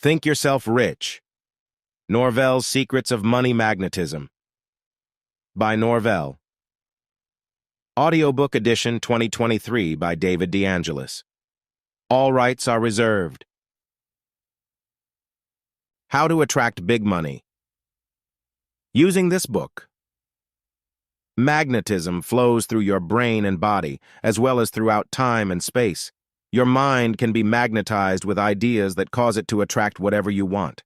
Think Yourself Rich. Norvell's Secrets of Money Magnetism. By Norvell. Audiobook edition 2023 by David DeAngelis. All rights are reserved. How to Attract Big Money. Using this book. Magnetism flows through your brain and body, as well as throughout time and space. Your mind can be magnetized with ideas that cause it to attract whatever you want.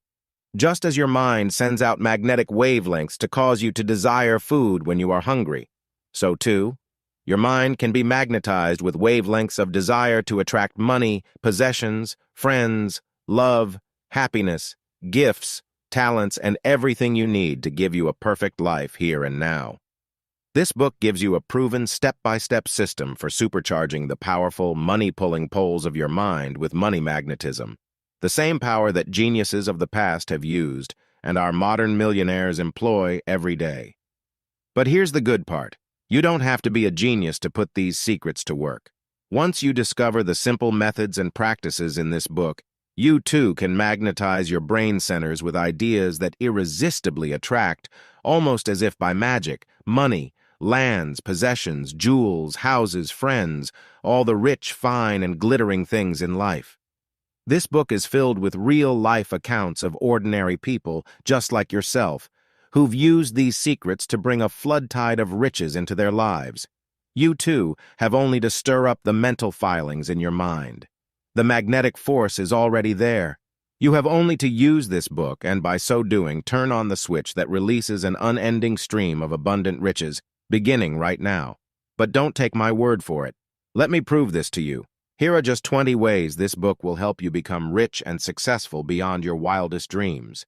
Just as your mind sends out magnetic wavelengths to cause you to desire food when you are hungry, so too, your mind can be magnetized with wavelengths of desire to attract money, possessions, friends, love, happiness, gifts, talents, and everything you need to give you a perfect life here and now. This book gives you a proven step-by-step system for supercharging the powerful, money-pulling poles of your mind with money magnetism, the same power that geniuses of the past have used and our modern millionaires employ every day. But here's the good part. You don't have to be a genius to put these secrets to work. Once you discover the simple methods and practices in this book, you too can magnetize your brain centers with ideas that irresistibly attract, almost as if by magic, money, lands, possessions, jewels, houses, friends, all the rich, fine, and glittering things in life. This book is filled with real-life accounts of ordinary people, just like yourself, who've used these secrets to bring a flood tide of riches into their lives. You, too, have only to stir up the mental filings in your mind. The magnetic force is already there. You have only to use this book and, by so doing, turn on the switch that releases an unending stream of abundant riches, beginning right now. But don't take my word for it. Let me prove this to you. Here are just 20 ways this book will help you become rich and successful beyond your wildest dreams.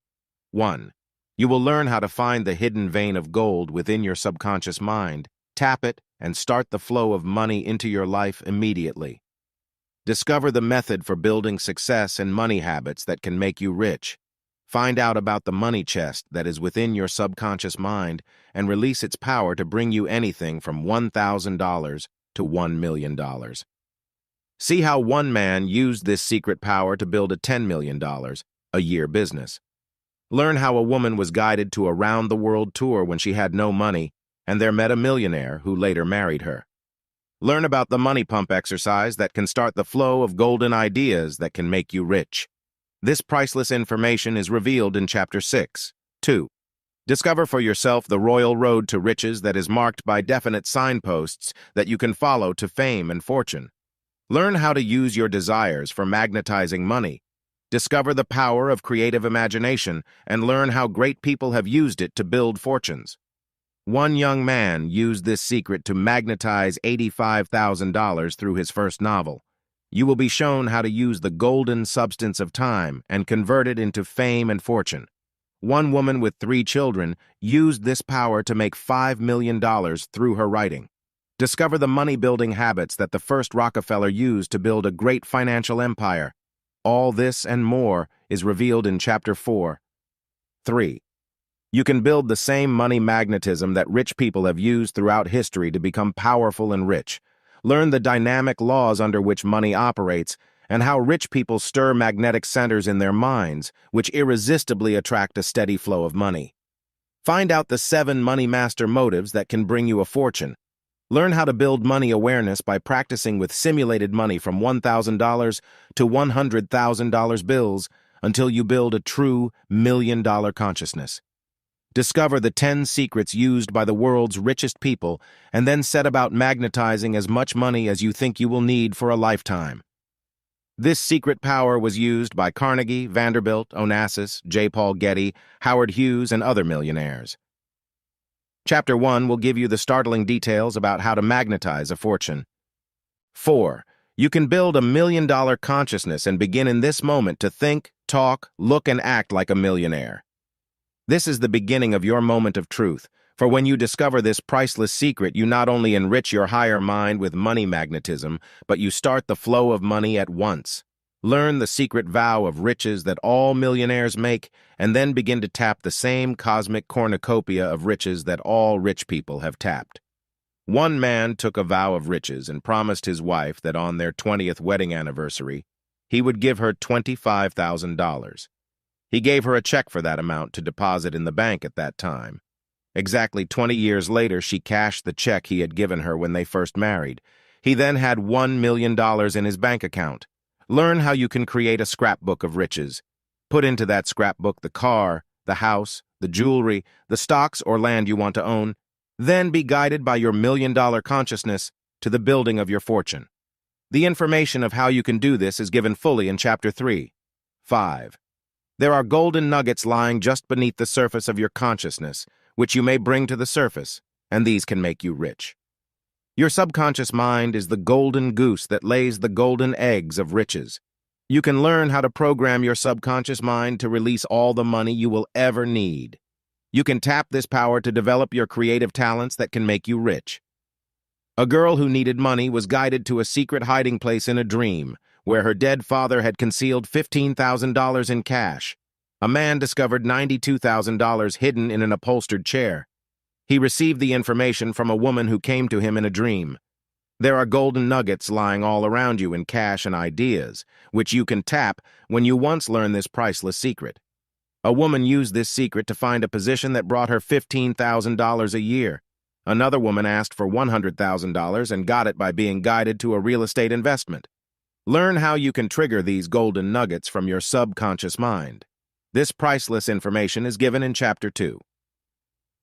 1. You will learn how to find the hidden vein of gold within your subconscious mind, tap it, and start the flow of money into your life immediately. Discover the method for building success and money habits that can make you rich. Find out about the money chest that is within your subconscious mind and release its power to bring you anything from $1,000 to $1 million. See how one man used this secret power to build a $10 million a year business. Learn how a woman was guided to a round-the-world tour when she had no money, and there met a millionaire who later married her. Learn about the money pump exercise that can start the flow of golden ideas that can make you rich. This priceless information is revealed in Chapter 6. 2. Discover for yourself the royal road to riches that is marked by definite signposts that you can follow to fame and fortune. Learn how to use your desires for magnetizing money. Discover the power of creative imagination and learn how great people have used it to build fortunes. One young man used this secret to magnetize $85,000 through his first novel. You will be shown how to use the golden substance of time and convert it into fame and fortune. One woman with 3 children used this power to make $5 million through her writing. Discover the money-building habits that the first Rockefeller used to build a great financial empire. All this and more is revealed in Chapter 4. 3. You can build the same money magnetism that rich people have used throughout history to become powerful and rich. Learn the dynamic laws under which money operates and how rich people stir magnetic centers in their minds, which irresistibly attract a steady flow of money. Find out the 7 money master motives that can bring you a fortune. Learn how to build money awareness by practicing with simulated money from $1,000 to $100,000 bills until you build a true $1,000,000 consciousness. Discover the 10 secrets used by the world's richest people and then set about magnetizing as much money as you think you will need for a lifetime. This secret power was used by Carnegie, Vanderbilt, Onassis, J. Paul Getty, Howard Hughes, and other millionaires. Chapter 1 will give you the startling details about how to magnetize a fortune. 4. You can build a $1,000,000 consciousness and begin in this moment to think, talk, look, and act like a millionaire. This is the beginning of your moment of truth, for when you discover this priceless secret, you not only enrich your higher mind with money magnetism, but you start the flow of money at once. Learn the secret vow of riches that all millionaires make, and then begin to tap the same cosmic cornucopia of riches that all rich people have tapped. One man took a vow of riches and promised his wife that on their 20th wedding anniversary, he would give her $25,000. He gave her a check for that amount to deposit in the bank at that time. Exactly 20 years later, she cashed the check he had given her when they first married. He then had $1 million in his bank account. Learn how you can create a scrapbook of riches. Put into that scrapbook the car, the house, the jewelry, the stocks or land you want to own. Then be guided by your million-dollar consciousness to the building of your fortune. The information of how you can do this is given fully in Chapter 3. 5. There are golden nuggets lying just beneath the surface of your consciousness, which you may bring to the surface, and these can make you rich. Your subconscious mind is the golden goose that lays the golden eggs of riches. You can learn how to program your subconscious mind to release all the money you will ever need. You can tap this power to develop your creative talents that can make you rich. A girl who needed money was guided to a secret hiding place in a dream, where her dead father had concealed $15,000 in cash. A man discovered $92,000 hidden in an upholstered chair. He received the information from a woman who came to him in a dream. There are golden nuggets lying all around you in cash and ideas, which you can tap when you once learn this priceless secret. A woman used this secret to find a position that brought her $15,000 a year. Another woman asked for $100,000 and got it by being guided to a real estate investment. Learn how you can trigger these golden nuggets from your subconscious mind. This priceless information is given in Chapter 2.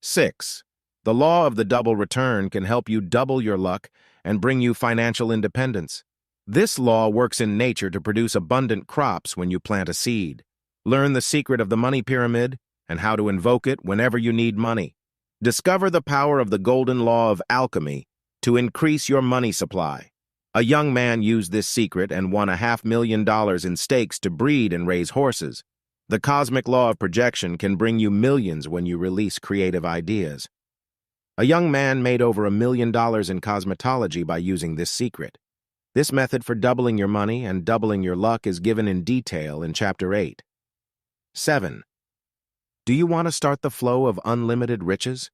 6. The law of the double return can help you double your luck and bring you financial independence. This law works in nature to produce abundant crops when you plant a seed. Learn the secret of the money pyramid and how to invoke it whenever you need money. Discover the power of the golden law of alchemy to increase your money supply. A young man used this secret and won $500,000 in stakes to breed and raise horses. The cosmic law of projection can bring you millions when you release creative ideas. A young man made over $1 million in cosmetology by using this secret. This method for doubling your money and doubling your luck is given in detail in Chapter 8. 7. Do you want to start the flow of unlimited riches?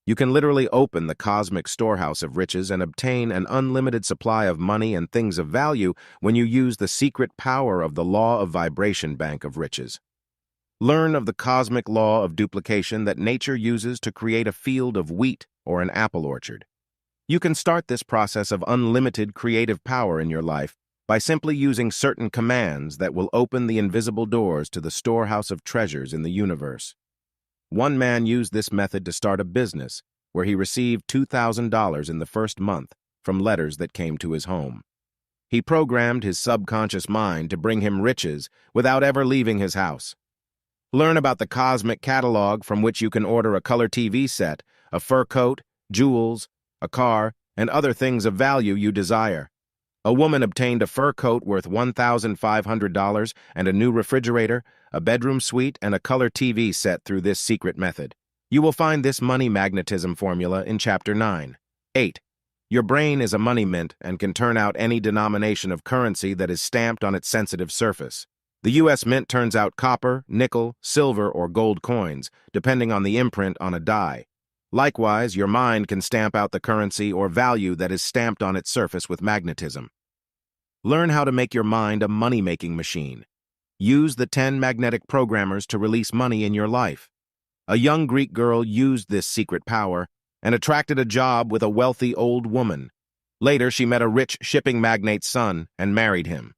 You can literally open the cosmic storehouse of riches and obtain an unlimited supply of money and things of value when you use the secret power of the law of vibration bank of riches. Learn of the cosmic law of duplication that nature uses to create a field of wheat or an apple orchard. You can start this process of unlimited creative power in your life by simply using certain commands that will open the invisible doors to the storehouse of treasures in the universe. One man used this method to start a business where he received $2,000 in the first month from letters that came to his home. He programmed his subconscious mind to bring him riches without ever leaving his house. Learn about the cosmic catalog from which you can order a color TV set, a fur coat, jewels, a car, and other things of value you desire. A woman obtained a fur coat worth $1,500 and a new refrigerator, a bedroom suite, and a color TV set through this secret method. You will find this money magnetism formula in Chapter 9. 8. Your brain is a money mint and can turn out any denomination of currency that is stamped on its sensitive surface. The U.S. Mint turns out copper, nickel, silver, or gold coins, depending on the imprint on a die. Likewise, your mind can stamp out the currency or value that is stamped on its surface with magnetism. Learn how to make your mind a money-making machine. Use the 10 magnetic programmers to release money in your life. A young Greek girl used this secret power and attracted a job with a wealthy old woman. Later, she met a rich shipping magnate's son and married him.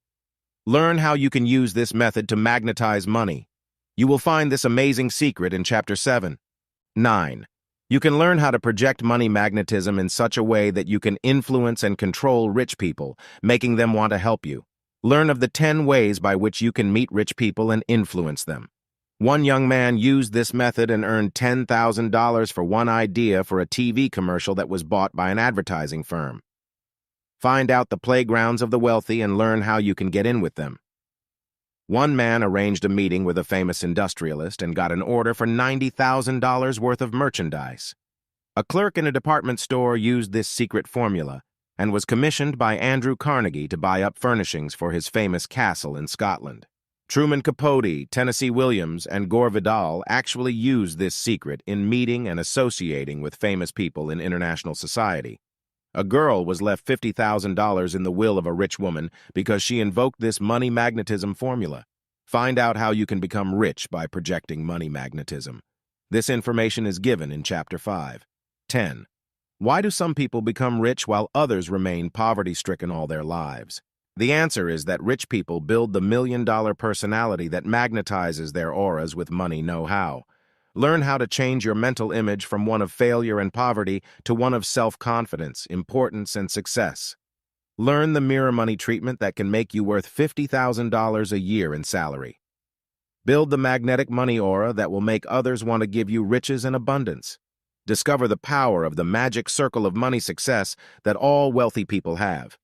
Learn how you can use this method to magnetize money. You will find this amazing secret in Chapter 7. 9. You can learn how to project money magnetism in such a way that you can influence and control rich people, making them want to help you. Learn of the 10 ways by which you can meet rich people and influence them. One young man used this method and earned $10,000 for one idea for a TV commercial that was bought by an advertising firm. Find out the playgrounds of the wealthy and learn how you can get in with them. One man arranged a meeting with a famous industrialist and got an order for $90,000 worth of merchandise. A clerk in a department store used this secret formula and was commissioned by Andrew Carnegie to buy up furnishings for his famous castle in Scotland. Truman Capote, Tennessee Williams, and Gore Vidal actually used this secret in meeting and associating with famous people in international society. A girl was left $50,000 in the will of a rich woman because she invoked this money magnetism formula. Find out how you can become rich by projecting money magnetism. This information is given in Chapter 5. 10. Why do some people become rich while others remain poverty-stricken all their lives? The answer is that rich people build the million-dollar personality that magnetizes their auras with money know-how. Learn how to change your mental image from one of failure and poverty to one of self-confidence, importance, and success. Learn the mirror money treatment that can make you worth $50,000 a year in salary. Build the magnetic money aura that will make others want to give you riches and abundance. Discover the power of the magic circle of money success that all wealthy people have.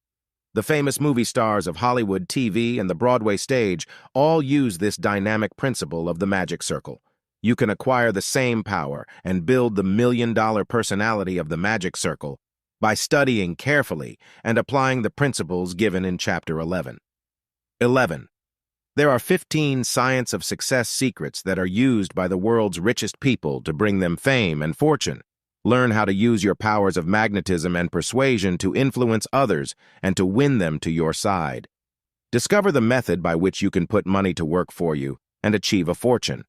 The famous movie stars of Hollywood, TV, and the Broadway stage all use this dynamic principle of the magic circle. You can acquire the same power and build the million-dollar personality of the magic circle by studying carefully and applying the principles given in Chapter 11. 11. There are 15 science of success secrets that are used by the world's richest people to bring them fame and fortune. Learn how to use your powers of magnetism and persuasion to influence others and to win them to your side. Discover the method by which you can put money to work for you and achieve a fortune.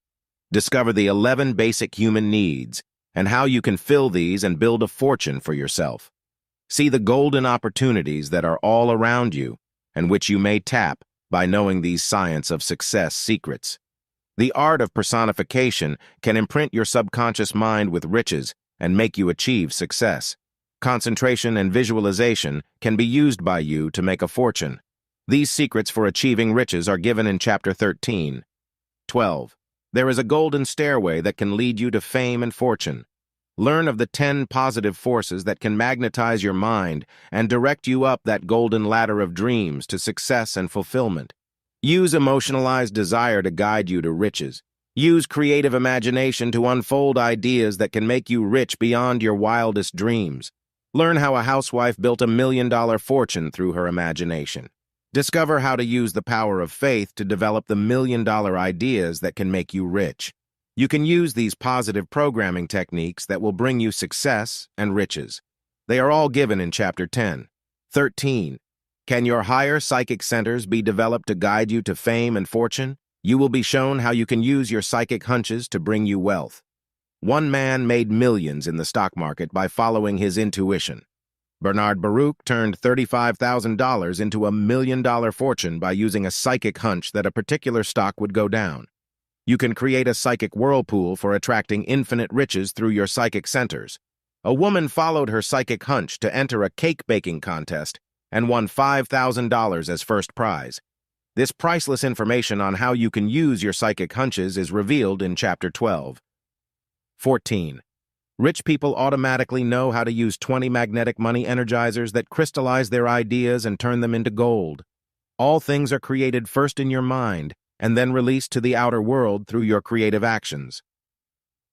Discover the 11 basic human needs and how you can fill these and build a fortune for yourself. See the golden opportunities that are all around you and which you may tap by knowing these science of success secrets. The art of personification can imprint your subconscious mind with riches and make you achieve success. Concentration and visualization can be used by you to make a fortune. These secrets for achieving riches are given in Chapter 13. 12. There is a golden stairway that can lead you to fame and fortune. Learn of the 10 positive forces that can magnetize your mind and direct you up that golden ladder of dreams to success and fulfillment. Use emotionalized desire to guide you to riches. Use creative imagination to unfold ideas that can make you rich beyond your wildest dreams. Learn how a housewife built a million-dollar fortune through her imagination. Discover how to use the power of faith to develop the million-dollar ideas that can make you rich. You can use these positive programming techniques that will bring you success and riches. They are all given in Chapter 10. 13. Can your higher psychic centers be developed to guide you to fame and fortune? You will be shown how you can use your psychic hunches to bring you wealth. One man made millions in the stock market by following his intuition. Bernard Baruch turned $35,000 into $1 million fortune by using a psychic hunch that a particular stock would go down. You can create a psychic whirlpool for attracting infinite riches through your psychic centers. A woman followed her psychic hunch to enter a cake baking contest and won $5,000 as first prize. This priceless information on how you can use your psychic hunches is revealed in Chapter 12. 14. Rich people automatically know how to use 20 magnetic money energizers that crystallize their ideas and turn them into gold. All things are created first in your mind and then released to the outer world through your creative actions.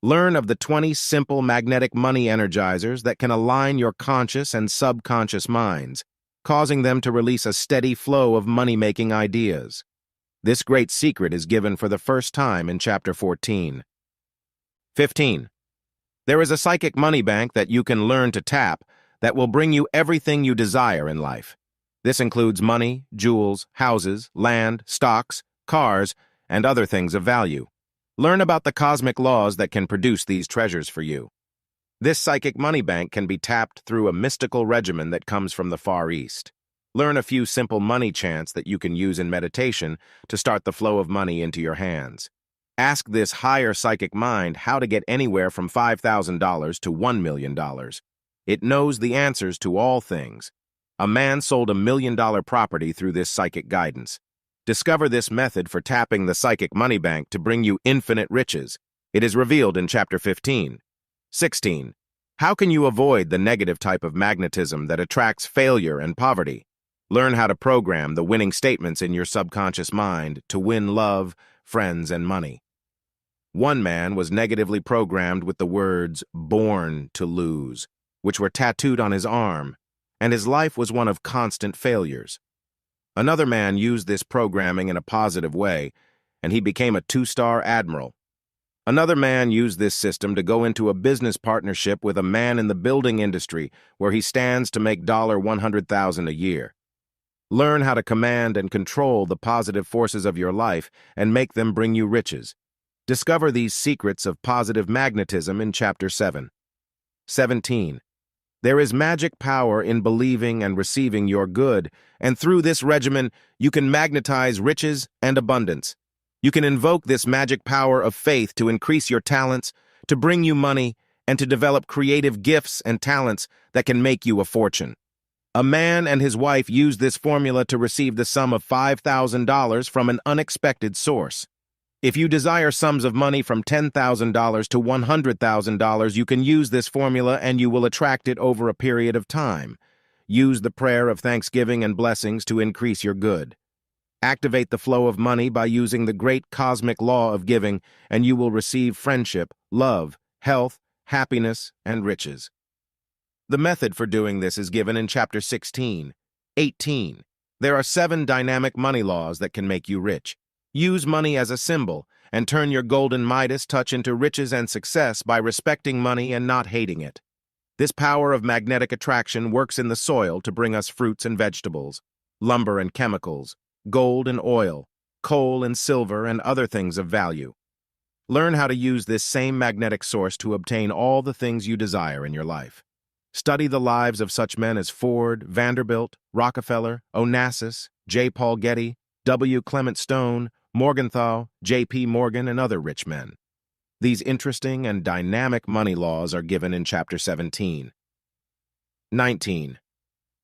Learn of the 20 simple magnetic money energizers that can align your conscious and subconscious minds, causing them to release a steady flow of money-making ideas. This great secret is given for the first time in Chapter 14. 15. There is a psychic money bank that you can learn to tap that will bring you everything you desire in life. This includes money, jewels, houses, land, stocks, cars, and other things of value. Learn about the cosmic laws that can produce these treasures for you. This psychic money bank can be tapped through a mystical regimen that comes from the Far East. Learn a few simple money chants that you can use in meditation to start the flow of money into your hands. Ask this higher psychic mind how to get anywhere from $5,000 to $1 million. It knows the answers to all things. A man sold $1 million property through this psychic guidance. Discover this method for tapping the psychic money bank to bring you infinite riches. It is revealed in Chapter 15. 16. How can you avoid the negative type of magnetism that attracts failure and poverty? Learn how to program the winning statements in your subconscious mind to win love, friends, and money. One man was negatively programmed with the words "born to lose," which were tattooed on his arm, and his life was one of constant failures. Another man used this programming in a positive way, and he became a 2-star admiral. Another man used this system to go into a business partnership with a man in the building industry where he stands to make $100,000 a year. Learn how to command and control the positive forces of your life and make them bring you riches. Discover these secrets of positive magnetism in Chapter 7. 17. There is magic power in believing and receiving your good, and through this regimen, you can magnetize riches and abundance. You can invoke this magic power of faith to increase your talents, to bring you money, and to develop creative gifts and talents that can make you a fortune. A man and his wife used this formula to receive the sum of $5,000 from an unexpected source. If you desire sums of money from $10,000 to $100,000, you can use this formula and you will attract it over a period of time. Use the prayer of thanksgiving and blessings to increase your good. Activate the flow of money by using the great cosmic law of giving, and you will receive friendship, love, health, happiness, and riches. The method for doing this is given in Chapter 16. 18. There are 7 dynamic money laws that can make you rich. Use money as a symbol, and turn your golden Midas touch into riches and success by respecting money and not hating it. This power of magnetic attraction works in the soil to bring us fruits and vegetables, lumber and chemicals, gold and oil, coal and silver, and other things of value. Learn how to use this same magnetic source to obtain all the things you desire in your life. Study the lives of such men as Ford, Vanderbilt, Rockefeller, Onassis, J. Paul Getty, W. Clement Stone, Morgenthau, J.P. Morgan, and other rich men. These interesting and dynamic money laws are given in Chapter 17. 19.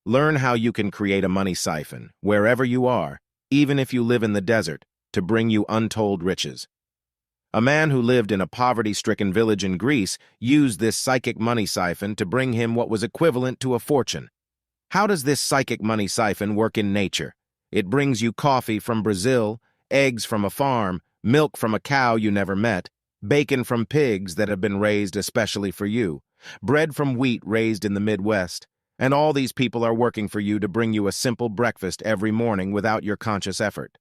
Learn how you can create a money siphon, wherever you are, even if you live in the desert, to bring you untold riches. A man who lived in a poverty-stricken village in Greece used this psychic money siphon to bring him what was equivalent to a fortune. How does this psychic money siphon work in nature? It brings you coffee from Brazil, eggs from a farm, milk from a cow you never met, bacon from pigs that have been raised especially for you, bread from wheat raised in the Midwest, and all these people are working for you to bring you a simple breakfast every morning without your conscious effort.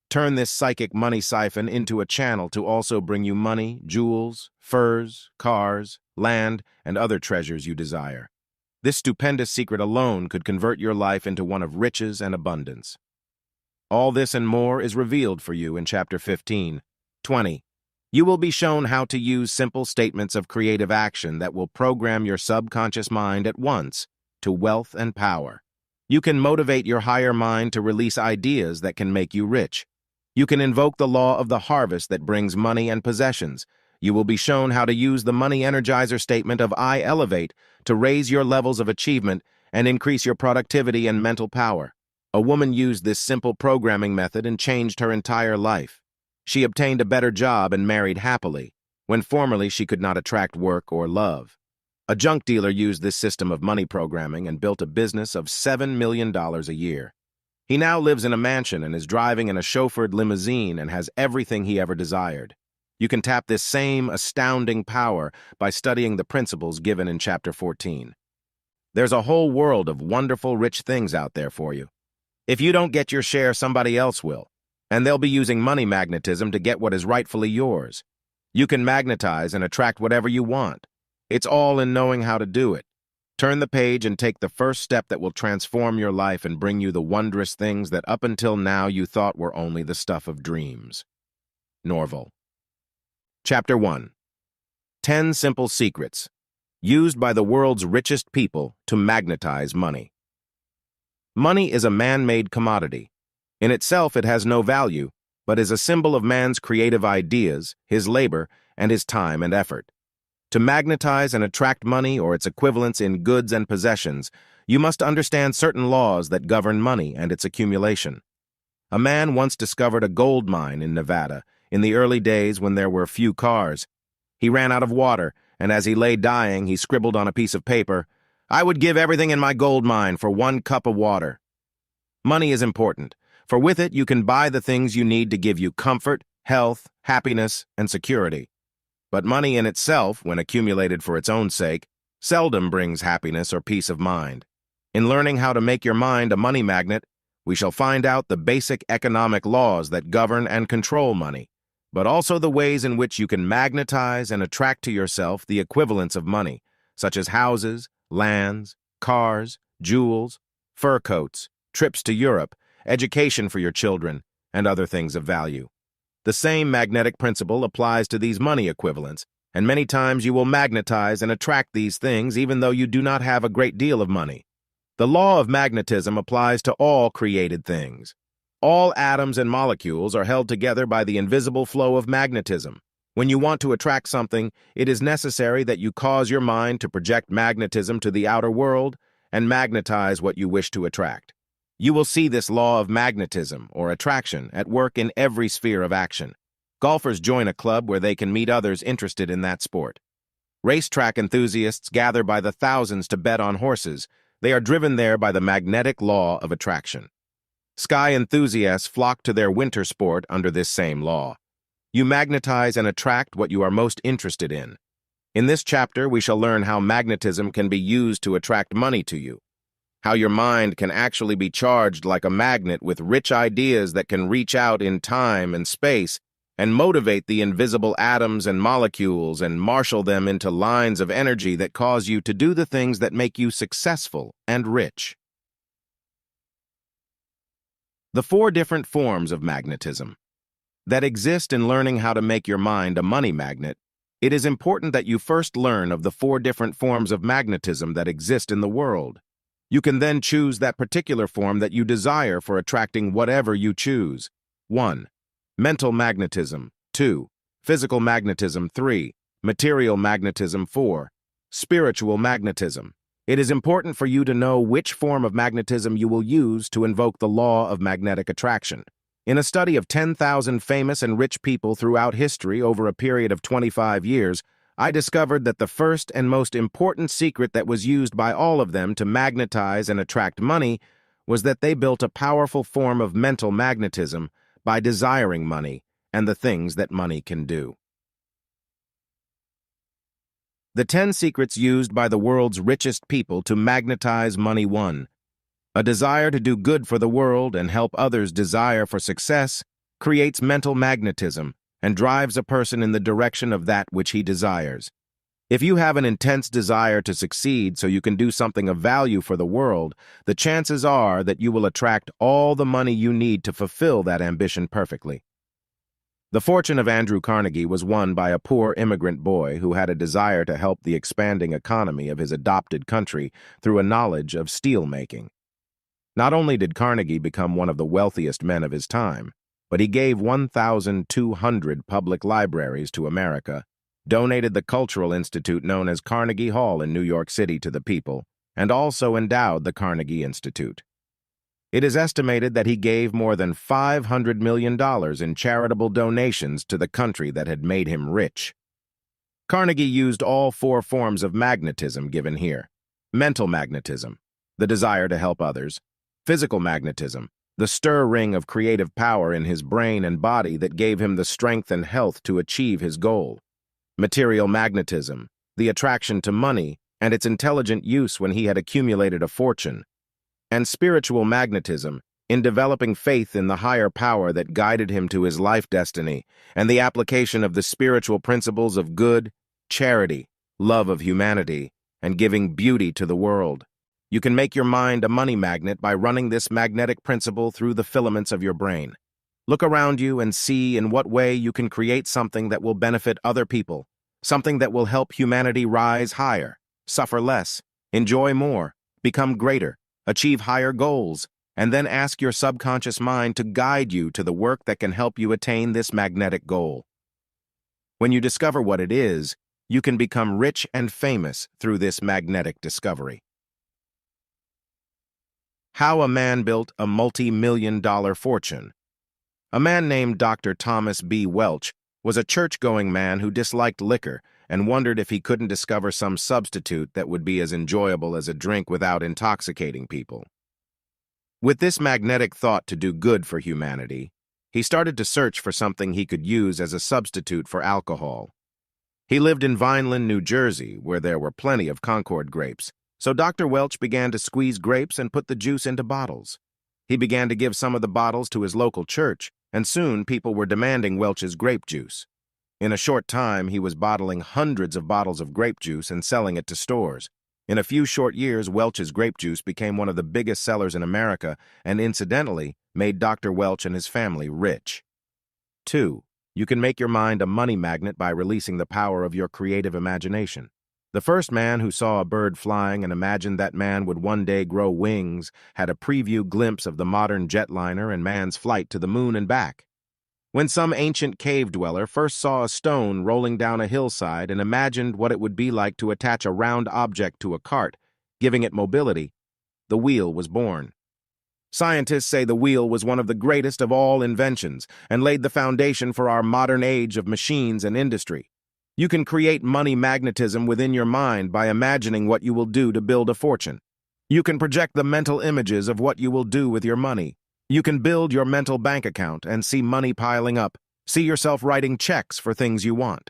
Turn this psychic money siphon into a channel to also bring you money, jewels, furs, cars, land, and other treasures you desire. This stupendous secret alone could convert your life into one of riches and abundance. All this and more is revealed for you in Chapter 15. 20. You will be shown how to use simple statements of creative action that will program your subconscious mind at once to wealth and power. You can motivate your higher mind to release ideas that can make you rich. You can invoke the law of the harvest that brings money and possessions. You will be shown how to use the money energizer statement of I elevate to raise your levels of achievement and increase your productivity and mental power. A woman used this simple programming method and changed her entire life. She obtained a better job and married happily, when formerly she could not attract work or love. A junk dealer used this system of money programming and built a business of $7 million a year. He now lives in a mansion and is driving in a chauffeured limousine and has everything he ever desired. You can tap this same astounding power by studying the principles given in Chapter 14. There's a whole world of wonderful, rich things out there for you. If you don't get your share, somebody else will, and they'll be using money magnetism to get what is rightfully yours. You can magnetize and attract whatever you want. It's all in knowing how to do it. Turn the page and take the first step that will transform your life and bring you the wondrous things that up until now you thought were only the stuff of dreams. Norval. Chapter 1. 10 Simple Secrets Used by the World's Richest People to Magnetize Money. Money is a man-made commodity. In itself, it has no value, but is a symbol of man's creative ideas, his labor, and his time and effort. To magnetize and attract money or its equivalents in goods and possessions, you must understand certain laws that govern money and its accumulation. A man once discovered a gold mine in Nevada in the early days when there were few cars. He ran out of water, and as he lay dying, he scribbled on a piece of paper, "I would give everything in my gold mine for 1 cup of water." Money is important, for with it you can buy the things you need to give you comfort, health, happiness, and security. But money in itself, when accumulated for its own sake, seldom brings happiness or peace of mind. In learning how to make your mind a money magnet, we shall find out the basic economic laws that govern and control money, but also the ways in which you can magnetize and attract to yourself the equivalents of money, such as houses, lands, cars, jewels, fur coats, trips to Europe, education for your children, and other things of value. The same magnetic principle applies to these money equivalents, and many times you will magnetize and attract these things even though you do not have a great deal of money. The law of magnetism applies to all created things. All atoms and molecules are held together by the invisible flow of magnetism. When you want to attract something, it is necessary that you cause your mind to project magnetism to the outer world and magnetize what you wish to attract. You will see this law of magnetism, or attraction, at work in every sphere of action. Golfers join a club where they can meet others interested in that sport. Racetrack enthusiasts gather by the thousands to bet on horses. They are driven there by the magnetic law of attraction. Sky enthusiasts flock to their winter sport under this same law. You magnetize and attract what you are most interested in. In this chapter, we shall learn how magnetism can be used to attract money to you, how your mind can actually be charged like a magnet with rich ideas that can reach out in time and space and motivate the invisible atoms and molecules and marshal them into lines of energy that cause you to do the things that make you successful and rich. The 4 different forms of magnetism that exist in learning how to make your mind a money magnet. It is important that you first learn of the 4 different forms of magnetism that exist in the world. You can then choose that particular form that you desire for attracting whatever you choose. 1. Mental magnetism. 2. Physical magnetism. 3. Material magnetism. 4. Spiritual magnetism. It is important for you to know which form of magnetism you will use to invoke the law of magnetic attraction. In a study of 10,000 famous and rich people throughout history over a period of 25 years, I discovered that the first and most important secret that was used by all of them to magnetize and attract money was that they built a powerful form of mental magnetism by desiring money and the things that money can do. The 10 secrets used by the world's richest people to magnetize money. 1. A desire to do good for the world and help others' desire for success creates mental magnetism and drives a person in the direction of that which he desires. If you have an intense desire to succeed so you can do something of value for the world, the chances are that you will attract all the money you need to fulfill that ambition perfectly. The fortune of Andrew Carnegie was won by a poor immigrant boy who had a desire to help the expanding economy of his adopted country through a knowledge of steel making. Not only did Carnegie become one of the wealthiest men of his time, but he gave 1,200 public libraries to America, donated the cultural institute known as Carnegie Hall in New York City to the people, and also endowed the Carnegie Institute. It is estimated that he gave more than $500 million in charitable donations to the country that had made him rich. Carnegie used all 4 forms of magnetism given here: mental magnetism, the desire to help others; physical magnetism, the stir-ring of creative power in his brain and body that gave him the strength and health to achieve his goal; material magnetism, the attraction to money and its intelligent use when he had accumulated a fortune; and spiritual magnetism, in developing faith in the higher power that guided him to his life destiny and the application of the spiritual principles of good, charity, love of humanity, and giving beauty to the world. You can make your mind a money magnet by running this magnetic principle through the filaments of your brain. Look around you and see in what way you can create something that will benefit other people, something that will help humanity rise higher, suffer less, enjoy more, become greater, achieve higher goals, and then ask your subconscious mind to guide you to the work that can help you attain this magnetic goal. When you discover what it is, you can become rich and famous through this magnetic discovery. How a man built a multi-million-dollar fortune. A man named Dr. Thomas B. Welch was a church-going man who disliked liquor and wondered if he couldn't discover some substitute that would be as enjoyable as a drink without intoxicating people. With this magnetic thought to do good for humanity, he started to search for something he could use as a substitute for alcohol. He lived in Vineland, New Jersey, where there were plenty of Concord grapes, so Dr. Welch began to squeeze grapes and put the juice into bottles. He began to give some of the bottles to his local church, and soon people were demanding Welch's grape juice. In a short time, he was bottling hundreds of bottles of grape juice and selling it to stores. In a few short years, Welch's grape juice became one of the biggest sellers in America and incidentally made Dr. Welch and his family rich. 2. You can make your mind a money magnet by releasing the power of your creative imagination. The first man who saw a bird flying and imagined that man would one day grow wings had a preview glimpse of the modern jetliner and man's flight to the moon and back. When some ancient cave dweller first saw a stone rolling down a hillside and imagined what it would be like to attach a round object to a cart, giving it mobility, the wheel was born. Scientists say the wheel was one of the greatest of all inventions and laid the foundation for our modern age of machines and industry. You can create money magnetism within your mind by imagining what you will do to build a fortune. You can project the mental images of what you will do with your money. You can build your mental bank account and see money piling up. See yourself writing checks for things you want.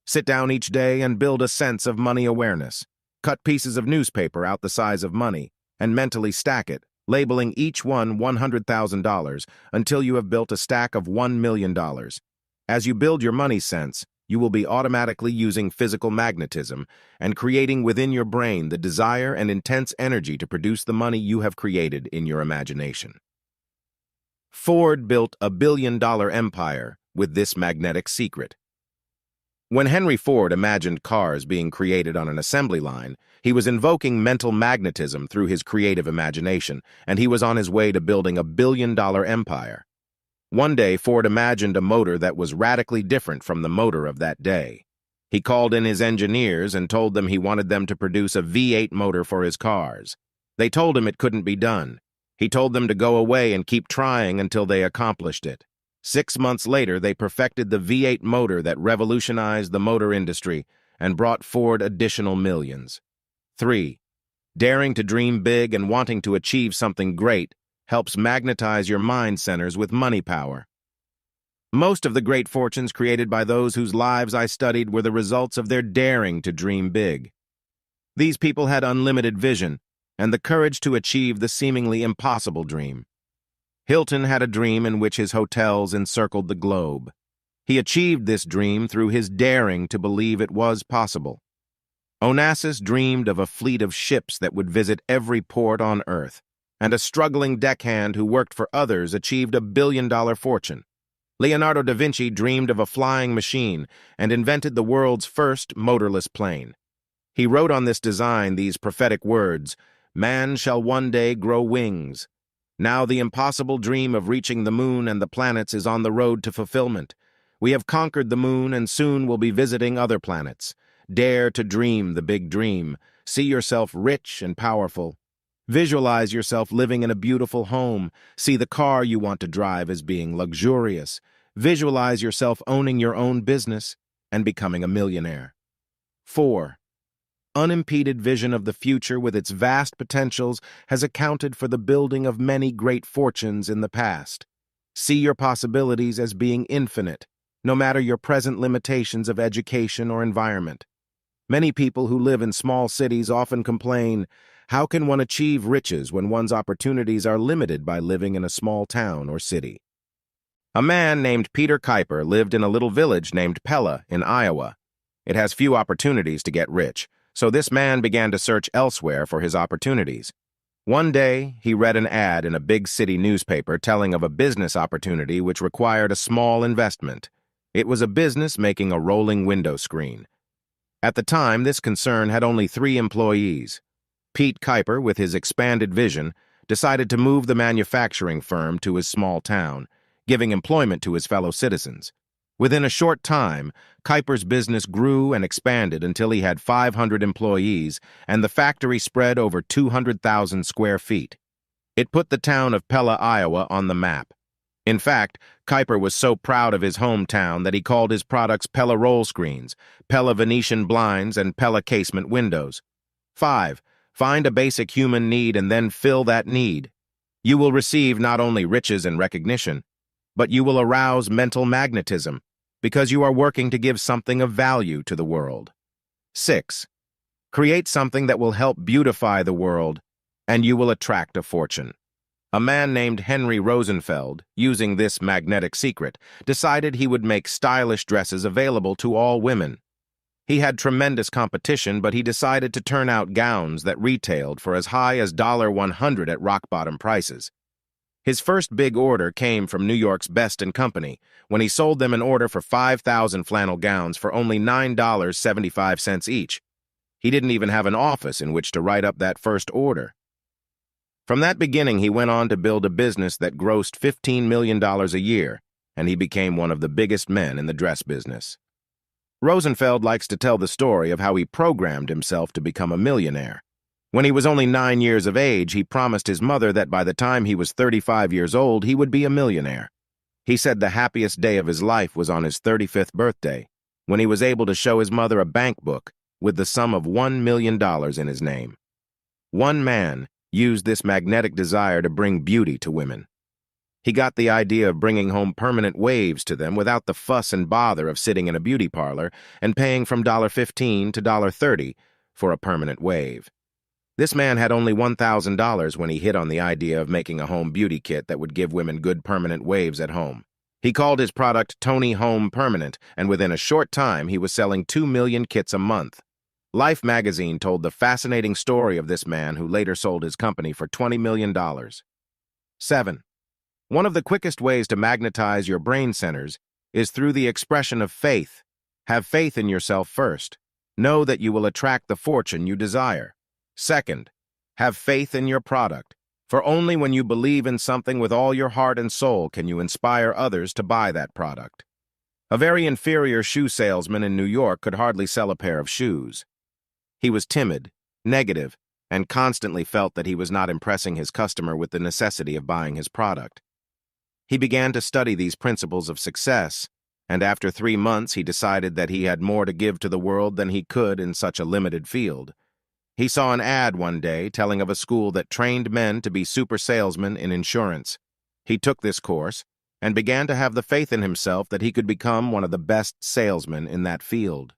Sit down each day and build a sense of money awareness. Cut pieces of newspaper out the size of money and mentally stack it, labeling each one $100,000 until you have built a stack of $1 million. As you build your money sense, you will be automatically using physical magnetism and creating within your brain the desire and intense energy to produce the money you have created in your imagination. Ford built a billion-dollar empire with this magnetic secret. When Henry Ford imagined cars being created on an assembly line, he was invoking mental magnetism through his creative imagination, and he was on his way to building a billion-dollar empire. One day, Ford imagined a motor that was radically different from the motor of that day. He called in his engineers and told them he wanted them to produce a V8 motor for his cars. They told him it couldn't be done. He told them to go away and keep trying until they accomplished it. 6 months later, they perfected the V8 motor that revolutionized the motor industry and brought Ford additional millions. 3. Daring to dream big and wanting to achieve something great helps magnetize your mind centers with money power. Most of the great fortunes created by those whose lives I studied were the results of their daring to dream big. These people had unlimited vision and the courage to achieve the seemingly impossible dream. Hilton had a dream in which his hotels encircled the globe. He achieved this dream through his daring to believe it was possible. Onassis dreamed of a fleet of ships that would visit every port on Earth, and a struggling deckhand who worked for others achieved a billion-dollar fortune. Leonardo da Vinci dreamed of a flying machine and invented the world's first motorless plane. He wrote on this design these prophetic words, "Man shall one day grow wings." Now the impossible dream of reaching the moon and the planets is on the road to fulfillment. We have conquered the moon and soon will be visiting other planets. Dare to dream the big dream. See yourself rich and powerful. Visualize yourself living in a beautiful home. See the car you want to drive as being luxurious. Visualize yourself owning your own business and becoming a millionaire. 4. Unimpeded vision of the future with its vast potentials has accounted for the building of many great fortunes in the past. See your possibilities as being infinite, no matter your present limitations of education or environment. Many people who live in small cities often complain, how can one achieve riches when one's opportunities are limited by living in a small town or city? A man named Peter Kuiper lived in a little village named Pella in Iowa. It has few opportunities to get rich, so this man began to search elsewhere for his opportunities. One day, he read an ad in a big city newspaper telling of a business opportunity which required a small investment. It was a business making a rolling window screen. At the time, this concern had only 3 employees. Pete Kuiper, with his expanded vision, decided to move the manufacturing firm to his small town, giving employment to his fellow citizens. Within a short time, Kuiper's business grew and expanded until he had 500 employees, and the factory spread over 200,000 square feet. It put the town of Pella, Iowa, on the map. In fact, Kuiper was so proud of his hometown that he called his products Pella roll screens, Pella Venetian blinds, and Pella casement windows. 5. Find a basic human need and then fill that need. You will receive not only riches and recognition, but you will arouse mental magnetism because you are working to give something of value to the world. 6. Create something that will help beautify the world, and you will attract a fortune. A man named Henry Rosenfeld, using this magnetic secret, decided he would make stylish dresses available to all women. He had tremendous competition, but he decided to turn out gowns that retailed for as high as $100 at rock-bottom prices. His first big order came from New York's Best & Company, when he sold them an order for 5,000 flannel gowns for only $9.75 each. He didn't even have an office in which to write up that first order. From that beginning, he went on to build a business that grossed $15 million a year, and he became one of the biggest men in the dress business. Rosenfeld likes to tell the story of how he programmed himself to become a millionaire. When he was only 9 years of age, he promised his mother that by the time he was 35 years old, he would be a millionaire. He said the happiest day of his life was on his 35th birthday, when he was able to show his mother a bank book with the sum of $1 million in his name. One man used this magnetic desire to bring beauty to women. He got the idea of bringing home permanent waves to them without the fuss and bother of sitting in a beauty parlor and paying from $15 to $30 for a permanent wave. This man had only $1,000 when he hit on the idea of making a home beauty kit that would give women good permanent waves at home. He called his product Tony Home Permanent, and within a short time he was selling 2 million kits a month. Life magazine told the fascinating story of this man who later sold his company for $20 million. 7. One of the quickest ways to magnetize your brain centers is through the expression of faith. Have faith in yourself first. Know that you will attract the fortune you desire. Second, have faith in your product, for only when you believe in something with all your heart and soul can you inspire others to buy that product. A very inferior shoe salesman in New York could hardly sell a pair of shoes. He was timid, negative, and constantly felt that he was not impressing his customer with the necessity of buying his product. He began to study these principles of success, and after 3 months he decided that he had more to give to the world than he could in such a limited field. He saw an ad one day telling of a school that trained men to be super salesmen in insurance. He took this course and began to have the faith in himself that he could become one of the best salesmen in that field.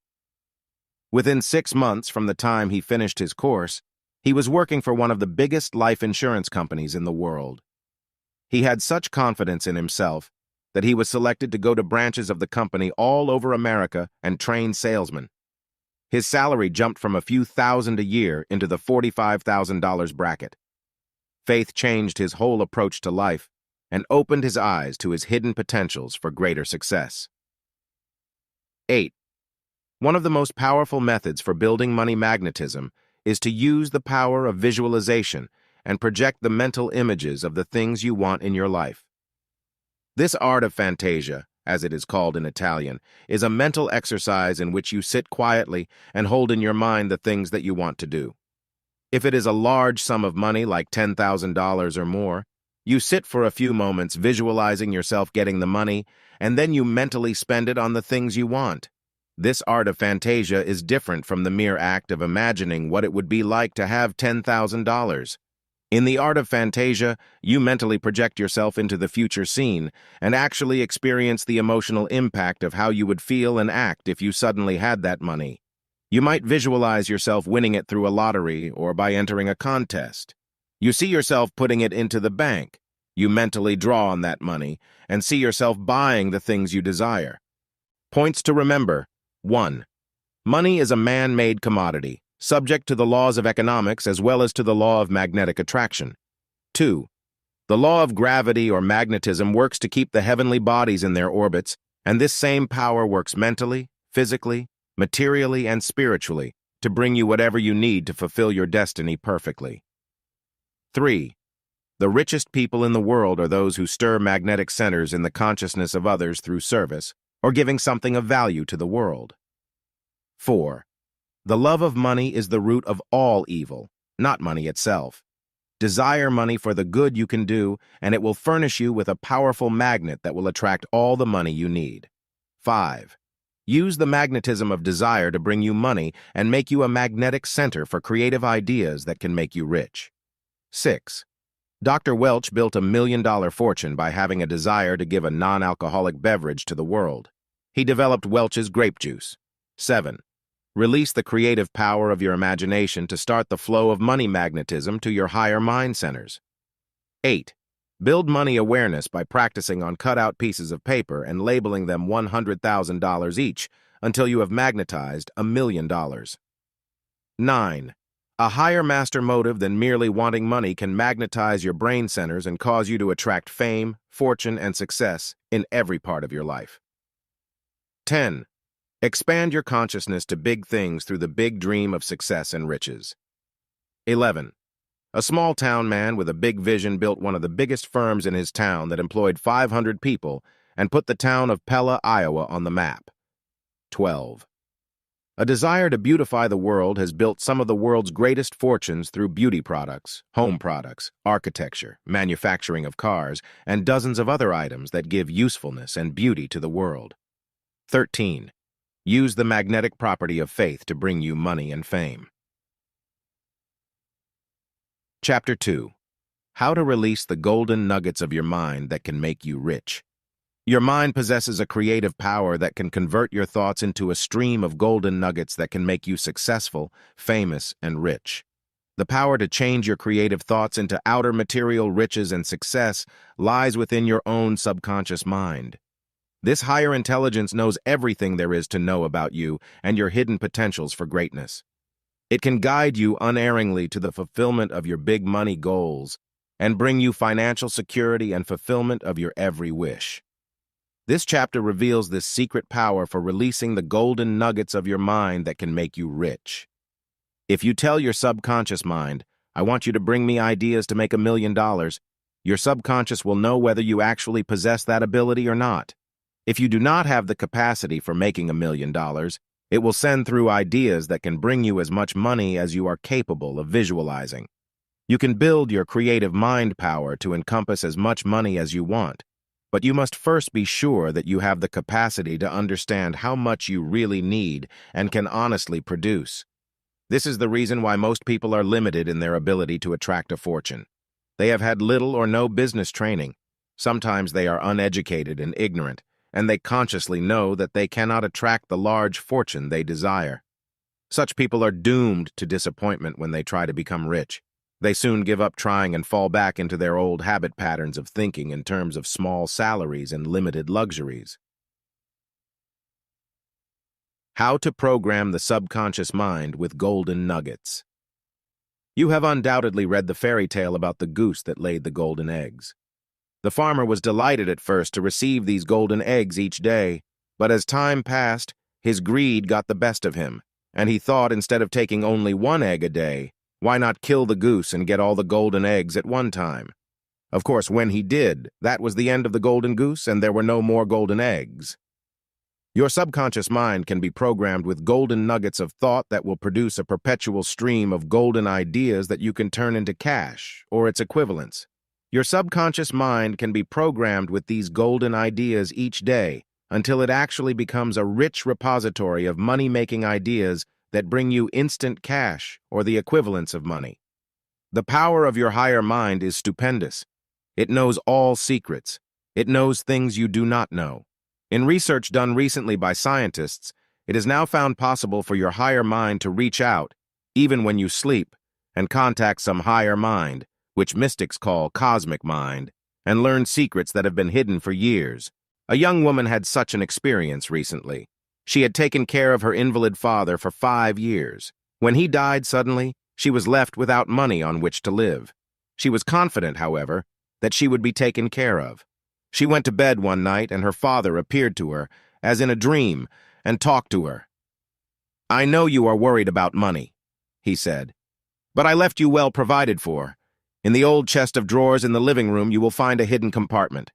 Within 6 months from the time he finished his course, he was working for one of the biggest life insurance companies in the world. He had such confidence in himself that he was selected to go to branches of the company all over America and train salesmen. His salary jumped from a few thousand a year into the $45,000 bracket. Faith changed his whole approach to life and opened his eyes to his hidden potentials for greater success. 8. One of the most powerful methods for building money magnetism is to use the power of visualization and project the mental images of the things you want in your life. This art of fantasia, as it is called in Italian, is a mental exercise in which you sit quietly and hold in your mind the things that you want to do. If it is a large sum of money like $10,000 or more, you sit for a few moments visualizing yourself getting the money, and then you mentally spend it on the things you want. This art of fantasia is different from the mere act of imagining what it would be like to have $10,000. In the art of fantasia, you mentally project yourself into the future scene and actually experience the emotional impact of how you would feel and act if you suddenly had that money. You might visualize yourself winning it through a lottery or by entering a contest. You see yourself putting it into the bank. You mentally draw on that money and see yourself buying the things you desire. Points to remember. 1. Money is a man-made commodity, subject to the laws of economics as well as to the law of magnetic attraction. 2. The law of gravity or magnetism works to keep the heavenly bodies in their orbits, and this same power works mentally, physically, materially, and spiritually to bring you whatever you need to fulfill your destiny perfectly. 3. The richest people in the world are those who stir magnetic centers in the consciousness of others through service or giving something of value to the world. 4. The love of money is the root of all evil, not money itself. Desire money for the good you can do, and it will furnish you with a powerful magnet that will attract all the money you need. 5. Use the magnetism of desire to bring you money and make you a magnetic center for creative ideas that can make you rich. 6. Dr. Welch built a $1 million fortune by having a desire to give a non-alcoholic beverage to the world. He developed Welch's grape juice. 7. Release the creative power of your imagination to start the flow of money magnetism to your higher mind centers. 8. Build money awareness by practicing on cut-out pieces of paper and labeling them $100,000 each until you have magnetized $1,000,000. 9. A higher master motive than merely wanting money can magnetize your brain centers and cause you to attract fame, fortune, and success in every part of your life. 10. Expand your consciousness to big things through the big dream of success and riches. 11. A small-town man with a big vision built one of the biggest firms in his town that employed 500 people and put the town of Pella, Iowa, on the map. 12. A desire to beautify the world has built some of the world's greatest fortunes through beauty products, home products, architecture, manufacturing of cars, and dozens of other items that give usefulness and beauty to the world. 13. Use the magnetic property of faith to bring you money and fame. Chapter 2. How to release the golden nuggets of your mind that can make you rich. Your mind possesses a creative power that can convert your thoughts into a stream of golden nuggets that can make you successful, famous, and rich. The power to change your creative thoughts into outer material riches and success lies within your own subconscious mind. This higher intelligence knows everything there is to know about you and your hidden potentials for greatness. It can guide you unerringly to the fulfillment of your big money goals and bring you financial security and fulfillment of your every wish. This chapter reveals this secret power for releasing the golden nuggets of your mind that can make you rich. If you tell your subconscious mind, "I want you to bring me ideas to make $1,000,000, your subconscious will know whether you actually possess that ability or not. If you do not have the capacity for making $1,000,000, it will send through ideas that can bring you as much money as you are capable of visualizing. You can build your creative mind power to encompass as much money as you want, but you must first be sure that you have the capacity to understand how much you really need and can honestly produce. This is the reason why most people are limited in their ability to attract a fortune. They have had little or no business training. Sometimes they are uneducated and ignorant, and they consciously know that they cannot attract the large fortune they desire. Such people are doomed to disappointment when they try to become rich. They soon give up trying and fall back into their old habit patterns of thinking in terms of small salaries and limited luxuries. How to program the subconscious mind with golden nuggets. You have undoubtedly read the fairy tale about the goose that laid the golden eggs. The farmer was delighted at first to receive these golden eggs each day, but as time passed, his greed got the best of him, and he thought instead of taking only one egg a day, why not kill the goose and get all the golden eggs at one time? Of course, when he did, that was the end of the golden goose and there were no more golden eggs. Your subconscious mind can be programmed with golden nuggets of thought that will produce a perpetual stream of golden ideas that you can turn into cash or its equivalents. Your subconscious mind can be programmed with these golden ideas each day until it actually becomes a rich repository of money-making ideas that bring you instant cash or the equivalents of money. The power of your higher mind is stupendous. It knows all secrets. It knows things you do not know. In research done recently by scientists, it is now found possible for your higher mind to reach out, even when you sleep, and contact some higher mind, which mystics call cosmic mind, and learn secrets that have been hidden for years. A young woman had such an experience recently. She had taken care of her invalid father for 5 years. When he died suddenly, she was left without money on which to live. She was confident, however, that she would be taken care of. She went to bed one night and her father appeared to her, as in a dream, and talked to her. "I know you are worried about money," he said, "but I left you well provided for. In the old chest of drawers in the living room you will find a hidden compartment.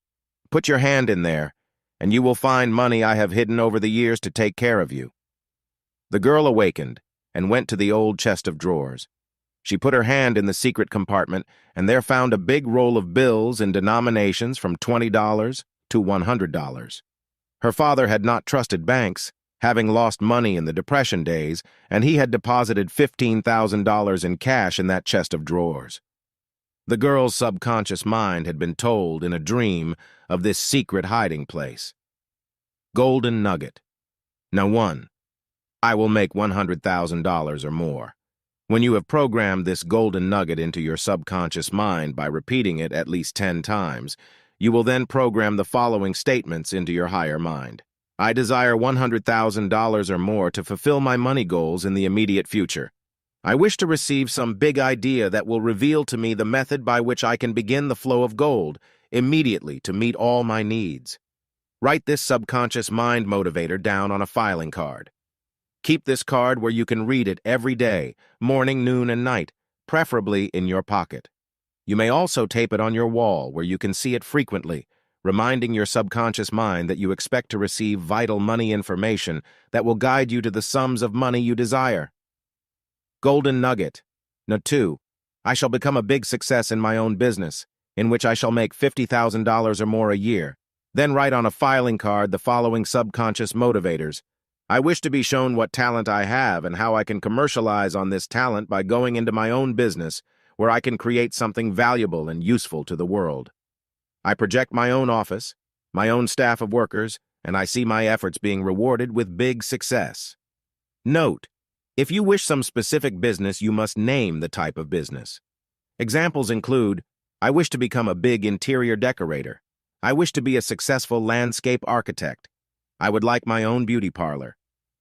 Put your hand in there, and you will find money I have hidden over the years to take care of you." The girl awakened and went to the old chest of drawers. She put her hand in the secret compartment and there found a big roll of bills in denominations from $20 to $100. Her father had not trusted banks, having lost money in the Depression days, and he had deposited $15,000 in cash in that chest of drawers. The girl's subconscious mind had been told in a dream of this secret hiding place. Golden nugget. Now 1. I will make $100,000 or more. When you have programmed this golden nugget into your subconscious mind by repeating it at least 10 times, you will then program the following statements into your higher mind. I desire $100,000 or more to fulfill my money goals in the immediate future. I wish to receive some big idea that will reveal to me the method by which I can begin the flow of gold immediately to meet all my needs. Write this subconscious mind motivator down on a filing card. Keep this card where you can read it every day, morning, noon, and night, preferably in your pocket. You may also tape it on your wall where you can see it frequently, reminding your subconscious mind that you expect to receive vital money information that will guide you to the sums of money you desire. Golden Nugget. No. 2. I shall become a big success in my own business, in which I shall make $50,000 or more a year. Then write on a filing card the following subconscious motivators. I wish to be shown what talent I have and how I can commercialize on this talent by going into my own business, where I can create something valuable and useful to the world. I project my own office, my own staff of workers, and I see my efforts being rewarded with big success. Note: if you wish some specific business, you must name the type of business. Examples include, I wish to become a big interior decorator. I wish to be a successful landscape architect. I would like my own beauty parlor.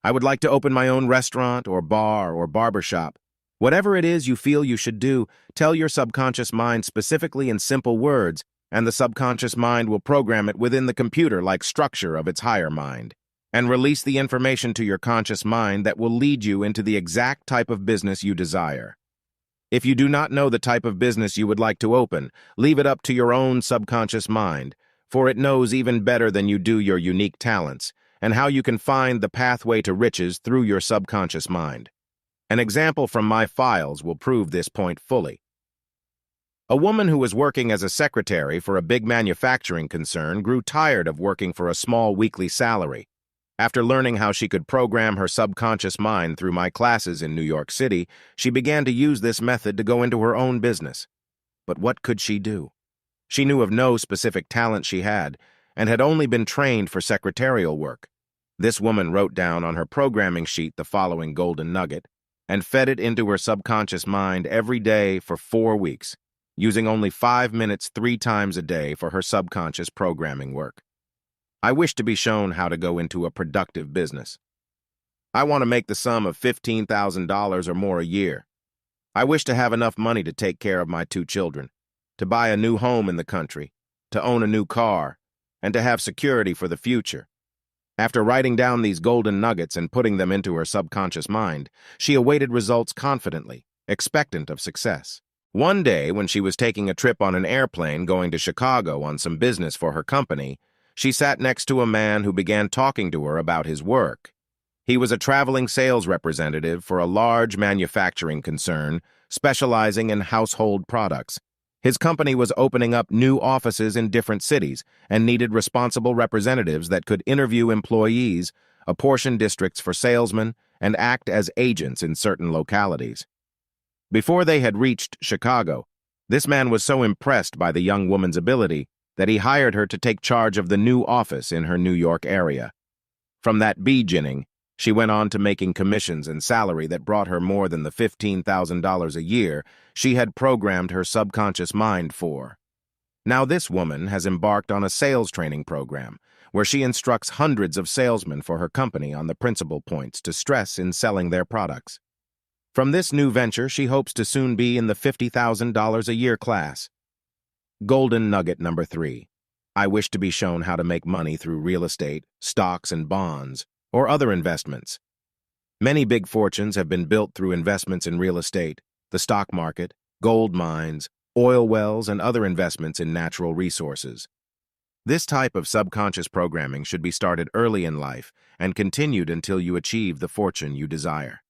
I would like to open my own restaurant or bar or barbershop. Whatever it is you feel you should do, tell your subconscious mind specifically in simple words, and the subconscious mind will program it within the computer-like structure of its higher mind, and release the information to your conscious mind that will lead you into the exact type of business you desire. If you do not know the type of business you would like to open, leave it up to your own subconscious mind, for it knows even better than you do your unique talents, and how you can find the pathway to riches through your subconscious mind. An example from my files will prove this point fully. A woman who was working as a secretary for a big manufacturing concern grew tired of working for a small weekly salary. After learning how she could program her subconscious mind through my classes in New York City, she began to use this method to go into her own business. But what could she do? She knew of no specific talent she had, and had only been trained for secretarial work. This woman wrote down on her programming sheet the following golden nugget, and fed it into her subconscious mind every day for 4 weeks, using only 5 minutes 3 times a day for her subconscious programming work. I wish to be shown how to go into a productive business. I want to make the sum of $15,000 or more a year. I wish to have enough money to take care of my 2 children, to buy a new home in the country, to own a new car, and to have security for the future. After writing down these golden nuggets and putting them into her subconscious mind, she awaited results confidently, expectant of success. One day, when she was taking a trip on an airplane going to Chicago on some business for her company, she sat next to a man who began talking to her about his work. He was a traveling sales representative for a large manufacturing concern specializing in household products. His company was opening up new offices in different cities and needed responsible representatives that could interview employees, apportion districts for salesmen, and act as agents in certain localities. Before they had reached Chicago, this man was so impressed by the young woman's ability that he hired her to take charge of the new office in her New York area. From that beginning, she went on to making commissions and salary that brought her more than the $15,000 a year she had programmed her subconscious mind for. Now this woman has embarked on a sales training program where she instructs hundreds of salesmen for her company on the principal points to stress in selling their products. From this new venture, she hopes to soon be in the $50,000 a year class. Golden nugget number 3. I wish to be shown how to make money through real estate, stocks, and bonds, or other investments. Many big fortunes have been built through investments in real estate, the stock market, gold mines, oil wells, and other investments in natural resources. This type of subconscious programming should be started early in life and continued until you achieve the fortune you desire.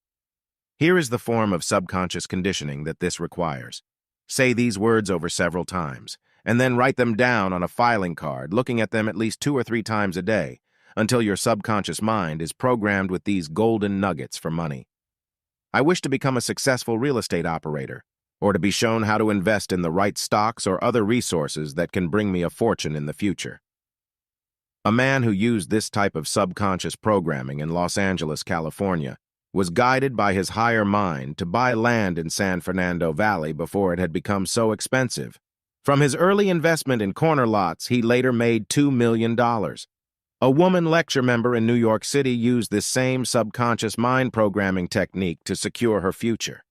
Here is the form of subconscious conditioning that this requires. Say these words over several times, and then write them down on a filing card, looking at them at least 2 or 3 times a day, until your subconscious mind is programmed with these golden nuggets for money. I wish to become a successful real estate operator, or to be shown how to invest in the right stocks or other resources that can bring me a fortune in the future. A man who used this type of subconscious programming in Los Angeles, California, was guided by his higher mind to buy land in San Fernando Valley before it had become so expensive. From his early investment in corner lots, he later made $2 million. A woman lecture member in New York City used this same subconscious mind programming technique to secure her future.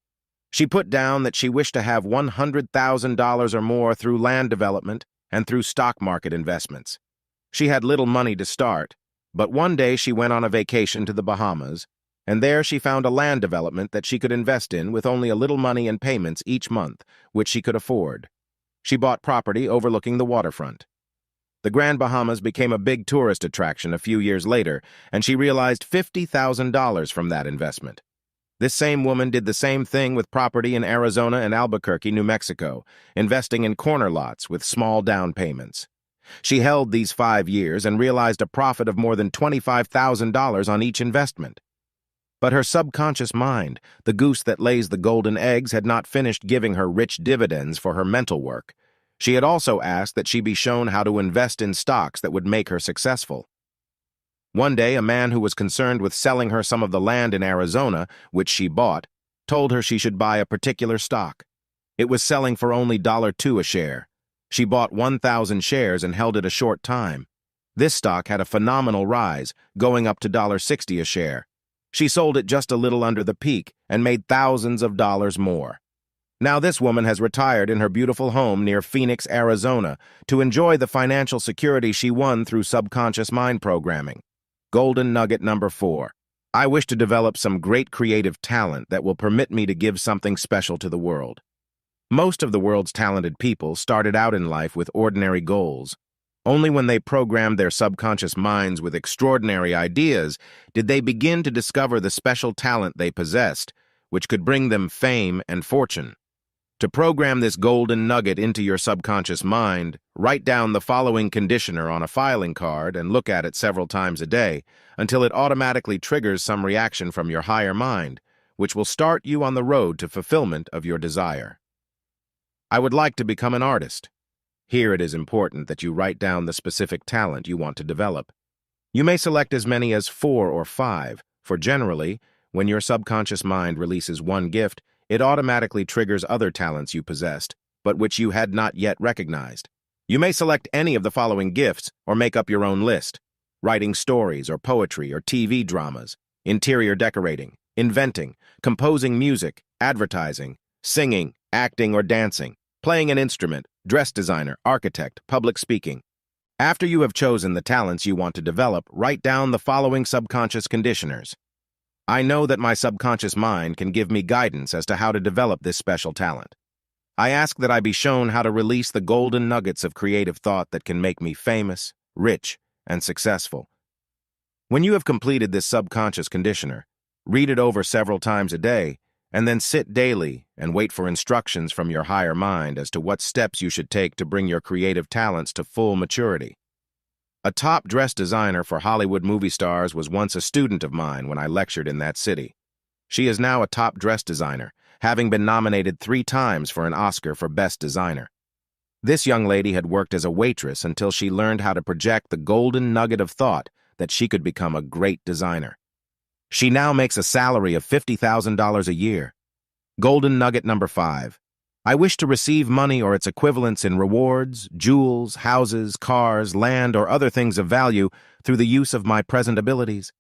She put down that she wished to have $100,000 or more through land development and through stock market investments. She had little money to start, but one day she went on a vacation to the Bahamas, and there she found a land development that she could invest in with only a little money and payments each month, which she could afford. She bought property overlooking the waterfront. The Grand Bahamas became a big tourist attraction a few years later, and she realized $50,000 from that investment. This same woman did the same thing with property in Arizona and Albuquerque, New Mexico, investing in corner lots with small down payments. She held these 5 years and realized a profit of more than $25,000 on each investment. But her subconscious mind, the goose that lays the golden eggs, had not finished giving her rich dividends for her mental work. She had also asked that she be shown how to invest in stocks that would make her successful. One day, a man who was concerned with selling her some of the land in Arizona, which she bought, told her she should buy a particular stock. It was selling for only $2 a share. She bought 1,000 shares and held it a short time. This stock had a phenomenal rise, going up to $60 a share. She sold it just a little under the peak and made thousands of dollars more. Now this woman has retired in her beautiful home near Phoenix, Arizona, to enjoy the financial security she won through subconscious mind programming. Golden nugget number 4. I wish to develop some great creative talent that will permit me to give something special to the world. Most of the world's talented people started out in life with ordinary goals. Only when they programmed their subconscious minds with extraordinary ideas did they begin to discover the special talent they possessed, which could bring them fame and fortune. To program this golden nugget into your subconscious mind, write down the following conditioner on a filing card and look at it several times a day until it automatically triggers some reaction from your higher mind, which will start you on the road to fulfillment of your desire. I would like to become an artist. Here it is important that you write down the specific talent you want to develop. You may select as many as 4 or 5, for generally, when your subconscious mind releases one gift, it automatically triggers other talents you possessed, but which you had not yet recognized. You may select any of the following gifts or make up your own list: writing stories or poetry or TV dramas, interior decorating, inventing, composing music, advertising, singing, acting or dancing, playing an instrument, dress designer, architect, public speaking. After you have chosen the talents you want to develop, write down the following subconscious conditioners. I know that my subconscious mind can give me guidance as to how to develop this special talent. I ask that I be shown how to release the golden nuggets of creative thought that can make me famous, rich, and successful. When you have completed this subconscious conditioner, read it over several times a day, and then sit daily and wait for instructions from your higher mind as to what steps you should take to bring your creative talents to full maturity. A top dress designer for Hollywood movie stars was once a student of mine when I lectured in that city. She is now a top dress designer, having been nominated 3 times for an Oscar for Best Designer. This young lady had worked as a waitress until she learned how to project the golden nugget of thought that she could become a great designer. She now makes a salary of $50,000 a year. Golden nugget number 5. I wish to receive money or its equivalents in rewards, jewels, houses, cars, land, or other things of value through the use of my present abilities.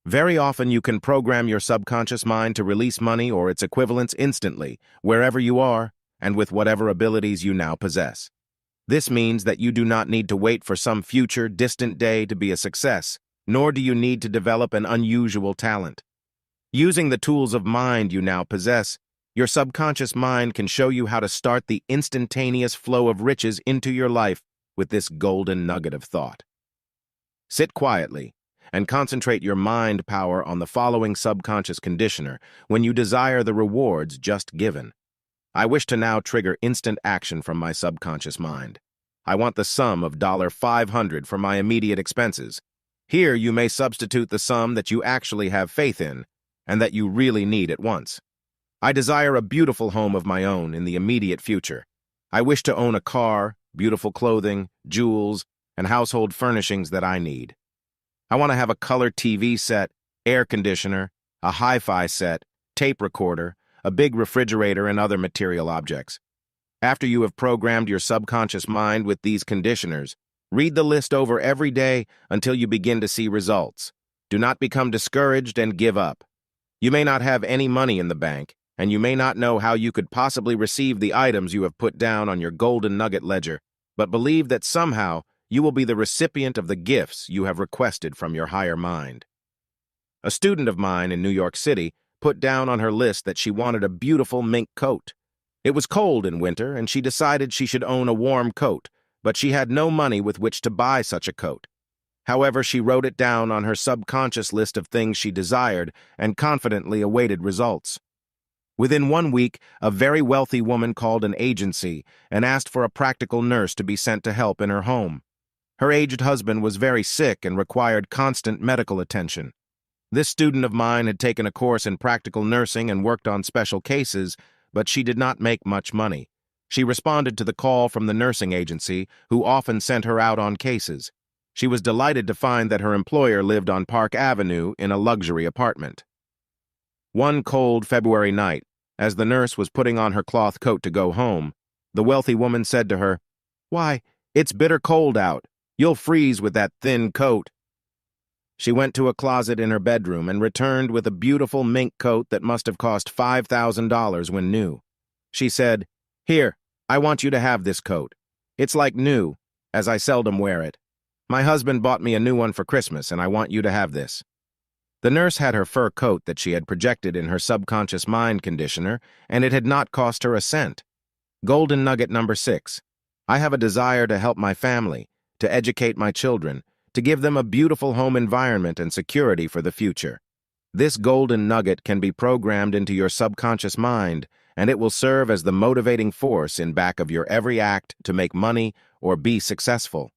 Very often you can program your subconscious mind to release money or its equivalents instantly, wherever you are, and with whatever abilities you now possess. This means that you do not need to wait for some future, distant day to be a success, nor do you need to develop an unusual talent. Using the tools of mind you now possess, your subconscious mind can show you how to start the instantaneous flow of riches into your life with this golden nugget of thought. Sit quietly and concentrate your mind power on the following subconscious conditioner when you desire the rewards just given. I wish to now trigger instant action from my subconscious mind. I want the sum of $500 for my immediate expenses. Here you may substitute the sum that you actually have faith in and that you really need at once. I desire a beautiful home of my own in the immediate future. I wish to own a car, beautiful clothing, jewels, and household furnishings that I need. I want to have a color TV set, air conditioner, a hi-fi set, tape recorder, a big refrigerator, and other material objects. After you have programmed your subconscious mind with these conditioners, Read the list over every day until you begin to see results. Do not become discouraged and give up. You may not have any money in the bank, and you may not know how you could possibly receive the items you have put down on your golden nugget ledger, but believe that somehow you will be the recipient of the gifts you have requested from your higher mind. A student of mine in New York City put down on her list that she wanted a beautiful mink coat. It was cold in winter, and she decided she should own a warm coat, but she had no money with which to buy such a coat. However, she wrote it down on her subconscious list of things she desired and confidently awaited results. Within 1 week, a very wealthy woman called an agency and asked for a practical nurse to be sent to help in her home. Her aged husband was very sick and required constant medical attention. This student of mine had taken a course in practical nursing and worked on special cases, but she did not make much money. She responded to the call from the nursing agency, who often sent her out on cases. She was delighted to find that her employer lived on Park Avenue in a luxury apartment. One cold February night, as the nurse was putting on her cloth coat to go home, the wealthy woman said to her, "Why, it's bitter cold out. You'll freeze with that thin coat." She went to a closet in her bedroom and returned with a beautiful mink coat that must have cost $5,000 when new. She said, "Here, I want you to have this coat. It's like new, as I seldom wear it. My husband bought me a new one for Christmas, and I want you to have this." The nurse had her fur coat that she had projected in her subconscious mind conditioner, and it had not cost her a cent. Golden nugget number 6. I have a desire to help my family, to educate my children, to give them a beautiful home environment and security for the future. This golden nugget can be programmed into your subconscious mind, and it will serve as the motivating force in back of your every act to make money or be successful.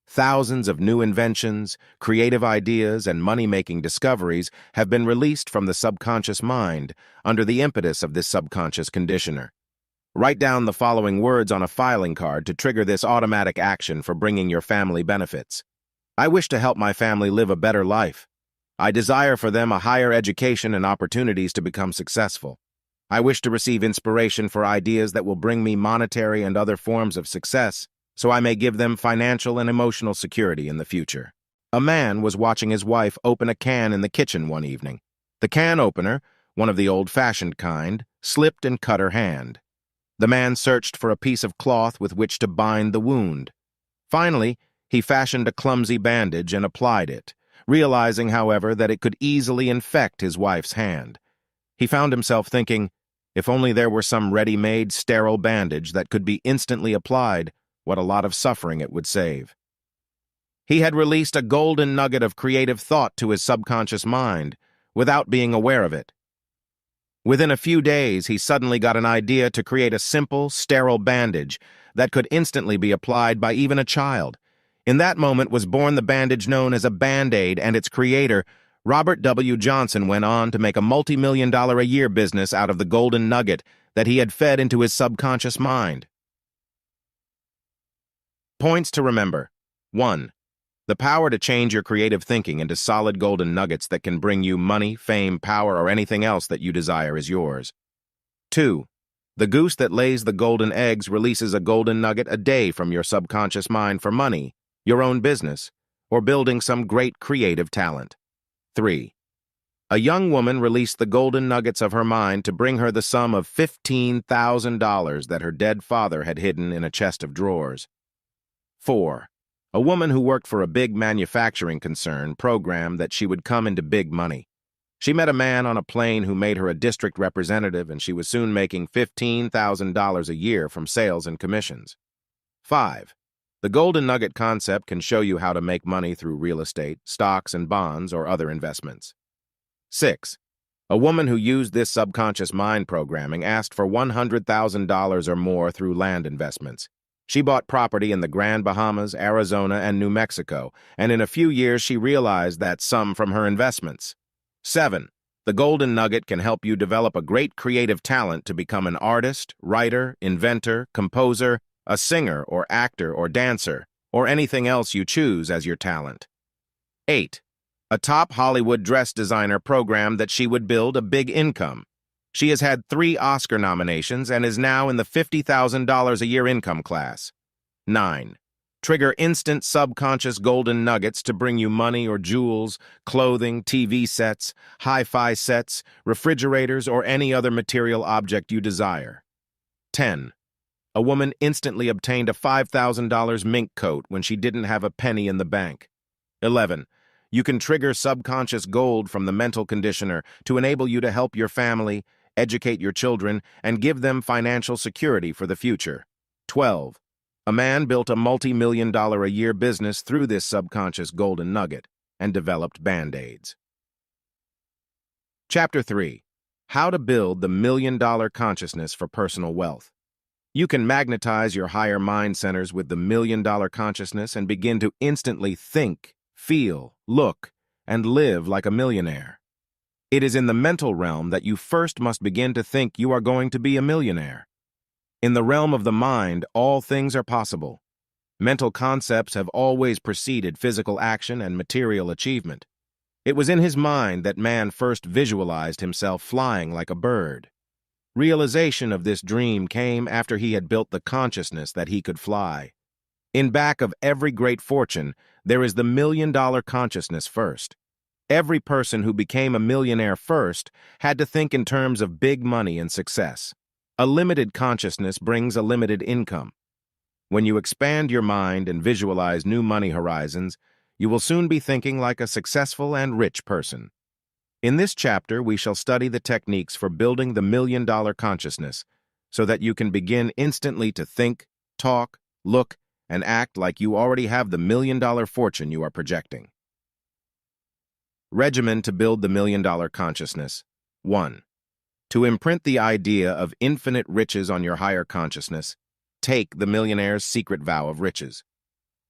Thousands of new inventions, creative ideas, and money-making discoveries have been released from the subconscious mind under the impetus of this subconscious conditioner. Write down the following words on a filing card to trigger this automatic action for bringing your family benefits. I wish to help my family live a better life. I desire for them a higher education and opportunities to become successful. I wish to receive inspiration for ideas that will bring me monetary and other forms of success, so I may give them financial and emotional security in the future. A man was watching his wife open a can in the kitchen one evening. The can opener, one of the old-fashioned kind, slipped and cut her hand. The man searched for a piece of cloth with which to bind the wound. Finally, he fashioned a clumsy bandage and applied it, realizing, however, that it could easily infect his wife's hand. He found himself thinking, if only there were some ready-made, sterile bandage that could be instantly applied, what a lot of suffering it would save. He had released a golden nugget of creative thought to his subconscious mind without being aware of it. Within a few days, he suddenly got an idea to create a simple, sterile bandage that could instantly be applied by even a child. In that moment was born the bandage known as a Band-Aid, and its creator, Robert W. Johnson, went on to make a multi-million-dollar-a-year business out of the golden nugget that he had fed into his subconscious mind. Points to remember. 1. The power to change your creative thinking into solid golden nuggets that can bring you money, fame, power, or anything else that you desire is yours. 2. The goose that lays the golden eggs releases a golden nugget a day from your subconscious mind for money, your own business, or building some great creative talent. 3. A young woman released the golden nuggets of her mind to bring her the sum of $15,000 that her dead father had hidden in a chest of drawers. 4. A woman who worked for a big manufacturing concern programmed that she would come into big money. She met a man on a plane who made her a district representative, and she was soon making $15,000 a year from sales and commissions. 5. The golden nugget concept can show you how to make money through real estate, stocks and bonds, or other investments. 6. A woman who used this subconscious mind programming asked for $100,000 or more through land investments. She bought property in the Grand Bahamas, Arizona, and New Mexico, and in a few years she realized that sum from her investments. 7. The golden nugget can help you develop a great creative talent to become an artist, writer, inventor, composer, a singer or actor or dancer, or anything else you choose as your talent. 8. A top Hollywood dress designer programmed that she would build a big income. She has had 3 Oscar nominations and is now in the $50,000 a year income class. 9. Trigger instant subconscious golden nuggets to bring you money or jewels, clothing, TV sets, hi-fi sets, refrigerators, or any other material object you desire. 10. A woman instantly obtained a $5,000 mink coat when she didn't have a penny in the bank. 11. You can trigger subconscious gold from the mental conditioner to enable you to help your family, educate your children, and give them financial security for the future. 12. A man built a multi-million-dollar-a-year business through this subconscious golden nugget and developed Band-Aids. Chapter 3. How to build the million-dollar consciousness for personal wealth. You can magnetize your higher mind centers with the million-dollar consciousness and begin to instantly think, feel, look, and live like a millionaire. It is in the mental realm that you first must begin to think you are going to be a millionaire. In the realm of the mind, all things are possible. Mental concepts have always preceded physical action and material achievement. It was in his mind that man first visualized himself flying like a bird. Realization of this dream came after he had built the consciousness that he could fly. In back of every great fortune, there is the million-dollar consciousness first. Every person who became a millionaire first had to think in terms of big money and success. A limited consciousness brings a limited income. When you expand your mind and visualize new money horizons, you will soon be thinking like a successful and rich person. In this chapter, we shall study the techniques for building the million-dollar consciousness so that you can begin instantly to think, talk, look, and act like you already have the million-dollar fortune you are projecting. Regimen to build the million-dollar consciousness. 1. To imprint the idea of infinite riches on your higher consciousness, take the millionaire's secret vow of riches.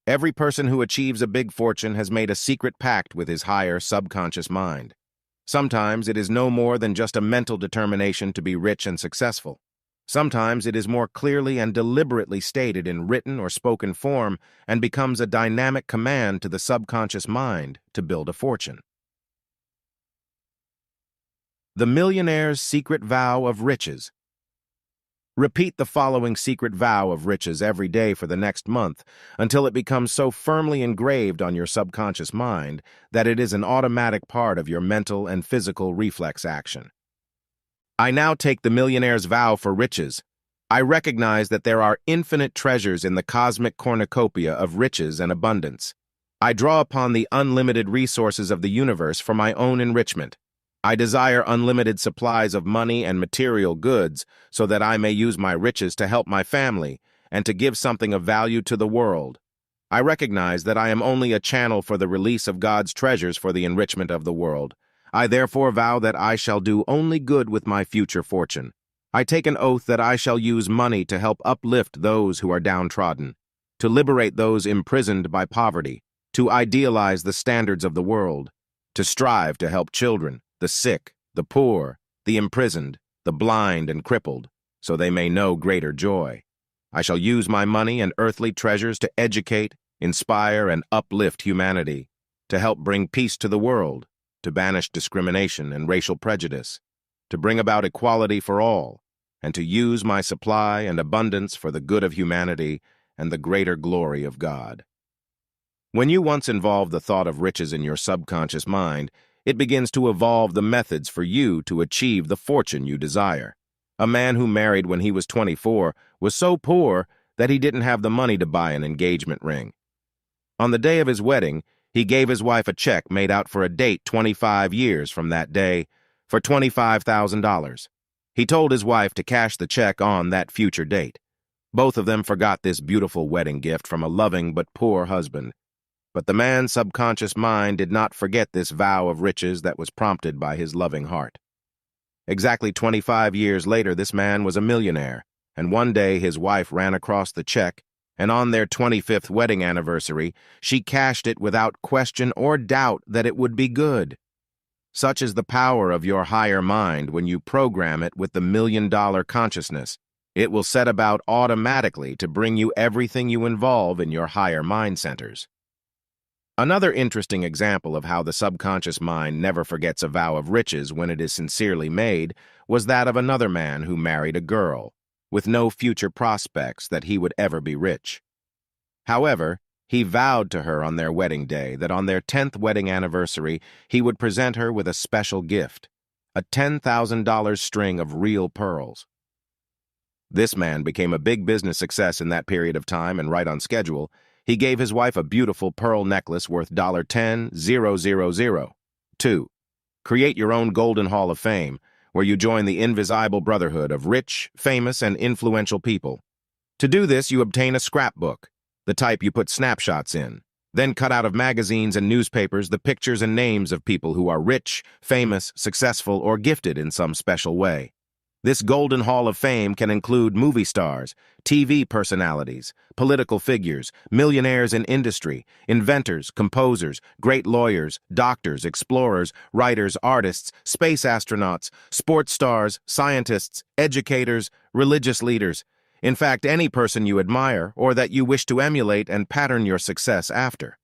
Every person who achieves a big fortune has made a secret pact with his higher subconscious mind. Sometimes it is no more than just a mental determination to be rich and successful. Sometimes it is more clearly and deliberately stated in written or spoken form and becomes a dynamic command to the subconscious mind to build a fortune. The millionaire's secret vow of riches. Repeat the following secret vow of riches every day for the next month until it becomes so firmly engraved on your subconscious mind that it is an automatic part of your mental and physical reflex action. I now take the millionaire's vow for riches. I recognize that there are infinite treasures in the cosmic cornucopia of riches and abundance. I draw upon the unlimited resources of the universe for my own enrichment. I desire unlimited supplies of money and material goods so that I may use my riches to help my family and to give something of value to the world. I recognize that I am only a channel for the release of God's treasures for the enrichment of the world. I therefore vow that I shall do only good with my future fortune. I take an oath that I shall use money to help uplift those who are downtrodden, to liberate those imprisoned by poverty, to idealize the standards of the world, to strive to help children, the sick, the poor, the imprisoned, the blind and crippled, so they may know greater joy. I shall use my money and earthly treasures to educate, inspire, and uplift humanity, to help bring peace to the world, to banish discrimination and racial prejudice, to bring about equality for all, and to use my supply and abundance for the good of humanity and the greater glory of God. When you once involve the thought of riches in your subconscious mind, it begins to evolve the methods for you to achieve the fortune you desire. A man who married when he was 24 was so poor that he didn't have the money to buy an engagement ring. On the day of his wedding, he gave his wife a check made out for a date 25 years from that day for $25,000. He told his wife to cash the check on that future date. Both of them forgot this beautiful wedding gift from a loving but poor husband. But the man's subconscious mind did not forget this vow of riches that was prompted by his loving heart. Exactly 25 years later, this man was a millionaire, and one day his wife ran across the check, and on their 25th wedding anniversary, she cashed it without question or doubt that it would be good. Such is the power of your higher mind when you program it with the million-dollar consciousness. It will set about automatically to bring you everything you involve in your higher mind centers. Another interesting example of how the subconscious mind never forgets a vow of riches when it is sincerely made was that of another man who married a girl, with no future prospects that he would ever be rich. However, he vowed to her on their wedding day that on their 10th wedding anniversary, he would present her with a special gift, a $10,000 string of real pearls. This man became a big business success in that period of time and right on schedule. He gave his wife a beautiful pearl necklace worth $10,000. 2. Create your own Golden Hall of Fame, where you join the invisible brotherhood of rich, famous, and influential people. To do this, you obtain a scrapbook, the type you put snapshots in, then cut out of magazines and newspapers the pictures and names of people who are rich, famous, successful, or gifted in some special way. This Golden Hall of Fame can include movie stars, TV personalities, political figures, millionaires in industry, inventors, composers, great lawyers, doctors, explorers, writers, artists, space astronauts, sports stars, scientists, educators, religious leaders. In fact, any person you admire or that you wish to emulate and pattern your success after.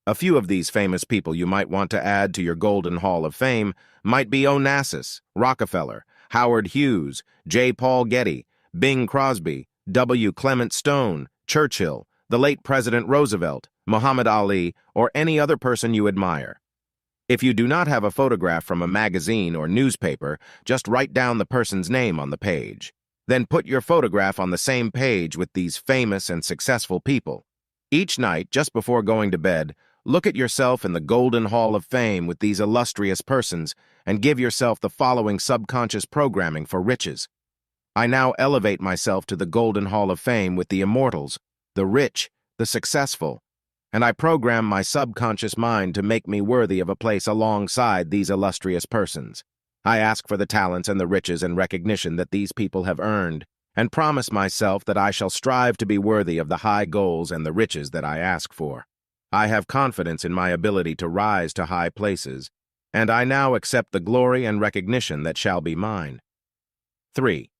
A few of these famous people you might want to add to your Golden Hall of Fame might be Onassis, Rockefeller, Howard Hughes, J. Paul Getty, Bing Crosby, W. Clement Stone, Churchill, the late President Roosevelt, Muhammad Ali, or any other person you admire. If you do not have a photograph from a magazine or newspaper, just write down the person's name on the page. Then put your photograph on the same page with these famous and successful people. Each night, just before going to bed, look at yourself in the Golden Hall of Fame with these illustrious persons and give yourself the following subconscious programming for riches. I now elevate myself to the Golden Hall of Fame with the immortals, the rich, the successful, and I program my subconscious mind to make me worthy of a place alongside these illustrious persons. I ask for the talents and the riches and recognition that these people have earned, and promise myself that I shall strive to be worthy of the high goals and the riches that I ask for. I have confidence in my ability to rise to high places, and I now accept the glory and recognition that shall be mine. 3.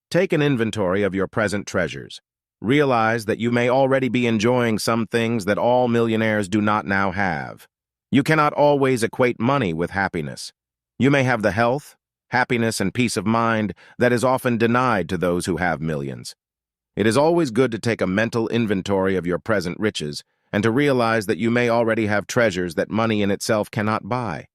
Take an inventory of your present treasures. Realize that you may already be enjoying some things that all millionaires do not now have. You cannot always equate money with happiness. You may have the health, happiness, and peace of mind that is often denied to those who have millions. It is always good to take a mental inventory of your present riches and to realize that you may already have treasures that money in itself cannot buy.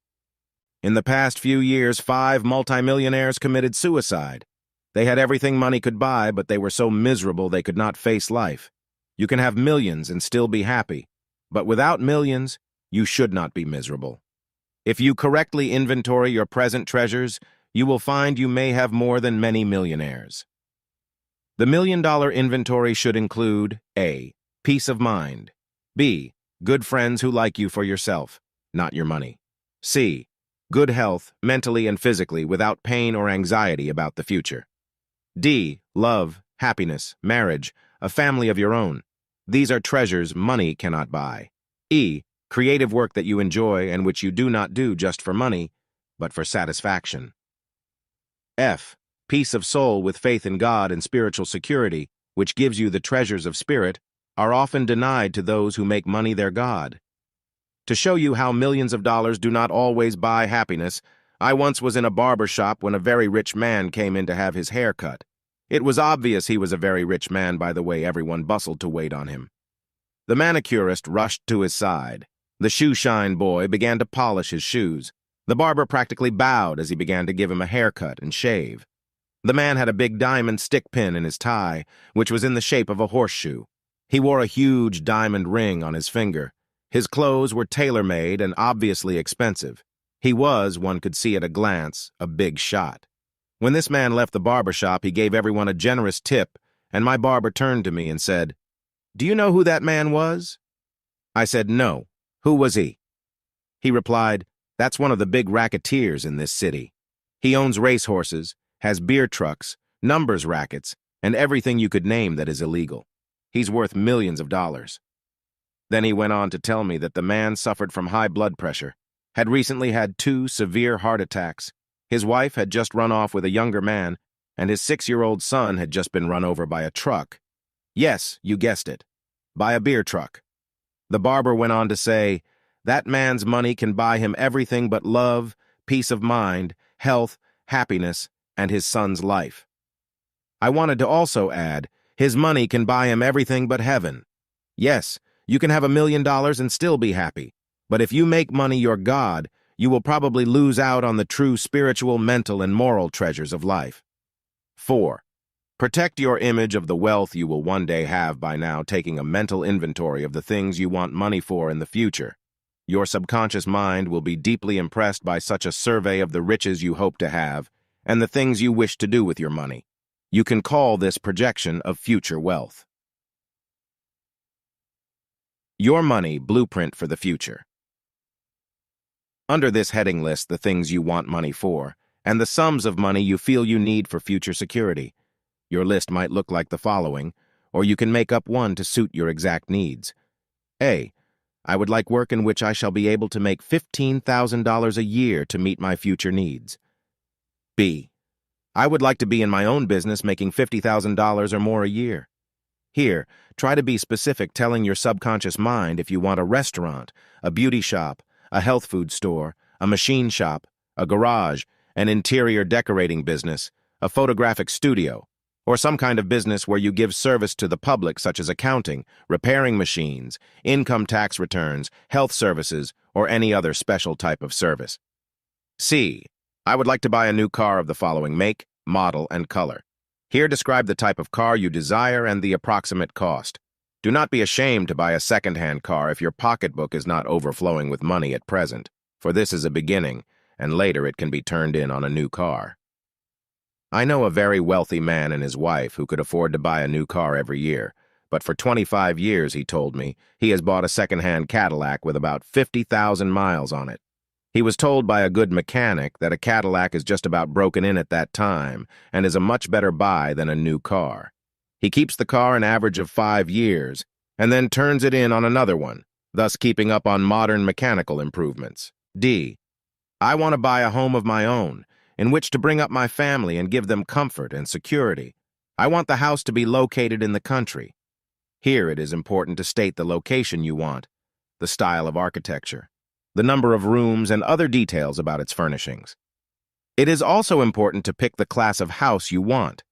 In the past few years, 5 multimillionaires committed suicide. They had everything money could buy, but they were so miserable they could not face life. You can have millions and still be happy, but without millions, you should not be miserable. If you correctly inventory your present treasures, you will find you may have more than many millionaires. The $1 million inventory should include A. Peace of mind. B. Good friends who like you for yourself, not your money. C. Good health, mentally and physically, without pain or anxiety about the future. D. Love, happiness, marriage, a family of your own. These are treasures money cannot buy. E. Creative work that you enjoy and which you do not do just for money, but for satisfaction. F. Peace of soul with faith in God and spiritual security, which gives you the treasures of spirit, are often denied to those who make money their god. To show you how millions of dollars do not always buy happiness, I once was in a barber shop when a very rich man came in to have his hair cut. It was obvious he was a very rich man by the way everyone bustled to wait on him. The manicurist rushed to his side. The shoe-shine boy began to polish his shoes. The barber practically bowed as he began to give him a haircut and shave. The man had a big diamond stick pin in his tie, which was in the shape of a horseshoe. He wore a huge diamond ring on his finger. His clothes were tailor-made and obviously expensive. He was, one could see at a glance, a big shot. When this man left the barber shop, he gave everyone a generous tip, and my barber turned to me and said, "Do you know who that man was?" I said, "No. Who was he?" He replied, "That's one of the big racketeers in this city. He owns racehorses, has beer trucks, numbers rackets, and everything you could name that is illegal. He's worth millions of dollars." Then he went on to tell me that the man suffered from high blood pressure, had recently had 2 severe heart attacks, his wife had just run off with a younger man, and his 6-year-old son had just been run over by a truck. Yes, you guessed it, by a beer truck. The barber went on to say, that man's money can buy him everything but love, peace of mind, health, happiness, and his son's life. I wanted to also add, his money can buy him everything but heaven. Yes, you can have $1 million and still be happy. But if you make money your god, you will probably lose out on the true spiritual, mental, and moral treasures of life. 4. Protect your image of the wealth you will one day have by now taking a mental inventory of the things you want money for in the future. Your subconscious mind will be deeply impressed by such a survey of the riches you hope to have and the things you wish to do with your money. You can call this projection of future wealth. Your money blueprint for the future. Under this heading lists the things you want money for and the sums of money you feel you need for future security. Your list might look like the following, or you can make up one to suit your exact needs. A. I would like work in which I shall be able to make $15,000 a year to meet my future needs. B. I would like to be in my own business making $50,000 or more a year. Here, try to be specific, telling your subconscious mind if you want a restaurant, a beauty shop, a health food store, a machine shop, a garage, an interior decorating business, a photographic studio, or some kind of business where you give service to the public such as accounting, repairing machines, income tax returns, health services, or any other special type of service. C. I would like to buy a new car of the following make, model, and color. Here describe the type of car you desire and the approximate cost. Do not be ashamed to buy a second-hand car if your pocketbook is not overflowing with money at present, for this is a beginning, and later it can be turned in on a new car. I know a very wealthy man and his wife who could afford to buy a new car every year, but for 25 years, he told me, he has bought a second-hand Cadillac with about 50,000 miles on it. He was told by a good mechanic that a Cadillac is just about broken in at that time and is a much better buy than a new car. He keeps the car an average of 5 years and then turns it in on another one, thus keeping up on modern mechanical improvements. D. I want to buy a home of my own, in which to bring up my family and give them comfort and security. I want the house to be located in the country. Here it is important to state the location you want, the style of architecture, the number of rooms, and other details about its furnishings. It is also important to pick the class of house you want.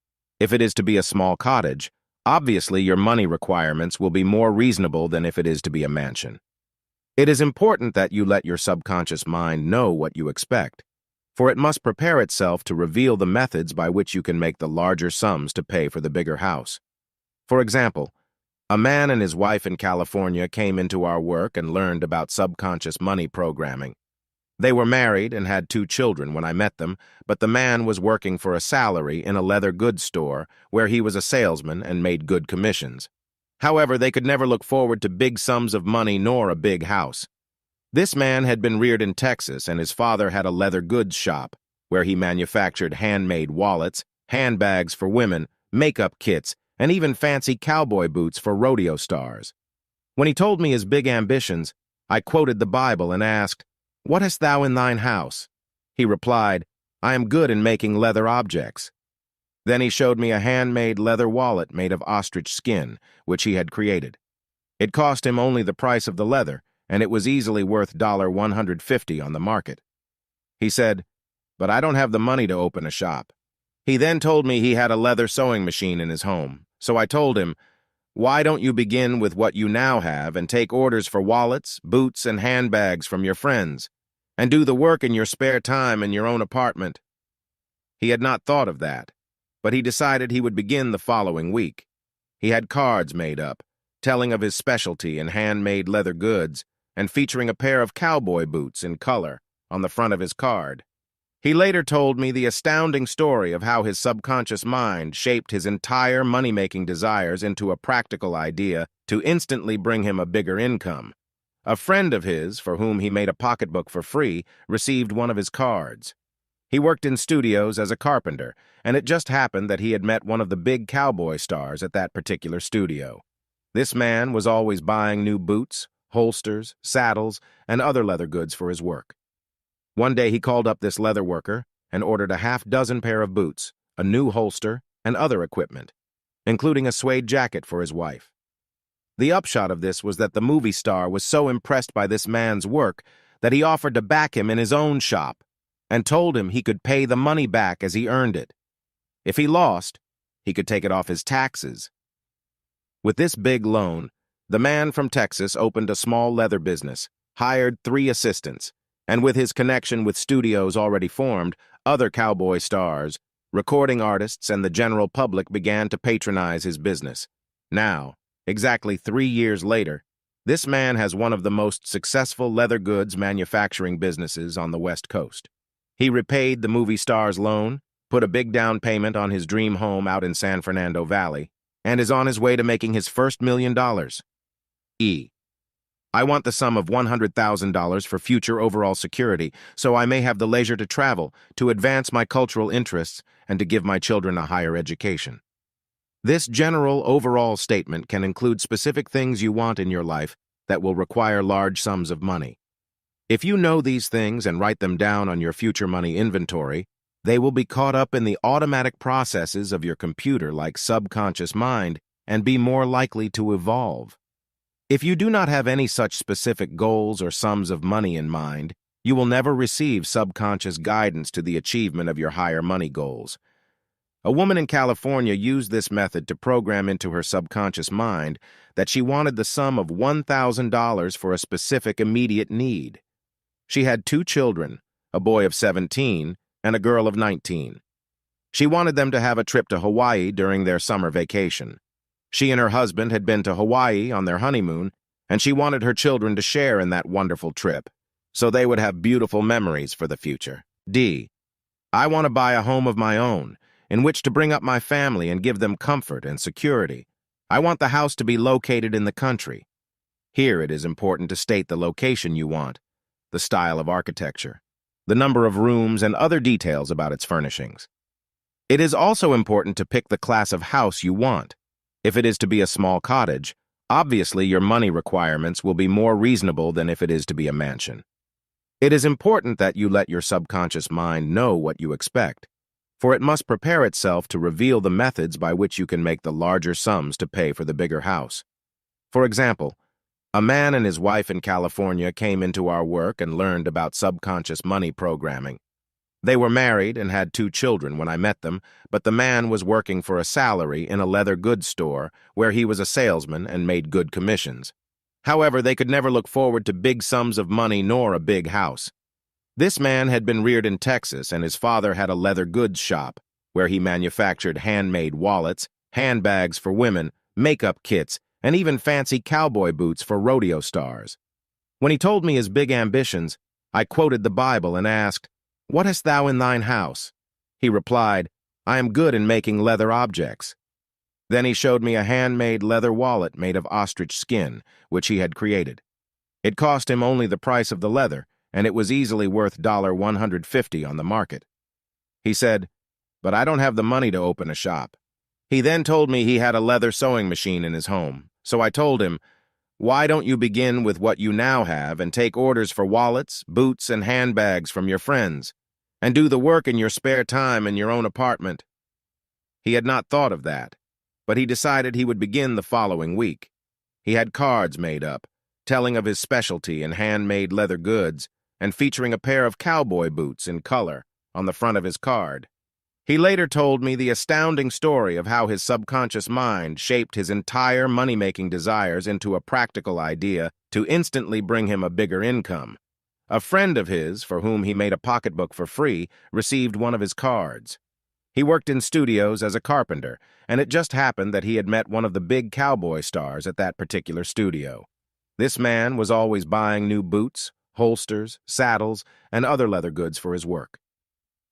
If it is to be a small cottage, obviously your money requirements will be more reasonable than if it is to be a mansion. It is important that you let your subconscious mind know what you expect, for it must prepare itself to reveal the methods by which you can make the larger sums to pay for the bigger house. For example, a man and his wife in California came into our work and learned about subconscious money programming. They were married and had 2 children when I met them, but the man was working for a salary in a leather goods store where he was a salesman and made good commissions. However, they could never look forward to big sums of money nor a big house. This man had been reared in Texas, and his father had a leather goods shop where he manufactured handmade wallets, handbags for women, makeup kits, and even fancy cowboy boots for rodeo stars. When he told me his big ambitions, I quoted the Bible and asked, "What hast thou in thine house?" He replied, "I am good in making leather objects." Then he showed me a handmade leather wallet made of ostrich skin, which he had created. It cost him only the price of the leather, and it was easily worth $150 on the market. He said, "But I don't have the money to open a shop." He then told me he had a leather sewing machine in his home, so I told him, "Why don't you begin with what you now have and take orders for wallets, boots, and handbags from your friends, and do the work in your spare time in your own apartment?" He had not thought of that, but he decided he would begin the following week. He had cards made up, telling of his specialty in handmade leather goods, and featuring a pair of cowboy boots in color on the front of his card. He later told me the astounding story of how his subconscious mind shaped his entire money-making desires into a practical idea to instantly bring him a bigger income. A friend of his, for whom he made a pocketbook for free, received one of his cards. He worked in studios as a carpenter, and it just happened that he had met one of the big cowboy stars at that particular studio. This man was always buying new boots, holsters, saddles, and other leather goods for his work. One day he called up this leather worker and ordered a half-dozen pair of boots, a new holster, and other equipment, including a suede jacket for his wife. The upshot of this was that the movie star was so impressed by this man's work that he offered to back him in his own shop and told him he could pay the money back as he earned it. If he lost, he could take it off his taxes. With this big loan, The man from Texas opened a small leather business, hired 3 assistants, and with his connection with studios already formed, other cowboy stars, recording artists, and the general public began to patronize his business. Now, exactly 3 years later, this man has one of the most successful leather goods manufacturing businesses on the West Coast. He repaid the movie star's loan, put a big down payment on his dream home out in San Fernando Valley, and is on his way to making his first $1 million. I want the sum of $100,000 for future overall security, so I may have the leisure to travel, to advance my cultural interests, and to give my children a higher education. This general overall statement can include specific things you want in your life that will require large sums of money. If you know these things and write them down on your future money inventory, they will be caught up in the automatic processes of your computer like subconscious mind and be more likely to evolve. If you do not have any such specific goals or sums of money in mind, you will never receive subconscious guidance to the achievement of your higher money goals. A woman in California used this method to program into her subconscious mind that she wanted the sum of $1,000 for a specific immediate need. She had 2 children, a boy of 17 and a girl of 19. She wanted them to have a trip to Hawaii during their summer vacation. She and her husband had been to Hawaii on their honeymoon, and she wanted her children to share in that wonderful trip, so they would have beautiful memories for the future. I want to buy a home of my own, in which to bring up my family and give them comfort and security. I want the house to be located in the country. Here it is important to state the location you want, the style of architecture, the number of rooms, and other details about its furnishings. It is also important to pick the class of house you want. If it is to be a small cottage, obviously your money requirements will be more reasonable than if it is to be a mansion. It is important that you let your subconscious mind know what you expect, for it must prepare itself to reveal the methods by which you can make the larger sums to pay for the bigger house. For example, a man and his wife in California came into our work and learned about subconscious money programming. They were married and had 2 children when I met them, but the man was working for a salary in a leather goods store where he was a salesman and made good commissions. However, they could never look forward to big sums of money nor a big house. This man had been reared in Texas, and his father had a leather goods shop where he manufactured handmade wallets, handbags for women, makeup kits, and even fancy cowboy boots for rodeo stars. When he told me his big ambitions, I quoted the Bible and asked, "What hast thou in thine house?" He replied, "I am good in making leather objects." Then he showed me a handmade leather wallet made of ostrich skin, which he had created. It cost him only the price of the leather, and it was easily worth $150 on the market. He said, "But I don't have the money to open a shop." He then told me he had a leather sewing machine in his home, so I told him, "Why don't you begin with what you now have and take orders for wallets, boots, and handbags from your friends, and do the work in your spare time in your own apartment?" He had not thought of that, but he decided he would begin the following week. He had cards made up, telling of his specialty in handmade leather goods and featuring a pair of cowboy boots in color on the front of his card. He later told me the astounding story of how his subconscious mind shaped his entire money-making desires into a practical idea to instantly bring him a bigger income. A friend of his, for whom he made a pocketbook for free, received one of his cards. He worked in studios as a carpenter, and it just happened that he had met one of the big cowboy stars at that particular studio. This man was always buying new boots, holsters, saddles, and other leather goods for his work.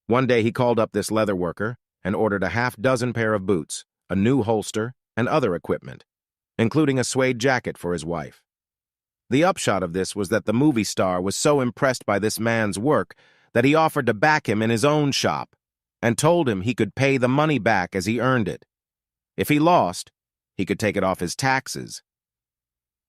One day he called up this leather worker and ordered a half-dozen pair of boots, a new holster, and other equipment, including a suede jacket for his wife. The upshot of this was that the movie star was so impressed by this man's work that he offered to back him in his own shop and told him he could pay the money back as he earned it. If he lost, he could take it off his taxes.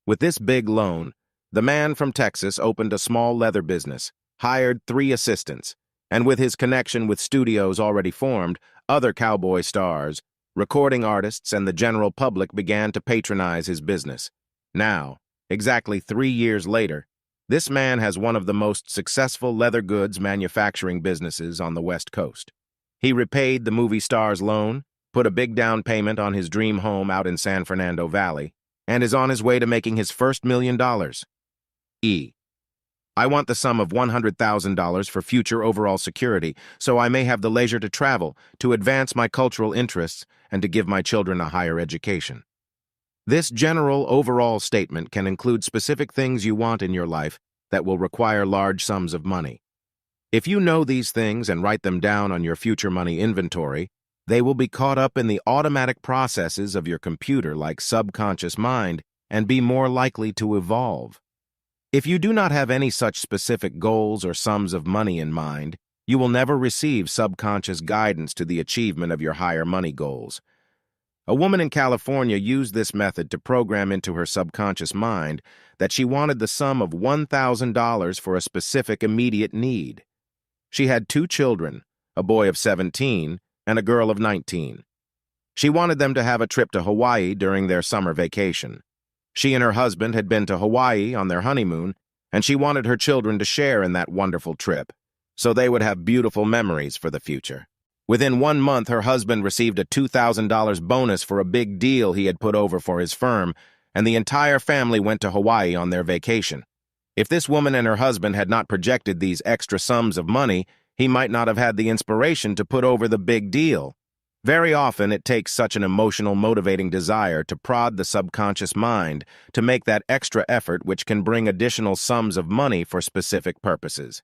With this big loan, the man from Texas opened a small leather business, hired 3 assistants, and with his connection with studios already formed, other cowboy stars, recording artists, and the general public began to patronize his business. Now, exactly 3 years later, this man has one of the most successful leather goods manufacturing businesses on the West Coast. He repaid the movie star's loan, put a big down payment on his dream home out in San Fernando Valley, and is on his way to making his first $1 million. E. I want the sum of $100,000 for future overall security, so I may have the leisure to travel, to advance my cultural interests, and to give my children a higher education. This general overall statement can include specific things you want in your life that will require large sums of money. If you know these things and write them down on your future money inventory, they will be caught up in the automatic processes of your computer like subconscious mind and be more likely to evolve. If you do not have any such specific goals or sums of money in mind, you will never receive subconscious guidance to the achievement of your higher money goals. A woman in California used this method to program into her subconscious mind that she wanted the sum of $1,000 for a specific immediate need. She had 2 children, a boy of 17 and a girl of 19. She wanted them to have a trip to Hawaii during their summer vacation. She and her husband had been to Hawaii on their honeymoon, and she wanted her children to share in that wonderful trip, so they would have beautiful memories for the future. Within 1 month, her husband received a $2,000 bonus for a big deal he had put over for his firm, and the entire family went to Hawaii on their vacation. If this woman and her husband had not projected these extra sums of money, he might not have had the inspiration to put over the big deal. Very often, it takes such an emotional, motivating desire to prod the subconscious mind to make that extra effort which can bring additional sums of money for specific purposes.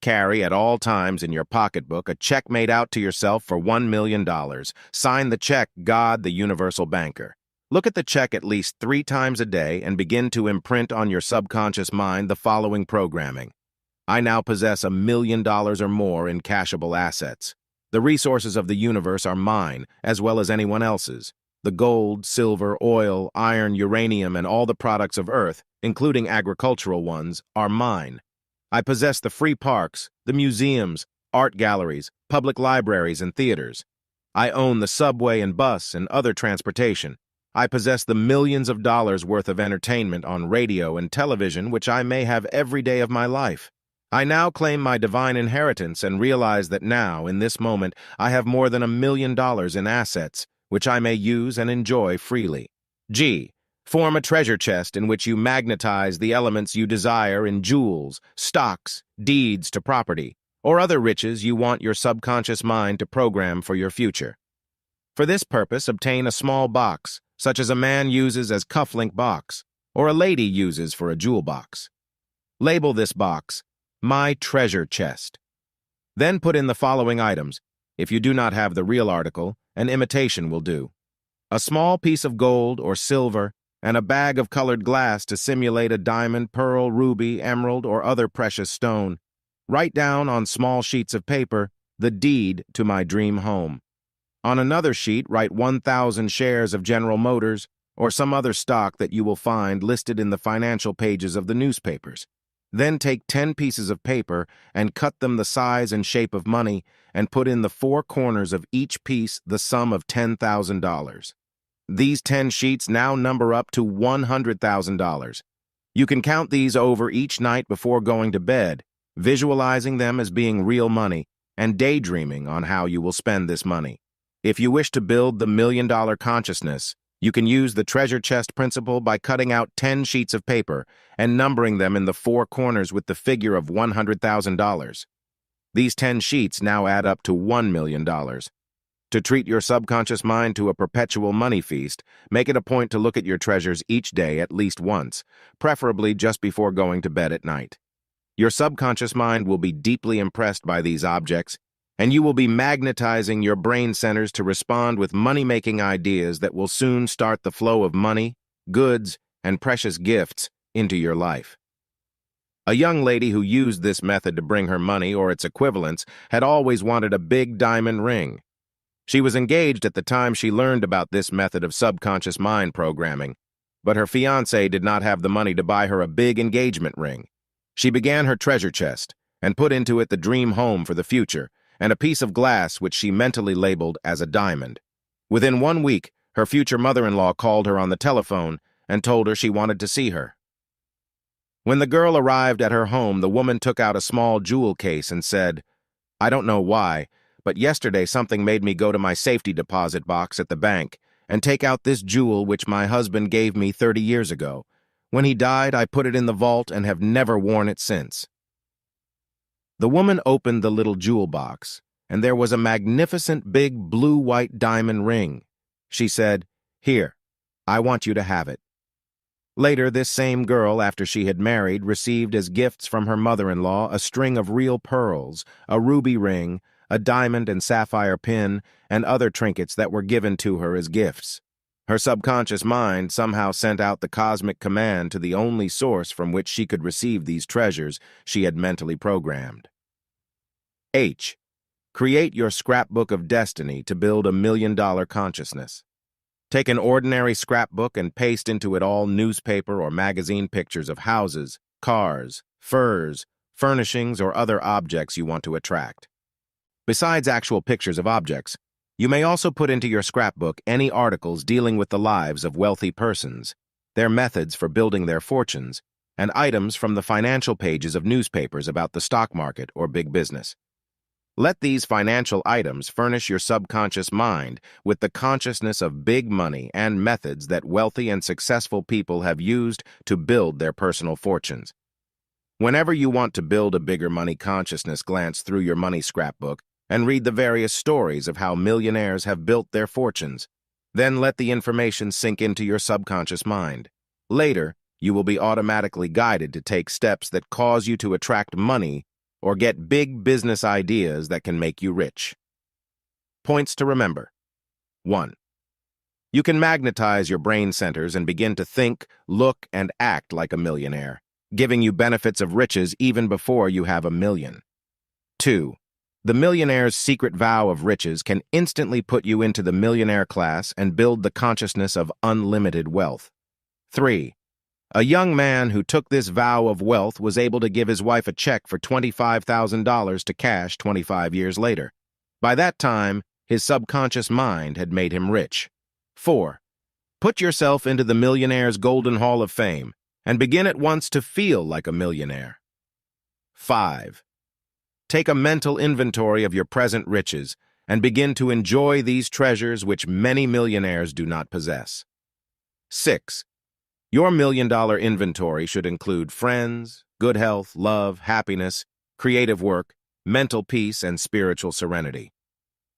Carry at all times in your pocketbook a check made out to yourself for $1 million. Sign the check, God, the universal banker. Look at the check at least 3 times a day and begin to imprint on your subconscious mind the following programming. I now possess $1 million or more in cashable assets. The resources of the universe are mine, as well as anyone else's. The gold, silver, oil, iron, uranium, and all the products of Earth, including agricultural ones, are mine. I possess the free parks, the museums, art galleries, public libraries, and theaters. I own the subway and bus and other transportation. I possess the millions of dollars worth of entertainment on radio and television which I may have every day of my life. I now claim my divine inheritance and realize that now, in this moment, I have more than $1 million in assets, which I may use and enjoy freely. G. Form a treasure chest in which you magnetize the elements you desire in jewels, stocks, deeds to property, or other riches you want your subconscious mind to program for your future. For this purpose, obtain a small box, such as a man uses as cufflink box, or a lady uses for a jewel box. Label this box, My Treasure Chest. Then put in the following items. If you do not have the real article, an imitation will do. A small piece of gold or silver, and a bag of colored glass to simulate a diamond, pearl, ruby, emerald, or other precious stone. Write down on small sheets of paper the deed to my dream home. On another sheet, write 1,000 shares of General Motors or some other stock that you will find listed in the financial pages of the newspapers. Then take 10 pieces of paper and cut them the size and shape of money and put in the 4 corners of each piece the sum of $10,000. These 10 sheets now number up to $100,000. You can count these over each night before going to bed, visualizing them as being real money and daydreaming on how you will spend this money. If you wish to build the $1 million consciousness, you can use the treasure chest principle by cutting out 10 sheets of paper and numbering them in the 4 corners with the figure of $100,000. These 10 sheets now add up to $1 million. To treat your subconscious mind to a perpetual money feast, make it a point to look at your treasures each day at least once, preferably just before going to bed at night. Your subconscious mind will be deeply impressed by these objects, and you will be magnetizing your brain centers to respond with money-making ideas that will soon start the flow of money, goods, and precious gifts into your life. A young lady who used this method to bring her money or its equivalents had always wanted a big diamond ring. She was engaged at the time she learned about this method of subconscious mind programming, but her fiancé did not have the money to buy her a big engagement ring. She began her treasure chest and put into it the dream home for the future and a piece of glass which she mentally labeled as a diamond. Within 1 week, her future mother-in-law called her on the telephone and told her she wanted to see her. When the girl arrived at her home, the woman took out a small jewel case and said, "I don't know why, but yesterday something made me go to my safety deposit box at the bank, and take out this jewel which my husband gave me 30 years ago. When he died, I put it in the vault and have never worn it since." The woman opened the little jewel box, and there was a magnificent big blue-white diamond ring. She said, "Here, I want you to have it." Later, this same girl, after she had married, received as gifts from her mother-in-law a string of real pearls, a ruby ring, a diamond and sapphire pin, and other trinkets that were given to her as gifts. Her subconscious mind somehow sent out the cosmic command to the only source from which she could receive these treasures she had mentally programmed. H. Create your scrapbook of destiny to build a $1,000,000 consciousness. Take an ordinary scrapbook and paste into it all newspaper or magazine pictures of houses, cars, furs, furnishings, or other objects you want to attract. Besides actual pictures of objects, you may also put into your scrapbook any articles dealing with the lives of wealthy persons, their methods for building their fortunes, and items from the financial pages of newspapers about the stock market or big business. Let these financial items furnish your subconscious mind with the consciousness of big money and methods that wealthy and successful people have used to build their personal fortunes. Whenever you want to build a bigger money consciousness, glance through your money scrapbook and read the various stories of how millionaires have built their fortunes. Then let the information sink into your subconscious mind. Later, you will be automatically guided to take steps that cause you to attract money or get big business ideas that can make you rich. Points to remember. 1. You can magnetize your brain centers and begin to think, look, and act like a millionaire, giving you benefits of riches even before you have $1 million. 2. The millionaire's secret vow of riches can instantly put you into the millionaire class and build the consciousness of unlimited wealth. 3. A young man who took this vow of wealth was able to give his wife a check for $25,000 to cash 25 years later. By that time, his subconscious mind had made him rich. 4. Put yourself into the millionaire's golden hall of fame and begin at once to feel like a millionaire. 5. Take a mental inventory of your present riches and begin to enjoy these treasures which many millionaires do not possess. 6. Your $1 million inventory should include friends, good health, love, happiness, creative work, mental peace, and spiritual serenity.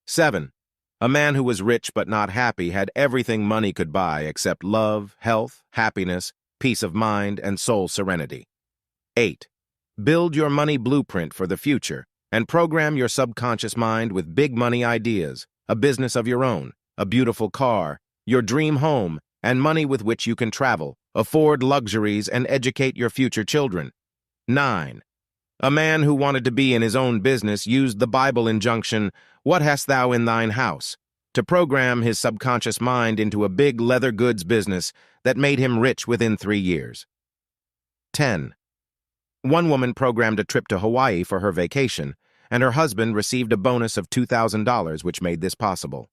7. A man who was rich but not happy had everything money could buy except love, health, happiness, peace of mind, and soul serenity. 8. Build your money blueprint for the future and program your subconscious mind with big money ideas, a business of your own, a beautiful car, your dream home, and money with which you can travel, afford luxuries, and educate your future children. 9. A man who wanted to be in his own business used the Bible injunction, "What hast thou in thine house?" to program his subconscious mind into a big leather goods business that made him rich within 3 years. 10. One woman programmed a trip to Hawaii for her vacation, and her husband received a bonus of $2,000, which made this possible.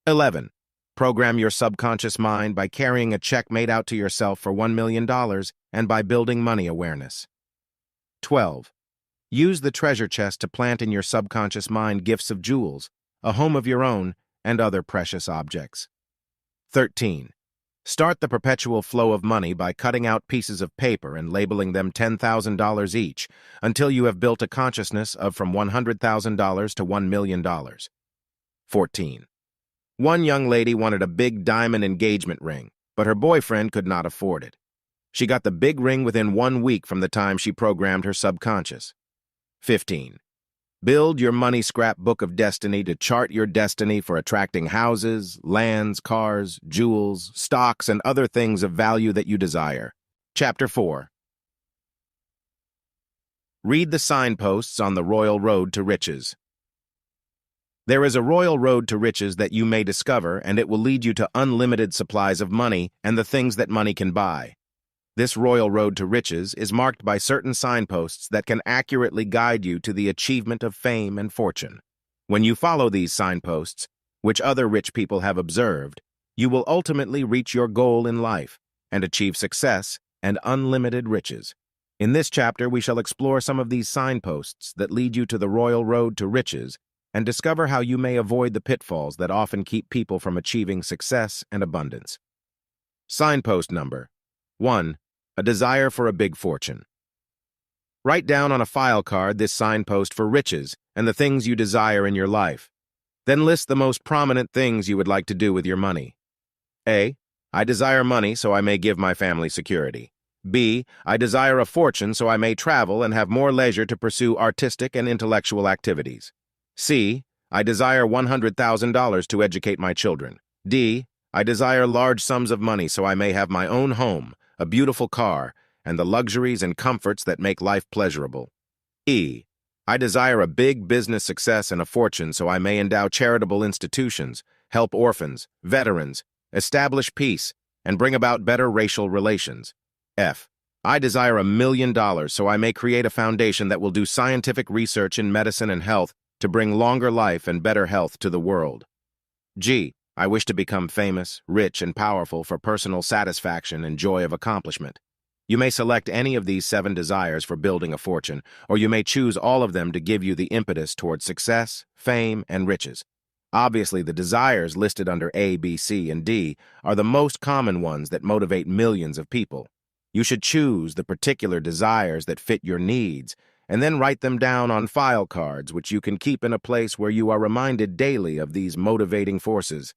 11. Program your subconscious mind by carrying a check made out to yourself for $1 million and by building money awareness. 12. Use the treasure chest to plant in your subconscious mind gifts of jewels, a home of your own, and other precious objects. 13. Start the perpetual flow of money by cutting out pieces of paper and labeling them $10,000 each until you have built a consciousness of from $100,000 to $1 million. 14. One young lady wanted a big diamond engagement ring, but her boyfriend could not afford it. She got the big ring within 1 week from the time she programmed her subconscious. 15. Build your money scrapbook of destiny to chart your destiny for attracting houses, lands, cars, jewels, stocks, and other things of value that you desire. Chapter 4. Read the signposts on the royal road to riches. There is a royal road to riches that you may discover, and it will lead you to unlimited supplies of money and the things that money can buy. This royal road to riches is marked by certain signposts that can accurately guide you to the achievement of fame and fortune. When you follow these signposts, which other rich people have observed, you will ultimately reach your goal in life and achieve success and unlimited riches. In this chapter, we shall explore some of these signposts that lead you to the royal road to riches and discover how you may avoid the pitfalls that often keep people from achieving success and abundance. Signpost number 1. A desire for a big fortune. Write down on a file card this signpost for riches and the things you desire in your life. Then list the most prominent things you would like to do with your money. A. I desire money so I may give my family security. B. I desire a fortune so I may travel and have more leisure to pursue artistic and intellectual activities. C. I desire $100,000 to educate my children. D. I desire large sums of money so I may have my own home, a beautiful car, and the luxuries and comforts that make life pleasurable. E. I desire a big business success and a fortune so I may endow charitable institutions, help orphans, veterans, establish peace, and bring about better racial relations. F. I desire $1 million so I may create a foundation that will do scientific research in medicine and health to bring longer life and better health to the world. G. I wish to become famous, rich, and powerful for personal satisfaction and joy of accomplishment. You may select any of these 7 desires for building a fortune, or you may choose all of them to give you the impetus towards success, fame, and riches. Obviously, the desires listed under A, B, C, and D are the most common ones that motivate millions of people. You should choose the particular desires that fit your needs, and then write them down on file cards, which you can keep in a place where you are reminded daily of these motivating forces.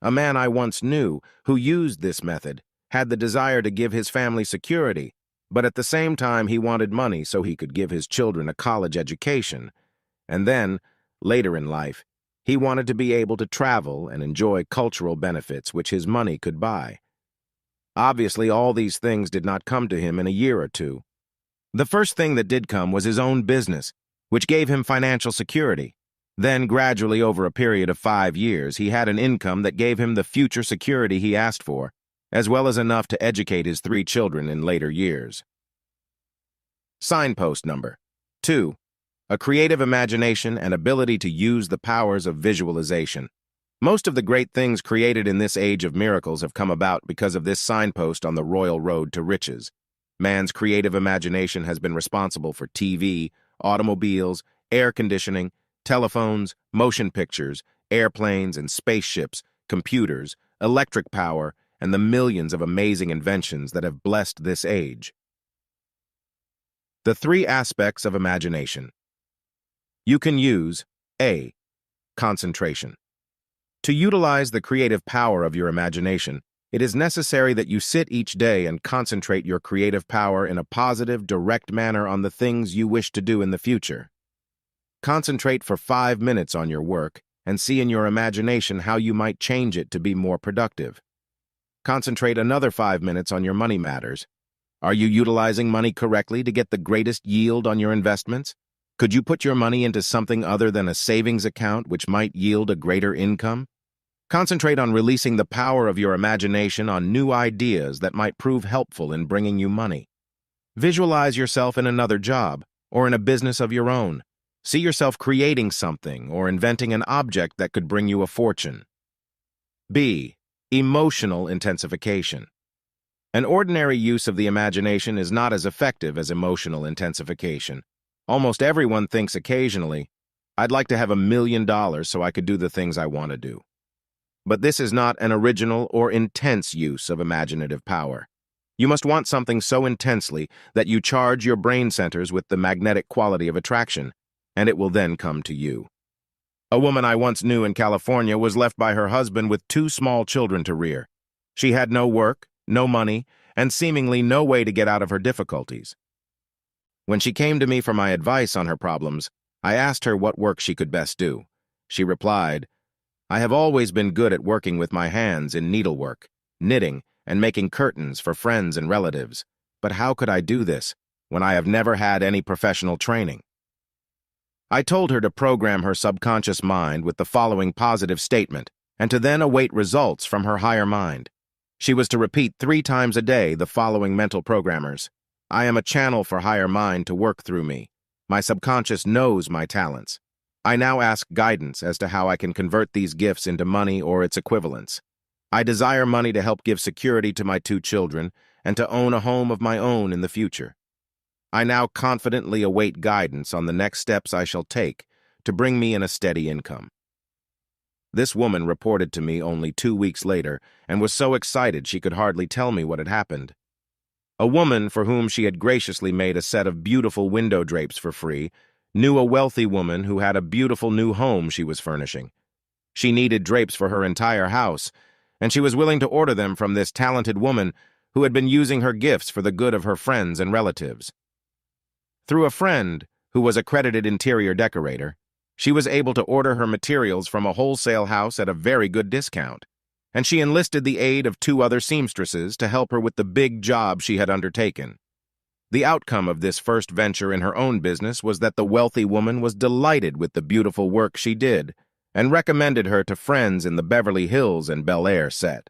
A man I once knew who used this method had the desire to give his family security, but at the same time he wanted money so he could give his children a college education. And then, later in life, he wanted to be able to travel and enjoy cultural benefits which his money could buy. Obviously, all these things did not come to him in a year or two. The first thing that did come was his own business, which gave him financial security. Then, gradually over a period of 5 years, he had an income that gave him the future security he asked for, as well as enough to educate his 3 children in later years. Signpost number 2. A creative imagination and ability to use the powers of visualization. Most of the great things created in this age of miracles have come about because of this signpost on the royal road to riches. Man's creative imagination has been responsible for TV, automobiles, air conditioning, telephones, motion pictures, airplanes and spaceships, computers, electric power, and the millions of amazing inventions that have blessed this age. The 3 aspects of imagination. You can use A. Concentration. To utilize the creative power of your imagination, it is necessary that you sit each day and concentrate your creative power in a positive, direct manner on the things you wish to do in the future. Concentrate for 5 minutes on your work and see in your imagination how you might change it to be more productive. Concentrate another 5 minutes on your money matters. Are you utilizing money correctly to get the greatest yield on your investments? Could you put your money into something other than a savings account which might yield a greater income? Concentrate on releasing the power of your imagination on new ideas that might prove helpful in bringing you money. Visualize yourself in another job or in a business of your own. See yourself creating something or inventing an object that could bring you a fortune. B. Emotional intensification. An ordinary use of the imagination is not as effective as emotional intensification. Almost everyone thinks occasionally, I'd like to have $1 million so I could do the things I want to do. But this is not an original or intense use of imaginative power. You must want something so intensely that you charge your brain centers with the magnetic quality of attraction, and it will then come to you. A woman I once knew in California was left by her husband with 2 small children to rear. She had no work, no money, and seemingly no way to get out of her difficulties. When she came to me for my advice on her problems, I asked her what work she could best do. She replied, I have always been good at working with my hands in needlework, knitting, and making curtains for friends and relatives. But how could I do this when I have never had any professional training? I told her to program her subconscious mind with the following positive statement and to then await results from her higher mind. She was to repeat 3 times a day the following mental programmers. I am a channel for higher mind to work through me. My subconscious knows my talents. I now ask guidance as to how I can convert these gifts into money or its equivalents. I desire money to help give security to my 2 children and to own a home of my own in the future. I now confidently await guidance on the next steps I shall take to bring me in a steady income. This woman reported to me only 2 weeks later and was so excited she could hardly tell me what had happened. A woman for whom she had graciously made a set of beautiful window drapes for free knew a wealthy woman who had a beautiful new home she was furnishing. She needed drapes for her entire house, and she was willing to order them from this talented woman who had been using her gifts for the good of her friends and relatives. Through a friend who was a credited interior decorator, she was able to order her materials from a wholesale house at a very good discount, and she enlisted the aid of 2 other seamstresses to help her with the big job she had undertaken. The outcome of this first venture in her own business was that the wealthy woman was delighted with the beautiful work she did and recommended her to friends in the Beverly Hills and Bel Air set.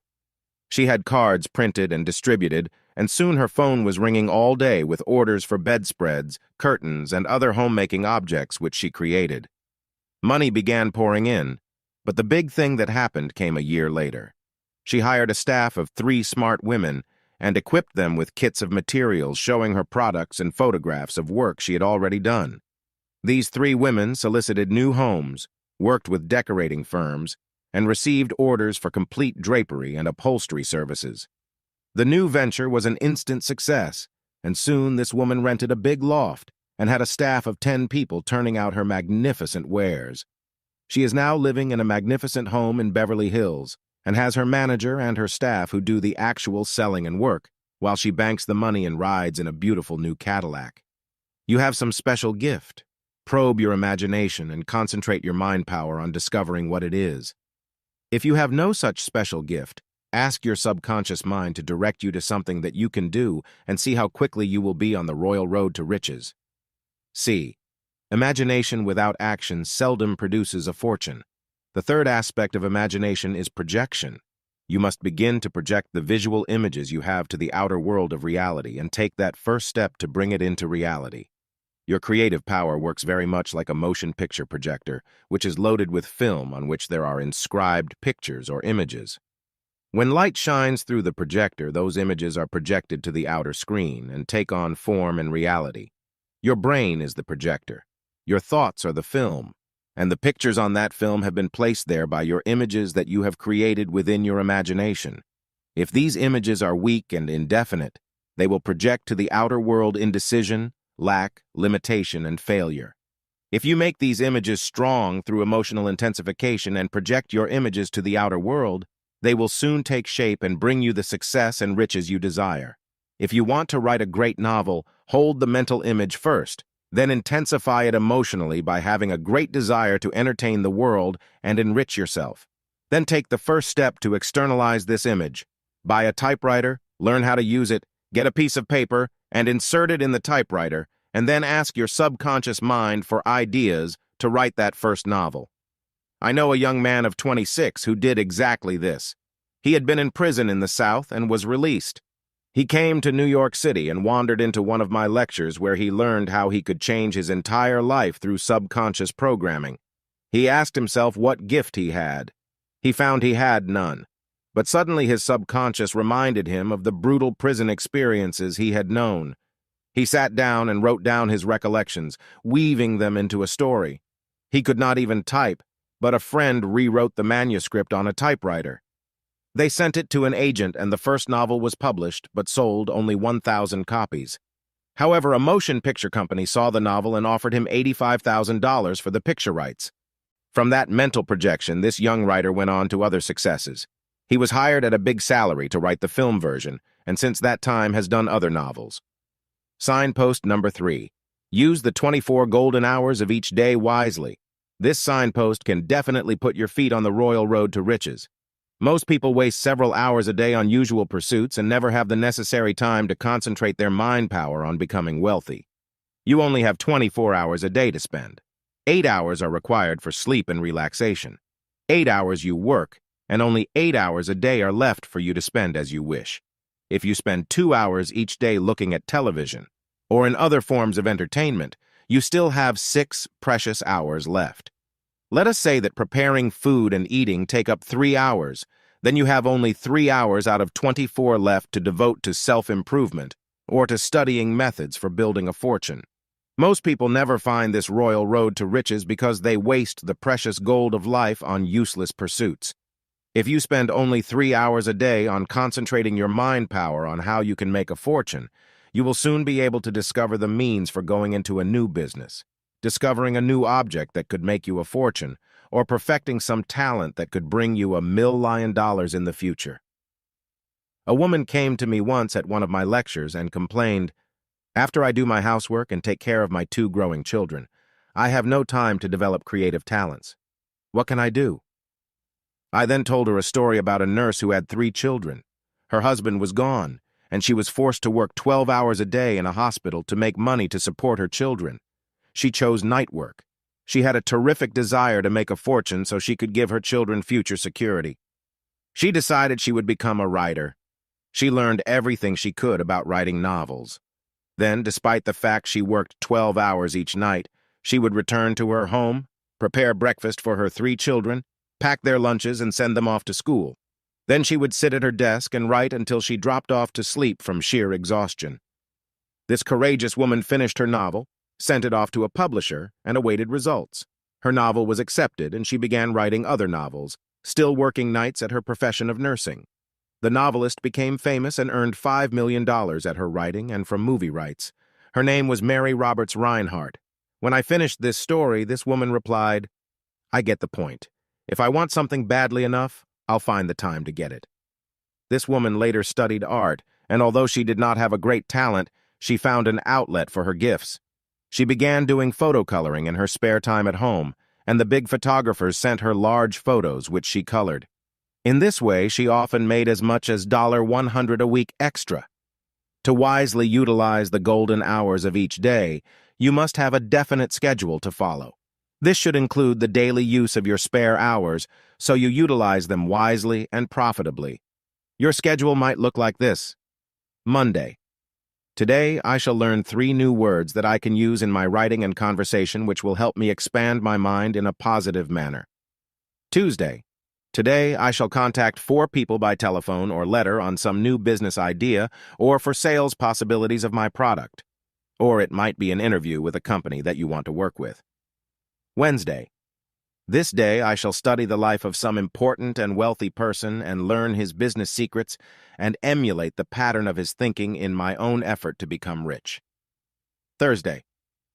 She had cards printed and distributed, and soon her phone was ringing all day with orders for bedspreads, curtains, and other homemaking objects which she created. Money began pouring in, but the big thing that happened came a year later. She hired a staff of 3 smart women and equipped them with kits of materials showing her products and photographs of work she had already done. These 3 women solicited new homes, worked with decorating firms, and received orders for complete drapery and upholstery services. The new venture was an instant success, and soon this woman rented a big loft and had a staff of 10 people turning out her magnificent wares. She is now living in a magnificent home in Beverly Hills and has her manager and her staff who do the actual selling and work, while she banks the money and rides in a beautiful new Cadillac. You have some special gift. Probe your imagination and concentrate your mind power on discovering what it is. If you have no such special gift, ask your subconscious mind to direct you to something that you can do and see how quickly you will be on the royal road to riches. C. Imagination without action seldom produces a fortune. The third aspect of imagination is projection. You must begin to project the visual images you have to the outer world of reality and take that first step to bring it into reality. Your creative power works very much like a motion picture projector, which is loaded with film on which there are inscribed pictures or images. When light shines through the projector, those images are projected to the outer screen and take on form and reality. Your brain is the projector. Your thoughts are the film, and the pictures on that film have been placed there by your images that you have created within your imagination. If these images are weak and indefinite, they will project to the outer world indecision, lack, limitation, and failure. If you make these images strong through emotional intensification and project your images to the outer world, they will soon take shape and bring you the success and riches you desire. If you want to write a great novel, hold the mental image first, then intensify it emotionally by having a great desire to entertain the world and enrich yourself. Then take the first step to externalize this image. Buy a typewriter, learn how to use it, get a piece of paper, and insert it in the typewriter, and then ask your subconscious mind for ideas to write that first novel. I know a young man of 26 who did exactly this. He had been in prison in the South and was released. He came to New York City and wandered into one of my lectures where he learned how he could change his entire life through subconscious programming. He asked himself what gift he had. He found he had none. But suddenly his subconscious reminded him of the brutal prison experiences he had known. He sat down and wrote down his recollections, weaving them into a story. He could not even type, but a friend rewrote the manuscript on a typewriter. They sent it to an agent and the first novel was published, but sold only 1,000 copies. However, a motion picture company saw the novel and offered him $85,000 for the picture rights. From that mental projection, this young writer went on to other successes. He was hired at a big salary to write the film version, and since that time has done other novels. Signpost number 3. Use the 24 golden hours of each day wisely. This signpost can definitely put your feet on the royal road to riches. Most people waste several hours a day on usual pursuits and never have the necessary time to concentrate their mind power on becoming wealthy. You only have 24 hours a day to spend. 8 hours are required for sleep and relaxation. 8 hours you work, and only 8 hours a day are left for you to spend as you wish. If you spend 2 hours each day looking at television, or in other forms of entertainment, you still have 6 precious hours left. Let us say that preparing food and eating take up 3 hours, then you have only 3 hours out of 24 left to devote to self-improvement or to studying methods for building a fortune. Most people never find this royal road to riches because they waste the precious gold of life on useless pursuits. If you spend only 3 hours a day on concentrating your mind power on how you can make a fortune, you will soon be able to discover the means for going into a new business, discovering a new object that could make you a fortune, or perfecting some talent that could bring you $1 million in the future. A woman came to me once at one of my lectures and complained, "After I do my housework and take care of my 2 growing children, I have no time to develop creative talents. What can I do?" I then told her a story about a nurse who had 3 children. Her husband was gone, and she was forced to work 12 hours a day in a hospital to make money to support her children. She chose night work. She had a terrific desire to make a fortune so she could give her children future security. She decided she would become a writer. She learned everything she could about writing novels. Then, despite the fact she worked 12 hours each night, she would return to her home, prepare breakfast for her 3 children, pack their lunches and send them off to school. Then she would sit at her desk and write until she dropped off to sleep from sheer exhaustion. This courageous woman finished her novel, sent it off to a publisher, and awaited results. Her novel was accepted, and she began writing other novels, still working nights at her profession of nursing. The novelist became famous and earned $5 million at her writing and from movie rights. Her name was Mary Roberts Reinhardt. When I finished this story, this woman replied, "I get the point. If I want something badly enough, I'll find the time to get it." This woman later studied art, and although she did not have a great talent, she found an outlet for her gifts. She began doing photo coloring in her spare time at home, and the big photographers sent her large photos which she colored. In this way, she often made as much as $100 a week extra. To wisely utilize the golden hours of each day, you must have a definite schedule to follow. This should include the daily use of your spare hours, so you utilize them wisely and profitably. Your schedule might look like this. Monday. Today, I shall learn 3 new words that I can use in my writing and conversation which will help me expand my mind in a positive manner. Tuesday. Today, I shall contact 4 people by telephone or letter on some new business idea or for sales possibilities of my product. Or it might be an interview with a company that you want to work with. Wednesday. This day I shall study the life of some important and wealthy person and learn his business secrets and emulate the pattern of his thinking in my own effort to become rich. Thursday.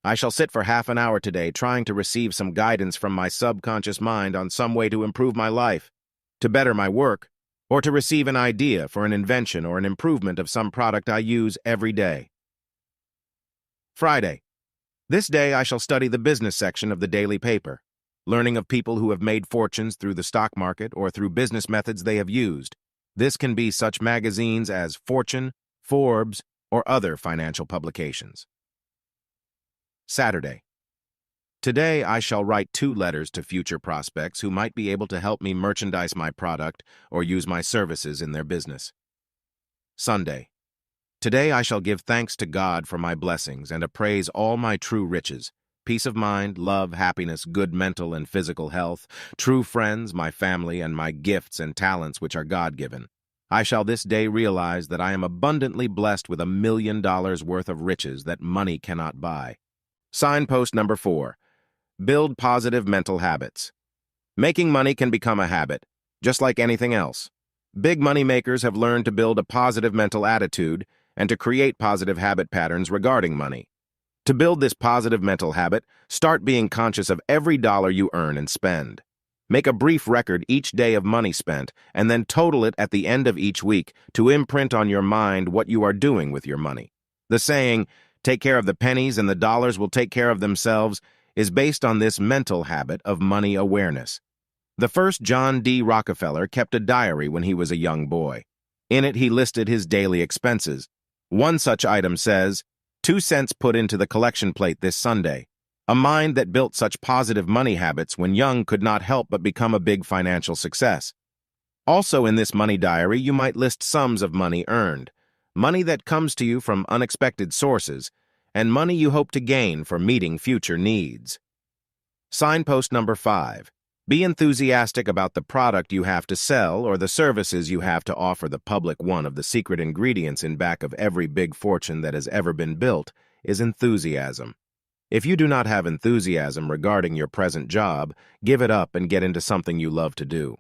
I shall sit for half an hour today trying to receive some guidance from my subconscious mind on some way to improve my life, to better my work, or to receive an idea for an invention or an improvement of some product I use every day. Friday. This day I shall study the business section of the daily paper, learning of people who have made fortunes through the stock market or through business methods they have used. This can be such magazines as Fortune, Forbes, or other financial publications. Saturday. Today I shall write 2 letters to future prospects who might be able to help me merchandise my product or use my services in their business. Sunday. Today I shall give thanks to God for my blessings and appraise all my true riches, peace of mind, love, happiness, good mental and physical health, true friends, my family, and my gifts and talents which are God-given. I shall this day realize that I am abundantly blessed with $1 million worth of riches that money cannot buy. Signpost number 4. Build positive mental habits. Making money can become a habit, just like anything else. Big money makers have learned to build a positive mental attitude and to create positive habit patterns regarding money. To build this positive mental habit, start being conscious of every dollar you earn and spend. Make a brief record each day of money spent and then total it at the end of each week to imprint on your mind what you are doing with your money. The saying, "Take care of the pennies and the dollars will take care of themselves," is based on this mental habit of money awareness. The first John D. Rockefeller kept a diary when he was a young boy. In it, he listed his daily expenses. One such item says, 2 cents put into the collection plate this Sunday. A mind that built such positive money habits when young could not help but become a big financial success. Also in this money diary, you might list sums of money earned, money that comes to you from unexpected sources, and money you hope to gain for meeting future needs. Signpost number 5. Be enthusiastic about the product you have to sell or the services you have to offer the public. One of the secret ingredients in back of every big fortune that has ever been built is enthusiasm. If you do not have enthusiasm regarding your present job, give it up and get into something you love to do.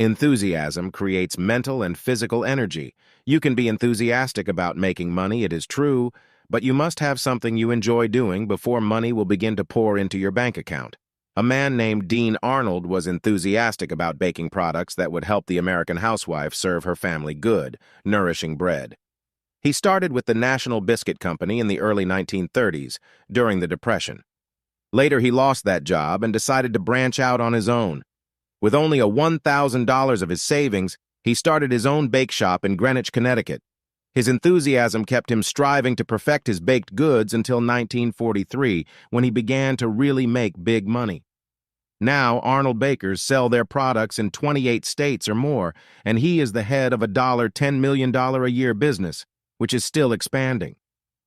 Enthusiasm creates mental and physical energy. You can be enthusiastic about making money, it is true, but you must have something you enjoy doing before money will begin to pour into your bank account. A man named Dean Arnold was enthusiastic about baking products that would help the American housewife serve her family good, nourishing bread. He started with the National Biscuit Company in the early 1930s, during the Depression. Later, he lost that job and decided to branch out on his own. With only $1,000 of his savings, he started his own bake shop in Greenwich, Connecticut. His enthusiasm kept him striving to perfect his baked goods until 1943, when he began to really make big money. Now, Arnold bakers sell their products in 28 states or more, and he is the head of a $10 million a year business, which is still expanding.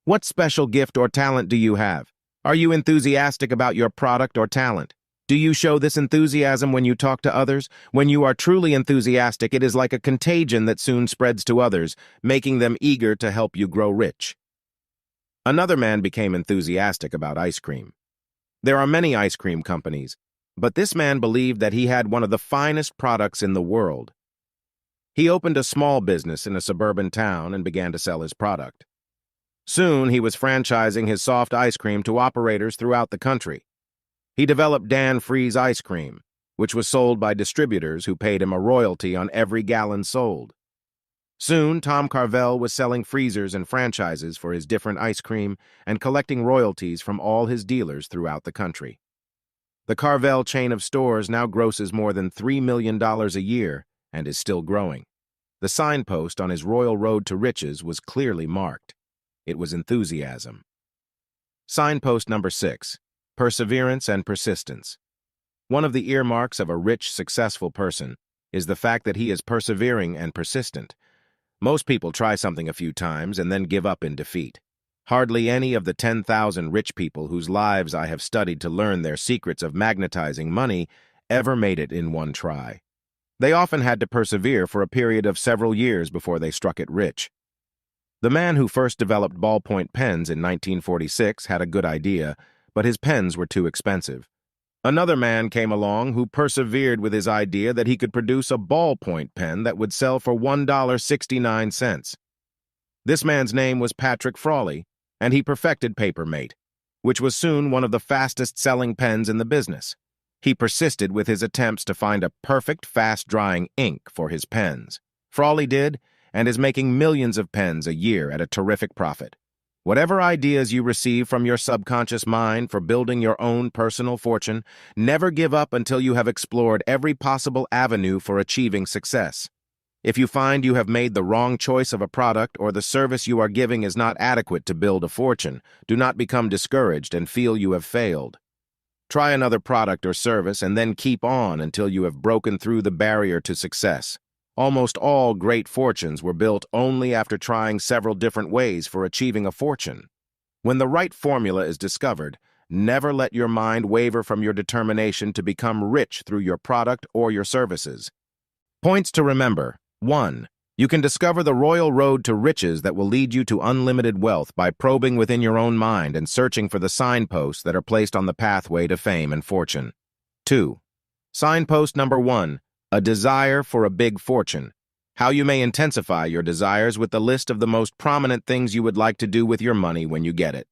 What special gift or talent do you have? Are you enthusiastic about your product or talent? Do you show this enthusiasm when you talk to others? When you are truly enthusiastic, it is like a contagion that soon spreads to others, making them eager to help you grow rich. Another man became enthusiastic about ice cream. There are many ice cream companies, but this man believed that he had one of the finest products in the world. He opened a small business in a suburban town and began to sell his product. Soon, he was franchising his soft ice cream to operators throughout the country. He developed Dan Freeze ice cream, which was sold by distributors who paid him a royalty on every gallon sold. Soon, Tom Carvel was selling freezers and franchises for his different ice cream and collecting royalties from all his dealers throughout the country. The Carvel chain of stores now grosses more than $3 million a year and is still growing. The signpost on his royal road to riches was clearly marked. It was enthusiasm. Signpost number 6. Perseverance and persistence. One of the earmarks of a rich, successful person is the fact that he is persevering and persistent. Most people try something a few times and then give up in defeat. Hardly any of the 10,000 rich people whose lives I have studied to learn their secrets of magnetizing money ever made it in one try. They often had to persevere for a period of several years before they struck it rich. The man who first developed ballpoint pens in 1946 had a good idea, but his pens were too expensive. Another man came along who persevered with his idea that he could produce a ballpoint pen that would sell for $1.69. This man's name was Patrick Frawley, and he perfected Papermate, which was soon one of the fastest-selling pens in the business. He persisted with his attempts to find a perfect, fast-drying ink for his pens. Frawley did, and is making millions of pens a year at a terrific profit. Whatever ideas you receive from your subconscious mind for building your own personal fortune, never give up until you have explored every possible avenue for achieving success. If you find you have made the wrong choice of a product or the service you are giving is not adequate to build a fortune, do not become discouraged and feel you have failed. Try another product or service and then keep on until you have broken through the barrier to success. Almost all great fortunes were built only after trying several different ways for achieving a fortune. When the right formula is discovered, never let your mind waver from your determination to become rich through your product or your services. Points to remember. 1. You can discover the royal road to riches that will lead you to unlimited wealth by probing within your own mind and searching for the signposts that are placed on the pathway to fame and fortune. 2. Signpost number 1. A desire for a big fortune. How you may intensify your desires with the list of the most prominent things you would like to do with your money when you get it.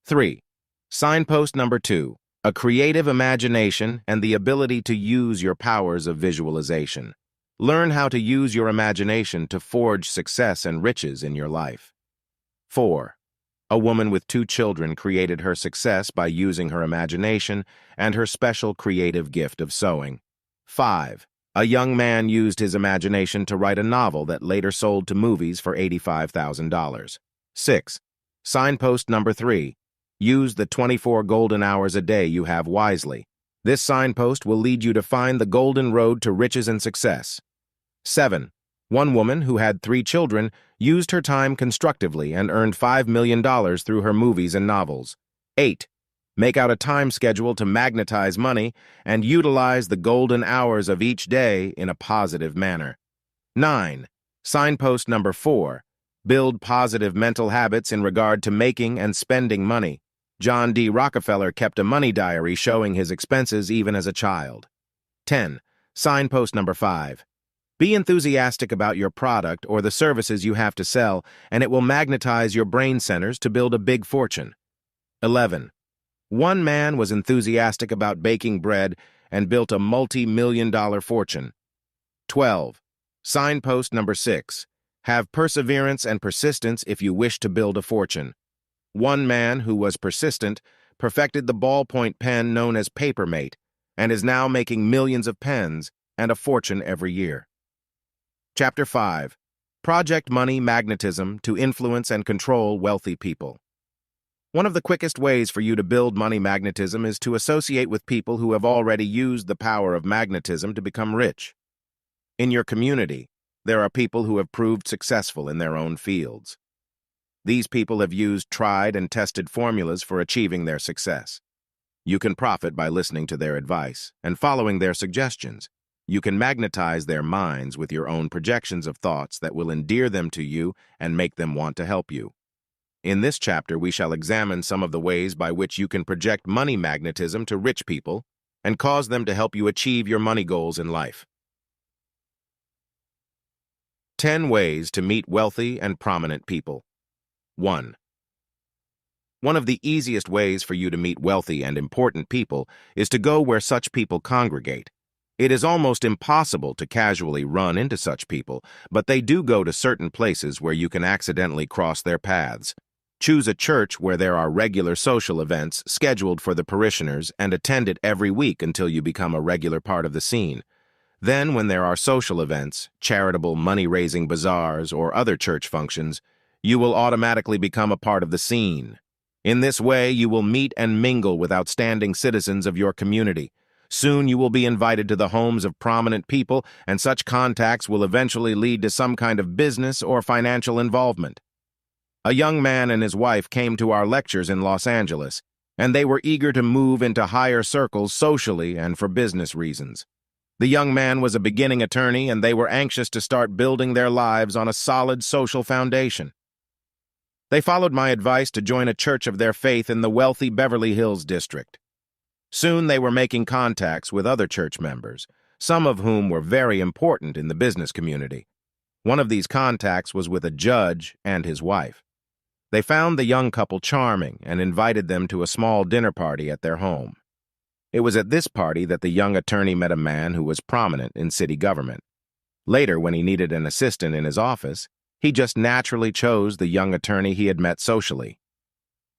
3. Signpost number 2. A creative imagination and the ability to use your powers of visualization. Learn how to use your imagination to forge success and riches in your life. 4. A woman with 2 children created her success by using her imagination and her special creative gift of sewing. 5. A young man used his imagination to write a novel that later sold to movies for $85,000. 6. Signpost number 3. Use the 24 golden hours a day you have wisely. This signpost will lead you to find the golden road to riches and success. 7. One woman who had 3 children used her time constructively and earned $5 million through her movies and novels. 8. Make out a time schedule to magnetize money and utilize the golden hours of each day in a positive manner. 9. Signpost number 4. Build positive mental habits in regard to making and spending money. John D. Rockefeller kept a money diary showing his expenses even as a child. 10. Signpost number 5. Be enthusiastic about your product or the services you have to sell, and it will magnetize your brain centers to build a big fortune. 11. One man was enthusiastic about baking bread and built a multi-million-dollar fortune. 12. Signpost number 6. Have perseverance and persistence if you wish to build a fortune. One man who was persistent perfected the ballpoint pen known as Papermate and is now making millions of pens and a fortune every year. Chapter 5. Project Money Magnetism to Influence and Control Wealthy People. One of the quickest ways for you to build money magnetism is to associate with people who have already used the power of magnetism to become rich. In your community, there are people who have proved successful in their own fields. These people have used tried and tested formulas for achieving their success. You can profit by listening to their advice and following their suggestions. You can magnetize their minds with your own projections of thoughts that will endear them to you and make them want to help you. In this chapter, we shall examine some of the ways by which you can project money magnetism to rich people and cause them to help you achieve your money goals in life. 10 ways to meet wealthy and prominent people. 1. One of the easiest ways for you to meet wealthy and important people is to go where such people congregate. It is almost impossible to casually run into such people, but they do go to certain places where you can accidentally cross their paths. Choose a church where there are regular social events scheduled for the parishioners and attend it every week until you become a regular part of the scene. Then, when there are social events, charitable money-raising bazaars, or other church functions, you will automatically become a part of the scene. In this way, you will meet and mingle with outstanding citizens of your community. Soon you will be invited to the homes of prominent people, and such contacts will eventually lead to some kind of business or financial involvement. A young man and his wife came to our lectures in Los Angeles, and they were eager to move into higher circles socially and for business reasons. The young man was a beginning attorney, and they were anxious to start building their lives on a solid social foundation. They followed my advice to join a church of their faith in the wealthy Beverly Hills district. Soon they were making contacts with other church members, some of whom were very important in the business community. One of these contacts was with a judge and his wife. They found the young couple charming and invited them to a small dinner party at their home. It was at this party that the young attorney met a man who was prominent in city government. Later, when he needed an assistant in his office, he just naturally chose the young attorney he had met socially.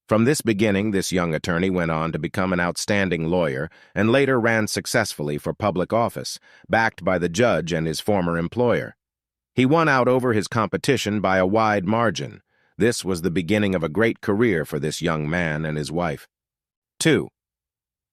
From this beginning, this young attorney went on to become an outstanding lawyer and later ran successfully for public office, backed by the judge and his former employer. He won out over his competition by a wide margin. This was the beginning of a great career for this young man and his wife. 2.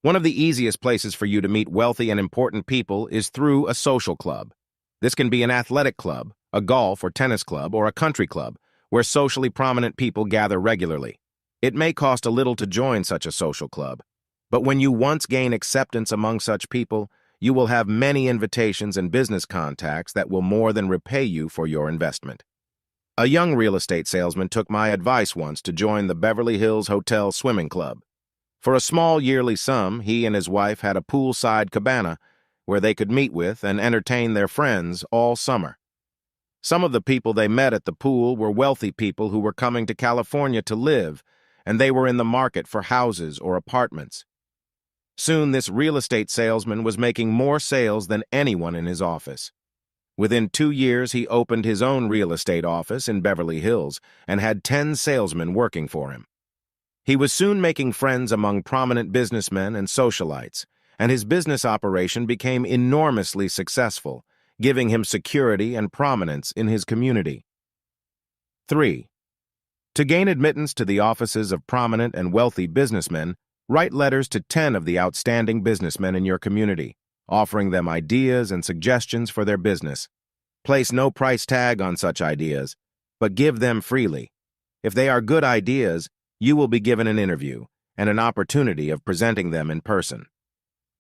One of the easiest places for you to meet wealthy and important people is through a social club. This can be an athletic club, a golf or tennis club, or a country club, where socially prominent people gather regularly. It may cost a little to join such a social club, but when you once gain acceptance among such people, you will have many invitations and business contacts that will more than repay you for your investment. A young real estate salesman took my advice once to join the Beverly Hills Hotel Swimming Club. For a small yearly sum, he and his wife had a poolside cabana where they could meet with and entertain their friends all summer. Some of the people they met at the pool were wealthy people who were coming to California to live, and they were in the market for houses or apartments. Soon this real estate salesman was making more sales than anyone in his office. Within 2 years, he opened his own real estate office in Beverly Hills and had 10 salesmen working for him. He was soon making friends among prominent businessmen and socialites, and his business operation became enormously successful, giving him security and prominence in his community. 3. To gain admittance to the offices of prominent and wealthy businessmen, write letters to 10 of the outstanding businessmen in your community, offering them ideas and suggestions for their business. Place no price tag on such ideas, but give them freely. If they are good ideas, you will be given an interview and an opportunity of presenting them in person.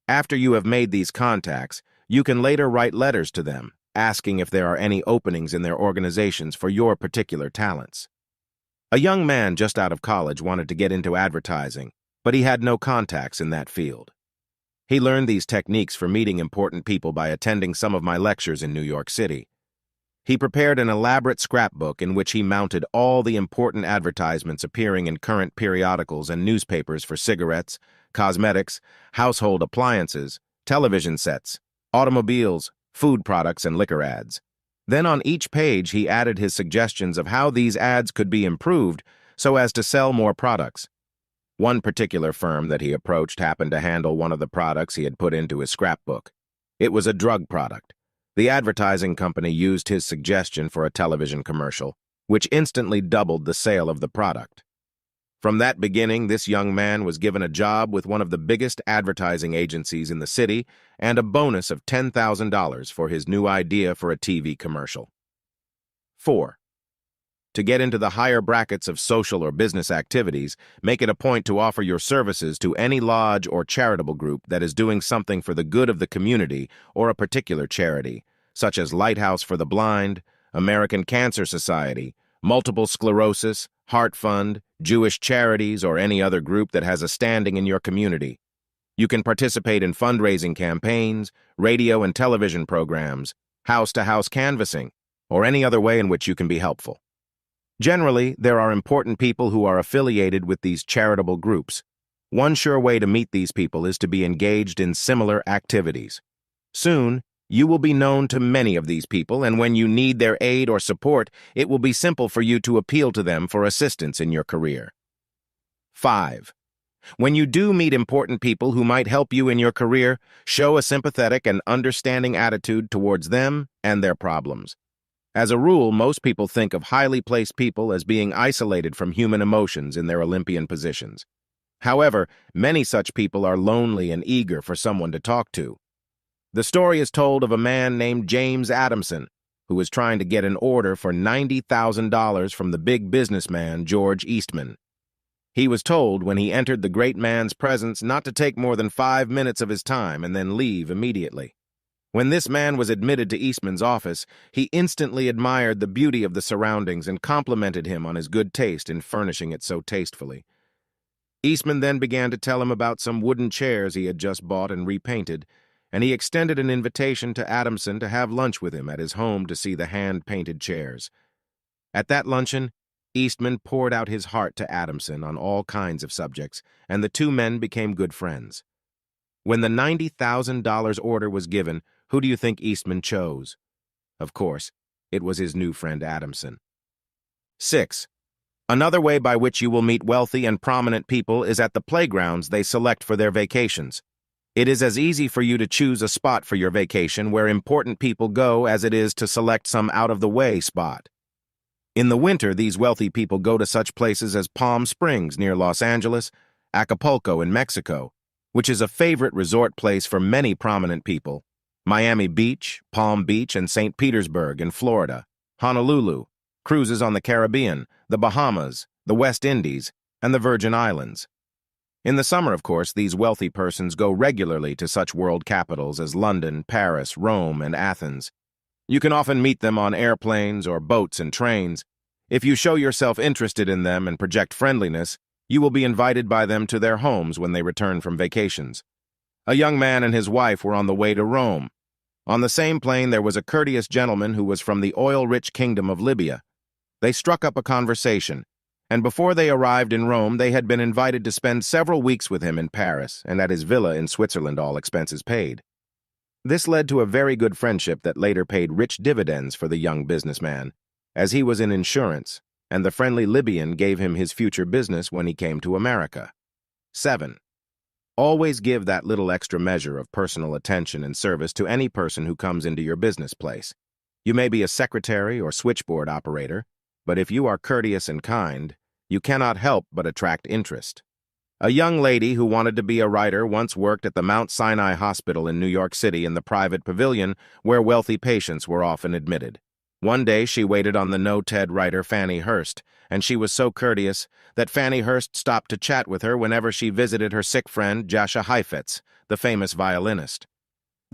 After you have made these contacts, you can later write letters to them, asking if there are any openings in their organizations for your particular talents. A young man just out of college wanted to get into advertising, but he had no contacts in that field. He learned these techniques for meeting important people by attending some of my lectures in New York City. He prepared an elaborate scrapbook in which he mounted all the important advertisements appearing in current periodicals and newspapers for cigarettes, cosmetics, household appliances, television sets, automobiles, food products, and liquor ads. Then on each page he added his suggestions of how these ads could be improved so as to sell more products. One particular firm that he approached happened to handle one of the products he had put into his scrapbook. It was a drug product. The advertising company used his suggestion for a television commercial, which instantly doubled the sale of the product. From that beginning, this young man was given a job with one of the biggest advertising agencies in the city and a bonus of $10,000 for his new idea for a TV commercial. 4. To get into the higher brackets of social or business activities, make it a point to offer your services to any lodge or charitable group that is doing something for the good of the community or a particular charity, such as Lighthouse for the Blind, American Cancer Society, Multiple Sclerosis, Heart Fund, Jewish Charities, or any other group that has a standing in your community. You can participate in fundraising campaigns, radio and television programs, house-to-house canvassing, or any other way in which you can be helpful. Generally, there are important people who are affiliated with these charitable groups. One sure way to meet these people is to be engaged in similar activities. Soon, you will be known to many of these people, and when you need their aid or support, it will be simple for you to appeal to them for assistance in your career. 5. When you do meet important people who might help you in your career, show a sympathetic and understanding attitude towards them and their problems. As a rule, most people think of highly placed people as being isolated from human emotions in their Olympian positions. However, many such people are lonely and eager for someone to talk to. The story is told of a man named James Adamson, who was trying to get an order for $90,000 from the big businessman George Eastman. He was told when he entered the great man's presence not to take more than 5 minutes of his time and then leave immediately. When this man was admitted to Eastman's office, he instantly admired the beauty of the surroundings and complimented him on his good taste in furnishing it so tastefully. Eastman then began to tell him about some wooden chairs he had just bought and repainted, and he extended an invitation to Adamson to have lunch with him at his home to see the hand-painted chairs. At that luncheon, Eastman poured out his heart to Adamson on all kinds of subjects, and the two men became good friends. When the $90,000 order was given, who do you think Eastman chose? Of course, it was his new friend Adamson. 6. Another way by which you will meet wealthy and prominent people is at the playgrounds they select for their vacations. It is as easy for you to choose a spot for your vacation where important people go as it is to select some out-of-the-way spot. In the winter, these wealthy people go to such places as Palm Springs near Los Angeles, Acapulco in Mexico, which is a favorite resort place for many prominent people, Miami Beach, Palm Beach, and St. Petersburg in Florida, Honolulu, cruises on the Caribbean, the Bahamas, the West Indies, and the Virgin Islands. In the summer, of course, these wealthy persons go regularly to such world capitals as London, Paris, Rome, and Athens. You can often meet them on airplanes or boats and trains. If you show yourself interested in them and project friendliness, you will be invited by them to their homes when they return from vacations. A young man and his wife were on the way to Rome. On the same plane, there was a courteous gentleman who was from the oil-rich kingdom of Libya. They struck up a conversation, and before they arrived in Rome, they had been invited to spend several weeks with him in Paris and at his villa in Switzerland, all expenses paid. This led to a very good friendship that later paid rich dividends for the young businessman, as he was in insurance, and the friendly Libyan gave him his future business when he came to America. 7. Always give that little extra measure of personal attention and service to any person who comes into your business place. You may be a secretary or switchboard operator, but if you are courteous and kind, you cannot help but attract interest. A young lady who wanted to be a writer once worked at the Mount Sinai Hospital in New York City in the private pavilion where wealthy patients were often admitted. One day she waited on the no-TED writer Fannie Hurst, and she was so courteous that Fannie Hurst stopped to chat with her whenever she visited her sick friend Jascha Heifetz, the famous violinist.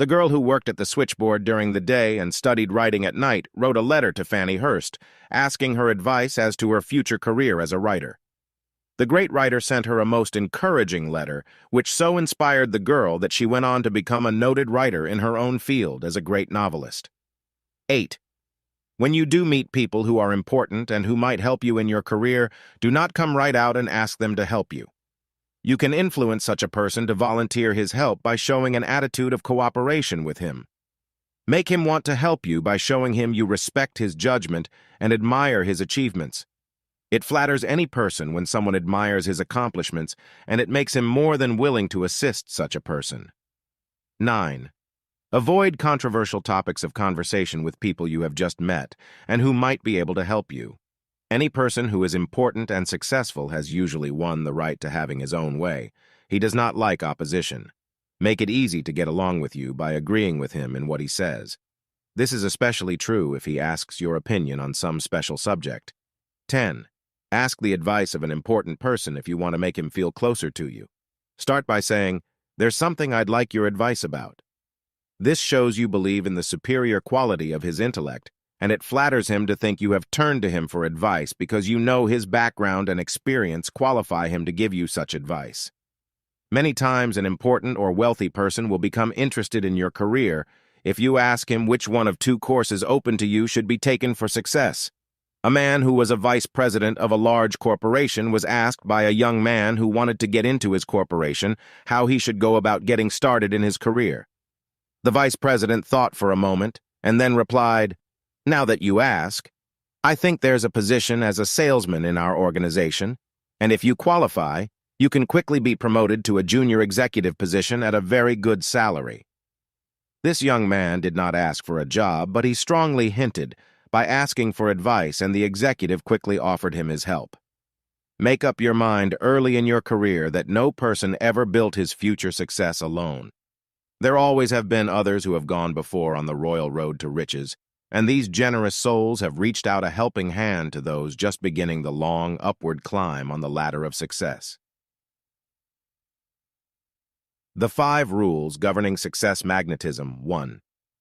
The girl who worked at the switchboard during the day and studied writing at night wrote a letter to Fanny Hurst, asking her advice as to her future career as a writer. The great writer sent her a most encouraging letter, which so inspired the girl that she went on to become a noted writer in her own field as a great novelist. 8. When you do meet people who are important and who might help you in your career, do not come right out and ask them to help you. You can influence such a person to volunteer his help by showing an attitude of cooperation with him. Make him want to help you by showing him you respect his judgment and admire his achievements. It flatters any person when someone admires his accomplishments, and it makes him more than willing to assist such a person. 9. Avoid controversial topics of conversation with people you have just met and who might be able to help you. Any person who is important and successful has usually won the right to having his own way. He does not like opposition. Make it easy to get along with you by agreeing with him in what he says. This is especially true if he asks your opinion on some special subject. 10. Ask the advice of an important person if you want to make him feel closer to you. Start by saying, "There's something I'd like your advice about." This shows you believe in the superior quality of his intellect, and it flatters him to think you have turned to him for advice because you know his background and experience qualify him to give you such advice. Many times an important or wealthy person will become interested in your career if you ask him which one of two courses open to you should be taken for success. A man who was a vice president of a large corporation was asked by a young man who wanted to get into his corporation how he should go about getting started in his career. The vice president thought for a moment and then replied, "Now that you ask, I think there's a position as a salesman in our organization, and if you qualify, you can quickly be promoted to a junior executive position at a very good salary." This young man did not ask for a job, but he strongly hinted by asking for advice, and the executive quickly offered him his help. Make up your mind early in your career that no person ever built his future success alone. There always have been others who have gone before on the royal road to riches, and these generous souls have reached out a helping hand to those just beginning the long, upward climb on the ladder of success. The 5 rules governing success magnetism. 1.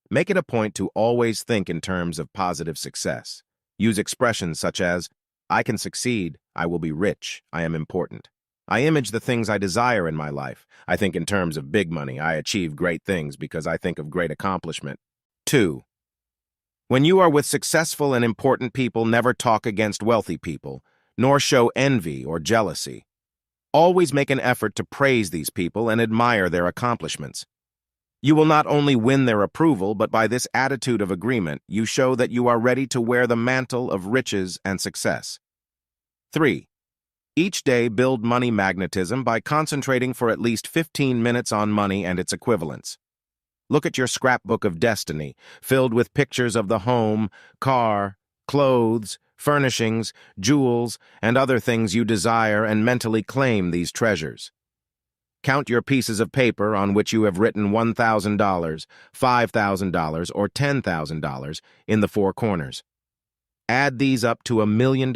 Make it a point to always think in terms of positive success. Use expressions such as, "I can succeed, I will be rich, I am important. I image the things I desire in my life. I think in terms of big money, I achieve great things because I think of great accomplishment." 2. When you are with successful and important people, never talk against wealthy people, nor show envy or jealousy. Always make an effort to praise these people and admire their accomplishments. You will not only win their approval, but by this attitude of agreement, you show that you are ready to wear the mantle of riches and success. 3. Each day, build money magnetism by concentrating for at least 15 minutes on money and its equivalents. Look at your scrapbook of destiny, filled with pictures of the home, car, clothes, furnishings, jewels, and other things you desire, and mentally claim these treasures. Count your pieces of paper on which you have written $1,000, $5,000, or $10,000 in the 4 corners. Add these up to $1 million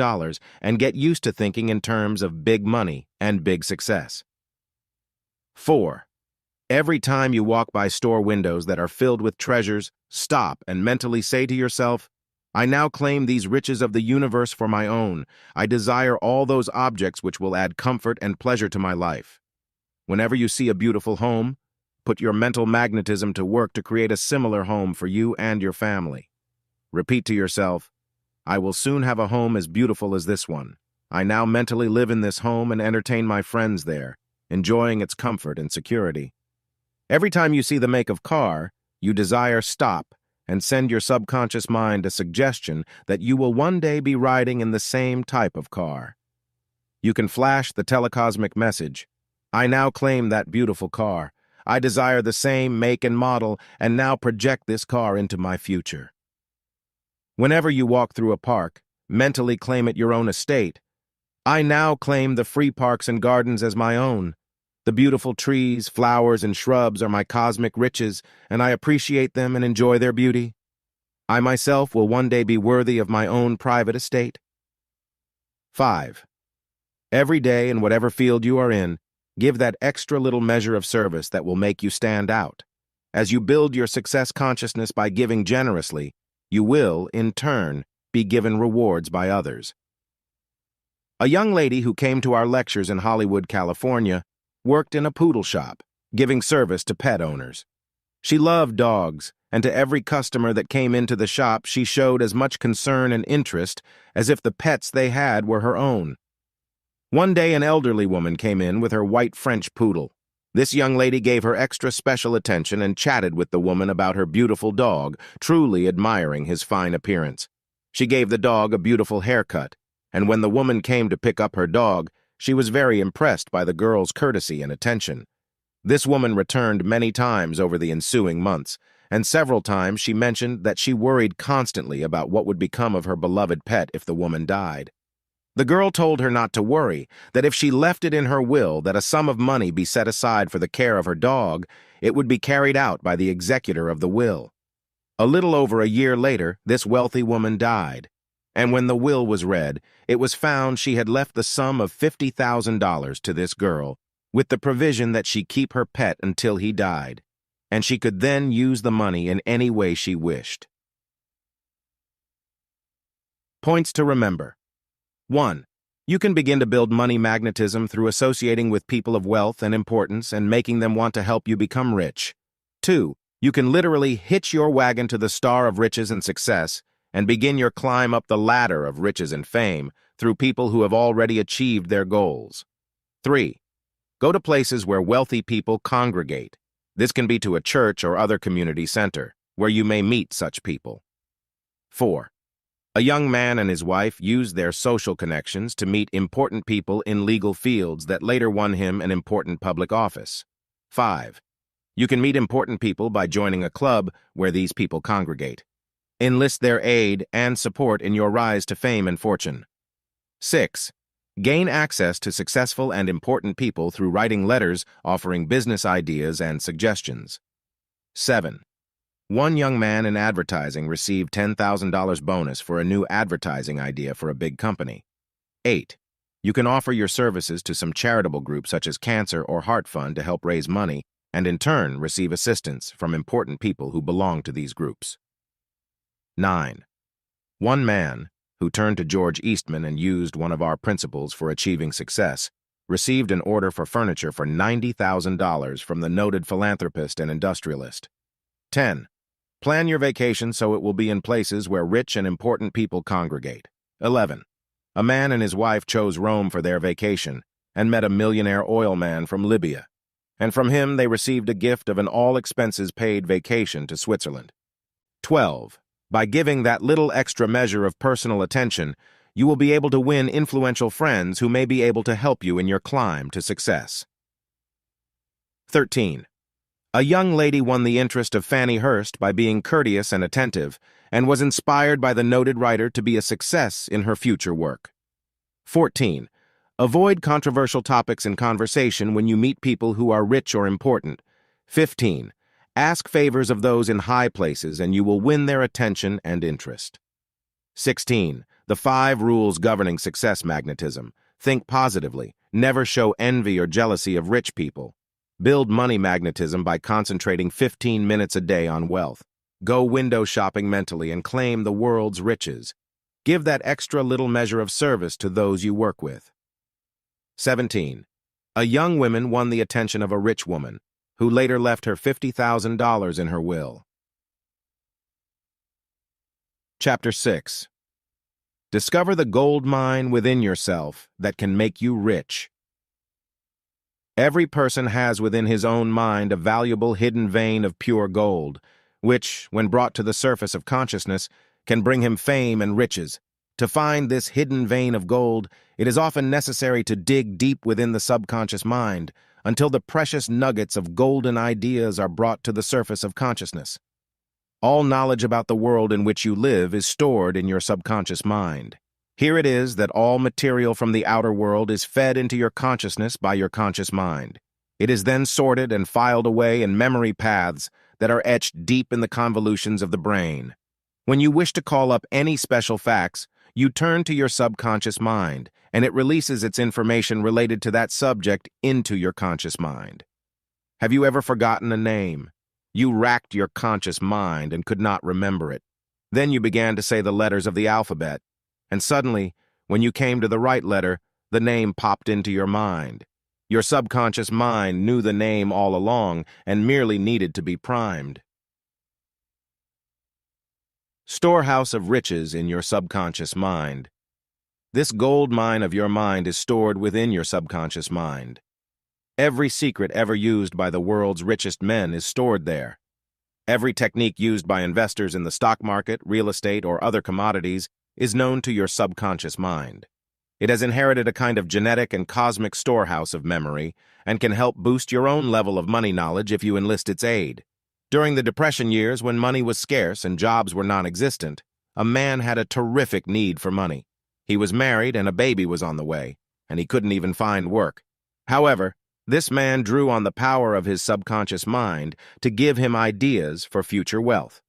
and get used to thinking in terms of big money and big success. 4. Every time you walk by store windows that are filled with treasures, stop and mentally say to yourself, "I now claim these riches of the universe for my own. I desire all those objects which will add comfort and pleasure to my life." Whenever you see a beautiful home, put your mental magnetism to work to create a similar home for you and your family. Repeat to yourself, "I will soon have a home as beautiful as this one. I now mentally live in this home and entertain my friends there, enjoying its comfort and security." Every time you see the make of car, you desire stop and send your subconscious mind a suggestion that you will one day be riding in the same type of car. You can flash the telecosmic message, "I now claim that beautiful car. I desire the same make and model and now project this car into my future." Whenever you walk through a park, mentally claim it your own estate. "I now claim the free parks and gardens as my own. The beautiful trees, flowers, and shrubs are my cosmic riches, and I appreciate them and enjoy their beauty. I myself will one day be worthy of my own private estate." 5. Every day, in whatever field you are in, give that extra little measure of service that will make you stand out. As you build your success consciousness by giving generously, you will, in turn, be given rewards by others. A young lady who came to our lectures in Hollywood, California, worked in a poodle shop, giving service to pet owners. She loved dogs, and to every customer that came into the shop, she showed as much concern and interest as if the pets they had were her own. One day, an elderly woman came in with her white French poodle. This young lady gave her extra special attention and chatted with the woman about her beautiful dog, truly admiring his fine appearance. She gave the dog a beautiful haircut, and when the woman came to pick up her dog, she was very impressed by the girl's courtesy and attention. This woman returned many times over the ensuing months, and several times she mentioned that she worried constantly about what would become of her beloved pet if the woman died. The girl told her not to worry, that if she left it in her will that a sum of money be set aside for the care of her dog, it would be carried out by the executor of the will. A little over a year later, this wealthy woman died, and when the will was read, it was found she had left the sum of $50,000 to this girl, with the provision that she keep her pet until he died, and she could then use the money in any way she wished. Points to remember. 1. You can begin to build money magnetism through associating with people of wealth and importance and making them want to help you become rich. 2. You can literally hitch your wagon to the star of riches and success and begin your climb up the ladder of riches and fame through people who have already achieved their goals. 3. Go to places where wealthy people congregate. This can be to a church or other community center, where you may meet such people. 4. A young man and his wife used their social connections to meet important people in legal fields that later won him an important public office. 5. You can meet important people by joining a club where these people congregate. Enlist their aid and support in your rise to fame and fortune. 6. Gain access to successful and important people through writing letters offering business ideas and suggestions. 7. One young man in advertising received $10,000 bonus for a new advertising idea for a big company. 8. You can offer your services to some charitable group such as Cancer or Heart Fund to help raise money and in turn receive assistance from important people who belong to these groups. 9. One man, who turned to George Eastman and used one of our principles for achieving success, received an order for furniture for $90,000 from the noted philanthropist and industrialist. 10. Plan your vacation so it will be in places where rich and important people congregate. 11. A man and his wife chose Rome for their vacation and met a millionaire oil man from Libya, and from him they received a gift of an all-expenses-paid vacation to Switzerland. 12. By giving that little extra measure of personal attention, you will be able to win influential friends who may be able to help you in your climb to success. 13. A young lady won the interest of Fanny Hurst by being courteous and attentive, and was inspired by the noted writer to be a success in her future work. 14. Avoid controversial topics in conversation when you meet people who are rich or important. 15. Ask favors of those in high places and you will win their attention and interest. 16. The 5 rules governing success magnetism. Think positively. Never show envy or jealousy of rich people. Build money magnetism by concentrating 15 minutes a day on wealth. Go window shopping mentally and claim the world's riches. Give that extra little measure of service to those you work with. 17. A young woman won the attention of a rich woman, who later left her $50,000 in her will. Chapter 6. Discover the gold mine within yourself that can make you rich. Every person has within his own mind a valuable hidden vein of pure gold, which, when brought to the surface of consciousness, can bring him fame and riches. To find this hidden vein of gold, it is often necessary to dig deep within the subconscious mind until the precious nuggets of golden ideas are brought to the surface of consciousness. All knowledge about the world in which you live is stored in your subconscious mind. Here it is that all material from the outer world is fed into your consciousness by your conscious mind. It is then sorted and filed away in memory paths that are etched deep in the convolutions of the brain. When you wish to call up any special facts, you turn to your subconscious mind, and it releases its information related to that subject into your conscious mind. Have you ever forgotten a name? You racked your conscious mind and could not remember it. Then you began to say the letters of the alphabet, and suddenly, when you came to the right letter, the name popped into your mind. Your subconscious mind knew the name all along and merely needed to be primed. Storehouse of riches in your subconscious mind. This gold mine of your mind is stored within your subconscious mind. Every secret ever used by the world's richest men is stored there. Every technique used by investors in the stock market, real estate, or other commodities is known to your subconscious mind. It has inherited a kind of genetic and cosmic storehouse of memory and can help boost your own level of money knowledge if you enlist its aid. During the Depression years, when money was scarce and jobs were non-existent, a man had a terrific need for money. He was married and a baby was on the way, and he couldn't even find work. However, this man drew on the power of his subconscious mind to give him ideas for future wealth.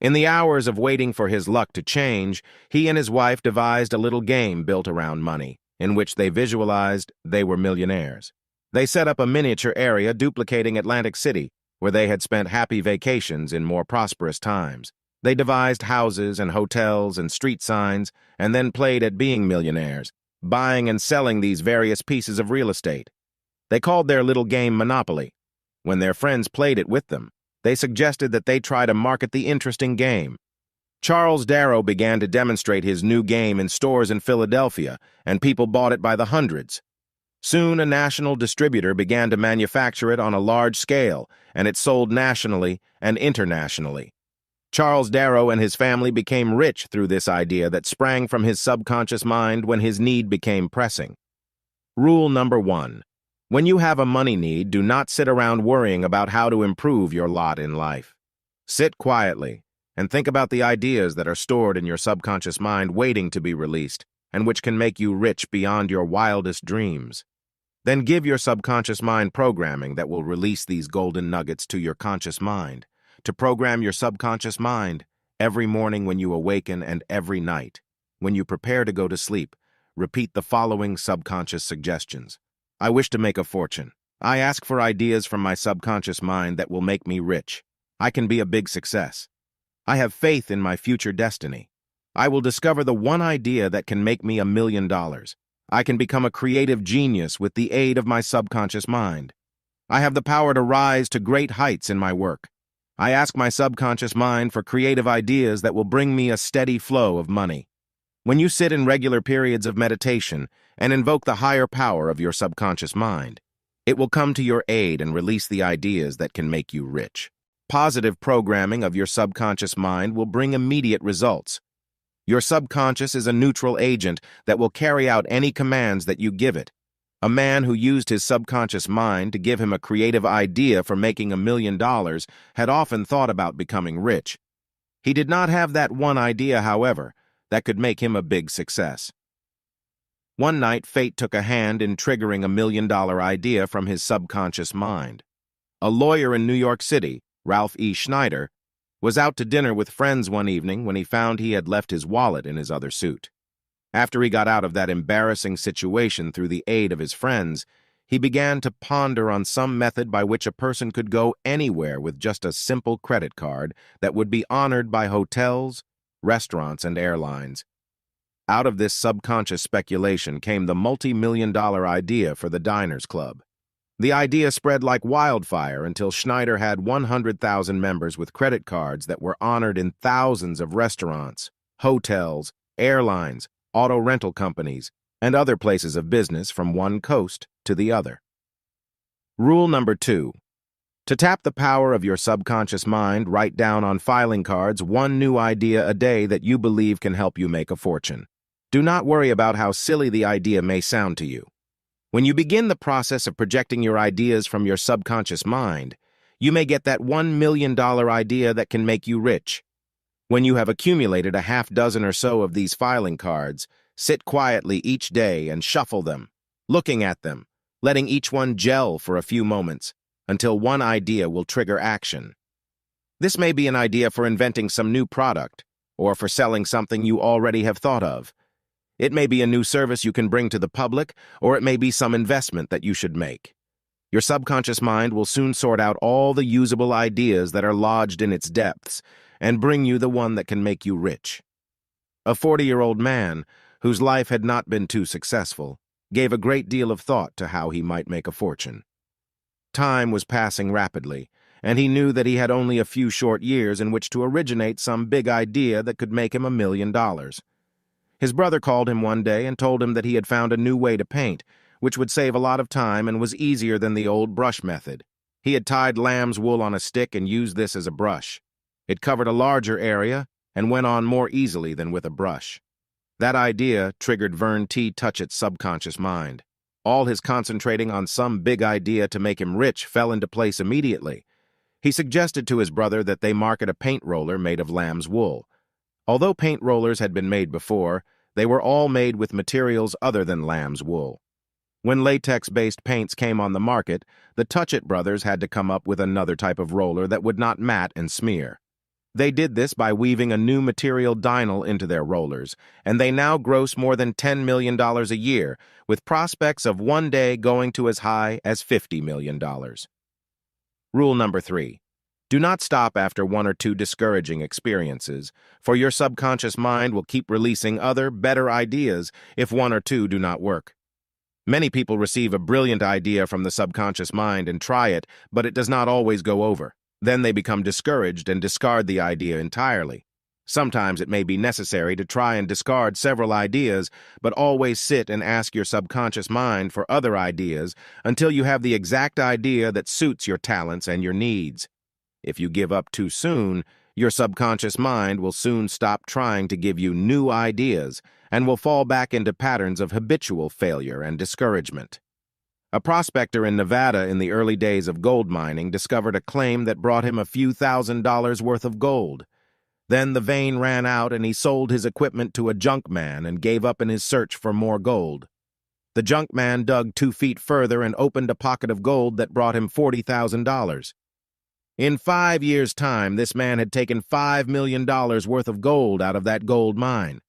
In the hours of waiting for his luck to change, he and his wife devised a little game built around money, in which they visualized they were millionaires. They set up a miniature area duplicating Atlantic City, where they had spent happy vacations in more prosperous times. They devised houses and hotels and street signs, and then played at being millionaires, buying and selling these various pieces of real estate. They called their little game Monopoly. When their friends played it with them, they suggested that they try to market the interesting game. Charles Darrow began to demonstrate his new game in stores in Philadelphia, and people bought it by the hundreds. Soon, a national distributor began to manufacture it on a large scale, and it sold nationally and internationally. Charles Darrow and his family became rich through this idea that sprang from his subconscious mind when his need became pressing. Rule number 1. When you have a money need, do not sit around worrying about how to improve your lot in life. Sit quietly and think about the ideas that are stored in your subconscious mind waiting to be released and which can make you rich beyond your wildest dreams. Then give your subconscious mind programming that will release these golden nuggets to your conscious mind. To program your subconscious mind, every morning when you awaken and every night, when you prepare to go to sleep, repeat the following subconscious suggestions. I wish to make a fortune. I ask for ideas from my subconscious mind that will make me rich. I can be a big success. I have faith in my future destiny. I will discover the one idea that can make me $1 million. I can become a creative genius with the aid of my subconscious mind. I have the power to rise to great heights in my work. I ask my subconscious mind for creative ideas that will bring me a steady flow of money. When you sit in regular periods of meditation and invoke the higher power of your subconscious mind, it will come to your aid and release the ideas that can make you rich. Positive programming of your subconscious mind will bring immediate results. Your subconscious is a neutral agent that will carry out any commands that you give it. A man who used his subconscious mind to give him a creative idea for making $1 million had often thought about becoming rich. He did not have that one idea, however, that could make him a big success. One night, fate took a hand in triggering $1 million idea from his subconscious mind. A lawyer in New York City, Ralph E. Schneider, was out to dinner with friends one evening when he found he had left his wallet in his other suit. After he got out of that embarrassing situation through the aid of his friends, he began to ponder on some method by which a person could go anywhere with just a simple credit card that would be honored by hotels, restaurants, and airlines. Out of this subconscious speculation came the multi-million-dollar idea for the Diners Club. The idea spread like wildfire until Schneider had 100,000 members with credit cards that were honored in thousands of restaurants, hotels, airlines, auto rental companies, and other places of business from one coast to the other. Rule number 2. To tap the power of your subconscious mind, write down on filing cards one new idea a day that you believe can help you make a fortune. Do not worry about how silly the idea may sound to you. When you begin the process of projecting your ideas from your subconscious mind, you may get that $1 million idea that can make you rich. When you have accumulated a half dozen or so of these filing cards, sit quietly each day and shuffle them, looking at them, letting each one gel for a few moments, until one idea will trigger action. This may be an idea for inventing some new product, or for selling something you already have thought of. It may be a new service you can bring to the public, or it may be some investment that you should make. Your subconscious mind will soon sort out all the usable ideas that are lodged in its depths and bring you the one that can make you rich. A 40-year-old man, whose life had not been too successful, gave a great deal of thought to how he might make a fortune. Time was passing rapidly, and he knew that he had only a few short years in which to originate some big idea that could make him $1 million. His brother called him one day and told him that he had found a new way to paint, which would save a lot of time and was easier than the old brush method. He had tied lamb's wool on a stick and used this as a brush. It covered a larger area and went on more easily than with a brush. That idea triggered Vern T. Touchett's subconscious mind. All his concentrating on some big idea to make him rich fell into place immediately. He suggested to his brother that they market a paint roller made of lamb's wool. Although paint rollers had been made before, they were all made with materials other than lamb's wool. When latex-based paints came on the market, the Touchett brothers had to come up with another type of roller that would not mat and smear. They did this by weaving a new material dinyl into their rollers, and they now gross more than $10 million a year, with prospects of one day going to as high as $50 million. Rule number 3. Do not stop after one or two discouraging experiences, for your subconscious mind will keep releasing other, better ideas if one or two do not work. Many people receive a brilliant idea from the subconscious mind and try it, but it does not always go over. Then they become discouraged and discard the idea entirely. Sometimes it may be necessary to try and discard several ideas, but always sit and ask your subconscious mind for other ideas until you have the exact idea that suits your talents and your needs. If you give up too soon, your subconscious mind will soon stop trying to give you new ideas and will fall back into patterns of habitual failure and discouragement. A prospector in Nevada in the early days of gold mining discovered a claim that brought him a few $1,000s worth of gold. Then the vein ran out and he sold his equipment to a junk man and gave up in his search for more gold. The junk man dug 2 feet further and opened a pocket of gold that brought him $40,000. In 5 years' time, this man had taken $5 million worth of gold out of that gold mine.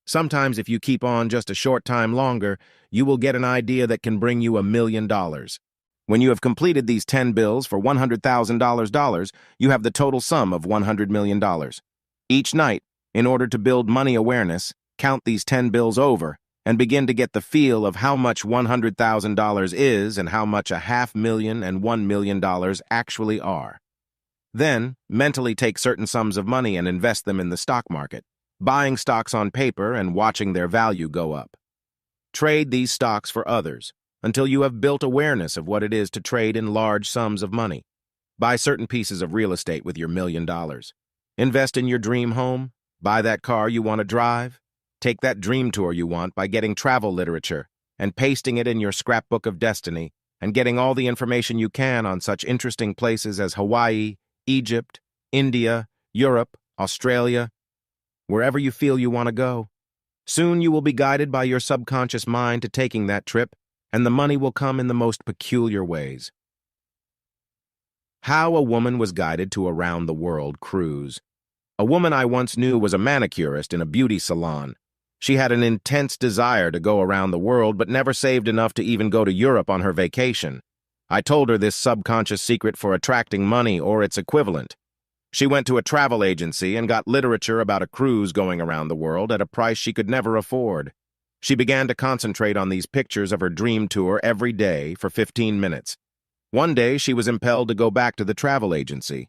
Sometimes if you keep on just a short time longer, you will get an idea that can bring you $1 million. When you have completed these 10 bills for $100,000, you have the total sum of $100 million. Each night, in order to build money awareness, count these 10 bills over and begin to get the feel of how much $100,000 is and how much $500,000 and $1 million actually are. Then, mentally take certain sums of money and invest them in the stock market, buying stocks on paper and watching their value go up. Trade these stocks for others until you have built awareness of what it is to trade in large sums of money. Buy certain pieces of real estate with your $1 million. Invest in your dream home. Buy that car you want to drive. Take that dream tour you want by getting travel literature and pasting it in your scrapbook of destiny and getting all the information you can on such interesting places as Hawaii, Egypt, India, Europe, Australia, wherever you feel you want to go. Soon you will be guided by your subconscious mind to taking that trip, and the money will come in the most peculiar ways. How a woman was guided to a round-the-world cruise. A woman I once knew was a manicurist in a beauty salon. She had an intense desire to go around the world, but never saved enough to even go to Europe on her vacation. I told her this subconscious secret for attracting money or its equivalent. She went to a travel agency and got literature about a cruise going around the world at a price she could never afford. She began to concentrate on these pictures of her dream tour every day for 15 minutes. One day, she was impelled to go back to the travel agency.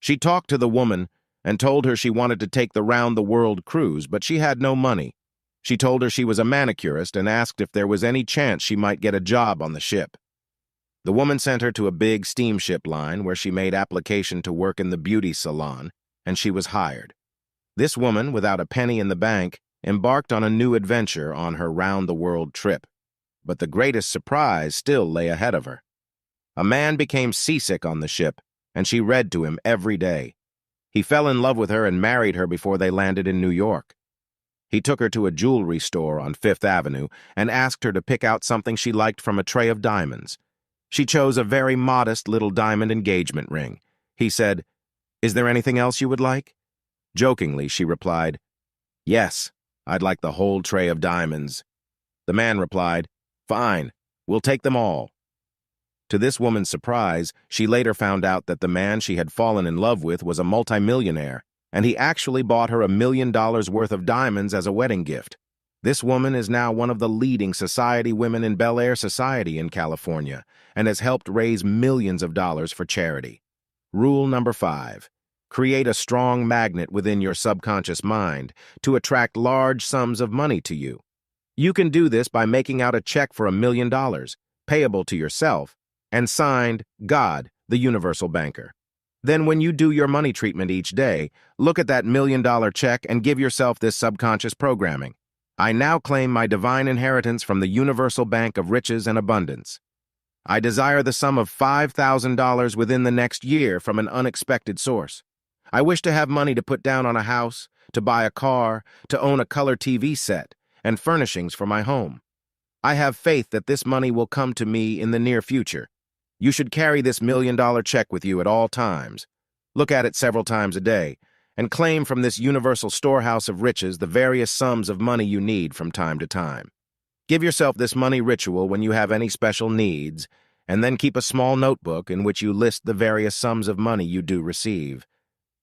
She talked to the woman and told her she wanted to take the round-the-world cruise, but she had no money. She told her she was a manicurist and asked if there was any chance she might get a job on the ship. The woman sent her to a big steamship line where she made application to work in the beauty salon, and she was hired. This woman, without a penny in the bank, embarked on a new adventure on her round-the-world trip. But the greatest surprise still lay ahead of her. A man became seasick on the ship, and she read to him every day. He fell in love with her and married her before they landed in New York. He took her to a jewelry store on Fifth Avenue and asked her to pick out something she liked from a tray of diamonds. She chose a very modest little diamond engagement ring. He said, "Is there anything else you would like?" Jokingly, she replied, "Yes, I'd like the whole tray of diamonds." The man replied, "Fine, we'll take them all." To this woman's surprise, she later found out that the man she had fallen in love with was a multimillionaire, and he actually bought her $1 million worth of diamonds as a wedding gift. This woman is now one of the leading society women in Bel Air society in California and has helped raise millions of dollars for charity. Rule number 5. Create a strong magnet within your subconscious mind to attract large sums of money to you. You can do this by making out a check for $1 million, payable to yourself, and signed, God, the Universal Banker. Then when you do your money treatment each day, look at that $1 million check and give yourself this subconscious programming. I now claim my divine inheritance from the Universal Bank of Riches and Abundance. I desire the sum of $5,000 within the next year from an unexpected source. I wish to have money to put down on a house, to buy a car, to own a color TV set, and furnishings for my home. I have faith that this money will come to me in the near future. You should carry this $1 million check with you at all times. Look at it several times a day, and claim from this universal storehouse of riches the various sums of money you need from time to time. Give yourself this money ritual when you have any special needs, and then keep a small notebook in which you list the various sums of money you do receive.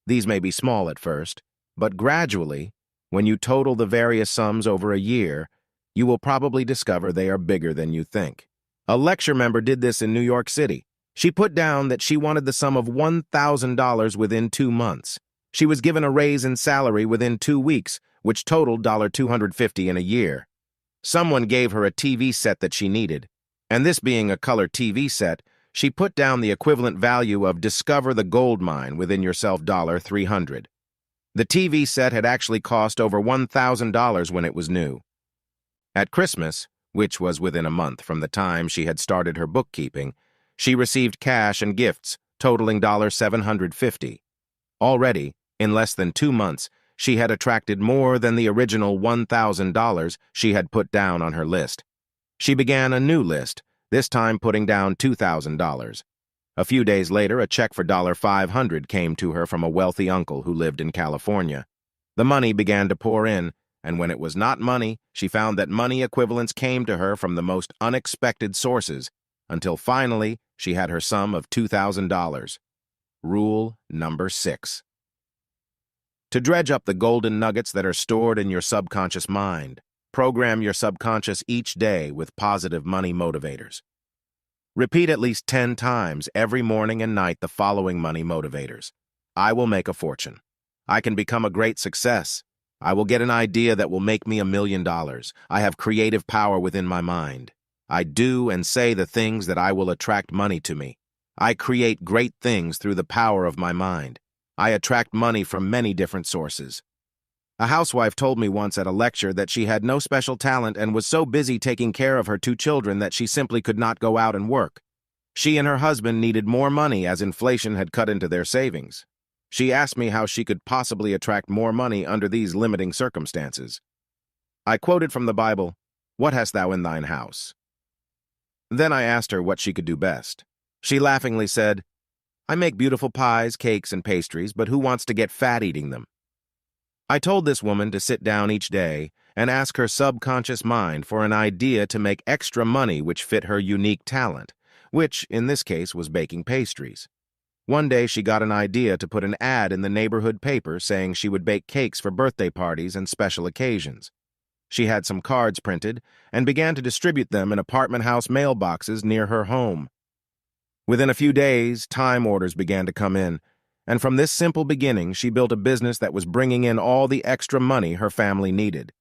These may be small at first, but gradually, when you total the various sums over a year, you will probably discover they are bigger than you think. A lecture member did this in New York City. She put down that she wanted the sum of $1,000 within 2 months. She was given a raise in salary within 2 weeks, which totaled $250 in a year. Someone gave her a TV set that she needed, and this being a color TV set, she put down the equivalent value of Discover the Gold Mine within yourself $300. The TV set had actually cost over $1,000 when it was new. At Christmas, which was within a month from the time she had started her bookkeeping, she received cash and gifts totaling $750. Already, in less than 2 months, she had attracted more than the original $1,000 she had put down on her list. She began a new list, this time putting down $2,000. A few days later, a check for $500 came to her from a wealthy uncle who lived in California. The money began to pour in, and when it was not money, she found that money equivalents came to her from the most unexpected sources, until finally she had her sum of $2,000. Rule number 6. To dredge up the golden nuggets that are stored in your subconscious mind, program your subconscious each day with positive money motivators. Repeat at least 10 times every morning and night the following money motivators. I will make a fortune. I can become a great success. I will get an idea that will make me $1 million. I have creative power within my mind. I do and say the things that I will attract money to me. I create great things through the power of my mind. I attract money from many different sources. A housewife told me once at a lecture that she had no special talent and was so busy taking care of her 2 children that she simply could not go out and work. She and her husband needed more money as inflation had cut into their savings. She asked me how she could possibly attract more money under these limiting circumstances. I quoted from the Bible, "What hast thou in thine house?" Then I asked her what she could do best. She laughingly said, "I make beautiful pies, cakes, and pastries, but who wants to get fat eating them?" I told this woman to sit down each day and ask her subconscious mind for an idea to make extra money which fit her unique talent, which, in this case, was baking pastries. One day she got an idea to put an ad in the neighborhood paper saying she would bake cakes for birthday parties and special occasions. She had some cards printed and began to distribute them in apartment house mailboxes near her home. Within a few days, time orders began to come in, and from this simple beginning, she built a business that was bringing in all the extra money her family needed.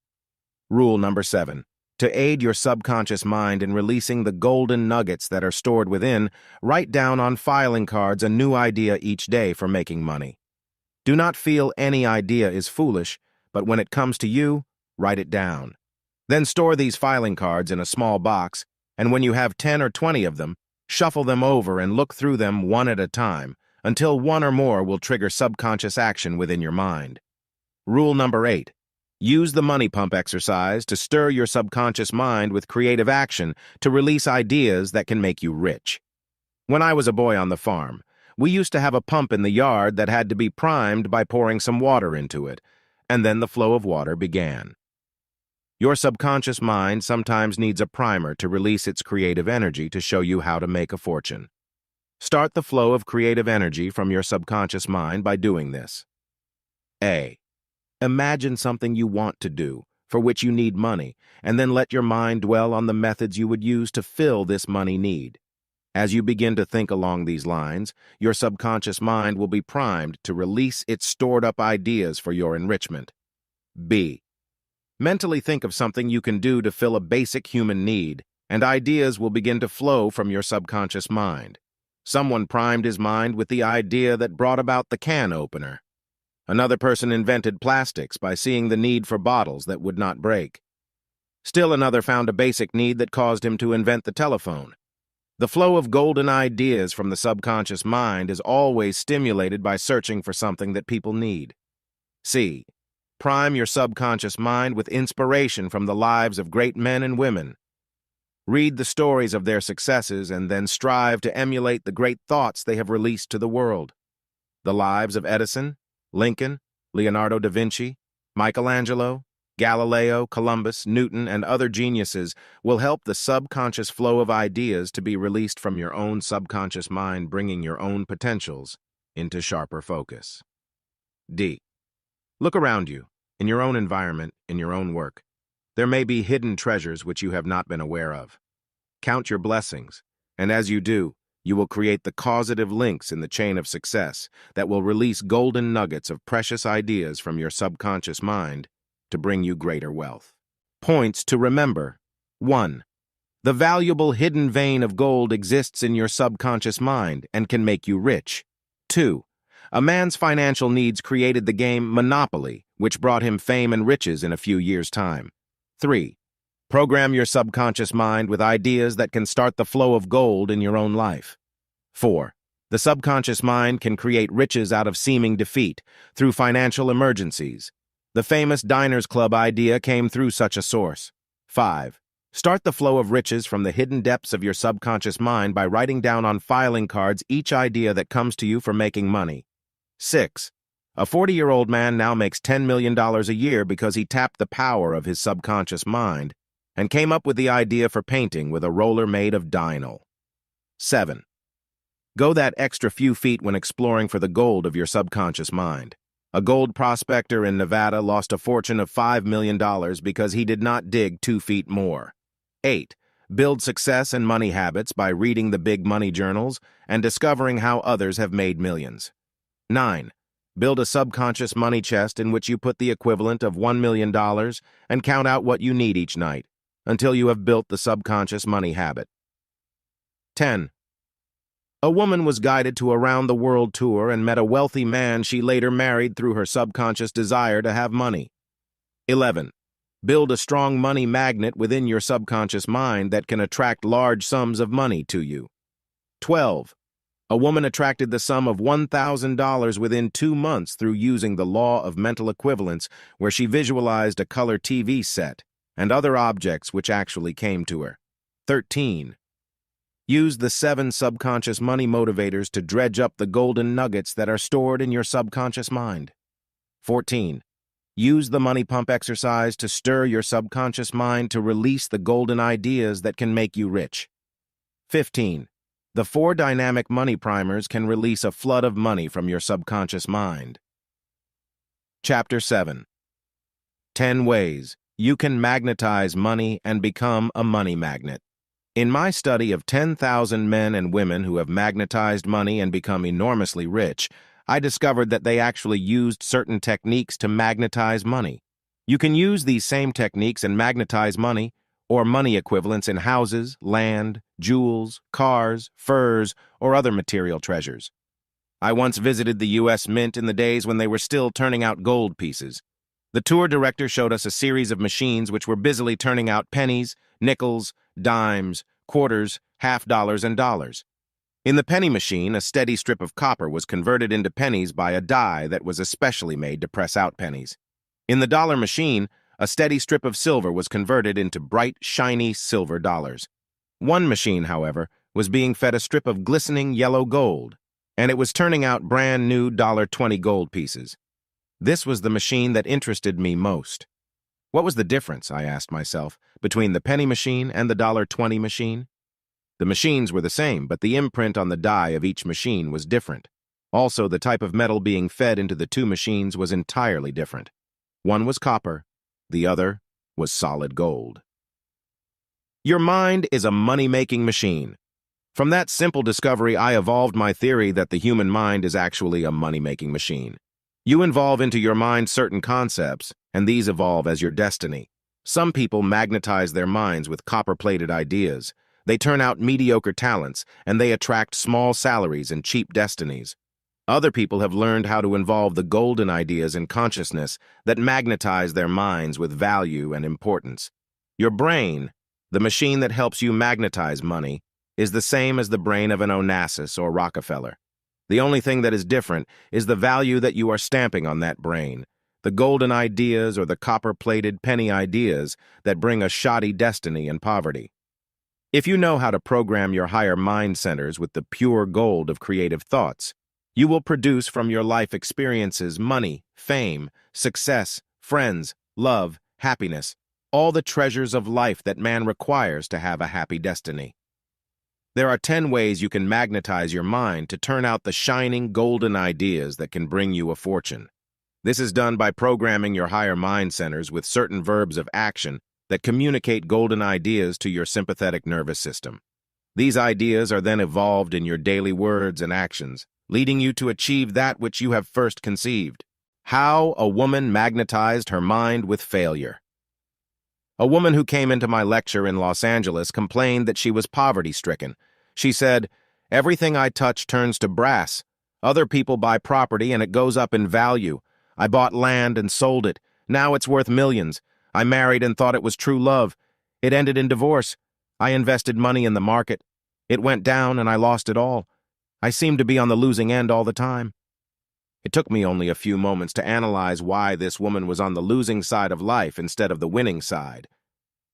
Rule number 7. To aid your subconscious mind in releasing the golden nuggets that are stored within, write down on filing cards a new idea each day for making money. Do not feel any idea is foolish, but when it comes to you, write it down. Then store these filing cards in a small box, and when you have 10 or 20 of them, shuffle them over and look through them one at a time, until one or more will trigger subconscious action within your mind. Rule number 8. Use the money pump exercise to stir your subconscious mind with creative action to release ideas that can make you rich. When I was a boy on the farm, we used to have a pump in the yard that had to be primed by pouring some water into it, and then the flow of water began. Your subconscious mind sometimes needs a primer to release its creative energy to show you how to make a fortune. Start the flow of creative energy from your subconscious mind by doing this. A. Imagine something you want to do, for which you need money, and then let your mind dwell on the methods you would use to fill this money need. As you begin to think along these lines, your subconscious mind will be primed to release its stored-up ideas for your enrichment. B. Mentally think of something you can do to fill a basic human need, and ideas will begin to flow from your subconscious mind. Someone primed his mind with the idea that brought about the can opener. Another person invented plastics by seeing the need for bottles that would not break. Still another found a basic need that caused him to invent the telephone. The flow of golden ideas from the subconscious mind is always stimulated by searching for something that people need. C. Prime your subconscious mind with inspiration from the lives of great men and women. Read the stories of their successes and then strive to emulate the great thoughts they have released to the world. The lives of Edison, Lincoln, Leonardo da Vinci, Michelangelo, Galileo, Columbus, Newton, and other geniuses will help the subconscious flow of ideas to be released from your own subconscious mind, bringing your own potentials into sharper focus. D. Look around you, in your own environment, in your own work. There may be hidden treasures which you have not been aware of. Count your blessings, and as you do, you will create the causative links in the chain of success that will release golden nuggets of precious ideas from your subconscious mind to bring you greater wealth. Points to remember. 1. The valuable hidden vein of gold exists in your subconscious mind and can make you rich. 2. A man's financial needs created the game Monopoly, which brought him fame and riches in a few years' time. 3. Program your subconscious mind with ideas that can start the flow of gold in your own life. 4. The subconscious mind can create riches out of seeming defeat through financial emergencies. The famous Diners Club idea came through such a source. 5. Start the flow of riches from the hidden depths of your subconscious mind by writing down on filing cards each idea that comes to you for making money. 6. A 40-year-old man now makes $10 million a year because he tapped the power of his subconscious mind and came up with the idea for painting with a roller made of vinyl. 7. Go that extra few feet when exploring for the gold of your subconscious mind. A gold prospector in Nevada lost a fortune of $5 million because he did not dig 2 feet more. 8. Build success and money habits by reading the big money journals and discovering how others have made millions. 9. Build a subconscious money chest in which you put the equivalent of $1 million and count out what you need each night until you have built the subconscious money habit. 10. A woman was guided to a round-the-world tour and met a wealthy man she later married through her subconscious desire to have money. 11. Build a strong money magnet within your subconscious mind that can attract large sums of money to you. 12. A woman attracted the sum of $1,000 within 2 months through using the law of mental equivalence, where she visualized a color TV set and other objects which actually came to her. 13. Use the 7 subconscious money motivators to dredge up the golden nuggets that are stored in your subconscious mind. 14. Use the money pump exercise to stir your subconscious mind to release the golden ideas that can make you rich. 15. The 4 dynamic money primers can release a flood of money from your subconscious mind. Chapter 7. 10 ways you can magnetize money and become a money magnet. In my study of 10,000 men and women who have magnetized money and become enormously rich, I discovered that they actually used certain techniques to magnetize money. You can use these same techniques and magnetize money or money equivalents in houses, land, jewels, cars, furs, or other material treasures. I once visited the U.S. Mint in the days when they were still turning out gold pieces. The tour director showed us a series of machines which were busily turning out pennies, nickels, dimes, quarters, half-dollars, and dollars. In the penny machine, a steady strip of copper was converted into pennies by a die that was especially made to press out pennies. In the dollar machine, a steady strip of silver was converted into bright, shiny silver dollars. One machine, however, was being fed a strip of glistening yellow gold, and it was turning out brand new $20 gold pieces. This was the machine that interested me most. What was the difference, I asked myself, between the penny machine and the $1.20 machine? The machines were the same, but the imprint on the die of each machine was different. Also, the type of metal being fed into the two machines was entirely different. One was copper, the other was solid gold. Your mind is a money-making machine. From that simple discovery, I evolved my theory that the human mind is actually a money-making machine. You involve into your mind certain concepts, and these evolve as your destiny. Some people magnetize their minds with copper-plated ideas. They turn out mediocre talents, and they attract small salaries and cheap destinies. Other people have learned how to involve the golden ideas in consciousness that magnetize their minds with value and importance. Your brain, the machine that helps you magnetize money, is the same as the brain of an Onassis or Rockefeller. The only thing that is different is the value that you are stamping on that brain, the golden ideas or the copper-plated penny ideas that bring a shoddy destiny and poverty. If you know how to program your higher mind centers with the pure gold of creative thoughts, you will produce from your life experiences money, fame, success, friends, love, happiness, all the treasures of life that man requires to have a happy destiny. There are 10 ways you can magnetize your mind to turn out the shining golden ideas that can bring you a fortune. This is done by programming your higher mind centers with certain verbs of action that communicate golden ideas to your sympathetic nervous system. These ideas are then evolved in your daily words and actions, leading you to achieve that which you have first conceived. How a woman magnetized her mind with failure. A woman who came into my lecture in Los Angeles complained that she was poverty-stricken. She said, "Everything I touch turns to brass. Other people buy property and it goes up in value. I bought land and sold it. Now it's worth millions. I married and thought it was true love. It ended in divorce. I invested money in the market. It went down and I lost it all. I seemed to be on the losing end all the time." It took me only a few moments to analyze why this woman was on the losing side of life instead of the winning side.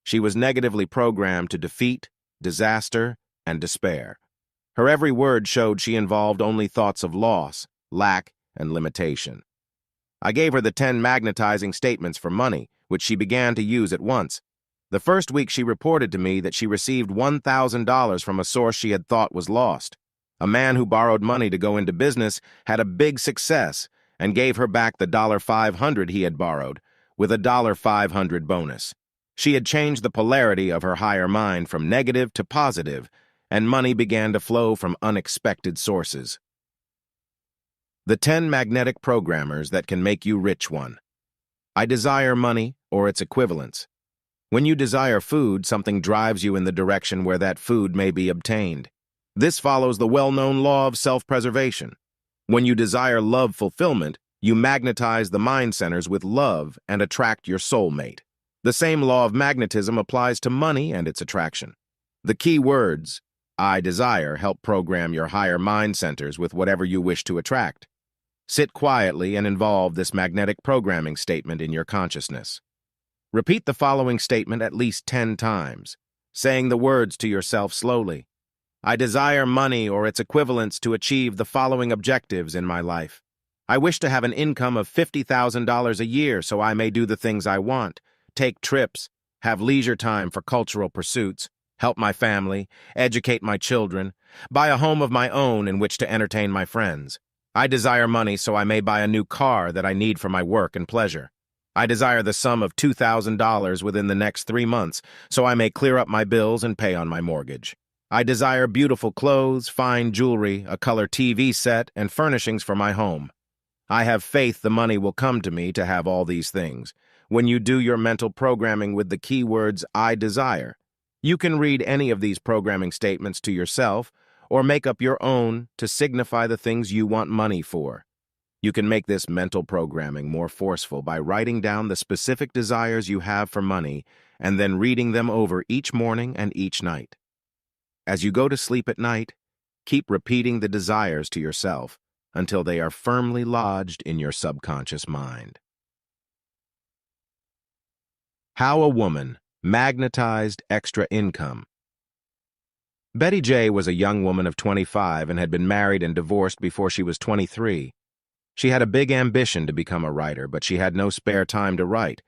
She was negatively programmed to defeat, disaster, and despair. Her every word showed she involved only thoughts of loss, lack, and limitation. I gave her the 10 magnetizing statements for money, which she began to use at once. The first week she reported to me that she received $1,000 from a source she had thought was lost. A man who borrowed money to go into business had a big success and gave her back the $500 he had borrowed, with a $500 bonus. She had changed the polarity of her higher mind from negative to positive, and money began to flow from unexpected sources. The 10 magnetic programmers that can make you rich. 1. I desire money or its equivalents. When you desire food, something drives you in the direction where that food may be obtained. This follows the well-known law of self-preservation. When you desire love fulfillment, you magnetize the mind centers with love and attract your soulmate. The same law of magnetism applies to money and its attraction. The key words, I desire, help program your higher mind centers with whatever you wish to attract. Sit quietly and involve this magnetic programming statement in your consciousness. Repeat the following statement at least 10 times, saying the words to yourself slowly. I desire money or its equivalents to achieve the following objectives in my life. I wish to have an income of $50,000 a year so I may do the things I want, take trips, have leisure time for cultural pursuits, help my family, educate my children, buy a home of my own in which to entertain my friends. I desire money so I may buy a new car that I need for my work and pleasure. I desire the sum of $2,000 within the next 3 months so I may clear up my bills and pay on my mortgage. I desire beautiful clothes, fine jewelry, a color TV set, and furnishings for my home. I have faith the money will come to me to have all these things. When you do your mental programming with the keywords I desire, you can read any of these programming statements to yourself or make up your own to signify the things you want money for. You can make this mental programming more forceful by writing down the specific desires you have for money and then reading them over each morning and each night. As you go to sleep at night, keep repeating the desires to yourself until they are firmly lodged in your subconscious mind. How a woman magnetized extra income. Betty J. was a young woman of 25 and had been married and divorced before she was 23. She had a big ambition to become a writer, but she had no spare time to write.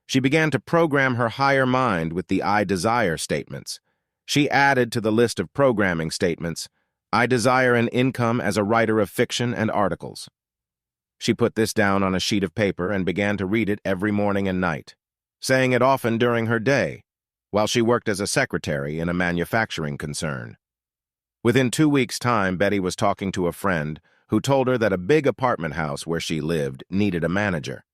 She began to program her higher mind with the I desire statements. She added to the list of programming statements, I desire an income as a writer of fiction and articles. She put this down on a sheet of paper and began to read it every morning and night, saying it often during her day, while she worked as a secretary in a manufacturing concern. Within 2 weeks' time, Betty was talking to a friend who told her that a big apartment house where she lived needed a manager.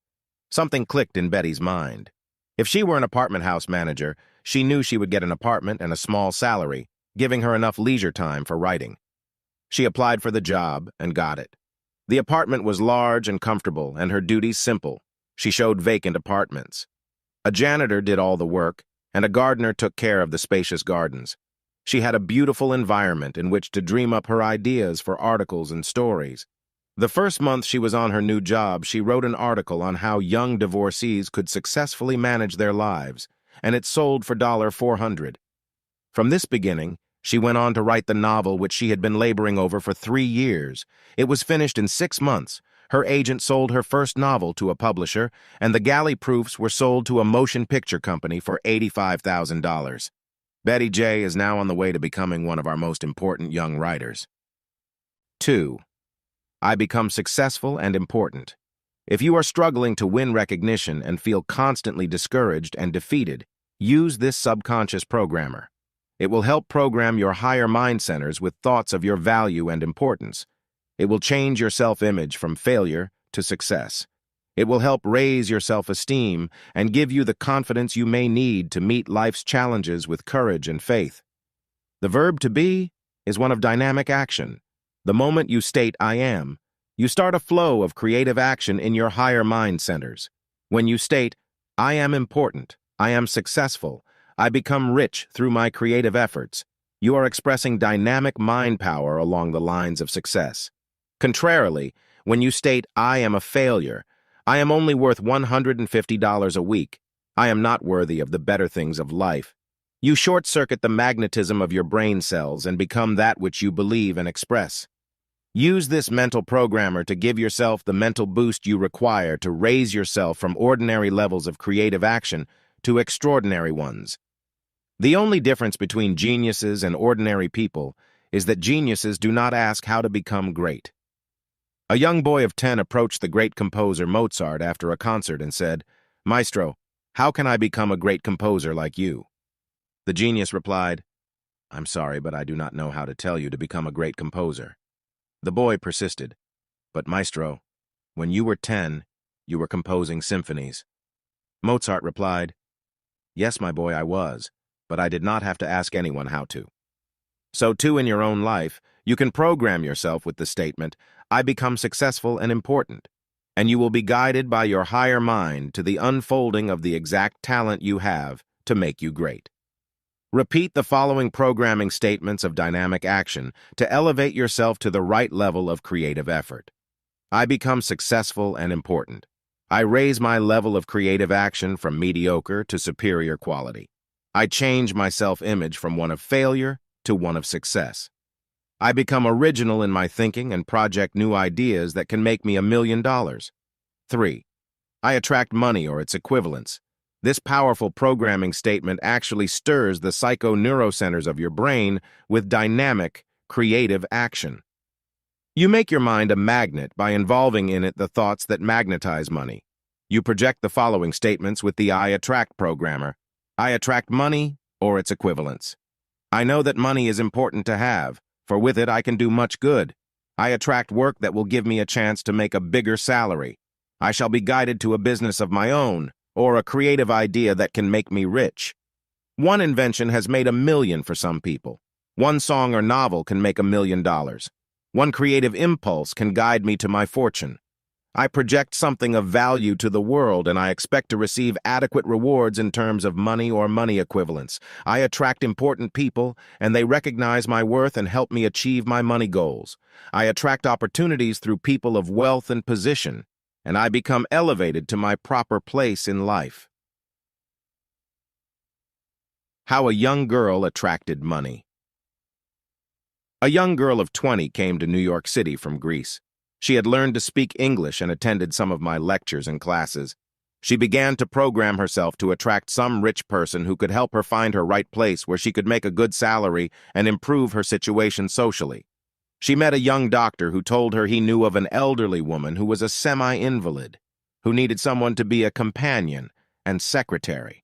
Something clicked in Betty's mind. If she were an apartment house manager, she knew she would get an apartment and a small salary, giving her enough leisure time for writing. She applied for the job and got it. The apartment was large and comfortable, and her duties simple. She showed vacant apartments. A janitor did all the work, and a gardener took care of the spacious gardens. She had a beautiful environment in which to dream up her ideas for articles and stories. The first month she was on her new job, she wrote an article on how young divorcees could successfully manage their lives, and it sold for $400. From this beginning, she went on to write the novel which she had been laboring over for 3 years. It was finished in 6 months. Her agent sold her first novel to a publisher, and the galley proofs were sold to a motion picture company for $85,000. Betty J. is now on the way to becoming one of our most important young writers. 2. I become successful and important. If you are struggling to win recognition and feel constantly discouraged and defeated, use this subconscious programmer. It will help program your higher mind centers with thoughts of your value and importance. It will change your self-image from failure to success. It will help raise your self-esteem and give you the confidence you may need to meet life's challenges with courage and faith. The verb to be is one of dynamic action. The moment you state I am, you start a flow of creative action in your higher mind centers. When you state, I am important, I am successful, I become rich through my creative efforts, you are expressing dynamic mind power along the lines of success. Contrarily, when you state, I am a failure, I am only worth $150 a week, I am not worthy of the better things of life, you short-circuit the magnetism of your brain cells and become that which you believe and express. Use this mental programmer to give yourself the mental boost you require to raise yourself from ordinary levels of creative action to extraordinary ones. The only difference between geniuses and ordinary people is that geniuses do not ask how to become great. A young boy of 10 approached the great composer Mozart after a concert and said, Maestro, how can I become a great composer like you? The genius replied, I'm sorry, but I do not know how to tell you to become a great composer. The boy persisted, but Maestro, when you were 10, you were composing symphonies. Mozart replied, Yes, my boy, I was, but I did not have to ask anyone how to. So too in your own life, you can program yourself with the statement, I become successful and important, and you will be guided by your higher mind to the unfolding of the exact talent you have to make you great. Repeat the following programming statements of dynamic action to elevate yourself to the right level of creative effort. I become successful and important. I raise my level of creative action from mediocre to superior quality. I change my self-image from one of failure to one of success. I become original in my thinking and project new ideas that can make me $1 million. 3. I attract money or its equivalents. This powerful programming statement actually stirs the psychoneurocenters of your brain with dynamic, creative action. You make your mind a magnet by involving in it the thoughts that magnetize money. You project the following statements with the I attract programmer. I attract money or its equivalents. I know that money is important to have, for with it I can do much good. I attract work that will give me a chance to make a bigger salary. I shall be guided to a business of my own, or a creative idea that can make me rich. One invention has made $1 million for some people. One song or novel can make $1 million. One creative impulse can guide me to my fortune. I project something of value to the world, and I expect to receive adequate rewards in terms of money or money equivalents. I attract important people, and they recognize my worth and help me achieve my money goals. I attract opportunities through people of wealth and position, and I become elevated to my proper place in life. How a young girl attracted money. A young girl of 20 came to New York City from Greece. She had learned to speak English and attended some of my lectures and classes. She began to program herself to attract some rich person who could help her find her right place where she could make a good salary and improve her situation socially. She met a young doctor who told her he knew of an elderly woman who was a semi-invalid, who needed someone to be a companion and secretary.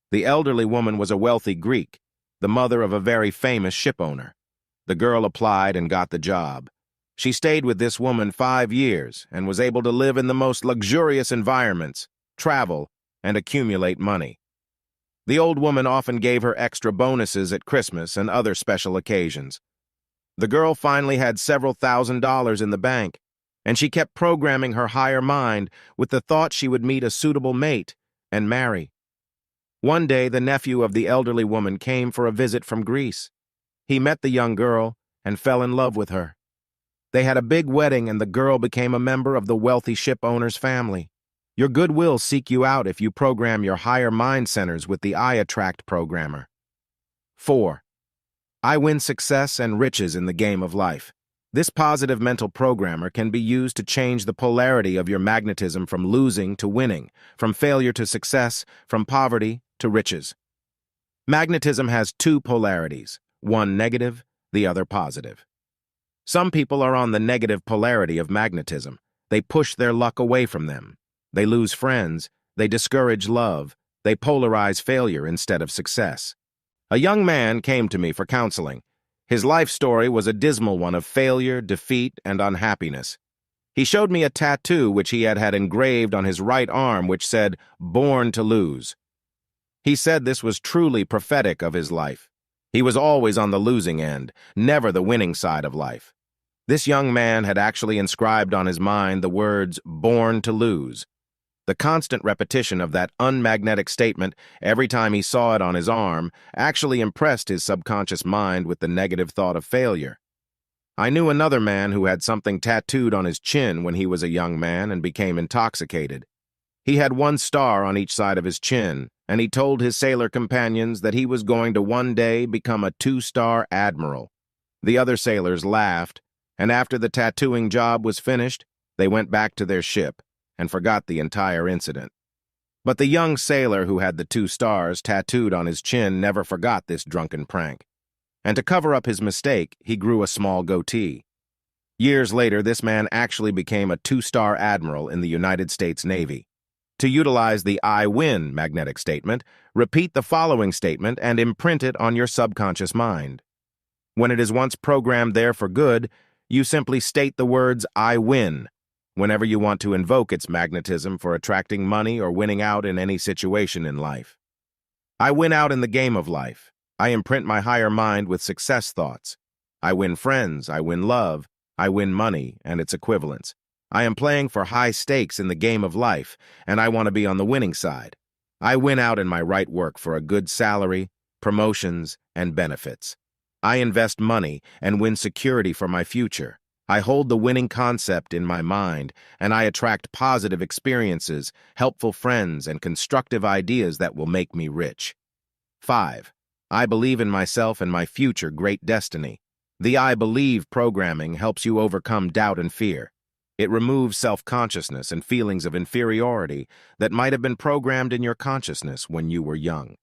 The elderly woman was a wealthy Greek, the mother of a very famous shipowner. The girl applied and got the job. She stayed with this woman 5 years and was able to live in the most luxurious environments, travel, and accumulate money. The old woman often gave her extra bonuses at Christmas and other special occasions. The girl finally had several $1,000s in the bank, and she kept programming her higher mind with the thought she would meet a suitable mate and marry. One day, the nephew of the elderly woman came for a visit from Greece. He met the young girl and fell in love with her. They had a big wedding, and the girl became a member of the wealthy ship owner's family. Your good will seek you out if you program your higher mind centers with the I Attract programmer. 4. I win success and riches in the game of life. This positive mental programmer can be used to change the polarity of your magnetism from losing to winning, from failure to success, from poverty to riches. Magnetism has 2 polarities, one negative, the other positive. Some people are on the negative polarity of magnetism. They push their luck away from them. They lose friends. They discourage love. They polarize failure instead of success. A young man came to me for counseling. His life story was a dismal one of failure, defeat, and unhappiness. He showed me a tattoo which he had had engraved on his right arm which said, "Born to lose." He said this was truly prophetic of his life. He was always on the losing end, never the winning side of life. This young man had actually inscribed on his mind the words, "Born to lose." The constant repetition of that unmagnetic statement every time he saw it on his arm actually impressed his subconscious mind with the negative thought of failure. I knew another man who had something tattooed on his chin when he was a young man and became intoxicated. He had 1 star on each side of his chin, and he told his sailor companions that he was going to one day become a 2-star admiral. The other sailors laughed, and after the tattooing job was finished, they went back to their ship and forgot the entire incident. But the young sailor who had the 2 stars tattooed on his chin never forgot this drunken prank. And to cover up his mistake, he grew a small goatee. Years later, this man actually became a 2-star admiral in the United States Navy. To utilize the I win magnetic statement, repeat the following statement and imprint it on your subconscious mind. When it is once programmed there for good, you simply state the words I win whenever you want to invoke its magnetism for attracting money or winning out in any situation in life. I win out in the game of life. I imprint my higher mind with success thoughts. I win friends, I win love, I win money and its equivalents. I am playing for high stakes in the game of life, and I want to be on the winning side. I win out in my right work for a good salary, promotions, and benefits. I invest money and win security for my future. I hold the winning concept in my mind, and I attract positive experiences, helpful friends, and constructive ideas that will make me rich. 5. I believe in myself and my future great destiny. The I believe programming helps you overcome doubt and fear. It removes self-consciousness and feelings of inferiority that might have been programmed in your consciousness when you were young.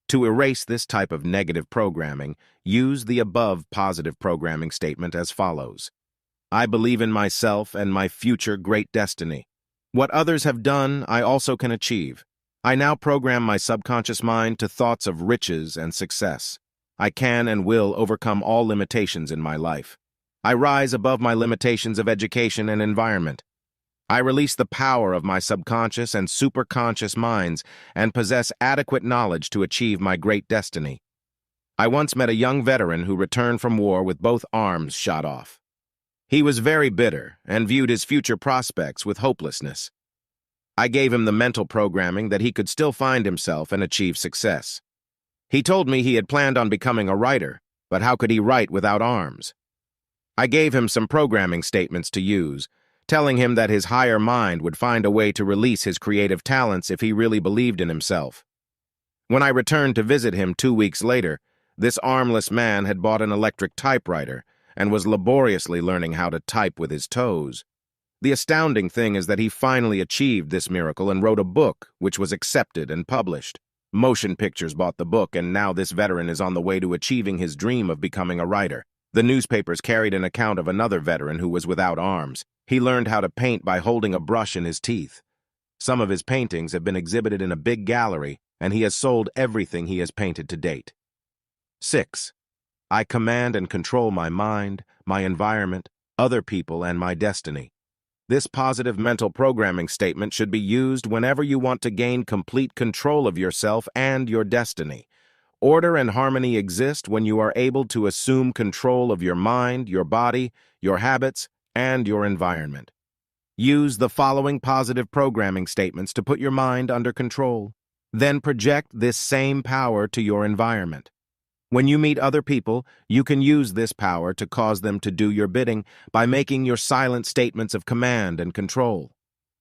To erase this type of negative programming, use the above positive programming statement as follows. I believe in myself and my future great destiny. What others have done, I also can achieve. I now program my subconscious mind to thoughts of riches and success. I can and will overcome all limitations in my life. I rise above my limitations of education and environment. I release the power of my subconscious and superconscious minds and possess adequate knowledge to achieve my great destiny. I once met a young veteran who returned from war with both arms shot off. He was very bitter and viewed his future prospects with hopelessness. I gave him the mental programming that he could still find himself and achieve success. He told me he had planned on becoming a writer, but how could he write without arms? I gave him some programming statements to use, telling him that his higher mind would find a way to release his creative talents if he really believed in himself. When I returned to visit him 2 weeks later, this armless man had bought an electric typewriter and was laboriously learning how to type with his toes. The astounding thing is that he finally achieved this miracle and wrote a book, which was accepted and published. Motion Pictures bought the book, and now this veteran is on the way to achieving his dream of becoming a writer. The newspapers carried an account of another veteran who was without arms. He learned how to paint by holding a brush in his teeth. Some of his paintings have been exhibited in a big gallery, and he has sold everything he has painted to date. 6. I command and control my mind, my environment, other people, and my destiny. This positive mental programming statement should be used whenever you want to gain complete control of yourself and your destiny. Order and harmony exist when you are able to assume control of your mind, your body, your habits, and your environment. Use the following positive programming statements to put your mind under control. Then project this same power to your environment. When you meet other people, you can use this power to cause them to do your bidding by making your silent statements of command and control.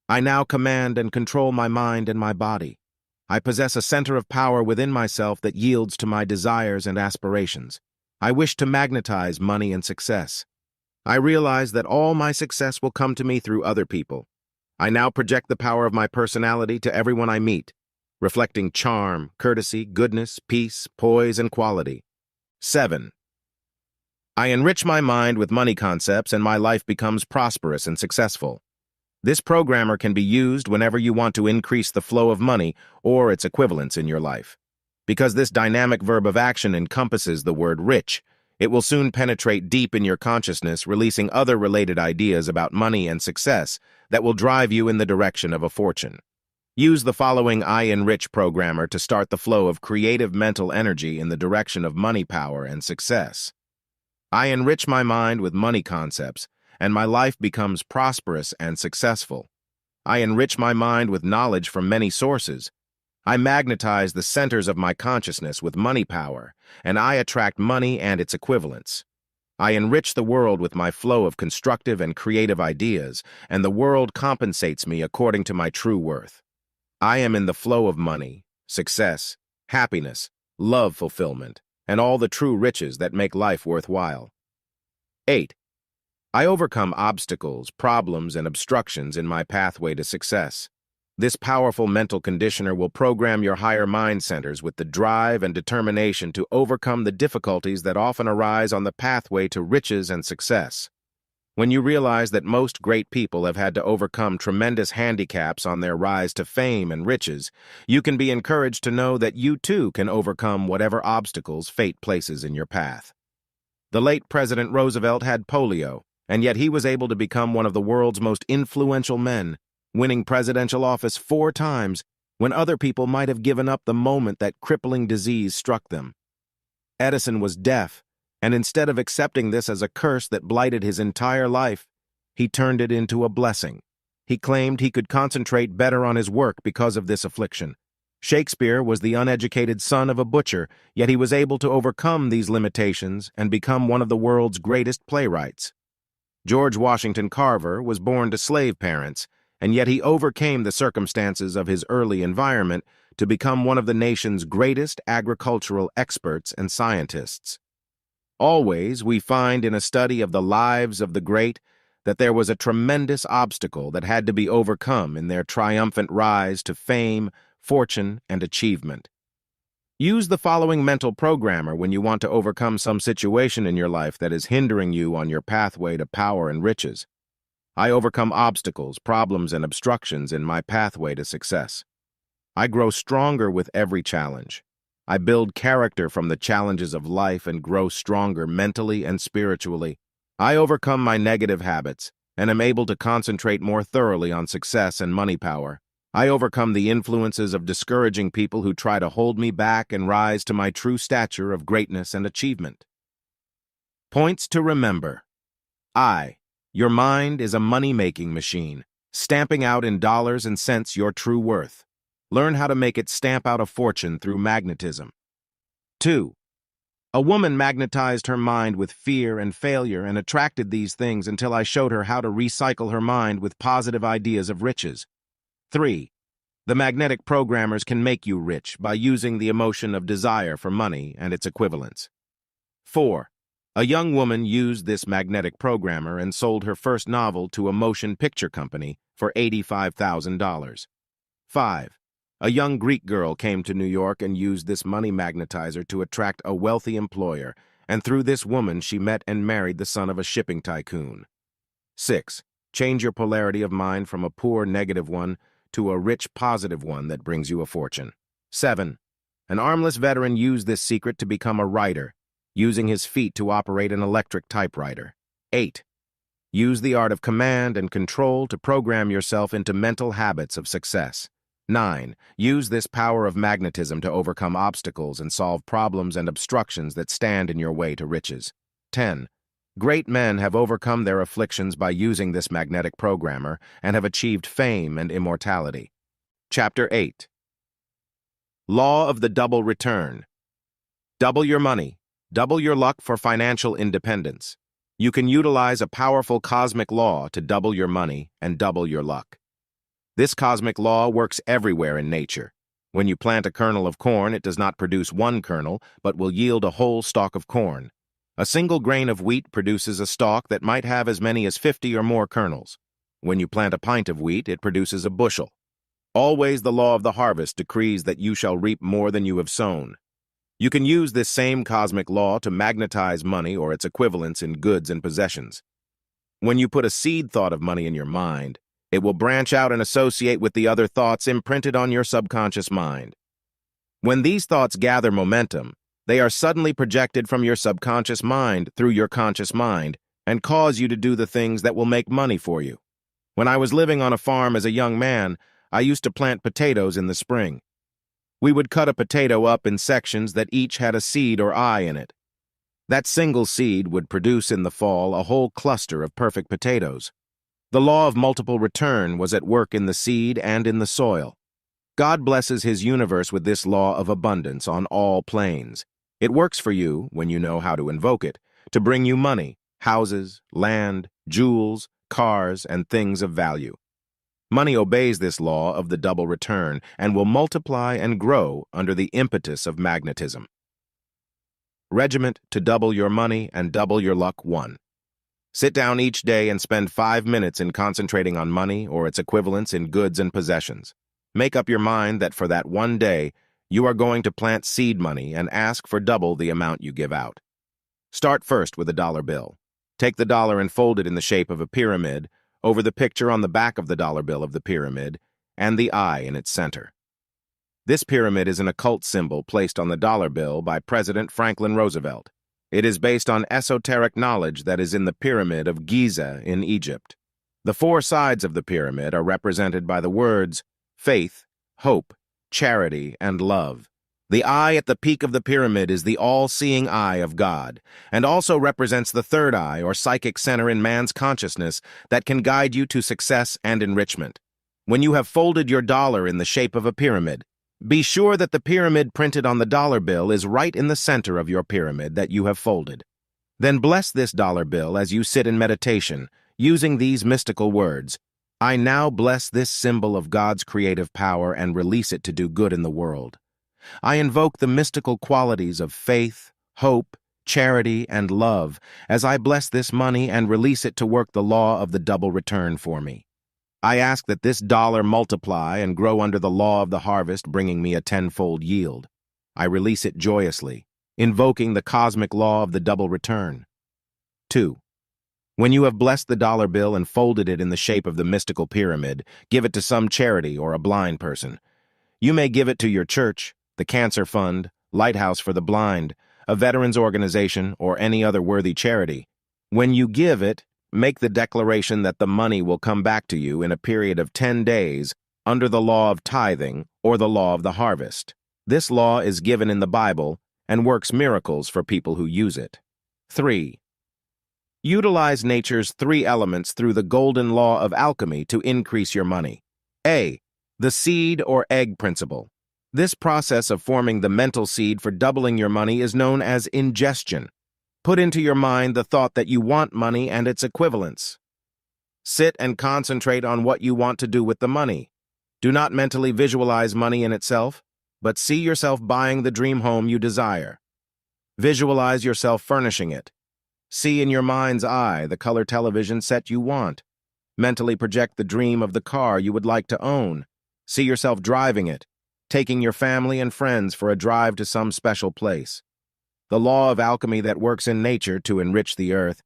I now command and control my mind and my body. I possess a center of power within myself that yields to my desires and aspirations. I wish to magnetize money and success. I realize that all my success will come to me through other people. I now project the power of my personality to everyone I meet, reflecting charm, courtesy, goodness, peace, poise, and quality. 7. I enrich my mind with money concepts and my life becomes prosperous and successful. This programmer can be used whenever you want to increase the flow of money or its equivalents in your life. Because this dynamic verb of action encompasses the word rich, it will soon penetrate deep in your consciousness, releasing other related ideas about money and success that will drive you in the direction of a fortune. Use the following I Enrich programmer to start the flow of creative mental energy in the direction of money power and success. I enrich my mind with money concepts, and my life becomes prosperous and successful. I enrich my mind with knowledge from many sources. I magnetize the centers of my consciousness with money power, and I attract money and its equivalents. I enrich the world with my flow of constructive and creative ideas, and the world compensates me according to my true worth. I am in the flow of money, success, happiness, love fulfillment, and all the true riches that make life worthwhile. 8. I overcome obstacles, problems, and obstructions in my pathway to success. This powerful mental conditioner will program your higher mind centers with the drive and determination to overcome the difficulties that often arise on the pathway to riches and success. When you realize that most great people have had to overcome tremendous handicaps on their rise to fame and riches, you can be encouraged to know that you too can overcome whatever obstacles fate places in your path. The late President Roosevelt had polio, and yet he was able to become one of the world's most influential men, winning presidential office 4 times when other people might have given up the moment that crippling disease struck them. Edison was deaf, and instead of accepting this as a curse that blighted his entire life, he turned it into a blessing. He claimed he could concentrate better on his work because of this affliction. Shakespeare was the uneducated son of a butcher, yet he was able to overcome these limitations and become one of the world's greatest playwrights. George Washington Carver was born to slave parents, and yet he overcame the circumstances of his early environment to become one of the nation's greatest agricultural experts and scientists. Always, we find in a study of the lives of the great that there was a tremendous obstacle that had to be overcome in their triumphant rise to fame, fortune, and achievement. Use the following mental programmer when you want to overcome some situation in your life that is hindering you on your pathway to power and riches. I overcome obstacles, problems, and obstructions in my pathway to success. I grow stronger with every challenge. I build character from the challenges of life and grow stronger mentally and spiritually. I overcome my negative habits and am able to concentrate more thoroughly on success and money power. I overcome the influences of discouraging people who try to hold me back and rise to my true stature of greatness and achievement. Points to remember. Your mind is a money-making machine, stamping out in dollars and cents your true worth. Learn how to make it stamp out a fortune through magnetism. 2. A woman magnetized her mind with fear and failure and attracted these things until I showed her how to recycle her mind with positive ideas of riches. 3. The magnetic programmers can make you rich by using the emotion of desire for money and its equivalents. 4. A young woman used this magnetic programmer and sold her first novel to a motion picture company for $85,000. 5. A young Greek girl came to New York and used this money magnetizer to attract a wealthy employer, and through this woman she met and married the son of a shipping tycoon. 6. Change your polarity of mind from a poor negative one to a rich positive one that brings you a fortune. 7. An armless veteran used this secret to become a writer, using his feet to operate an electric typewriter. 8. Use the art of command and control to program yourself into mental habits of success. 9. Use this power of magnetism to overcome obstacles and solve problems and obstructions that stand in your way to riches. 10. Great men have overcome their afflictions by using this magnetic programmer and have achieved fame and immortality. Chapter 8. Law of the Double Return. Double your money. Double your luck for financial independence. You can utilize a powerful cosmic law to double your money and double your luck. This cosmic law works everywhere in nature. When you plant a kernel of corn, it does not produce one kernel, but will yield a whole stalk of corn. A single grain of wheat produces a stalk that might have as many as 50 or more kernels. When you plant a pint of wheat, it produces a bushel. Always the law of the harvest decrees that you shall reap more than you have sown. You can use this same cosmic law to magnetize money or its equivalents in goods and possessions. When you put a seed thought of money in your mind, it will branch out and associate with the other thoughts imprinted on your subconscious mind. When these thoughts gather momentum, they are suddenly projected from your subconscious mind through your conscious mind and cause you to do the things that will make money for you. When I was living on a farm as a young man, I used to plant potatoes in the spring. We would cut a potato up in sections that each had a seed or eye in it. That single seed would produce in the fall a whole cluster of perfect potatoes. The law of multiple return was at work in the seed and in the soil. God blesses his universe with this law of abundance on all planes. It works for you, when you know how to invoke it, to bring you money, houses, land, jewels, cars, and things of value. Money obeys this law of the double return and will multiply and grow under the impetus of magnetism. Regiment to double your money and double your luck. 1. Sit down each day and spend 5 minutes in concentrating on money or its equivalents in goods and possessions. Make up your mind that for that one day, you are going to plant seed money and ask for double the amount you give out. Start first with a dollar bill. Take the dollar and fold it in the shape of a pyramid over the picture on the back of the dollar bill of the pyramid and the eye in its center. This pyramid is an occult symbol placed on the dollar bill by President Franklin Roosevelt. It is based on esoteric knowledge that is in the Pyramid of Giza in Egypt. The 4 sides of the pyramid are represented by the words faith, hope, charity, and love. The eye at the peak of the pyramid is the all-seeing eye of God, and also represents the third eye or psychic center in man's consciousness that can guide you to success and enrichment. When you have folded your dollar in the shape of a pyramid, be sure that the pyramid printed on the dollar bill is right in the center of your pyramid that you have folded. Then bless this dollar bill as you sit in meditation, using these mystical words. I now bless this symbol of God's creative power and release it to do good in the world. I invoke the mystical qualities of faith, hope, charity, and love as I bless this money and release it to work the law of the double return for me. I ask that this dollar multiply and grow under the law of the harvest, bringing me a 10-fold yield. I release it joyously, invoking the cosmic law of the double return. 2. When you have blessed the dollar bill and folded it in the shape of the mystical pyramid, give it to some charity or a blind person. You may give it to your church, the Cancer Fund, Lighthouse for the Blind, a veterans organization, or any other worthy charity. When you give it, make the declaration that the money will come back to you in a period of 10 days under the law of tithing or the law of the harvest. This law is given in the Bible and works miracles for people who use it. 3. Utilize nature's 3 elements through the golden law of alchemy to increase your money. A. The seed or egg principle. This process of forming the mental seed for doubling your money is known as ingestion. Put into your mind the thought that you want money and its equivalents. Sit and concentrate on what you want to do with the money. Do not mentally visualize money in itself, but see yourself buying the dream home you desire. Visualize yourself furnishing it. See in your mind's eye the color television set you want. Mentally project the dream of the car you would like to own. See yourself driving it, taking your family and friends for a drive to some special place. The law of alchemy that works in nature to enrich the earth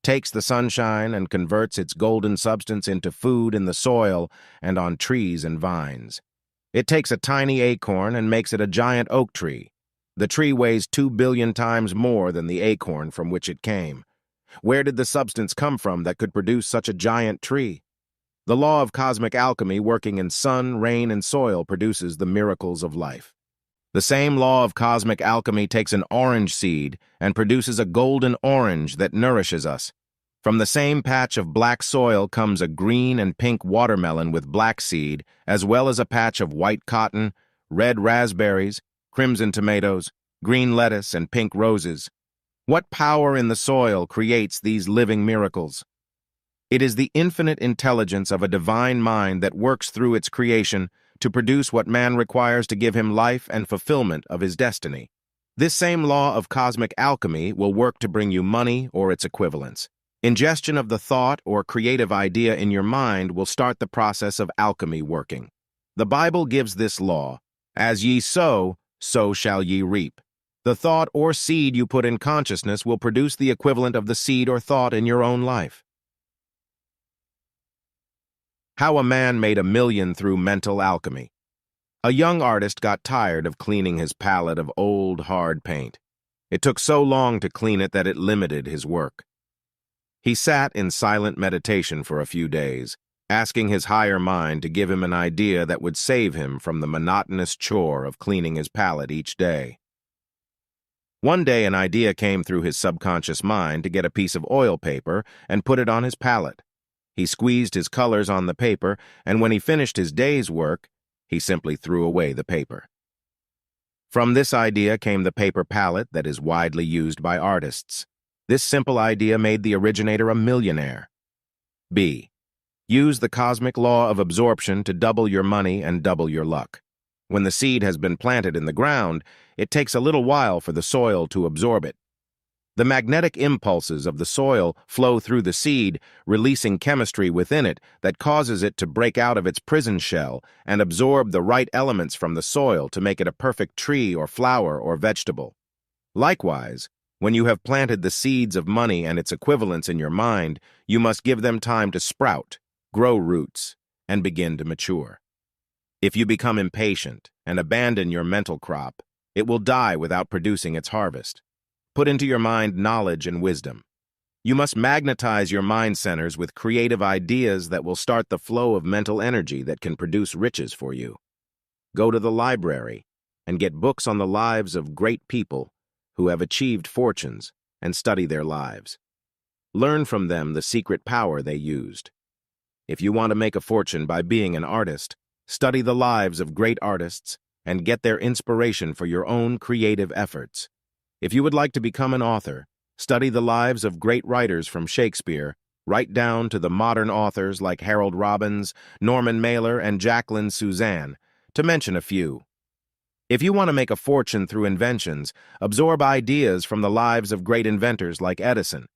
takes the sunshine and converts its golden substance into food in the soil and on trees and vines. It takes a tiny acorn and makes it a giant oak tree. The tree weighs 2 billion times more than the acorn from which it came. Where did the substance come from that could produce such a giant tree? The law of cosmic alchemy working in sun, rain, and soil produces the miracles of life. The same law of cosmic alchemy takes an orange seed and produces a golden orange that nourishes us. From the same patch of black soil comes a green and pink watermelon with black seed, as well as a patch of white cotton, red raspberries, crimson tomatoes, green lettuce, and pink roses. What power in the soil creates these living miracles? It is the infinite intelligence of a divine mind that works through its creation to produce what man requires to give him life and fulfillment of his destiny. This same law of cosmic alchemy will work to bring you money or its equivalents. Ingestion of the thought or creative idea in your mind will start the process of alchemy working. The Bible gives this law: as ye sow, so shall ye reap. The thought or seed you put in consciousness will produce the equivalent of the seed or thought in your own life. How a man made $1 million through mental alchemy. A young artist got tired of cleaning his palette of old, hard paint. It took so long to clean it that it limited his work. He sat in silent meditation for a few days, asking his higher mind to give him an idea that would save him from the monotonous chore of cleaning his palette each day. One day an idea came through his subconscious mind to get a piece of oil paper and put it on his palette. He squeezed his colors on the paper, and when he finished his day's work, he simply threw away the paper. From this idea came the paper palette that is widely used by artists. This simple idea made the originator a millionaire. B. Use the cosmic law of absorption to double your money and double your luck. When the seed has been planted in the ground, it takes a little while for the soil to absorb it. The magnetic impulses of the soil flow through the seed, releasing chemistry within it that causes it to break out of its prison shell and absorb the right elements from the soil to make it a perfect tree or flower or vegetable. Likewise, when you have planted the seeds of money and its equivalents in your mind, you must give them time to sprout, grow roots, and begin to mature. If you become impatient and abandon your mental crop, it will die without producing its harvest. Put into your mind knowledge and wisdom. You must magnetize your mind centers with creative ideas that will start the flow of mental energy that can produce riches for you. Go to the library and get books on the lives of great people who have achieved fortunes and study their lives. Learn from them the secret power they used. If you want to make a fortune by being an artist, study the lives of great artists and get their inspiration for your own creative efforts. If you would like to become an author, study the lives of great writers from Shakespeare, right down to the modern authors like Harold Robbins, Norman Mailer, and Jacqueline Suzanne, to mention a few. If you want to make a fortune through inventions, absorb ideas from the lives of great inventors like Edison.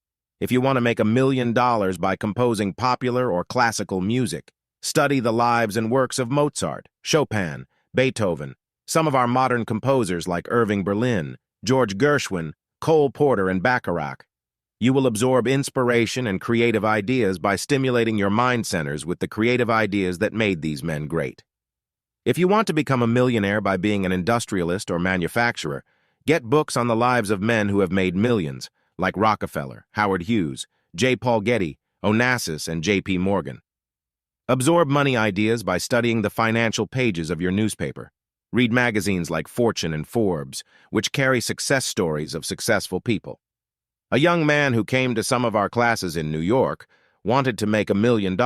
If you want to make $1 million by composing popular or classical music, study the lives and works of Mozart, Chopin, Beethoven, some of our modern composers like Irving Berlin, George Gershwin, Cole Porter, and Bacharach. You will absorb inspiration and creative ideas by stimulating your mind centers with the creative ideas that made these men great. If you want to become a millionaire by being an industrialist or manufacturer, get books on the lives of men who have made millions, like Rockefeller, Howard Hughes, J. Paul Getty, Onassis, and J.P. Morgan. Absorb money ideas by studying the financial pages of your newspaper. Read magazines like Fortune and Forbes, which carry success stories of successful people. A young man who came to some of our classes in New York wanted to make $1 million.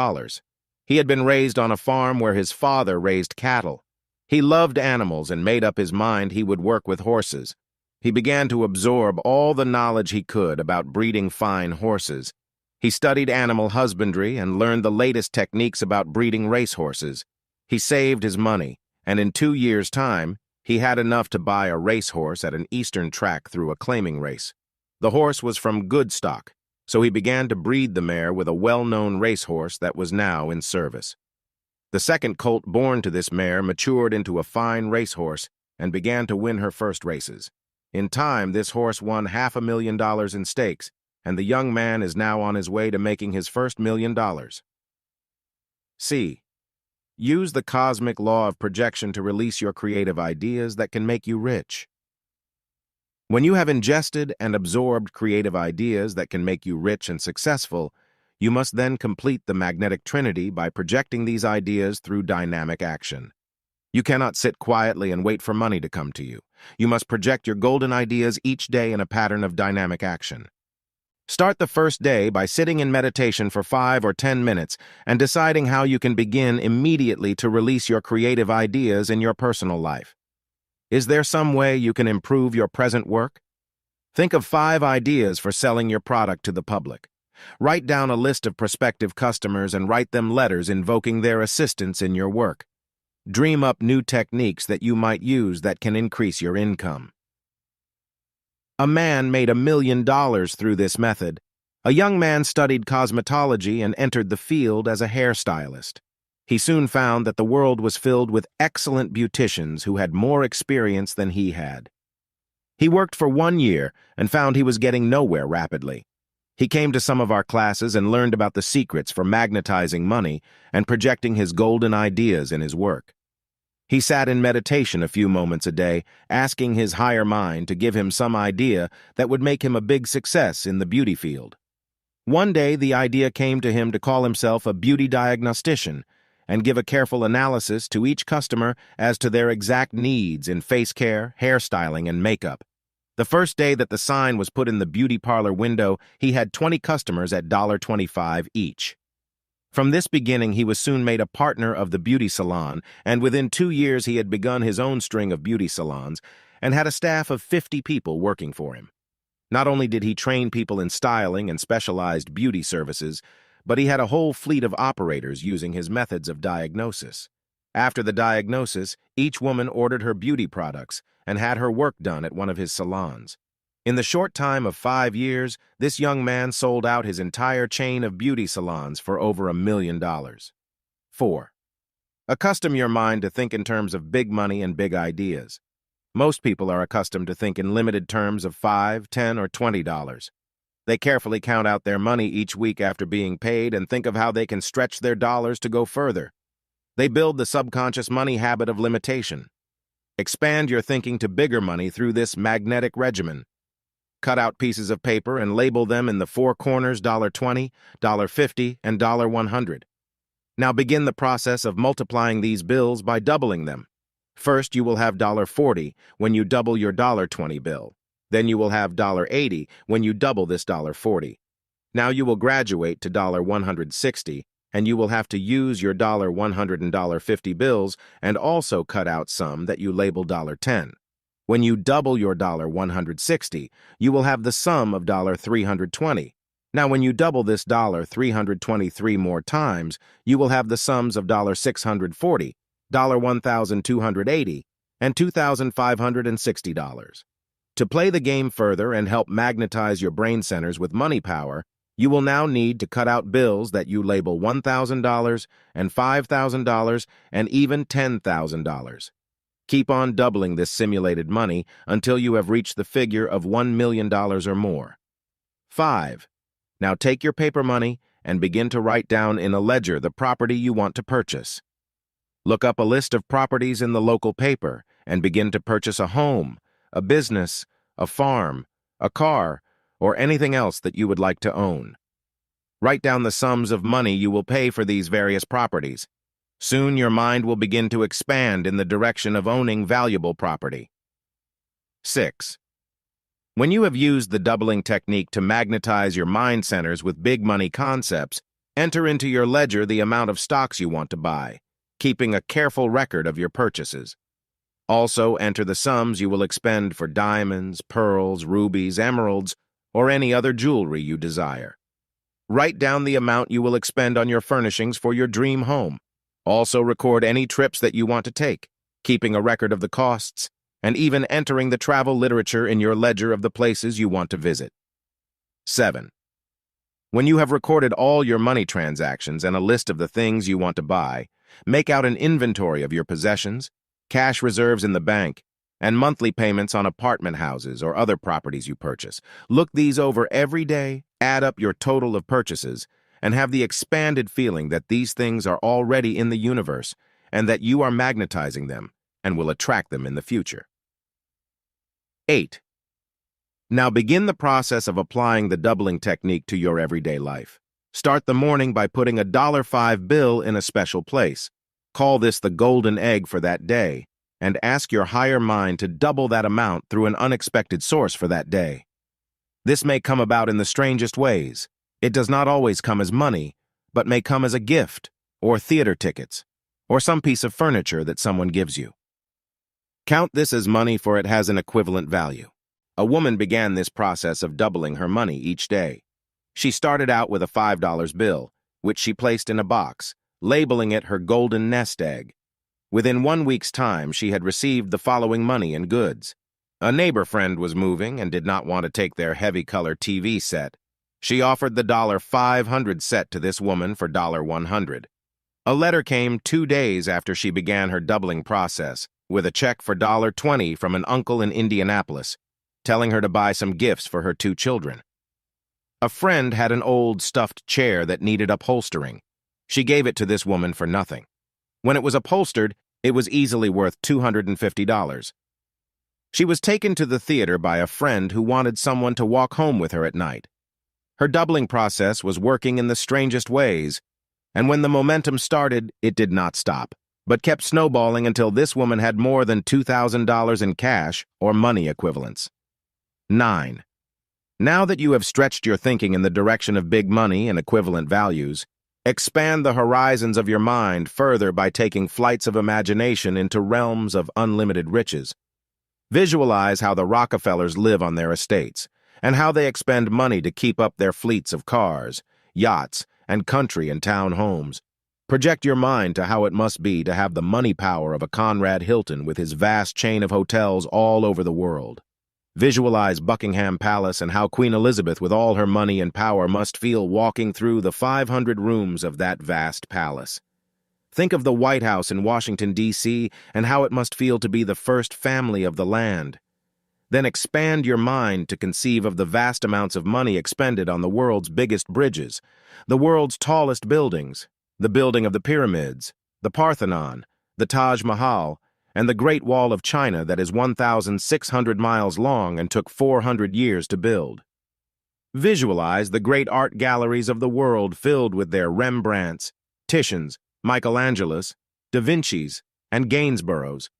He had been raised on a farm where his father raised cattle. He loved animals and made up his mind he would work with horses. He began to absorb all the knowledge he could about breeding fine horses. He studied animal husbandry and learned the latest techniques about breeding racehorses. He saved his money, and in 2 years' time, he had enough to buy a racehorse at an eastern track through a claiming race. The horse was from good stock, so he began to breed the mare with a well-known racehorse that was now in service. The second colt born to this mare matured into a fine racehorse and began to win her first races. In time, this horse won $500,000 in stakes, and the young man is now on his way to making his first $1 million. C. Use the cosmic law of projection to release your creative ideas that can make you rich. When you have ingested and absorbed creative ideas that can make you rich and successful, you must then complete the magnetic trinity by projecting these ideas through dynamic action. You cannot sit quietly and wait for money to come to you. You must project your golden ideas each day in a pattern of dynamic action. Start the first day by sitting in meditation for 5 or 10 minutes and deciding how you can begin immediately to release your creative ideas in your personal life. Is there some way you can improve your present work? Think of 5 ideas for selling your product to the public. Write down a list of prospective customers and write them letters invoking their assistance in your work. Dream up new techniques that you might use that can increase your income. A man made $1 million through this method. A young man studied cosmetology and entered the field as a hairstylist. He soon found that the world was filled with excellent beauticians who had more experience than he had. He worked for 1 year and found he was getting nowhere rapidly. He came to some of our classes and learned about the secrets for magnetizing money and projecting his golden ideas in his work. He sat in meditation a few moments a day, asking his higher mind to give him some idea that would make him a big success in the beauty field. One day, the idea came to him to call himself a beauty diagnostician and give a careful analysis to each customer as to their exact needs in face care, hairstyling, and makeup. The first day that the sign was put in the beauty parlor window, he had 20 customers at $1.25 each. From this beginning, he was soon made a partner of the beauty salon, and within 2 years he had begun his own string of beauty salons and had a staff of 50 people working for him. Not only did he train people in styling and specialized beauty services, but he had a whole fleet of operators using his methods of diagnosis. After the diagnosis, each woman ordered her beauty products and had her work done at one of his salons. In the short time of 5 years, this young man sold out his entire chain of beauty salons for over $1 million. 4. Accustom your mind to think in terms of big money and big ideas. Most people are accustomed to think in limited terms of $5, $10, or $20. They carefully count out their money each week after being paid and think of how they can stretch their dollars to go further. They build the subconscious money habit of limitation. Expand your thinking to bigger money through this magnetic regimen. Cut out pieces of paper and label them in the 4 corners $20, $50, and $100. Now begin the process of multiplying these bills by doubling them. First, you will have $40 when you double your $20 bill. Then you will have $80 when you double this $40. Now you will graduate to $160, and you will have to use your $100 and $50 bills and also cut out some that you label $10. When you double your $160, you will have the sum of $320. Now, when you double this $323 more times, you will have the sums of $640, $1,280, and $2,560. To play the game further and help magnetize your brain centers with money power, you will now need to cut out bills that you label $1,000 and $5,000 and even $10,000. Keep on doubling this simulated money until you have reached the figure of $1 million or more. 5. Now take your paper money and begin to write down in a ledger the property you want to purchase. Look up a list of properties in the local paper and begin to purchase a home, a business, a farm, a car, or anything else that you would like to own. Write down the sums of money you will pay for these various properties. Soon your mind will begin to expand in the direction of owning valuable property. 6. When you have used the doubling technique to magnetize your mind centers with big money concepts, enter into your ledger the amount of stocks you want to buy, keeping a careful record of your purchases. Also enter the sums you will expend for diamonds, pearls, rubies, emeralds, or any other jewelry you desire. Write down the amount you will expend on your furnishings for your dream home. Also record any trips that you want to take, keeping a record of the costs, and even entering the travel literature in your ledger of the places you want to visit. 7. When you have recorded all your money transactions and a list of the things you want to buy, make out an inventory of your possessions, cash reserves in the bank, and monthly payments on apartment houses or other properties you purchase. Look these over every day, add up your total of purchases, and have the expanded feeling that these things are already in the universe and that you are magnetizing them and will attract them in the future. 8. Now begin the process of applying the doubling technique to your everyday life. Start the morning by putting a $5 bill in a special place. Call this the golden egg for that day, and ask your higher mind to double that amount through an unexpected source for that day. This may come about in the strangest ways. It does not always come as money, but may come as a gift, or theater tickets, or some piece of furniture that someone gives you. Count this as money, for it has an equivalent value. A woman began this process of doubling her money each day. She started out with a $5 bill, which she placed in a box, labeling it her golden nest egg. Within 1 week's time, she had received the following money and goods. A neighbor friend was moving and did not want to take their heavy-color TV set. She offered the $500 set to this woman for $100. A letter came 2 days after she began her doubling process, with a check for $20 from an uncle in Indianapolis, telling her to buy some gifts for her 2 children. A friend had an old stuffed chair that needed upholstering. She gave it to this woman for nothing. When it was upholstered, it was easily worth $250. She was taken to the theater by a friend who wanted someone to walk home with her at night. Her doubling process was working in the strangest ways, and when the momentum started, it did not stop, but kept snowballing until this woman had more than $2,000 in cash or money equivalents. 9. Now that you have stretched your thinking in the direction of big money and equivalent values, expand the horizons of your mind further by taking flights of imagination into realms of unlimited riches. Visualize how the Rockefellers live on their estates, and how they expend money to keep up their fleets of cars, yachts, and country and town homes. Project your mind to how it must be to have the money power of a Conrad Hilton with his vast chain of hotels all over the world. Visualize Buckingham Palace and how Queen Elizabeth, with all her money and power, must feel walking through the 500 rooms of that vast palace. Think of the White House in Washington, D.C., and how it must feel to be the first family of the land. Then expand your mind to conceive of the vast amounts of money expended on the world's biggest bridges, the world's tallest buildings, the building of the pyramids, the Parthenon, the Taj Mahal, and the Great Wall of China that is 1,600 miles long and took 400 years to build. Visualize the great art galleries of the world filled with their Rembrandts, Titians, Michelangelos, Da Vinci's, and Gainsboroughs.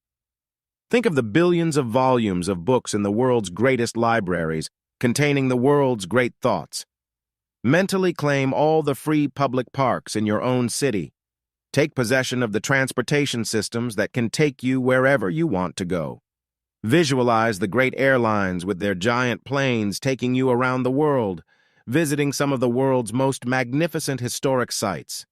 Think of the billions of volumes of books in the world's greatest libraries containing the world's great thoughts. Mentally claim all the free public parks in your own city. Take possession of the transportation systems that can take you wherever you want to go. Visualize the great airlines with their giant planes taking you around the world, visiting some of the world's most magnificent historic sites.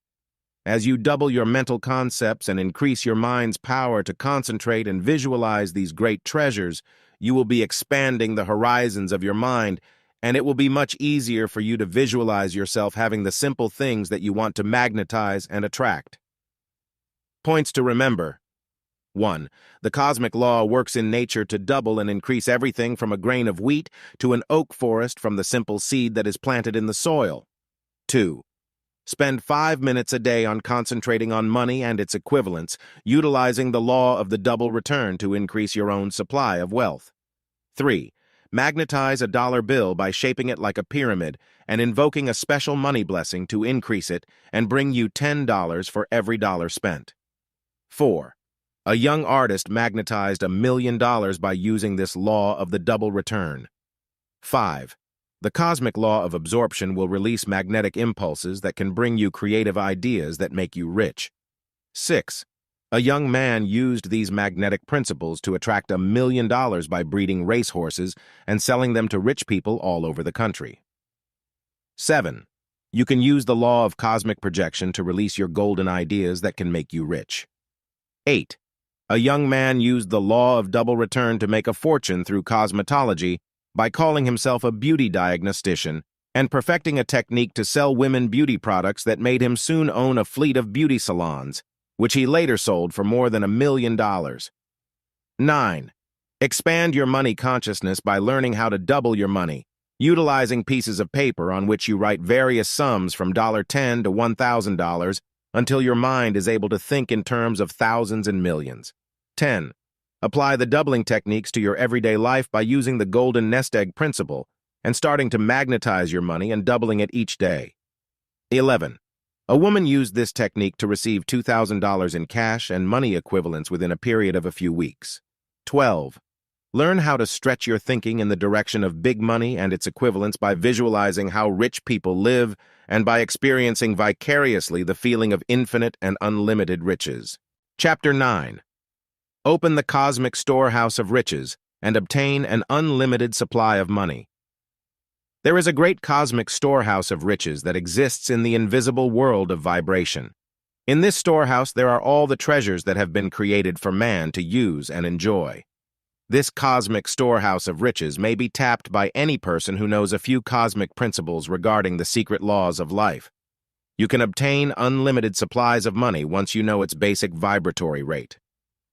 As you double your mental concepts and increase your mind's power to concentrate and visualize these great treasures, you will be expanding the horizons of your mind, and it will be much easier for you to visualize yourself having the simple things that you want to magnetize and attract. Points to remember. 1. The cosmic law works in nature to double and increase everything from a grain of wheat to an oak forest from the simple seed that is planted in the soil. 2. Spend 5 minutes a day on concentrating on money and its equivalents, utilizing the law of the double return to increase your own supply of wealth. 3. Magnetize a dollar bill by shaping it like a pyramid and invoking a special money blessing to increase it and bring you $10 for every dollar spent. 4. A young artist magnetized $1 million by using this law of the double return. 5. The cosmic law of absorption will release magnetic impulses that can bring you creative ideas that make you rich. 6. A young man used these magnetic principles to attract $1 million by breeding racehorses and selling them to rich people all over the country. 7. You can use the law of cosmic projection to release your golden ideas that can make you rich. 8. A young man used the law of double return to make a fortune through cosmetology by calling himself a beauty diagnostician and perfecting a technique to sell women beauty products that made him soon own a fleet of beauty salons, which he later sold for more than $1 million. 9. Expand your money consciousness by learning how to double your money, utilizing pieces of paper on which you write various sums from $10 to $1,000 until your mind is able to think in terms of thousands and millions. 10. Apply the doubling techniques to your everyday life by using the golden nest egg principle and starting to magnetize your money and doubling it each day. 11. A woman used this technique to receive $2,000 in cash and money equivalents within a period of a few weeks. 12. Learn how to stretch your thinking in the direction of big money and its equivalents by visualizing how rich people live and by experiencing vicariously the feeling of infinite and unlimited riches. Chapter 9. Open the cosmic storehouse of riches and obtain an unlimited supply of money. There is a great cosmic storehouse of riches that exists in the invisible world of vibration. In this storehouse there are all the treasures that have been created for man to use and enjoy. This cosmic storehouse of riches may be tapped by any person who knows a few cosmic principles regarding the secret laws of life. You can obtain unlimited supplies of money once you know its basic vibratory rate.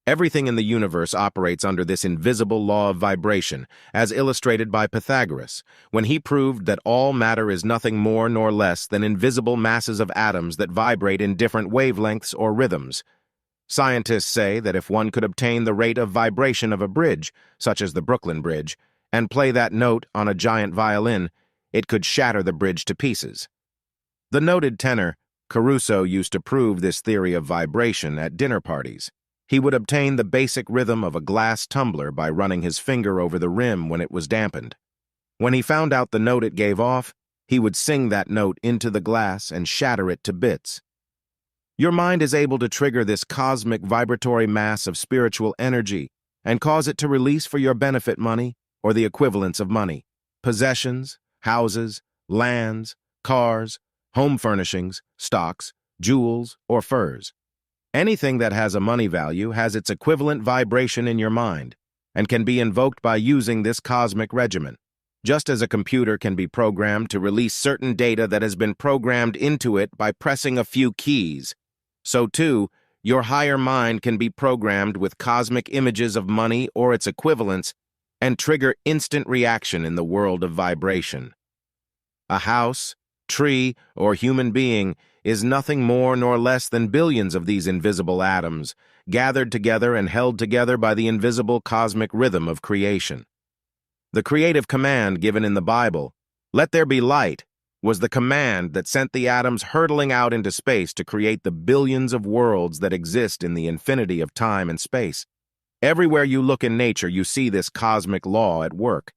Everything in the universe operates under this invisible law of vibration, as illustrated by Pythagoras, when he proved that all matter is nothing more nor less than invisible masses of atoms that vibrate in different wavelengths or rhythms. Scientists say that if one could obtain the rate of vibration of a bridge, such as the Brooklyn Bridge, and play that note on a giant violin, it could shatter the bridge to pieces. The noted tenor, Caruso, used to prove this theory of vibration at dinner parties. He would obtain the basic rhythm of a glass tumbler by running his finger over the rim when it was dampened. When he found out the note it gave off, he would sing that note into the glass and shatter it to bits. Your mind is able to trigger this cosmic vibratory mass of spiritual energy and cause it to release for your benefit money or the equivalents of money, possessions, houses, lands, cars, home furnishings, stocks, jewels, or furs. Anything that has a money value has its equivalent vibration in your mind and can be invoked by using this cosmic regimen. Just as a computer can be programmed to release certain data that has been programmed into it by pressing a few keys, so too, your higher mind can be programmed with cosmic images of money or its equivalents and trigger instant reaction in the world of vibration. A house, tree, or human being is nothing more nor less than billions of these invisible atoms, gathered together and held together by the invisible cosmic rhythm of creation. The creative command given in the Bible, "Let there be light," was the command that sent the atoms hurtling out into space to create the billions of worlds that exist in the infinity of time and space. Everywhere you look in nature, you see this cosmic law at work.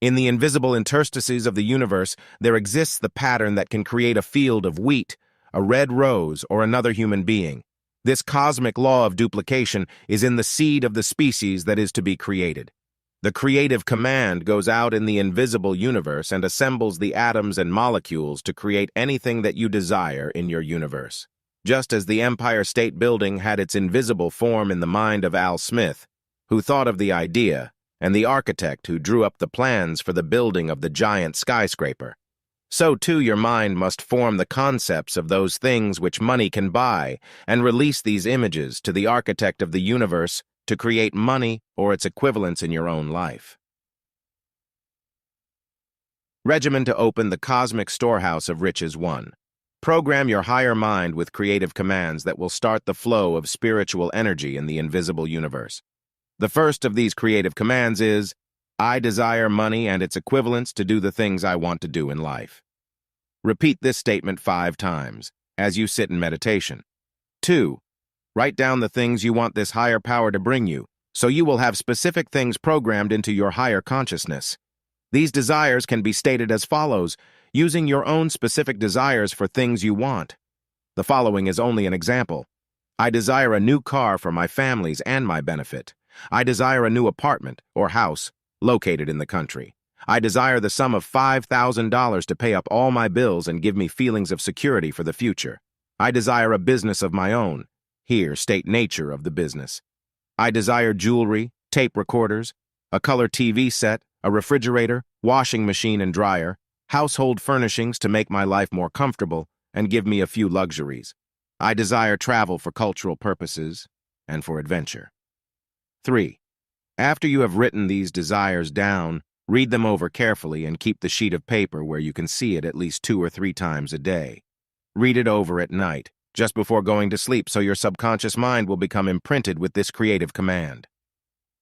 In the invisible interstices of the universe, there exists the pattern that can create a field of wheat, a red rose, or another human being. This cosmic law of duplication is in the seed of the species that is to be created. The creative command goes out in the invisible universe and assembles the atoms and molecules to create anything that you desire in your universe. Just as the Empire State Building had its invisible form in the mind of Al Smith, who thought of the idea, and the architect who drew up the plans for the building of the giant skyscraper. So too your mind must form the concepts of those things which money can buy and release these images to the architect of the universe to create money or its equivalents in your own life. Regimen to open the cosmic storehouse of riches 1. Program your higher mind with creative commands that will start the flow of spiritual energy in the invisible universe. The first of these creative commands is, "I desire money and its equivalents to do the things I want to do in life." Repeat this statement 5 times as you sit in meditation. 2. Write down the things you want this higher power to bring you, so you will have specific things programmed into your higher consciousness. These desires can be stated as follows, using your own specific desires for things you want. The following is only an example. I desire a new car for my family's and my benefit. I desire a new apartment or house located in the country. I desire the sum of $5,000 to pay up all my bills and give me feelings of security for the future. I desire a business of my own. Here, state nature of the business. I desire jewelry, tape recorders, a color TV set, a refrigerator, washing machine and dryer, household furnishings to make my life more comfortable and give me a few luxuries. I desire travel for cultural purposes and for adventure. 3. After you have written these desires down, read them over carefully and keep the sheet of paper where you can see it at least 2 or 3 times a day. Read it over at night, just before going to sleep, so your subconscious mind will become imprinted with this creative command.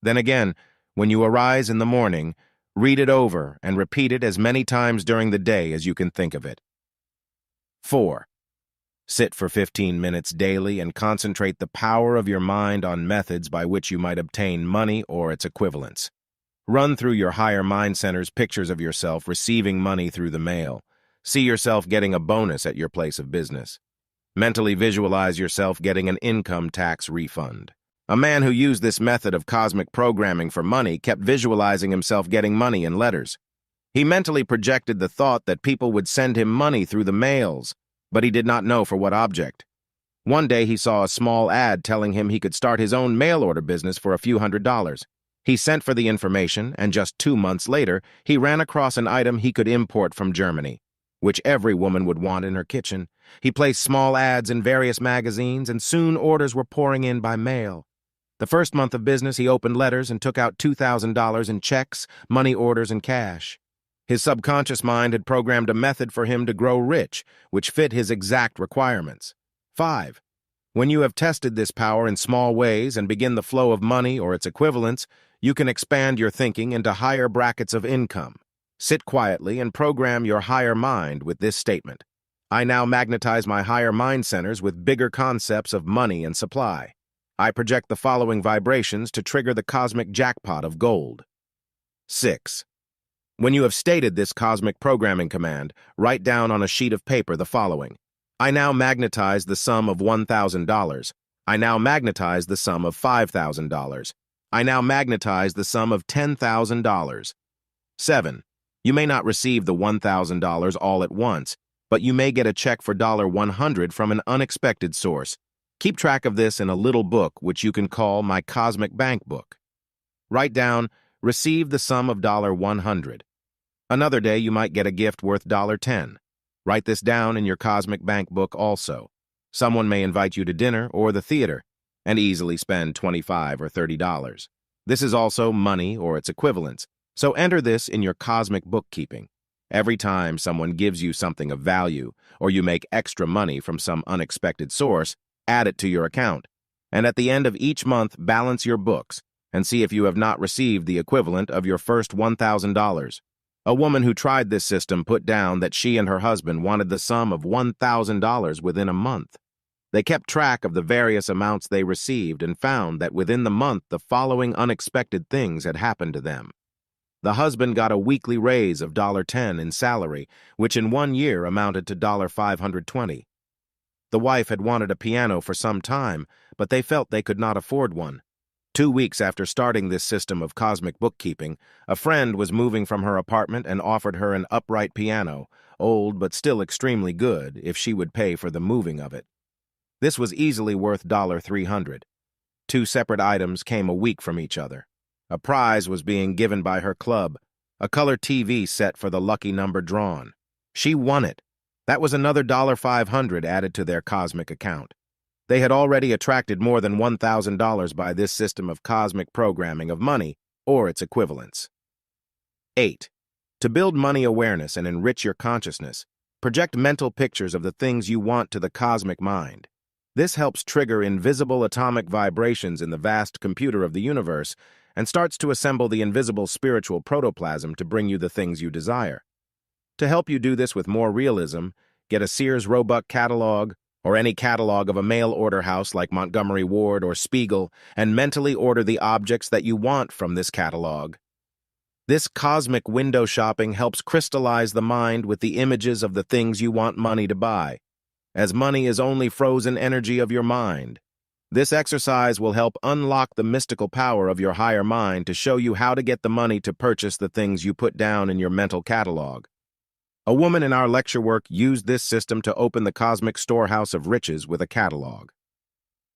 Then again, when you arise in the morning, read it over and repeat it as many times during the day as you can think of it. 4. Sit for 15 minutes daily and concentrate the power of your mind on methods by which you might obtain money or its equivalents. Run through your higher mind centers pictures of yourself receiving money through the mail. See yourself getting a bonus at your place of business. Mentally visualize yourself getting an income tax refund. A man who used this method of cosmic programming for money kept visualizing himself getting money in letters. He mentally projected the thought that people would send him money through the mails, but he did not know for what object. One day he saw a small ad telling him he could start his own mail order business for a few $100s. He sent for the information, and just 2 months later, he ran across an item he could import from Germany, which every woman would want in her kitchen. He placed small ads in various magazines, and soon orders were pouring in by mail. The first month of business, he opened letters and took out $2,000 in checks, money orders, and cash. His subconscious mind had programmed a method for him to grow rich, which fit his exact requirements. 5. When you have tested this power in small ways and begin the flow of money or its equivalents, you can expand your thinking into higher brackets of income. Sit quietly and program your higher mind with this statement. I now magnetize my higher mind centers with bigger concepts of money and supply. I project the following vibrations to trigger the cosmic jackpot of gold. 6. When you have stated this cosmic programming command, write down on a sheet of paper the following. I now magnetize the sum of $1,000. I now magnetize the sum of $5,000. I now magnetize the sum of $10,000. 7. You may not receive the $1,000 all at once, but you may get a check for $100 from an unexpected source. Keep track of this in a little book which you can call My Cosmic Bank Book. Write down, receive the sum of $100. Another day you might get a gift worth $10. Write this down in your Cosmic Bank Book also. Someone may invite you to dinner or the theater and easily spend $25 or $30. This is also money or its equivalents, so enter this in your cosmic bookkeeping. Every time someone gives you something of value or you make extra money from some unexpected source, add it to your account. And at the end of each month, balance your books and see if you have not received the equivalent of your first $1,000. A woman who tried this system put down that she and her husband wanted the sum of $1,000 within a month. They kept track of the various amounts they received and found that within the month the following unexpected things had happened to them. The husband got a weekly raise of $10 in salary, which in 1 year amounted to $520. The wife had wanted a piano for some time, but they felt they could not afford one. 2 weeks after starting this system of cosmic bookkeeping, a friend was moving from her apartment and offered her an upright piano, old but still extremely good, if she would pay for the moving of it. This was easily worth $300. 2 separate items came a week from each other. A prize was being given by her club, a color TV set for the lucky number drawn. She won it. That was another $500 added to their cosmic account. They had already attracted more than $1,000 by this system of cosmic programming of money or its equivalents. 8. To build money awareness and enrich your consciousness, project mental pictures of the things you want to the cosmic mind. This helps trigger invisible atomic vibrations in the vast computer of the universe and starts to assemble the invisible spiritual protoplasm to bring you the things you desire. To help you do this with more realism, get a Sears Roebuck catalog or any catalog of a mail order house like Montgomery Ward or Spiegel and mentally order the objects that you want from this catalog. This cosmic window shopping helps crystallize the mind with the images of the things you want money to buy, as money is only frozen energy of your mind. This exercise will help unlock the mystical power of your higher mind to show you how to get the money to purchase the things you put down in your mental catalog. A woman in our lecture work used this system to open the cosmic storehouse of riches with a catalog.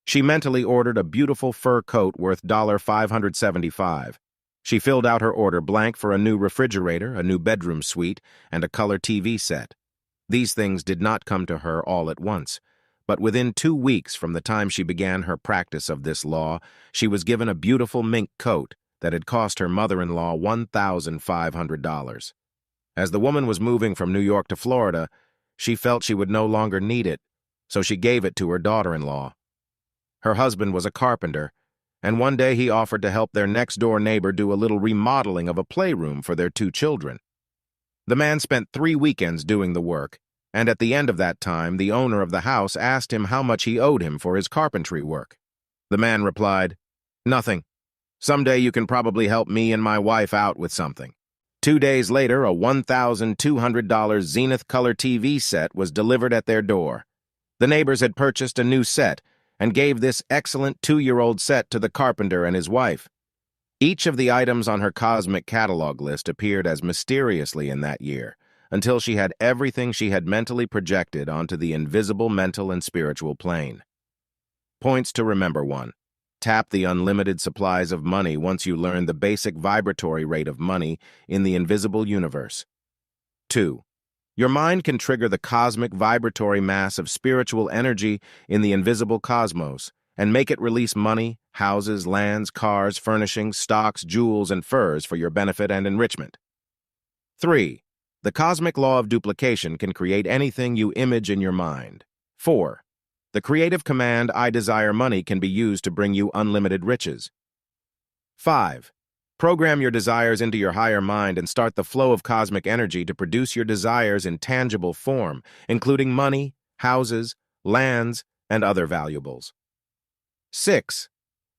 She mentally ordered a beautiful fur coat worth $575. She filled out her order blank for a new refrigerator, a new bedroom suite, and a color TV set. These things did not come to her all at once, but within 2 weeks from the time she began her practice of this law, she was given a beautiful mink coat that had cost her mother-in-law $1,500. As the woman was moving from New York to Florida, she felt she would no longer need it, so she gave it to her daughter-in-law. Her husband was a carpenter, and one day he offered to help their next-door neighbor do a little remodeling of a playroom for their 2 children. The man spent 3 weekends doing the work, and at the end of that time, the owner of the house asked him how much he owed him for his carpentry work. The man replied, "Nothing. Someday you can probably help me and my wife out with something." 2 days later, a $1,200 Zenith color TV set was delivered at their door. The neighbors had purchased a new set and gave this excellent 2-year-old set to the carpenter and his wife. Each of the items on her cosmic catalog list appeared as mysteriously in that year, until she had everything she had mentally projected onto the invisible mental and spiritual plane. Points to remember: 1. Tap the unlimited supplies of money once you learn the basic vibratory rate of money in the invisible universe. 2. Your mind can trigger the cosmic vibratory mass of spiritual energy in the invisible cosmos and make it release money, houses, lands, cars, furnishings, stocks, jewels, and furs for your benefit and enrichment. 3. The cosmic law of duplication can create anything you image in your mind. 4. The creative command, "I desire money," can be used to bring you unlimited riches. 5. Program your desires into your higher mind and start the flow of cosmic energy to produce your desires in tangible form, including money, houses, lands, and other valuables. 6.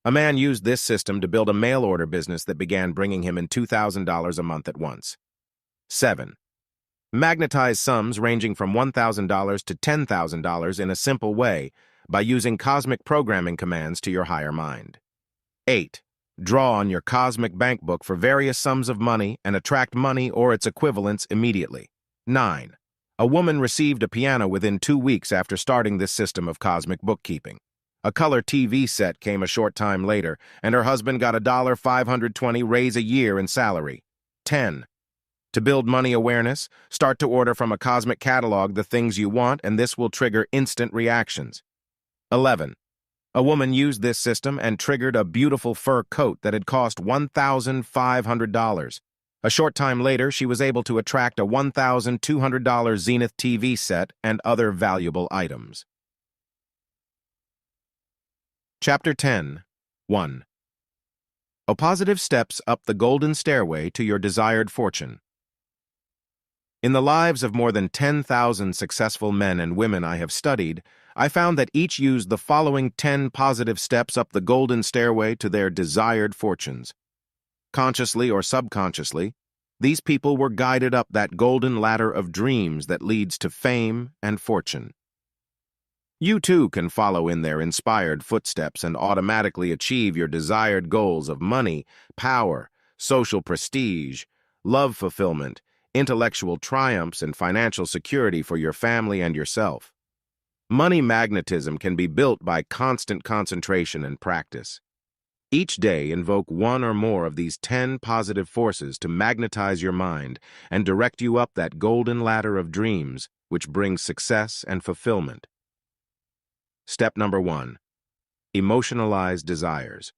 A man used this system to build a mail-order business that began bringing him in $2,000 a month at once. 7. Magnetize sums ranging from $1,000 to $10,000 in a simple way by using cosmic programming commands to your higher mind. 8. Draw on your cosmic bank book for various sums of money and attract money or its equivalents immediately. 9. A woman received a piano within 2 weeks after starting this system of cosmic bookkeeping. A color TV set came a short time later, and her husband got a $520 raise a year in salary. 10. To build money awareness, start to order from a cosmic catalog the things you want, and this will trigger instant reactions. 11. A woman used this system and triggered a beautiful fur coat that had cost $1,500. A short time later, she was able to attract a $1,200 Zenith TV set and other valuable items. Chapter 10. 1. Positive steps up the golden stairway to your desired fortune. In the lives of more than 10,000 successful men and women I have studied, I found that each used the following 10 positive steps up the golden stairway to their desired fortunes. Consciously or subconsciously, these people were guided up that golden ladder of dreams that leads to fame and fortune. You too can follow in their inspired footsteps and automatically achieve your desired goals of money, power, social prestige, love fulfillment, intellectual triumphs, and financial security for your family and yourself. Money magnetism can be built by constant concentration and practice. Each day, invoke one or more of these 10 positive forces to magnetize your mind and direct you up that golden ladder of dreams, which brings success and fulfillment. Step number 1. Emotionalize desires.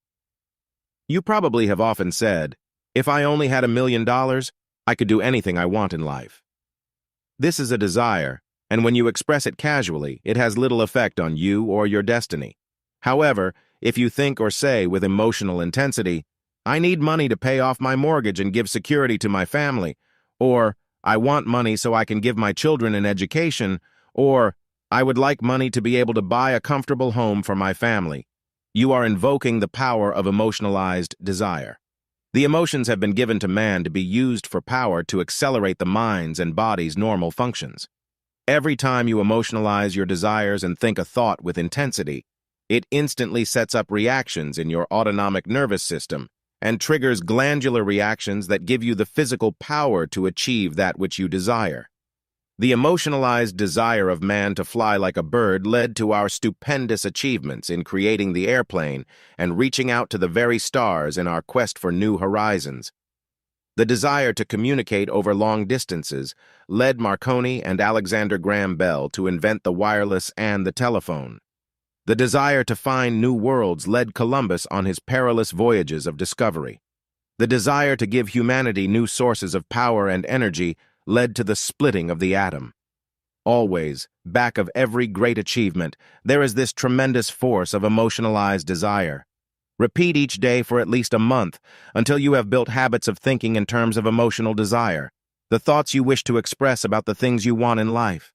You probably have often said, "If I only had $1 million, I could do anything I want in life." This is a desire, and when you express it casually, it has little effect on you or your destiny. However, if you think or say with emotional intensity, "I need money to pay off my mortgage and give security to my family," or "I want money so I can give my children an education," or "I would like money to be able to buy a comfortable home for my family," you are invoking the power of emotionalized desire. The emotions have been given to man to be used for power to accelerate the mind's and body's normal functions. Every time you emotionalize your desires and think a thought with intensity, it instantly sets up reactions in your autonomic nervous system and triggers glandular reactions that give you the physical power to achieve that which you desire. The emotionalized desire of man to fly like a bird led to our stupendous achievements in creating the airplane and reaching out to the very stars in our quest for new horizons. The desire to communicate over long distances led Marconi and Alexander Graham Bell to invent the wireless and the telephone. The desire to find new worlds led Columbus on his perilous voyages of discovery. The desire to give humanity new sources of power and energy led to the splitting of the atom. Always, back of every great achievement, there is this tremendous force of emotionalized desire. Repeat each day for at least a month until you have built habits of thinking in terms of emotional desire, the thoughts you wish to express about the things you want in life.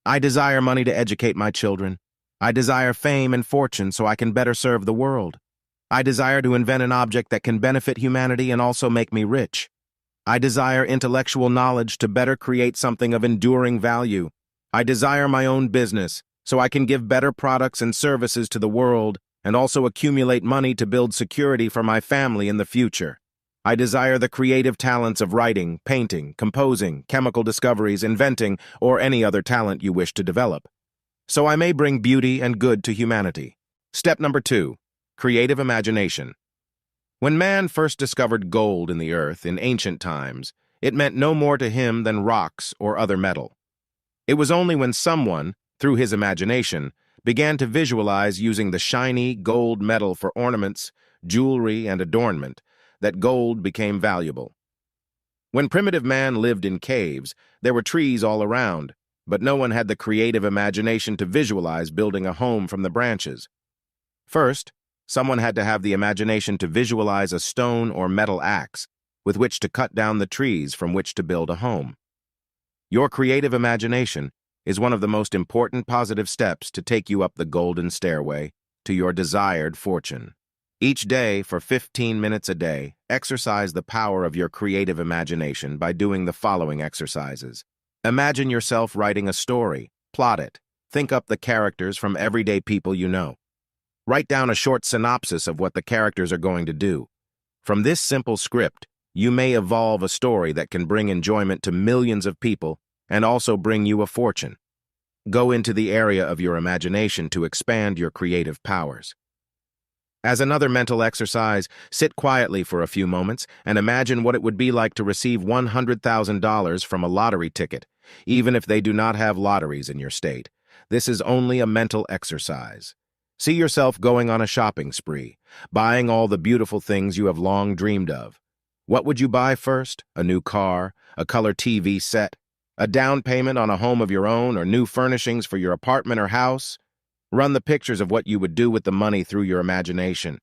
I desire money to educate my children. I desire fame and fortune so I can better serve the world. I desire to invent an object that can benefit humanity and also make me rich. I desire intellectual knowledge to better create something of enduring value. I desire my own business so I can give better products and services to the world and also accumulate money to build security for my family in the future. I desire the creative talents of writing, painting, composing, chemical discoveries, inventing, or any other talent you wish to develop, so I may bring beauty and good to humanity. Step number 2, creative imagination. When man first discovered gold in the earth in ancient times, it meant no more to him than rocks or other metal. It was only when someone, through his imagination, began to visualize using the shiny gold metal for ornaments, jewelry, and adornment, that gold became valuable. When primitive man lived in caves, there were trees all around, but no one had the creative imagination to visualize building a home from the branches. First, someone had to have the imagination to visualize a stone or metal axe with which to cut down the trees from which to build a home. Your creative imagination is one of the most important positive steps to take you up the golden stairway to your desired fortune. Each day, for 15 minutes a day, exercise the power of your creative imagination by doing the following exercises. Imagine yourself writing a story, plot it, think up the characters from everyday people you know. Write down a short synopsis of what the characters are going to do. From this simple script, you may evolve a story that can bring enjoyment to millions of people and also bring you a fortune. Go into the area of your imagination to expand your creative powers. As another mental exercise, sit quietly for a few moments and imagine what it would be like to receive $100,000 from a lottery ticket, even if they do not have lotteries in your state. This is only a mental exercise. See yourself going on a shopping spree, buying all the beautiful things you have long dreamed of. What would you buy first? A new car, a color TV set, a down payment on a home of your own, or new furnishings for your apartment or house? Run the pictures of what you would do with the money through your imagination.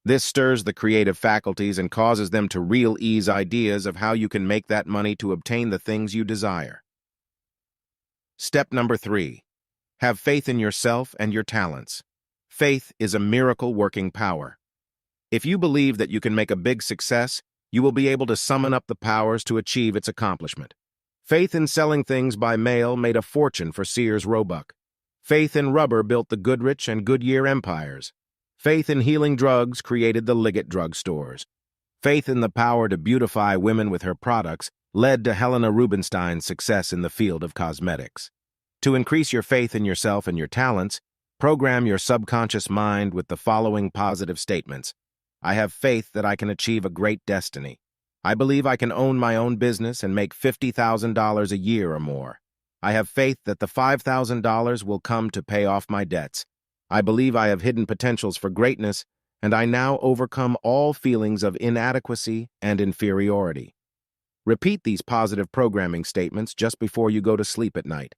This stirs the creative faculties and causes them to reel-ease ideas of how you can make that money to obtain the things you desire. Step number 3. Have faith in yourself and your talents. Faith is a miracle-working power. If you believe that you can make a big success, you will be able to summon up the powers to achieve its accomplishment. Faith in selling things by mail made a fortune for Sears Roebuck. Faith in rubber built the Goodrich and Goodyear empires. Faith in healing drugs created the Liggett drugstores. Faith in the power to beautify women with her products led to Helena Rubinstein's success in the field of cosmetics. To increase your faith in yourself and your talents, program your subconscious mind with the following positive statements. I have faith that I can achieve a great destiny. I believe I can own my own business and make $50,000 a year or more. I have faith that the $5,000 will come to pay off my debts. I believe I have hidden potentials for greatness, and I now overcome all feelings of inadequacy and inferiority. Repeat these positive programming statements just before you go to sleep at night.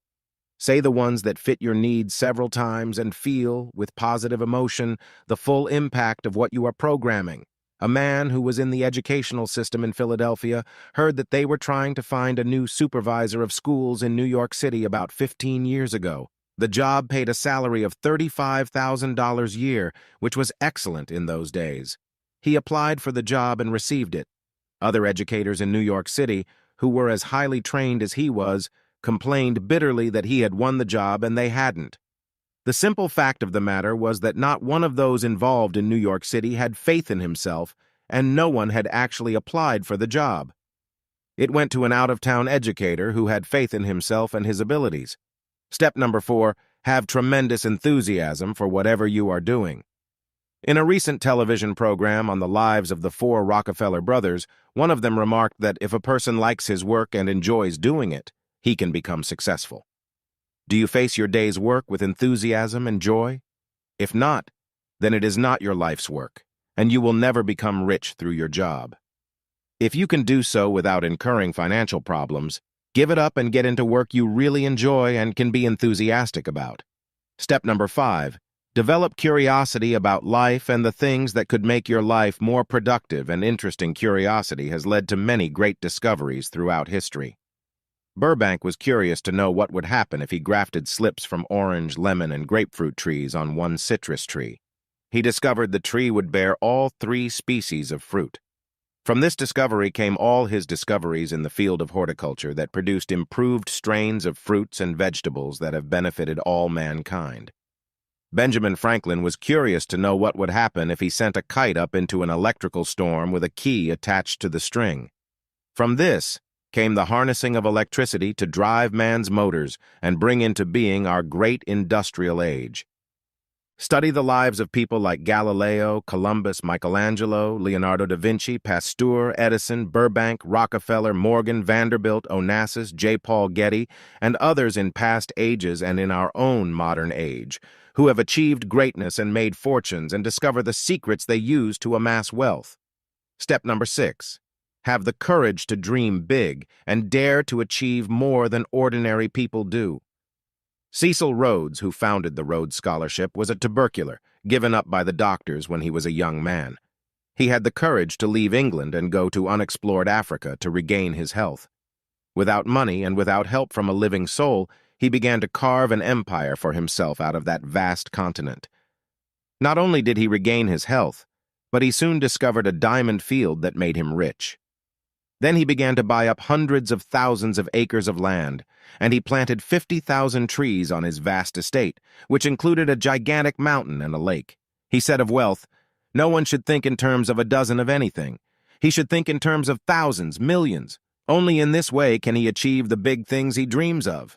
Say the ones that fit your needs several times and feel, with positive emotion, the full impact of what you are programming. A man who was in the educational system in Philadelphia heard that they were trying to find a new supervisor of schools in New York City about 15 years ago. The job paid a salary of $35,000 a year, which was excellent in those days. He applied for the job and received it. Other educators in New York City, who were as highly trained as he was, complained bitterly that he had won the job and they hadn't. The simple fact of the matter was that not one of those involved in New York City had faith in himself, and no one had actually applied for the job. It went to an out-of-town educator who had faith in himself and his abilities. Step number 4, have tremendous enthusiasm for whatever you are doing. In a recent television program on the lives of the 4 Rockefeller brothers, one of them remarked that if a person likes his work and enjoys doing it, he can become successful. Do you face your day's work with enthusiasm and joy? If not, then it is not your life's work, and you will never become rich through your job. If you can do so without incurring financial problems, give it up and get into work you really enjoy and can be enthusiastic about. Step number 5, develop curiosity about life and the things that could make your life more productive, and interesting curiosity has led to many great discoveries throughout history. Burbank was curious to know what would happen if he grafted slips from orange, lemon, and grapefruit trees on one citrus tree. He discovered the tree would bear all 3 species of fruit. From this discovery came all his discoveries in the field of horticulture that produced improved strains of fruits and vegetables that have benefited all mankind. Benjamin Franklin was curious to know what would happen if he sent a kite up into an electrical storm with a key attached to the string. From this came the harnessing of electricity to drive man's motors and bring into being our great industrial age. Study the lives of people like Galileo, Columbus, Michelangelo, Leonardo da Vinci, Pasteur, Edison, Burbank, Rockefeller, Morgan, Vanderbilt, Onassis, J. Paul Getty, and others in past ages and in our own modern age, who have achieved greatness and made fortunes, and discover the secrets they use to amass wealth. Step number 6. Have the courage to dream big and dare to achieve more than ordinary people do. Cecil Rhodes, who founded the Rhodes Scholarship, was a tubercular, given up by the doctors when he was a young man. He had the courage to leave England and go to unexplored Africa to regain his health. Without money and without help from a living soul, he began to carve an empire for himself out of that vast continent. Not only did he regain his health, but he soon discovered a diamond field that made him rich. Then he began to buy up hundreds of thousands of acres of land, and he planted 50,000 trees on his vast estate, which included a gigantic mountain and a lake. He said of wealth, no one should think in terms of a dozen of anything. He should think in terms of thousands, millions. Only in this way can he achieve the big things he dreams of.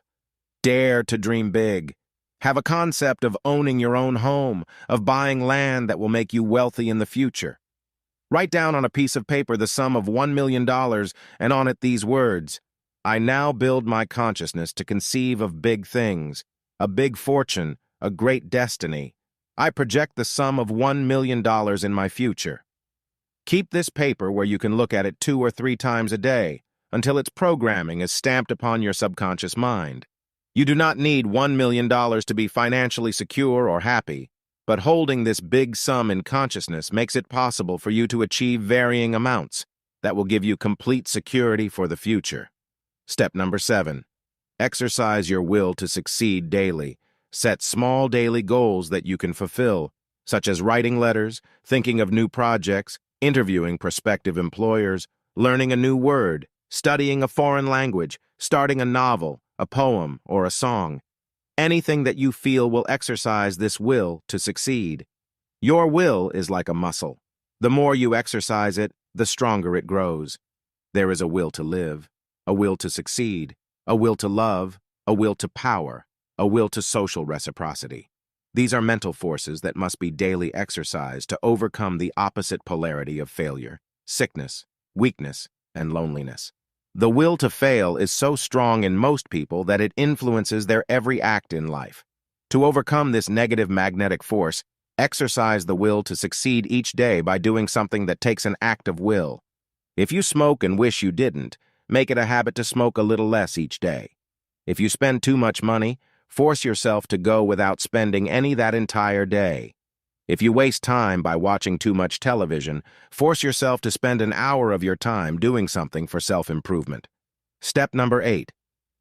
Dare to dream big. Have a concept of owning your own home, of buying land that will make you wealthy in the future. Write down on a piece of paper the sum of $1 million and on it these words: I now build my consciousness to conceive of big things, a big fortune, a great destiny. I project the sum of $1 million in my future. Keep this paper where you can look at it 2 or 3 times a day, until its programming is stamped upon your subconscious mind. You do not need $1 million to be financially secure or happy, but holding this big sum in consciousness makes it possible for you to achieve varying amounts that will give you complete security for the future. Step number 7. Exercise your will to succeed daily. Set small daily goals that you can fulfill, such as writing letters, thinking of new projects, interviewing prospective employers, learning a new word, studying a foreign language, starting a novel, a poem, or a song. Anything that you feel will exercise this will to succeed. Your will is like a muscle. The more you exercise it, the stronger it grows. There is a will to live, a will to succeed, a will to love, a will to power, a will to social reciprocity. These are mental forces that must be daily exercised to overcome the opposite polarity of failure, sickness, weakness, and loneliness. The will to fail is so strong in most people that it influences their every act in life. To overcome this negative magnetic force, exercise the will to succeed each day by doing something that takes an act of will. If you smoke and wish you didn't, make it a habit to smoke a little less each day. If you spend too much money, force yourself to go without spending any that entire day. If you waste time by watching too much television, force yourself to spend an hour of your time doing something for self-improvement. Step number 8.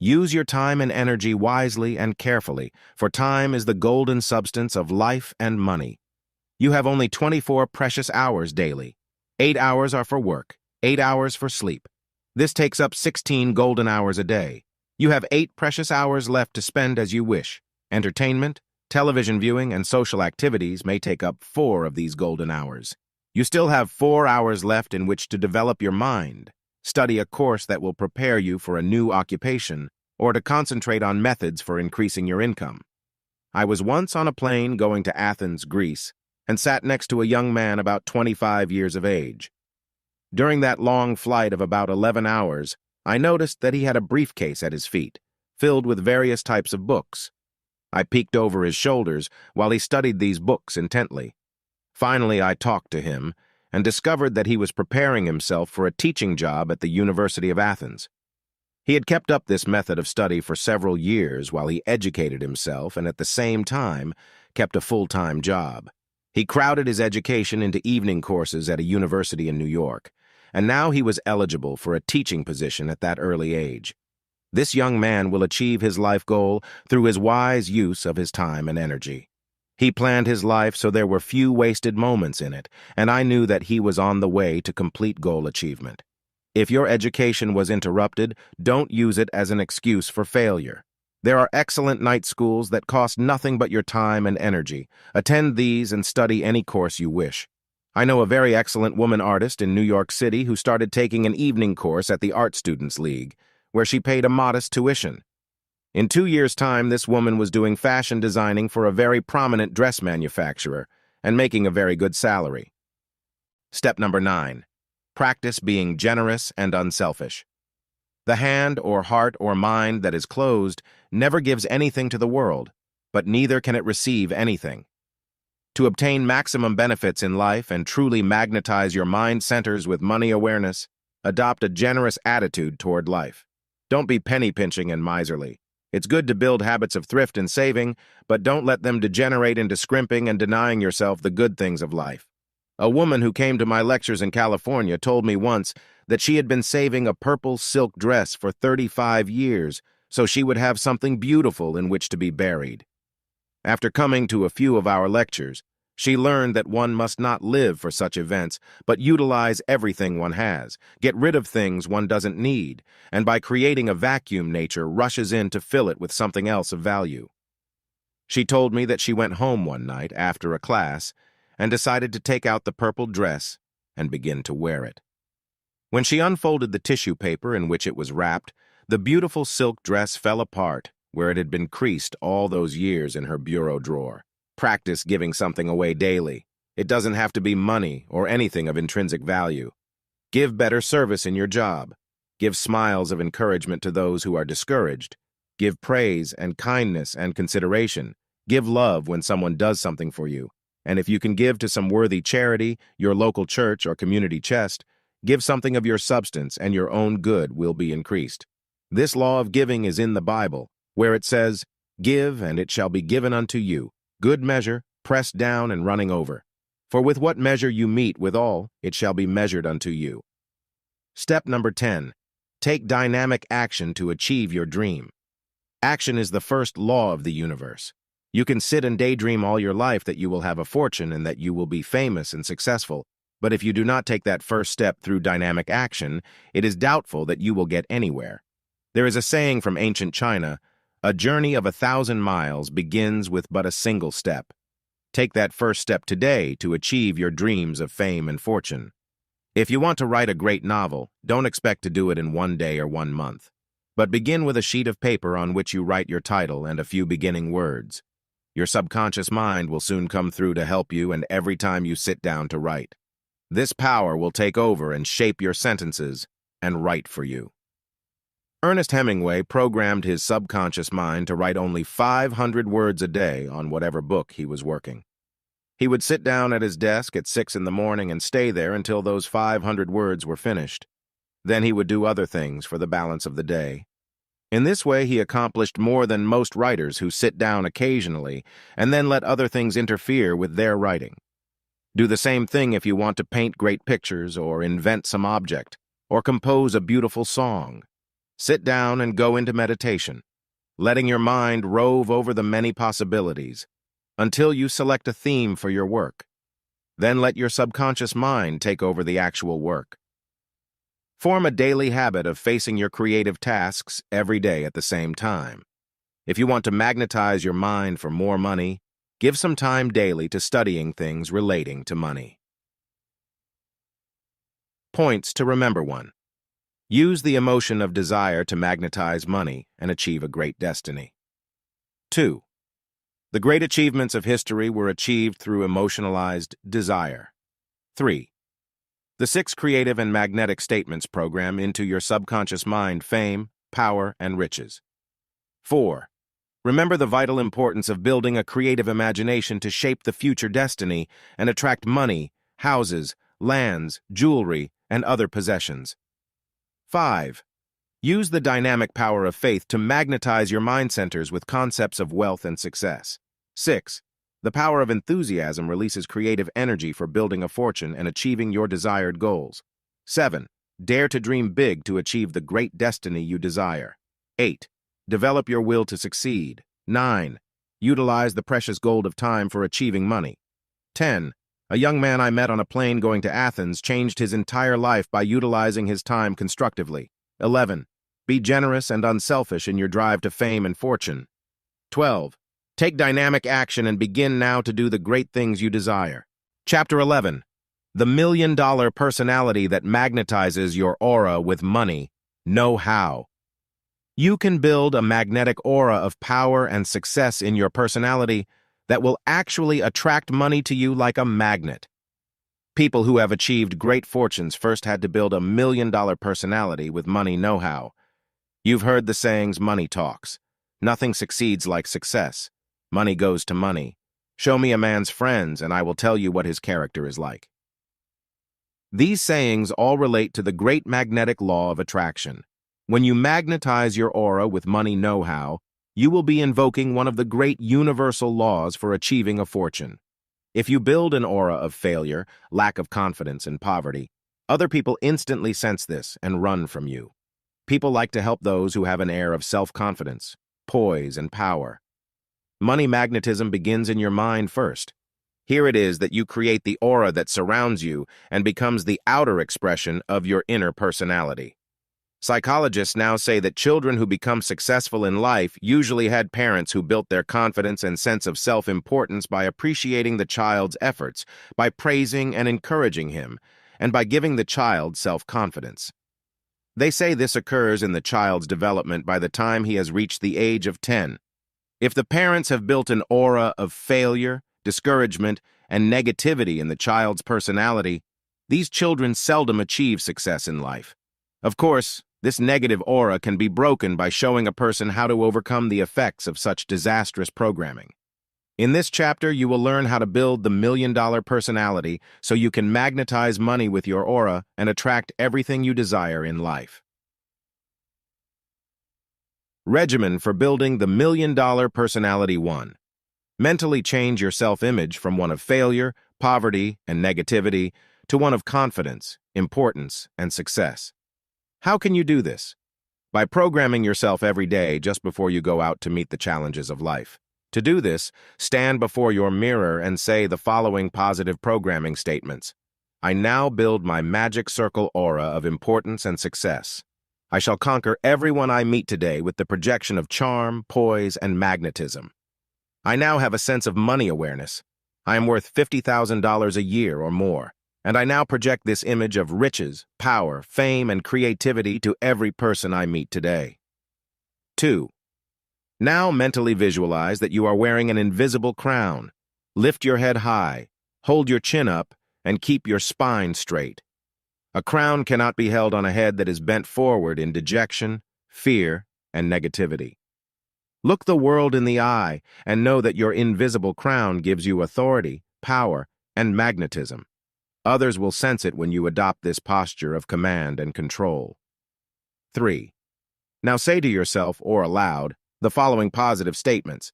Use your time and energy wisely and carefully, for time is the golden substance of life and money. You have only 24 precious hours daily. 8 hours are for work, 8 hours for sleep. This takes up 16 golden hours a day. You have 8 precious hours left to spend as you wish. Entertainment, television viewing, and social activities may take up 4 of these golden hours. You still have 4 hours left in which to develop your mind. Study a course that will prepare you for a new occupation or to concentrate on methods for increasing your income. I was once on a plane going to Athens, Greece, and sat next to a young man about 25 years of age. During that long flight of about 11 hours, I noticed that he had a briefcase at his feet, filled with various types of books. I peeked over his shoulders while he studied these books intently. Finally, I talked to him and discovered that he was preparing himself for a teaching job at the University of Athens. He had kept up this method of study for several years while he educated himself and at the same time kept a full-time job. He crowded his education into evening courses at a university in New York, and now he was eligible for a teaching position at that early age. This young man will achieve his life goal through his wise use of his time and energy. He planned his life so there were few wasted moments in it, and I knew that he was on the way to complete goal achievement. If your education was interrupted, don't use it as an excuse for failure. There are excellent night schools that cost nothing but your time and energy. Attend these and study any course you wish. I know a very excellent woman artist in New York City who started taking an evening course at the Art Students League, where she paid a modest tuition. In 2 years' time, this woman was doing fashion designing for a very prominent dress manufacturer and making a very good salary. Step number 9. Practice being generous and unselfish. The hand or heart or mind that is closed never gives anything to the world, but neither can it receive anything. To obtain maximum benefits in life and truly magnetize your mind centers with money awareness, adopt a generous attitude toward life. Don't be penny-pinching and miserly. It's good to build habits of thrift and saving, but don't let them degenerate into scrimping and denying yourself the good things of life. A woman who came to my lectures in California told me once that she had been saving a purple silk dress for 35 years so she would have something beautiful in which to be buried. After coming to a few of our lectures, she learned that one must not live for such events, but utilize everything one has, get rid of things one doesn't need, and by creating a vacuum, nature rushes in to fill it with something else of value. She told me that she went home one night after a class and decided to take out the purple dress and begin to wear it. When she unfolded the tissue paper in which it was wrapped, the beautiful silk dress fell apart where it had been creased all those years in her bureau drawer. Practice giving something away daily. It doesn't have to be money or anything of intrinsic value. Give better service in your job. Give smiles of encouragement to those who are discouraged. Give praise and kindness and consideration. Give love when someone does something for you. And if you can give to some worthy charity, your local church or community chest, give something of your substance and your own good will be increased. This law of giving is in the Bible, where it says, "Give, and it shall be given unto you, good measure, pressed down and running over. For with what measure you meet withal, it shall be measured unto you." Step number 10. Take dynamic action to achieve your dream. Action is the first law of the universe. You can sit and daydream all your life that you will have a fortune and that you will be famous and successful, but if you do not take that first step through dynamic action, it is doubtful that you will get anywhere. There is a saying from ancient China, "A journey of 1,000 miles begins with but a single step." Take that first step today to achieve your dreams of fame and fortune. If you want to write a great novel, don't expect to do it in 1 day or 1 month. But begin with a sheet of paper on which you write your title and a few beginning words. Your subconscious mind will soon come through to help you, and every time you sit down to write, this power will take over and shape your sentences and write for you. Ernest Hemingway programmed his subconscious mind to write only 500 words a day on whatever book he was working. He would sit down at his desk at 6 in the morning and stay there until those 500 words were finished. Then he would do other things for the balance of the day. In this way, he accomplished more than most writers who sit down occasionally and then let other things interfere with their writing. Do the same thing if you want to paint great pictures or invent some object or compose a beautiful song. Sit down and go into meditation, letting your mind rove over the many possibilities until you select a theme for your work. Then let your subconscious mind take over the actual work. Form a daily habit of facing your creative tasks every day at the same time. If you want to magnetize your mind for more money, give some time daily to studying things relating to money. Points to remember. 1. Use the emotion of desire to magnetize money and achieve a great destiny. 2. The great achievements of history were achieved through emotionalized desire. 3. The 6 creative and magnetic statements program into your subconscious mind fame, power, and riches. 4. Remember the vital importance of building a creative imagination to shape the future destiny and attract money, houses, lands, jewelry, and other possessions. 5. Use the dynamic power of faith to magnetize your mind centers with concepts of wealth and success. 6. The power of enthusiasm releases creative energy for building a fortune and achieving your desired goals. 7. Dare to dream big to achieve the great destiny you desire. 8. Develop your will to succeed. 9. Utilize the precious gold of time for achieving money. 10. A young man I met on a plane going to Athens changed his entire life by utilizing his time constructively. 11. Be generous and unselfish in your drive to fame and fortune. 12. Take dynamic action and begin now to do the great things you desire. Chapter 11. The million-dollar personality that magnetizes your aura with money. Know how. You can build a magnetic aura of power and success in your personality that will actually attract money to you like a magnet. People who have achieved great fortunes first had to build a million-dollar personality with money know-how. You've heard the sayings, money talks. Nothing succeeds like success. Money goes to money. Show me a man's friends, and I will tell you what his character is like. These sayings all relate to the great magnetic law of attraction. When you magnetize your aura with money know-how, you will be invoking one of the great universal laws for achieving a fortune. If you build an aura of failure, lack of confidence, and poverty, other people instantly sense this and run from you. People like to help those who have an air of self-confidence, poise, and power. Money magnetism begins in your mind first. Here it is that you create the aura that surrounds you and becomes the outer expression of your inner personality. Psychologists now say that children who become successful in life usually had parents who built their confidence and sense of self-importance by appreciating the child's efforts, by praising and encouraging him, and by giving the child self-confidence. They say this occurs in the child's development by the time he has reached the age of 10. If the parents have built an aura of failure, discouragement, and negativity in the child's personality, these children seldom achieve success in life. Of course, this negative aura can be broken by showing a person how to overcome the effects of such disastrous programming. In this chapter, you will learn how to build the million-dollar personality so you can magnetize money with your aura and attract everything you desire in life. Regimen for building the million-dollar personality 1. Mentally change your self-image from one of failure, poverty, and negativity to one of confidence, importance, and success. How can you do this? By programming yourself every day just before you go out to meet the challenges of life. To do this, stand before your mirror and say the following positive programming statements. I now build my magic circle aura of importance and success. I shall conquer everyone I meet today with the projection of charm, poise, and magnetism. I now have a sense of money awareness. I am worth $50,000 a year or more, and I now project this image of riches, power, fame, and creativity to every person I meet today. 2. Now mentally visualize that you are wearing an invisible crown. Lift your head high, hold your chin up, and keep your spine straight. A crown cannot be held on a head that is bent forward in dejection, fear, and negativity. Look the world in the eye and know that your invisible crown gives you authority, power, and magnetism. Others will sense it when you adopt this posture of command and control. 3. Now say to yourself or aloud the following positive statements.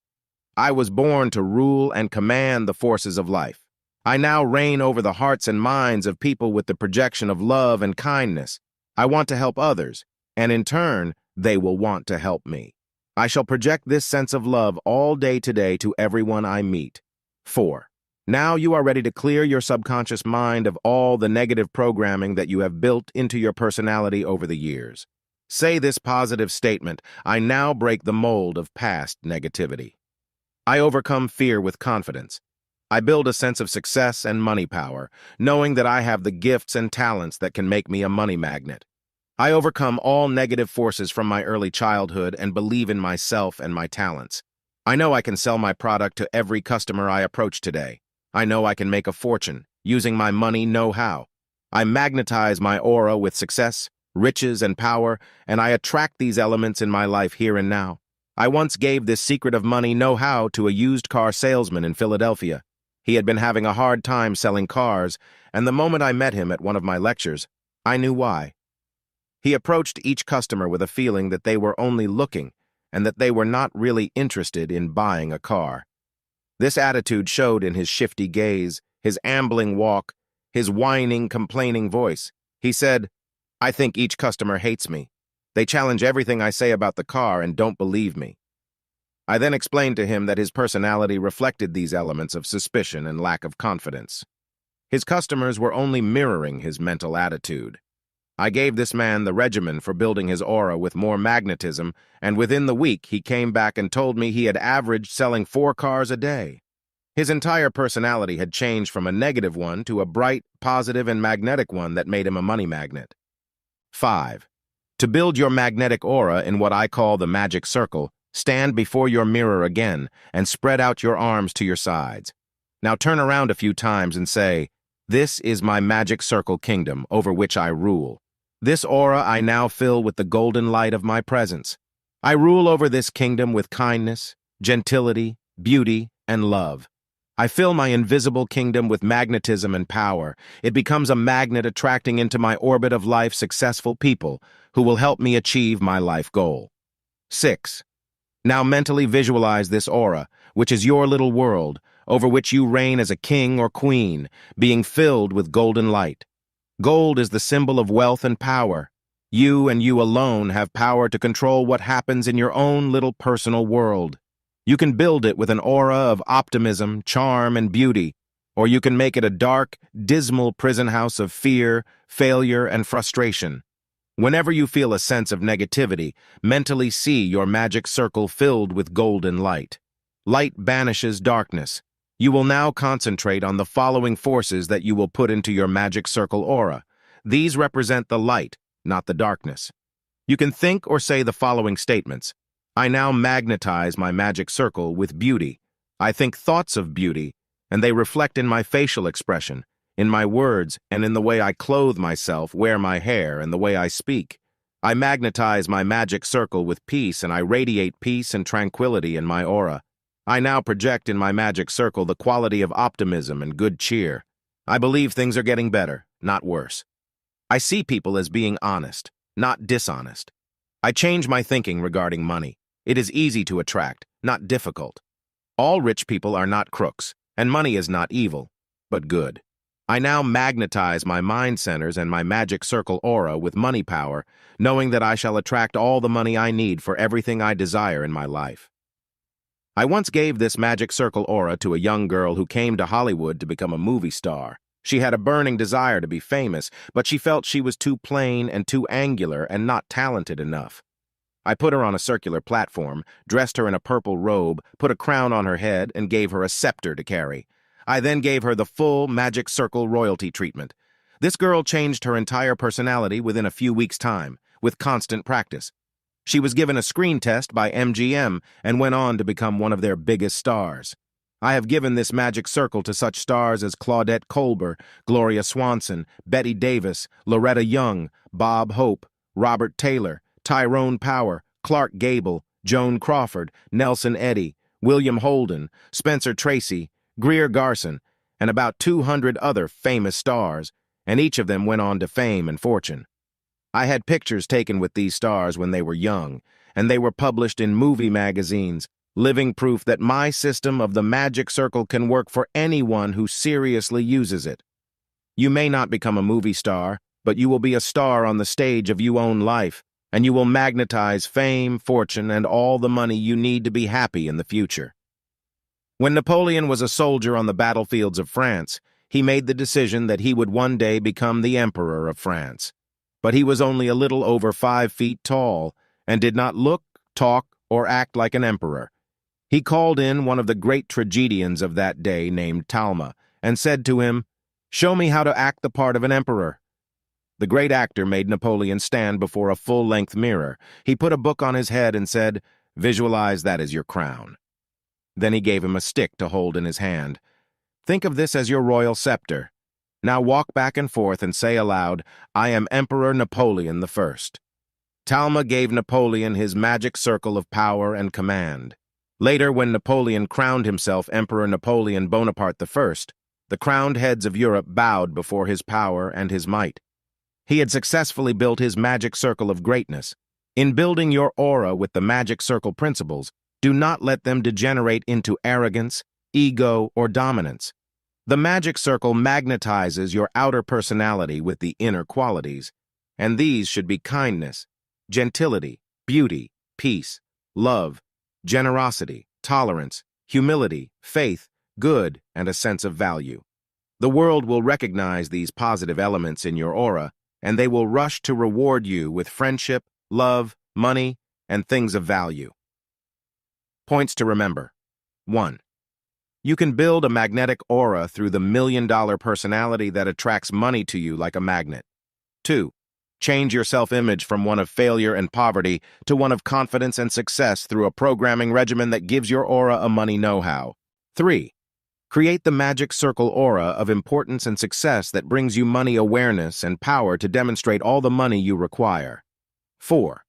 I was born to rule and command the forces of life. I now reign over the hearts and minds of people with the projection of love and kindness. I want to help others, and in turn, they will want to help me. I shall project this sense of love all day today to everyone I meet. 4. Now you are ready to clear your subconscious mind of all the negative programming that you have built into your personality over the years. Say this positive statement, I now break the mold of past negativity. I overcome fear with confidence. I build a sense of success and money power, knowing that I have the gifts and talents that can make me a money magnet. I overcome all negative forces from my early childhood and believe in myself and my talents. I know I can sell my product to every customer I approach today. I know I can make a fortune, using my money know-how. I magnetize my aura with success, riches, and power, and I attract these elements in my life here and now. I once gave this secret of money know-how to a used car salesman in Philadelphia. He had been having a hard time selling cars, and the moment I met him at one of my lectures, I knew why. He approached each customer with a feeling that they were only looking and that they were not really interested in buying a car. This attitude showed in his shifty gaze, his ambling walk, his whining, complaining voice. He said, "I think each customer hates me. They challenge everything I say about the car and don't believe me." I then explained to him that his personality reflected these elements of suspicion and lack of confidence. His customers were only mirroring his mental attitude. I gave this man the regimen for building his aura with more magnetism, and within the week he came back and told me he had averaged selling 4 cars a day. His entire personality had changed from a negative one to a bright, positive, and magnetic one that made him a money magnet. 5. To build your magnetic aura in what I call the magic circle, stand before your mirror again and spread out your arms to your sides. Now turn around a few times and say, "This is my magic circle kingdom over which I rule. This aura I now fill with the golden light of my presence. I rule over this kingdom with kindness, gentility, beauty, and love. I fill my invisible kingdom with magnetism and power. It becomes a magnet attracting into my orbit of life successful people who will help me achieve my life goal." 6. Now mentally visualize this aura, which is your little world, over which you reign as a king or queen, being filled with golden light. Gold is the symbol of wealth and power. You and you alone have power to control what happens in your own little personal world. You can build it with an aura of optimism, charm, and beauty, or you can make it a dark, dismal prison house of fear, failure, and frustration. Whenever you feel a sense of negativity, mentally see your magic circle filled with golden light. Light banishes darkness. You will now concentrate on the following forces that you will put into your magic circle aura. These represent the light, not the darkness. You can think or say the following statements. I now magnetize my magic circle with beauty. I think thoughts of beauty, and they reflect in my facial expression, in my words, and in the way I clothe myself, wear my hair, and the way I speak. I magnetize my magic circle with peace, and I radiate peace and tranquility in my aura. I now project in my magic circle the quality of optimism and good cheer. I believe things are getting better, not worse. I see people as being honest, not dishonest. I change my thinking regarding money. It is easy to attract, not difficult. All rich people are not crooks, and money is not evil, but good. I now magnetize my mind centers and my magic circle aura with money power, knowing that I shall attract all the money I need for everything I desire in my life. I once gave this magic circle aura to a young girl who came to Hollywood to become a movie star. She had a burning desire to be famous, but she felt she was too plain and too angular and not talented enough. I put her on a circular platform, dressed her in a purple robe, put a crown on her head, and gave her a scepter to carry. I then gave her the full magic circle royalty treatment. This girl changed her entire personality within a few weeks' time, with constant practice. She was given a screen test by MGM and went on to become one of their biggest stars. I have given this magic circle to such stars as Claudette Colbert, Gloria Swanson, Betty Davis, Loretta Young, Bob Hope, Robert Taylor, Tyrone Power, Clark Gable, Joan Crawford, Nelson Eddy, William Holden, Spencer Tracy, Greer Garson, and about 200 other famous stars, and each of them went on to fame and fortune. I had pictures taken with these stars when they were young, and they were published in movie magazines, living proof that my system of the magic circle can work for anyone who seriously uses it. You may not become a movie star, but you will be a star on the stage of your own life, and you will magnetize fame, fortune, and all the money you need to be happy in the future. When Napoleon was a soldier on the battlefields of France, he made the decision that he would one day become the Emperor of France. But he was only a little over 5 feet tall and did not look, talk, or act like an emperor. He called in one of the great tragedians of that day named Talma and said to him, "Show me how to act the part of an emperor." The great actor made Napoleon stand before a full-length mirror. He put a book on his head and said, "Visualize that as your crown." Then he gave him a stick to hold in his hand. "Think of this as your royal scepter. Now walk back and forth and say aloud, 'I am Emperor Napoleon I.'" Talma gave Napoleon his magic circle of power and command. Later, when Napoleon crowned himself Emperor Napoleon Bonaparte I, the crowned heads of Europe bowed before his power and his might. He had successfully built his magic circle of greatness. In building your aura with the magic circle principles, do not let them degenerate into arrogance, ego, or dominance. The magic circle magnetizes your outer personality with the inner qualities, and these should be kindness, gentility, beauty, peace, love, generosity, tolerance, humility, faith, good, and a sense of value. The world will recognize these positive elements in your aura, and they will rush to reward you with friendship, love, money, and things of value. Points to remember. 1. You can build a magnetic aura through the million-dollar personality that attracts money to you like a magnet. 2. Change your self-image from one of failure and poverty to one of confidence and success through a programming regimen that gives your aura a money know-how. 3. Create the magic circle aura of importance and success that brings you money awareness and power to demonstrate all the money you require. 4.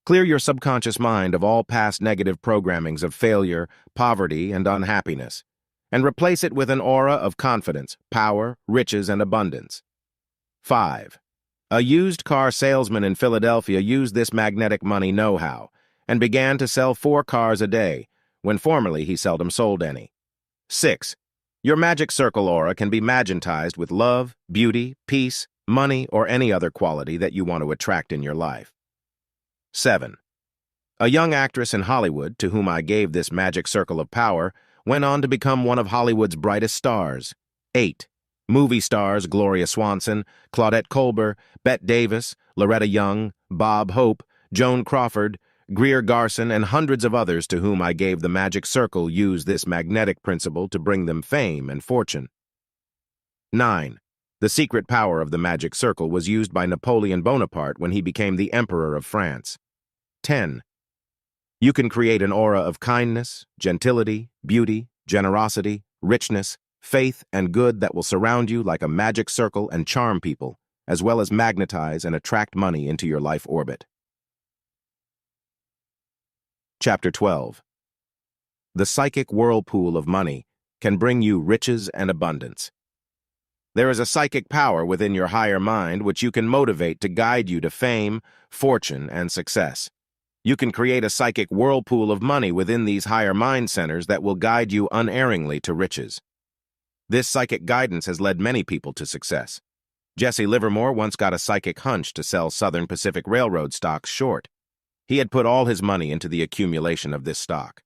Clear your subconscious mind of all past negative programmings of failure, poverty, and unhappiness, and replace it with an aura of confidence, power, riches, and abundance. 5. A used car salesman in Philadelphia used this magnetic money know-how and began to sell 4 cars a day, when formerly he seldom sold any. 6. Your magic circle aura can be magentized with love, beauty, peace, money, or any other quality that you want to attract in your life. 7. A young actress in Hollywood, to whom I gave this magic circle of power, went on to become one of Hollywood's brightest stars. 8. Movie stars Gloria Swanson, Claudette Colbert, Bette Davis, Loretta Young, Bob Hope, Joan Crawford, Greer Garson, and hundreds of others to whom I gave the magic circle use this magnetic principle to bring them fame and fortune. 9. The secret power of the magic circle was used by Napoleon Bonaparte when he became the Emperor of France. 10. You can create an aura of kindness, gentility, beauty, generosity, richness, faith, and good that will surround you like a magic circle and charm people, as well as magnetize and attract money into your life orbit. Chapter 12. The psychic whirlpool of money can bring you riches and abundance. There is a psychic power within your higher mind which you can motivate to guide you to fame, fortune, and success. You can create a psychic whirlpool of money within these higher mind centers that will guide you unerringly to riches. This psychic guidance has led many people to success. Jesse Livermore once got a psychic hunch to sell Southern Pacific Railroad stocks short. He had put all his money into the accumulation of this stock.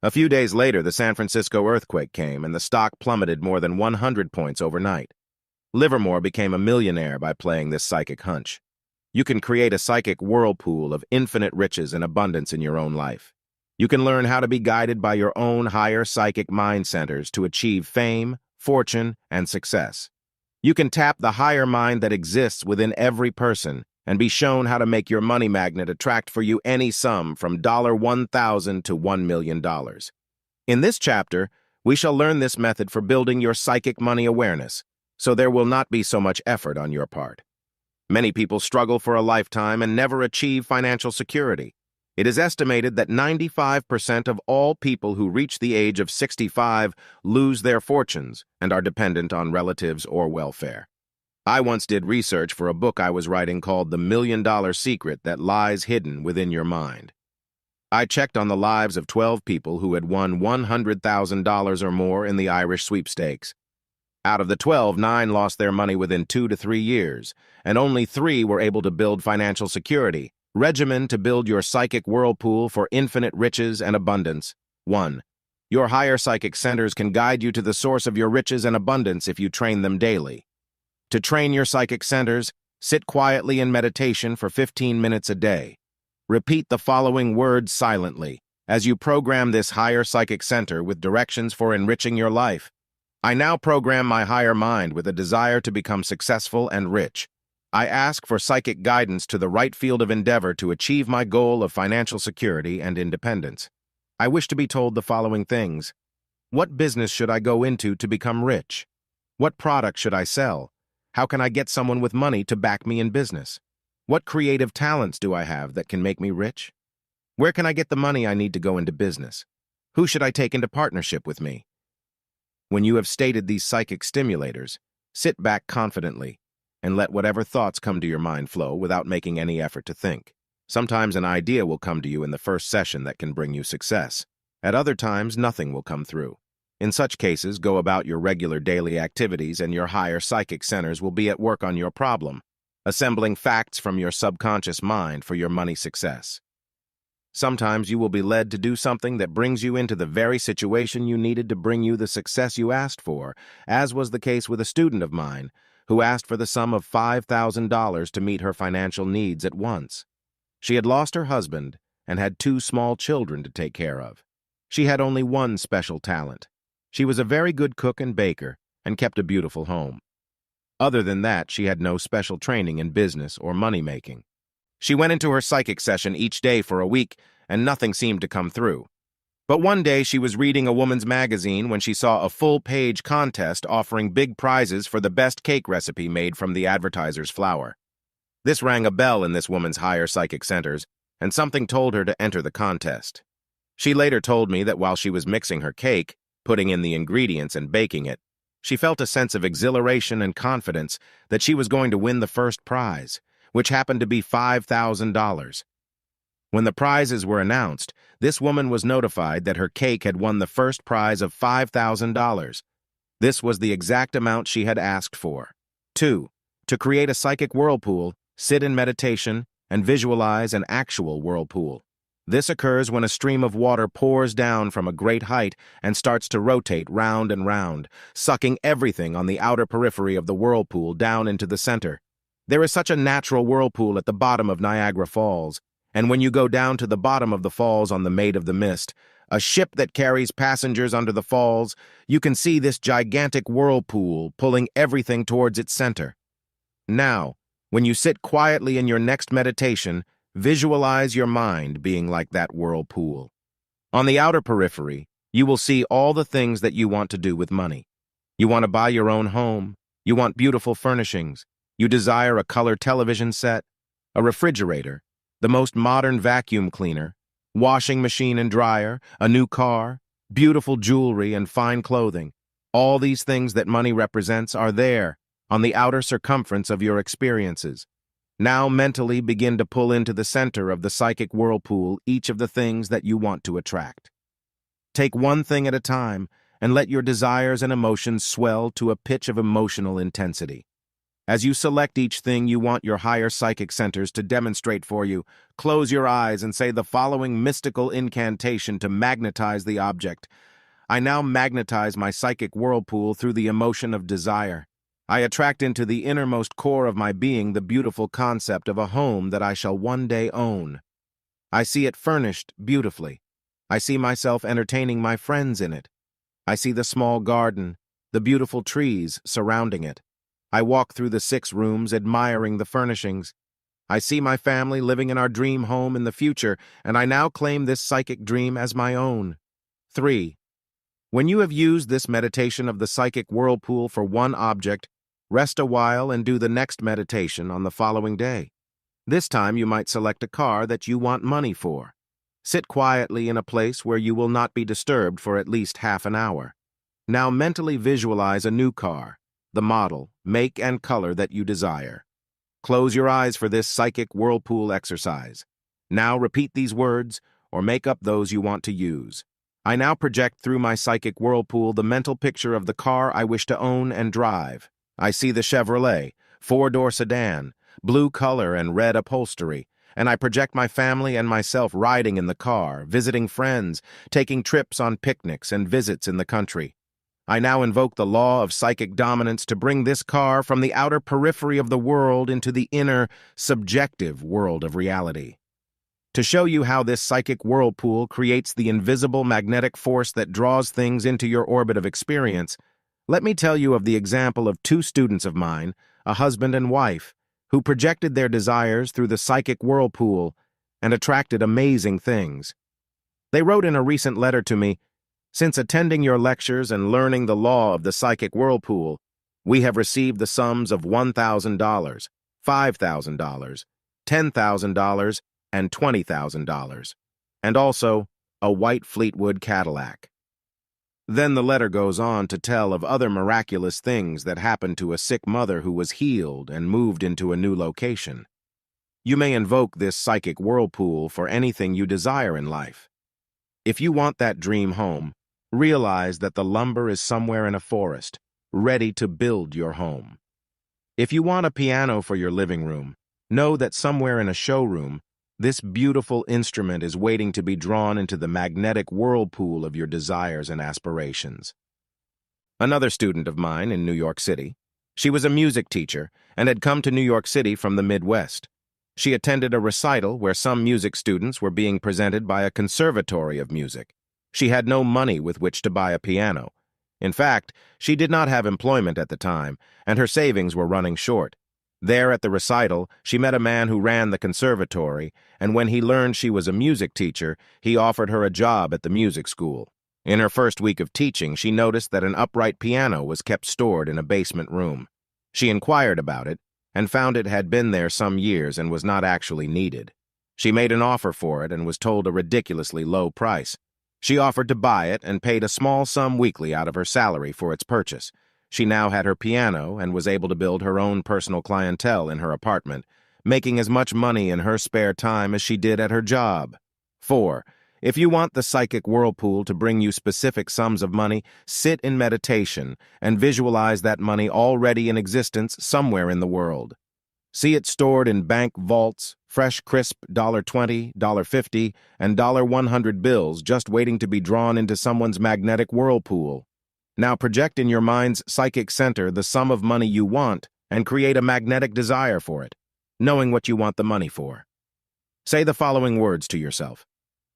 A few days later, the San Francisco earthquake came and the stock plummeted more than 100 points overnight. Livermore became a millionaire by playing this psychic hunch. You can create a psychic whirlpool of infinite riches and abundance in your own life. You can learn how to be guided by your own higher psychic mind centers to achieve fame, fortune, and success. You can tap the higher mind that exists within every person and be shown how to make your money magnet attract for you any sum from $1,000 to $1 million. In this chapter, we shall learn this method for building your psychic money awareness, so there will not be so much effort on your part. Many people struggle for a lifetime and never achieve financial security. It is estimated that 95% of all people who reach the age of 65 lose their fortunes and are dependent on relatives or welfare. I once did research for a book I was writing called The $1 Million Secret That Lies Hidden Within Your Mind. I checked on the lives of 12 people who had won $100,000 or more in the Irish sweepstakes. Out of the 12, 9 lost their money within 2 to 3 years, and only 3 were able to build financial security. Regimen to build your psychic whirlpool for infinite riches and abundance. 1. Your higher psychic centers can guide you to the source of your riches and abundance if you train them daily. To train your psychic centers, sit quietly in meditation for 15 minutes a day. Repeat the following words silently as you program this higher psychic center with directions for enriching your life. I now program my higher mind with a desire to become successful and rich. I ask for psychic guidance to the right field of endeavor to achieve my goal of financial security and independence. I wish to be told the following things. What business should I go into to become rich? What product should I sell? How can I get someone with money to back me in business? What creative talents do I have that can make me rich? Where can I get the money I need to go into business? Who should I take into partnership with me? When you have stated these psychic stimulators, sit back confidently and let whatever thoughts come to your mind flow without making any effort to think. Sometimes an idea will come to you in the first session that can bring you success. At other times, nothing will come through. In such cases, go about your regular daily activities and your higher psychic centers will be at work on your problem, assembling facts from your subconscious mind for your money success. Sometimes you will be led to do something that brings you into the very situation you needed to bring you the success you asked for, as was the case with a student of mine who asked for the sum of $5,000 to meet her financial needs at once. She had lost her husband and had 2 small children to take care of. She had only one special talent. She was a very good cook and baker and kept a beautiful home. Other than that, she had no special training in business or money-making. She went into her psychic session each day for a week, and nothing seemed to come through. But one day she was reading a woman's magazine when she saw a full-page contest offering big prizes for the best cake recipe made from the advertiser's flour. This rang a bell in this woman's higher psychic centers, and something told her to enter the contest. She later told me that while she was mixing her cake, putting in the ingredients and baking it, she felt a sense of exhilaration and confidence that she was going to win the first prize, which happened to be $5,000. When the prizes were announced, this woman was notified that her cake had won the first prize of $5,000. This was the exact amount she had asked for. 2. To create a psychic whirlpool, sit in meditation and visualize an actual whirlpool. This occurs when a stream of water pours down from a great height and starts to rotate round and round, sucking everything on the outer periphery of the whirlpool down into the center. There is such a natural whirlpool at the bottom of Niagara Falls, and when you go down to the bottom of the falls on the Maid of the Mist, a ship that carries passengers under the falls, you can see this gigantic whirlpool pulling everything towards its center. Now, when you sit quietly in your next meditation, visualize your mind being like that whirlpool. On the outer periphery, you will see all the things that you want to do with money. You want to buy your own home. You want beautiful furnishings. You desire a color television set, a refrigerator, the most modern vacuum cleaner, washing machine and dryer, a new car, beautiful jewelry and fine clothing. All these things that money represents are there, on the outer circumference of your experiences. Now mentally begin to pull into the center of the psychic whirlpool each of the things that you want to attract. Take one thing at a time and let your desires and emotions swell to a pitch of emotional intensity. As you select each thing you want your higher psychic centers to demonstrate for you, close your eyes and say the following mystical incantation to magnetize the object. I now magnetize my psychic whirlpool through the emotion of desire. I attract into the innermost core of my being the beautiful concept of a home that I shall one day own. I see it furnished beautifully. I see myself entertaining my friends in it. I see the small garden, the beautiful trees surrounding it. I walk through the 6 rooms admiring the furnishings. I see my family living in our dream home in the future, and I now claim this psychic dream as my own. 3. When you have used this meditation of the psychic whirlpool for one object, rest a while and do the next meditation on the following day. This time you might select a car that you want money for. Sit quietly in a place where you will not be disturbed for at least half an hour. Now mentally visualize a new car, the model, make, and color that you desire. Close your eyes for this psychic whirlpool exercise. Now repeat these words or make up those you want to use. I now project through my psychic whirlpool the mental picture of the car I wish to own and drive. I see the Chevrolet, 4-door sedan, blue color and red upholstery, and I project my family and myself riding in the car, visiting friends, taking trips on picnics and visits in the country. I now invoke the law of psychic dominance to bring this car from the outer periphery of the world into the inner, subjective world of reality. To show you how this psychic whirlpool creates the invisible magnetic force that draws things into your orbit of experience, let me tell you of the example of 2 students of mine, a husband and wife, who projected their desires through the psychic whirlpool and attracted amazing things. They wrote in a recent letter to me, "Since attending your lectures and learning the law of the psychic whirlpool, we have received the sums of $1,000, $5,000, $10,000, and $20,000, and also a white Fleetwood Cadillac." Then the letter goes on to tell of other miraculous things that happened to a sick mother who was healed and moved into a new location. You may invoke this psychic whirlpool for anything you desire in life. If you want that dream home, realize that the lumber is somewhere in a forest, ready to build your home. If you want a piano for your living room, know that somewhere in a showroom, this beautiful instrument is waiting to be drawn into the magnetic whirlpool of your desires and aspirations. Another student of mine in New York City, she was a music teacher and had come to New York City from the Midwest. She attended a recital where some music students were being presented by a conservatory of music. She had no money with which to buy a piano. In fact, she did not have employment at the time, and her savings were running short. There at the recital, she met a man who ran the conservatory, and when he learned she was a music teacher, he offered her a job at the music school. In her first week of teaching, she noticed that an upright piano was kept stored in a basement room. She inquired about it, and found it had been there some years and was not actually needed. She made an offer for it and was told a ridiculously low price. She offered to buy it and paid a small sum weekly out of her salary for its purchase. She now had her piano and was able to build her own personal clientele in her apartment, making as much money in her spare time as she did at her job. 4. If you want the psychic whirlpool to bring you specific sums of money, sit in meditation and visualize that money already in existence somewhere in the world. See it stored in bank vaults, fresh, crisp $20, $50, and $100 bills just waiting to be drawn into someone's magnetic whirlpool. Now project in your mind's psychic center the sum of money you want and create a magnetic desire for it, knowing what you want the money for. Say the following words to yourself.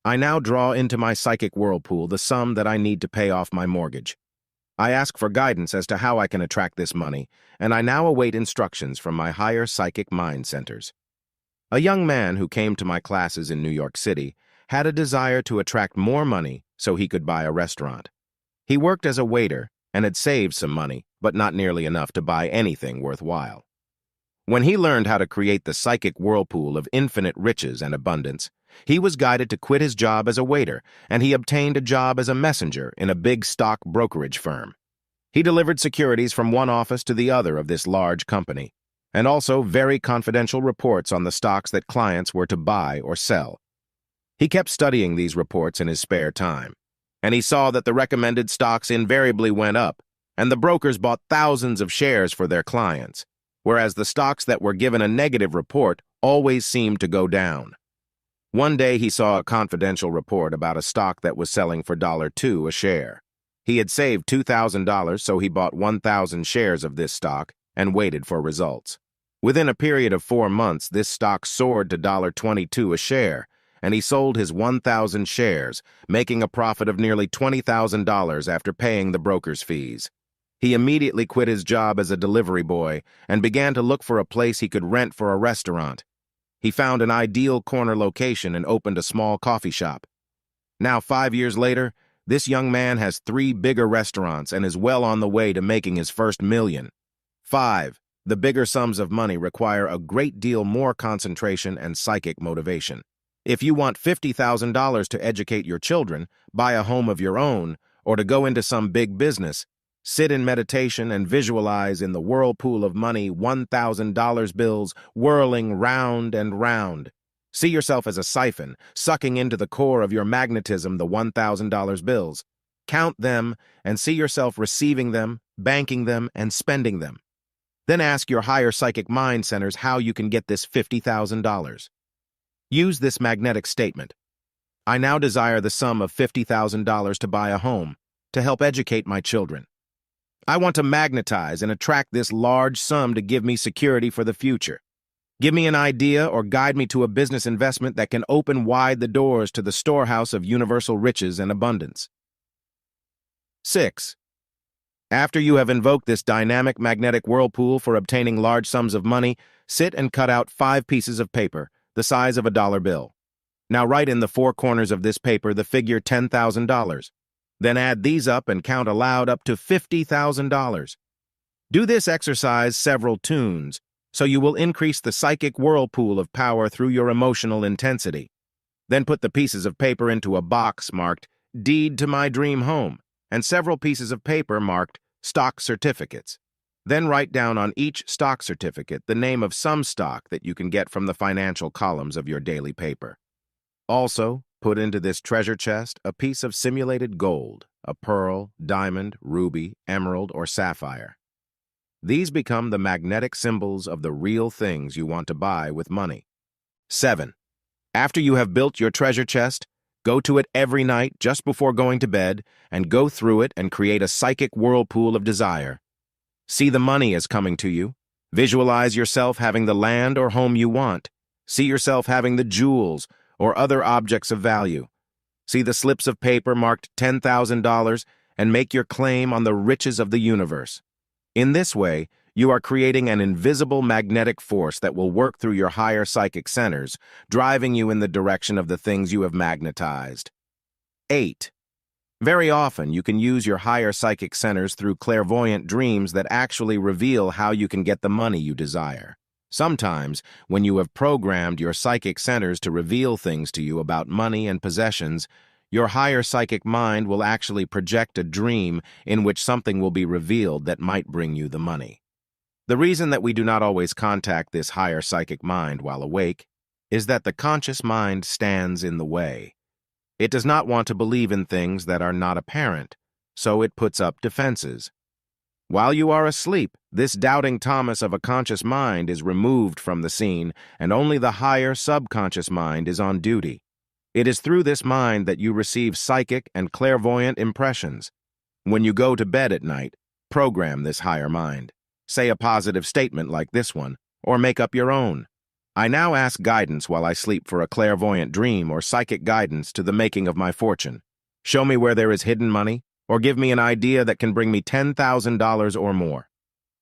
I now draw into my psychic whirlpool the sum that I need to pay off my mortgage. I ask for guidance as to how I can attract this money, and I now await instructions from my higher psychic mind centers. A young man who came to my classes in New York City had a desire to attract more money so he could buy a restaurant. He worked as a waiter and had saved some money, but not nearly enough to buy anything worthwhile. When he learned how to create the psychic whirlpool of infinite riches and abundance, he was guided to quit his job as a waiter, and he obtained a job as a messenger in a big stock brokerage firm. He delivered securities from one office to the other of this large company, and also very confidential reports on the stocks that clients were to buy or sell. He kept studying these reports in his spare time, and he saw that the recommended stocks invariably went up, and the brokers bought thousands of shares for their clients, whereas the stocks that were given a negative report always seemed to go down. One day he saw a confidential report about a stock that was selling for $2 a share. He had saved $2,000, so he bought 1,000 shares of this stock and waited for results. Within a period of 4 months, this stock soared to $22 a share, and he sold his 1,000 shares, making a profit of nearly $20,000 after paying the broker's fees. He immediately quit his job as a delivery boy and began to look for a place he could rent for a restaurant. He found an ideal corner location and opened a small coffee shop. Now, 5 years later, this young man has 3 bigger restaurants and is well on the way to making his first million. 5. The bigger sums of money require a great deal more concentration and psychic motivation. If you want $50,000 to educate your children, buy a home of your own, or to go into some big business, sit in meditation and visualize in the whirlpool of money $1,000 bills whirling round and round. See yourself as a siphon, sucking into the core of your magnetism the $1,000 bills. Count them and see yourself receiving them, banking them, and spending them. Then ask your higher psychic mind centers how you can get this $50,000. Use this magnetic statement. I now desire the sum of $50,000 to buy a home, to help educate my children. I want to magnetize and attract this large sum to give me security for the future. Give me an idea or guide me to a business investment that can open wide the doors to the storehouse of universal riches and abundance. 6. After you have invoked this dynamic magnetic whirlpool for obtaining large sums of money, sit and cut out 5 pieces of paper, the size of a dollar bill. Now write in the 4 corners of this paper the figure $10,000. Then add these up and count aloud up to $50,000. Do this exercise several tunes, so you will increase the psychic whirlpool of power through your emotional intensity. Then put the pieces of paper into a box marked Deed to My Dream Home and several pieces of paper marked Stock Certificates. Then write down on each stock certificate the name of some stock that you can get from the financial columns of your daily paper. Also, put into this treasure chest a piece of simulated gold, a pearl, diamond, ruby, emerald, or sapphire. These become the magnetic symbols of the real things you want to buy with money. 7. After you have built your treasure chest, go to it every night just before going to bed and go through it and create a psychic whirlpool of desire. See the money as coming to you. Visualize yourself having the land or home you want. See yourself having the jewels or other objects of value. See the slips of paper marked $10,000 and make your claim on the riches of the universe. In this way, you are creating an invisible magnetic force that will work through your higher psychic centers, driving you in the direction of the things you have magnetized. 8. Very often, you can use your higher psychic centers through clairvoyant dreams that actually reveal how you can get the money you desire. Sometimes, when you have programmed your psychic centers to reveal things to you about money and possessions, your higher psychic mind will actually project a dream in which something will be revealed that might bring you the money. The reason that we do not always contact this higher psychic mind while awake is that the conscious mind stands in the way. It does not want to believe in things that are not apparent, so it puts up defenses. While you are asleep, this doubting Thomas of a conscious mind is removed from the scene, and only the higher subconscious mind is on duty. It is through this mind that you receive psychic and clairvoyant impressions. When you go to bed at night, program this higher mind. Say a positive statement like this one, or make up your own. I now ask guidance while I sleep for a clairvoyant dream or psychic guidance to the making of my fortune. Show me where there is hidden money, or give me an idea that can bring me $10,000 or more.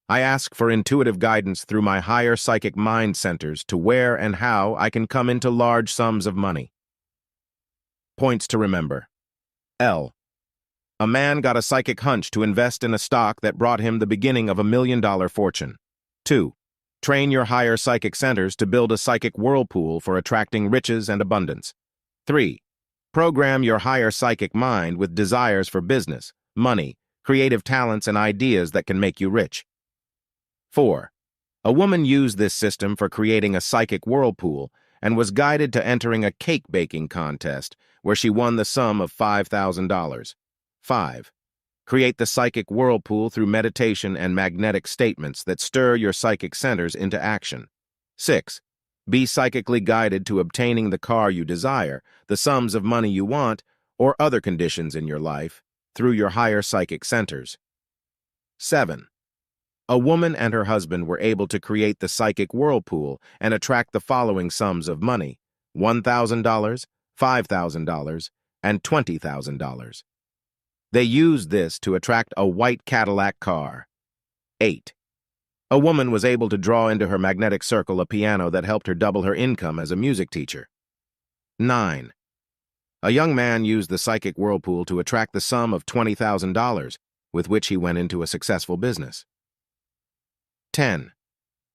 I ask for intuitive guidance through my higher psychic mind centers to where and how I can come into large sums of money. Points to remember. L. A man got a psychic hunch to invest in a stock that brought him the beginning of $1 million fortune. 2. Train your higher psychic centers to build a psychic whirlpool for attracting riches and abundance. 3. Program your higher psychic mind with desires for business, money, creative talents, and ideas that can make you rich. 4. A woman used this system for creating a psychic whirlpool and was guided to entering a cake baking contest where she won the sum of $5,000. 5. Create the psychic whirlpool through meditation and magnetic statements that stir your psychic centers into action. 6. Be psychically guided to obtaining the car you desire, the sums of money you want, or other conditions in your life through your higher psychic centers. 7. A woman and her husband were able to create the psychic whirlpool and attract the following sums of money: $1,000, $5,000, and $20,000. They used this to attract a white Cadillac car. 8. A woman was able to draw into her magnetic circle a piano that helped her double her income as a music teacher. 9. A young man used the psychic whirlpool to attract the sum of $20,000, with which he went into a successful business. 10.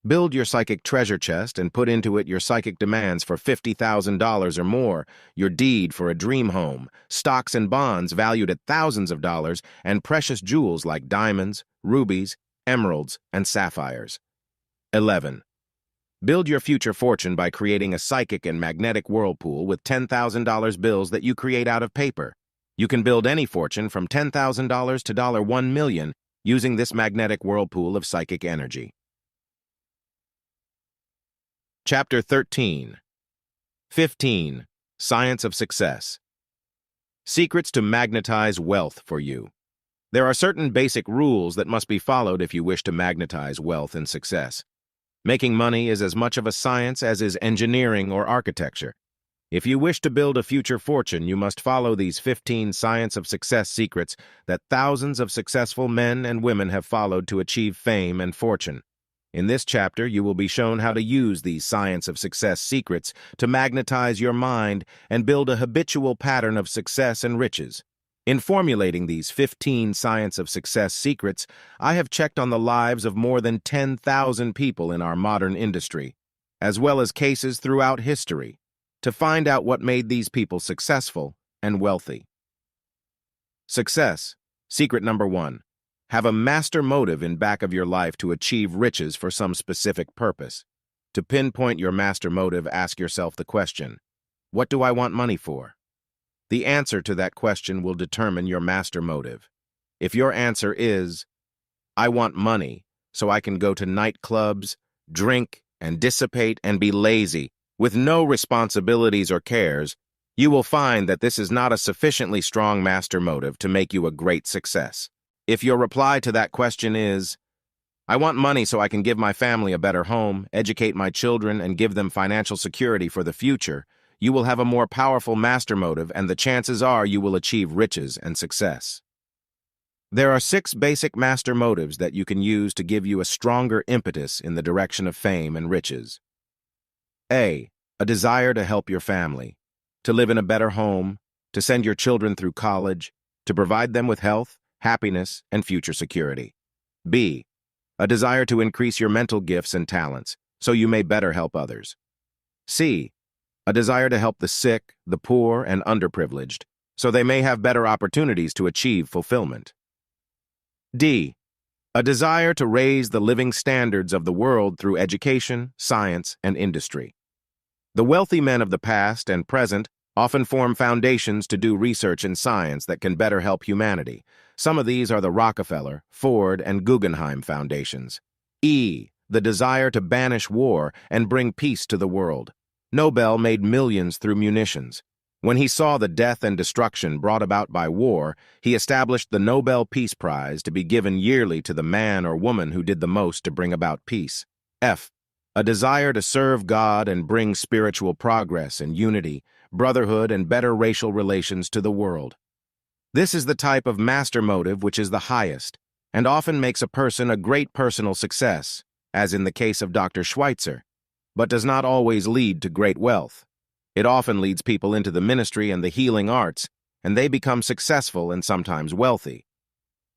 Build your psychic treasure chest and put into it your psychic demands for $50,000 or more, your deed for a dream home, stocks and bonds valued at thousands of dollars, and precious jewels like diamonds, rubies, emeralds, and sapphires. 11. Build your future fortune by creating a psychic and magnetic whirlpool with $10,000 bills that you create out of paper. You can build any fortune from $10,000 to $1 million using this magnetic whirlpool of psychic energy. Chapter 13. 15. Science of Success. Secrets to magnetize wealth for you. There are certain basic rules that must be followed if you wish to magnetize wealth and success. Making money is as much of a science as is engineering or architecture. If you wish to build a future fortune, you must follow these 15 science of success secrets that thousands of successful men and women have followed to achieve fame and fortune. In this chapter, you will be shown how to use these science of success secrets to magnetize your mind and build a habitual pattern of success and riches. In formulating these 15 science of success secrets, I have checked on the lives of more than 10,000 people in our modern industry, as well as cases throughout history, to find out what made these people successful and wealthy. Success. Secret number 1. Have a master motive in back of your life to achieve riches for some specific purpose. To pinpoint your master motive, ask yourself the question, what do I want money for? The answer to that question will determine your master motive. If your answer is, I want money so I can go to nightclubs, drink, and dissipate and be lazy, with no responsibilities or cares, you will find that this is not a sufficiently strong master motive to make you a great success. If your reply to that question is, I want money so I can give my family a better home, educate my children, and give them financial security for the future, you will have a more powerful master motive, and the chances are you will achieve riches and success. There are 6 basic master motives that you can use to give you a stronger impetus in the direction of fame and riches. A desire to help your family, to live in a better home, to send your children through college, to provide them with health, happiness, and future security. B, a desire to increase your mental gifts and talents, so you may better help others. C, a desire to help the sick, the poor, and underprivileged, so they may have better opportunities to achieve fulfillment. D, a desire to raise the living standards of the world through education, science, and industry. The wealthy men of the past and present often form foundations to do research in science that can better help humanity. Some of these are the Rockefeller, Ford, and Guggenheim foundations. E, the desire to banish war and bring peace to the world. Nobel made millions through munitions. When he saw the death and destruction brought about by war, he established the Nobel Peace Prize to be given yearly to the man or woman who did the most to bring about peace. F, a desire to serve God and bring spiritual progress and unity, brotherhood, and better racial relations to the world. This is the type of master motive which is the highest, and often makes a person a great personal success, as in the case of Dr. Schweitzer, but does not always lead to great wealth. It often leads people into the ministry and the healing arts, and they become successful and sometimes wealthy.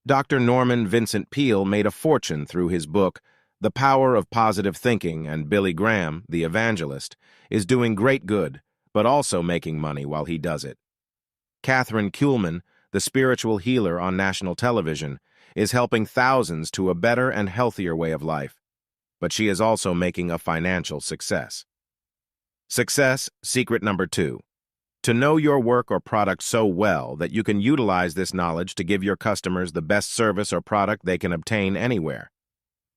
Dr. Norman Vincent Peale made a fortune through his book, The Power of Positive Thinking, and Billy Graham, the evangelist, is doing great good, but also making money while he does it. Catherine Kuhlman, the spiritual healer on national television, is helping thousands to a better and healthier way of life, but she is also making a financial success. Success, secret number 2. To know your work or product so well that you can utilize this knowledge to give your customers the best service or product they can obtain anywhere.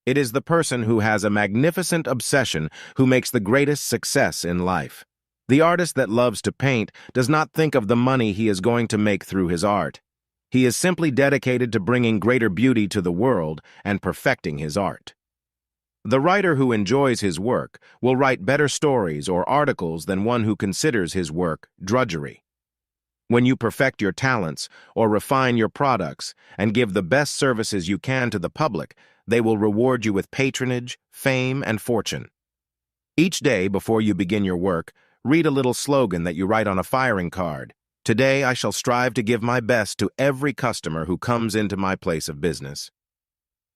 It is the person who has a magnificent obsession who makes the greatest success in life. The artist that loves to paint does not think of the money he is going to make through his art. He is simply dedicated to bringing greater beauty to the world and perfecting his art. The writer who enjoys his work will write better stories or articles than one who considers his work drudgery. When you perfect your talents or refine your products and give the best services you can to the public, they will reward you with patronage, fame, and fortune. Each day before you begin your work, read a little slogan that you write on a firing card. Today I shall strive to give my best to every customer who comes into my place of business.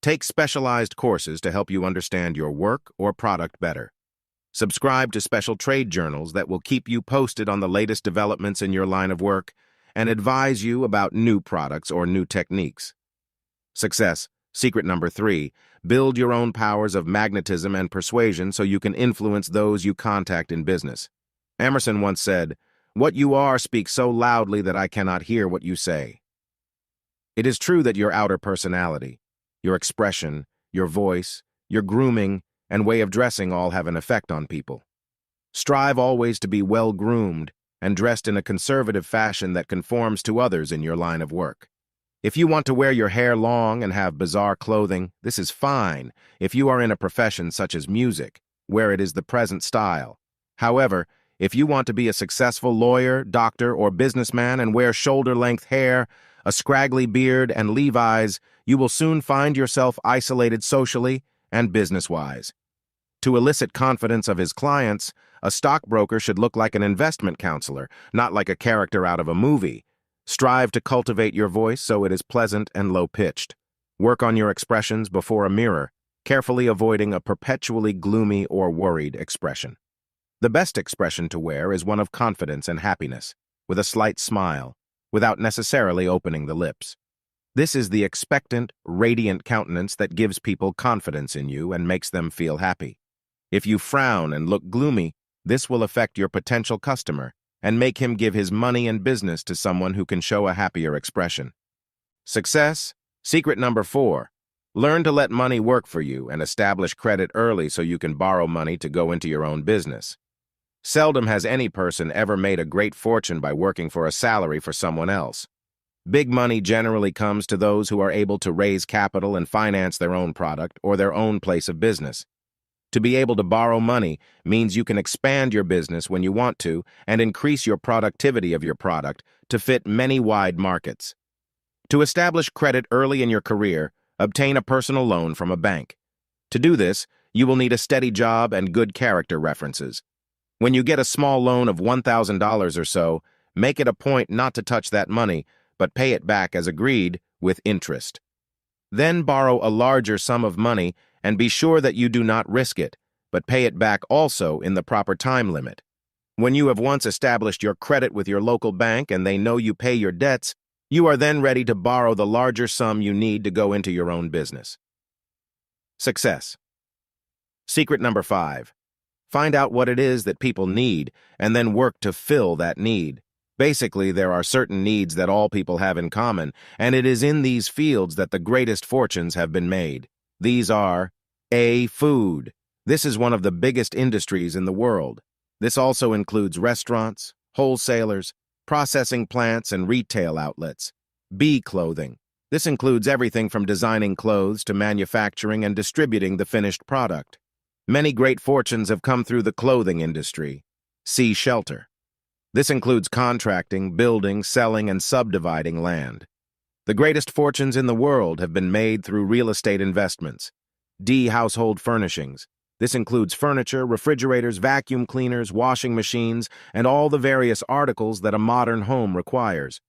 Take specialized courses to help you understand your work or product better. Subscribe to special trade journals that will keep you posted on the latest developments in your line of work and advise you about new products or new techniques. Success, secret number 3, build your own powers of magnetism and persuasion so you can influence those you contact in business. Emerson once said, "What you are speaks so loudly that I cannot hear what you say." It is true that your outer personality, your expression, your voice, your grooming, and way of dressing all have an effect on people. Strive always to be well-groomed and dressed in a conservative fashion that conforms to others in your line of work. If you want to wear your hair long and have bizarre clothing, this is fine if you are in a profession such as music, where it is the present style. However, If you want to be a successful lawyer, doctor, or businessman and wear shoulder-length hair, a scraggly beard, and Levi's, you will soon find yourself isolated socially and business-wise. To elicit confidence of his clients, a stockbroker should look like an investment counselor, not like a character out of a movie. Strive to cultivate your voice so it is pleasant and low-pitched. Work on your expressions before a mirror, carefully avoiding a perpetually gloomy or worried expression. The best expression to wear is one of confidence and happiness, with a slight smile, without necessarily opening the lips. This is the expectant, radiant countenance that gives people confidence in you and makes them feel happy. If you frown and look gloomy, this will affect your potential customer and make him give his money and business to someone who can show a happier expression. Success. Secret number 4. Learn to let money work for you and establish credit early so you can borrow money to go into your own business. Seldom has any person ever made a great fortune by working for a salary for someone else. Big money generally comes to those who are able to raise capital and finance their own product or their own place of business. To be able to borrow money means you can expand your business when you want to and increase your productivity of your product to fit many wide markets. To establish credit early in your career, obtain a personal loan from a bank. To do this, you will need a steady job and good character references. When you get a small loan of $1,000 or so, make it a point not to touch that money, but pay it back as agreed with interest. Then borrow a larger sum of money and be sure that you do not risk it, but pay it back also in the proper time limit. When you have once established your credit with your local bank and they know you pay your debts, you are then ready to borrow the larger sum you need to go into your own business. Success. Secret number 5. Find out what it is that people need and then work to fill that need. Basically, there are certain needs that all people have in common, and it is in these fields that the greatest fortunes have been made. These are A. Food. This is one of the biggest industries in the world. This also includes restaurants, wholesalers, processing plants, and retail outlets. B. Clothing. This includes everything from designing clothes to manufacturing and distributing the finished product. Many great fortunes have come through the clothing industry. C. Shelter. This includes contracting, building, selling, and subdividing land. The greatest fortunes in the world have been made through real estate investments. D. Household furnishings. This includes furniture, refrigerators, vacuum cleaners, washing machines, and all the various articles that a modern home requires.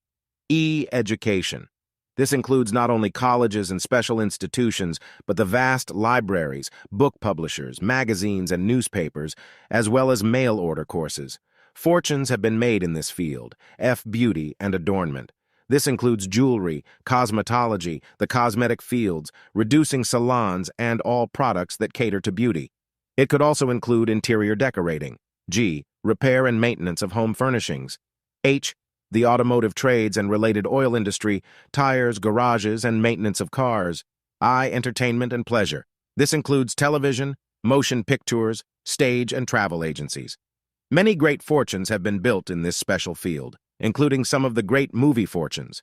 E. Education. This includes not only colleges and special institutions, but the vast libraries, book publishers, magazines, and newspapers, as well as mail-order courses. Fortunes have been made in this field. F. Beauty and adornment. This includes jewelry, cosmetology, the cosmetic fields, reducing salons, and all products that cater to beauty. It could also include interior decorating. G. Repair and maintenance of home furnishings. H. The automotive trades and related oil industry, tires, garages, and maintenance of cars. I. Entertainment and pleasure. This includes television, motion pictures, stage, and travel agencies. Many great fortunes have been built in this special field, including some of the great movie fortunes.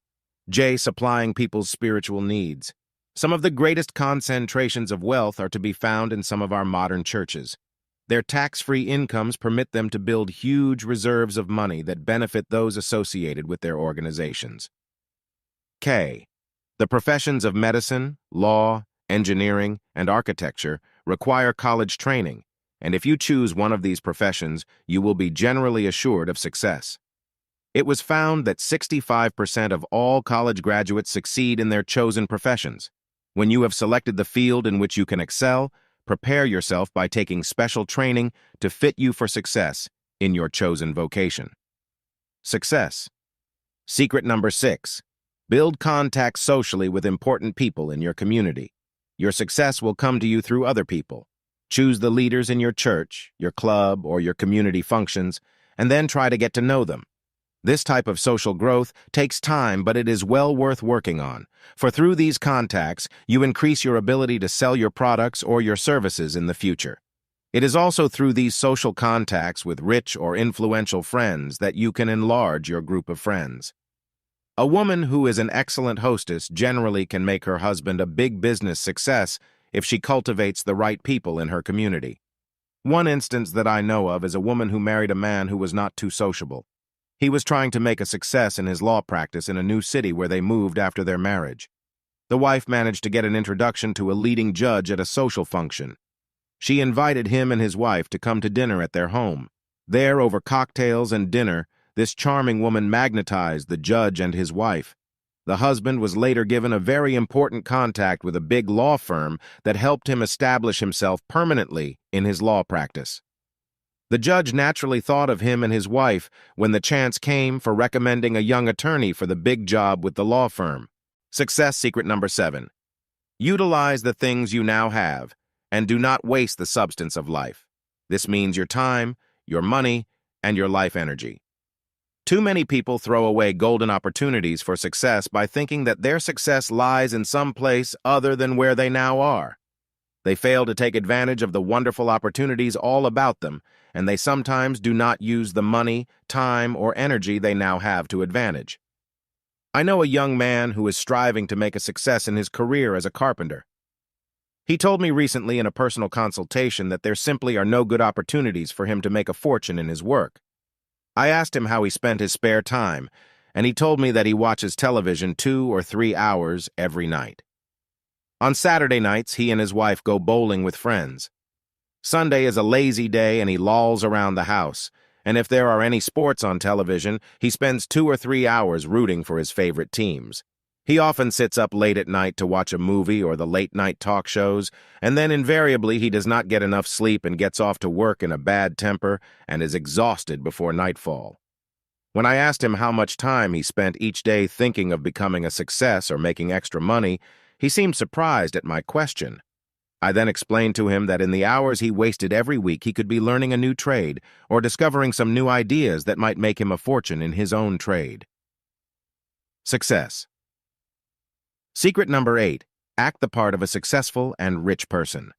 J. Supplying people's spiritual needs. Some of the greatest concentrations of wealth are to be found in some of our modern churches. Their tax-free incomes permit them to build huge reserves of money that benefit those associated with their organizations. K. The professions of medicine, law, engineering, and architecture require college training, and if you choose one of these professions, you will be generally assured of success. It was found that 65% of all college graduates succeed in their chosen professions. When you have selected the field in which you can excel, prepare yourself by taking special training to fit you for success in your chosen vocation. Success. Secret number 6. Build contacts socially with important people in your community. Your success will come to you through other people. Choose the leaders in your church, your club, or your community functions, and then try to get to know them. This type of social growth takes time, but it is well worth working on, for through these contacts, you increase your ability to sell your products or your services in the future. It is also through these social contacts with rich or influential friends that you can enlarge your group of friends. A woman who is an excellent hostess generally can make her husband a big business success if she cultivates the right people in her community. One instance that I know of is a woman who married a man who was not too sociable. He was trying to make a success in his law practice in a new city where they moved after their marriage. The wife managed to get an introduction to a leading judge at a social function. She invited him and his wife to come to dinner at their home. There, over cocktails and dinner, this charming woman magnetized the judge and his wife. The husband was later given a very important contact with a big law firm that helped him establish himself permanently in his law practice. The judge naturally thought of him and his wife when the chance came for recommending a young attorney for the big job with the law firm. Success secret number 7. Utilize the things you now have, and do not waste the substance of life. This means your time, your money, and your life energy. Too many people throw away golden opportunities for success by thinking that their success lies in some place other than where they now are. They fail to take advantage of the wonderful opportunities all about them, and they sometimes do not use the money, time, or energy they now have to advantage. I know a young man who is striving to make a success in his career as a carpenter. He told me recently in a personal consultation that there simply are no good opportunities for him to make a fortune in his work. I asked him how he spent his spare time, and he told me that he watches television 2 or 3 hours every night. On Saturday nights, he and his wife go bowling with friends. Sunday is a lazy day and he lolls around the house, and if there are any sports on television, he spends 2 or 3 hours rooting for his favorite teams. He often sits up late at night to watch a movie or the late-night talk shows, and then invariably he does not get enough sleep and gets off to work in a bad temper and is exhausted before nightfall. When I asked him how much time he spent each day thinking of becoming a success or making extra money, he seemed surprised at my question. I then explained to him that in the hours he wasted every week he could be learning a new trade or discovering some new ideas that might make him a fortune in his own trade. Success. Secret number 8. Act the part of a successful and rich person.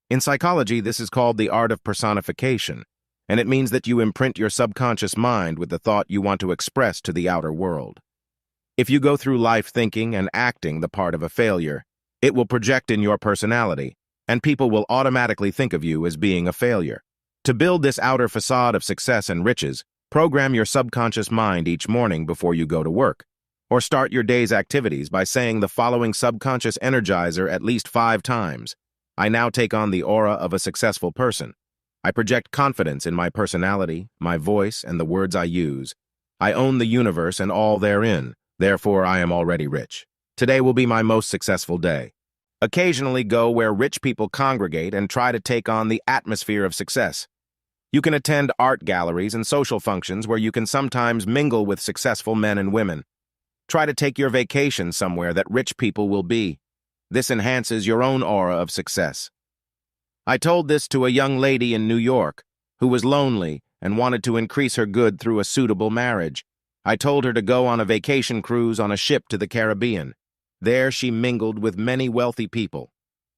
In psychology, this is called the art of personification, and it means that you imprint your subconscious mind with the thought you want to express to the outer world. If you go through life thinking and acting the part of a failure, it will project in your personality, and people will automatically think of you as being a failure. To build this outer facade of success and riches, program your subconscious mind each morning before you go to work, or start your day's activities by saying the following subconscious energizer at least 5 times. I now take on the aura of a successful person. I project confidence in my personality, my voice, and the words I use. I own the universe and all therein. Therefore, I am already rich. Today will be my most successful day. Occasionally go where rich people congregate and try to take on the atmosphere of success. You can attend art galleries and social functions where you can sometimes mingle with successful men and women. Try to take your vacation somewhere that rich people will be. This enhances your own aura of success. I told this to a young lady in New York who was lonely and wanted to increase her good through a suitable marriage. I told her to go on a vacation cruise on a ship to the Caribbean. There she mingled with many wealthy people.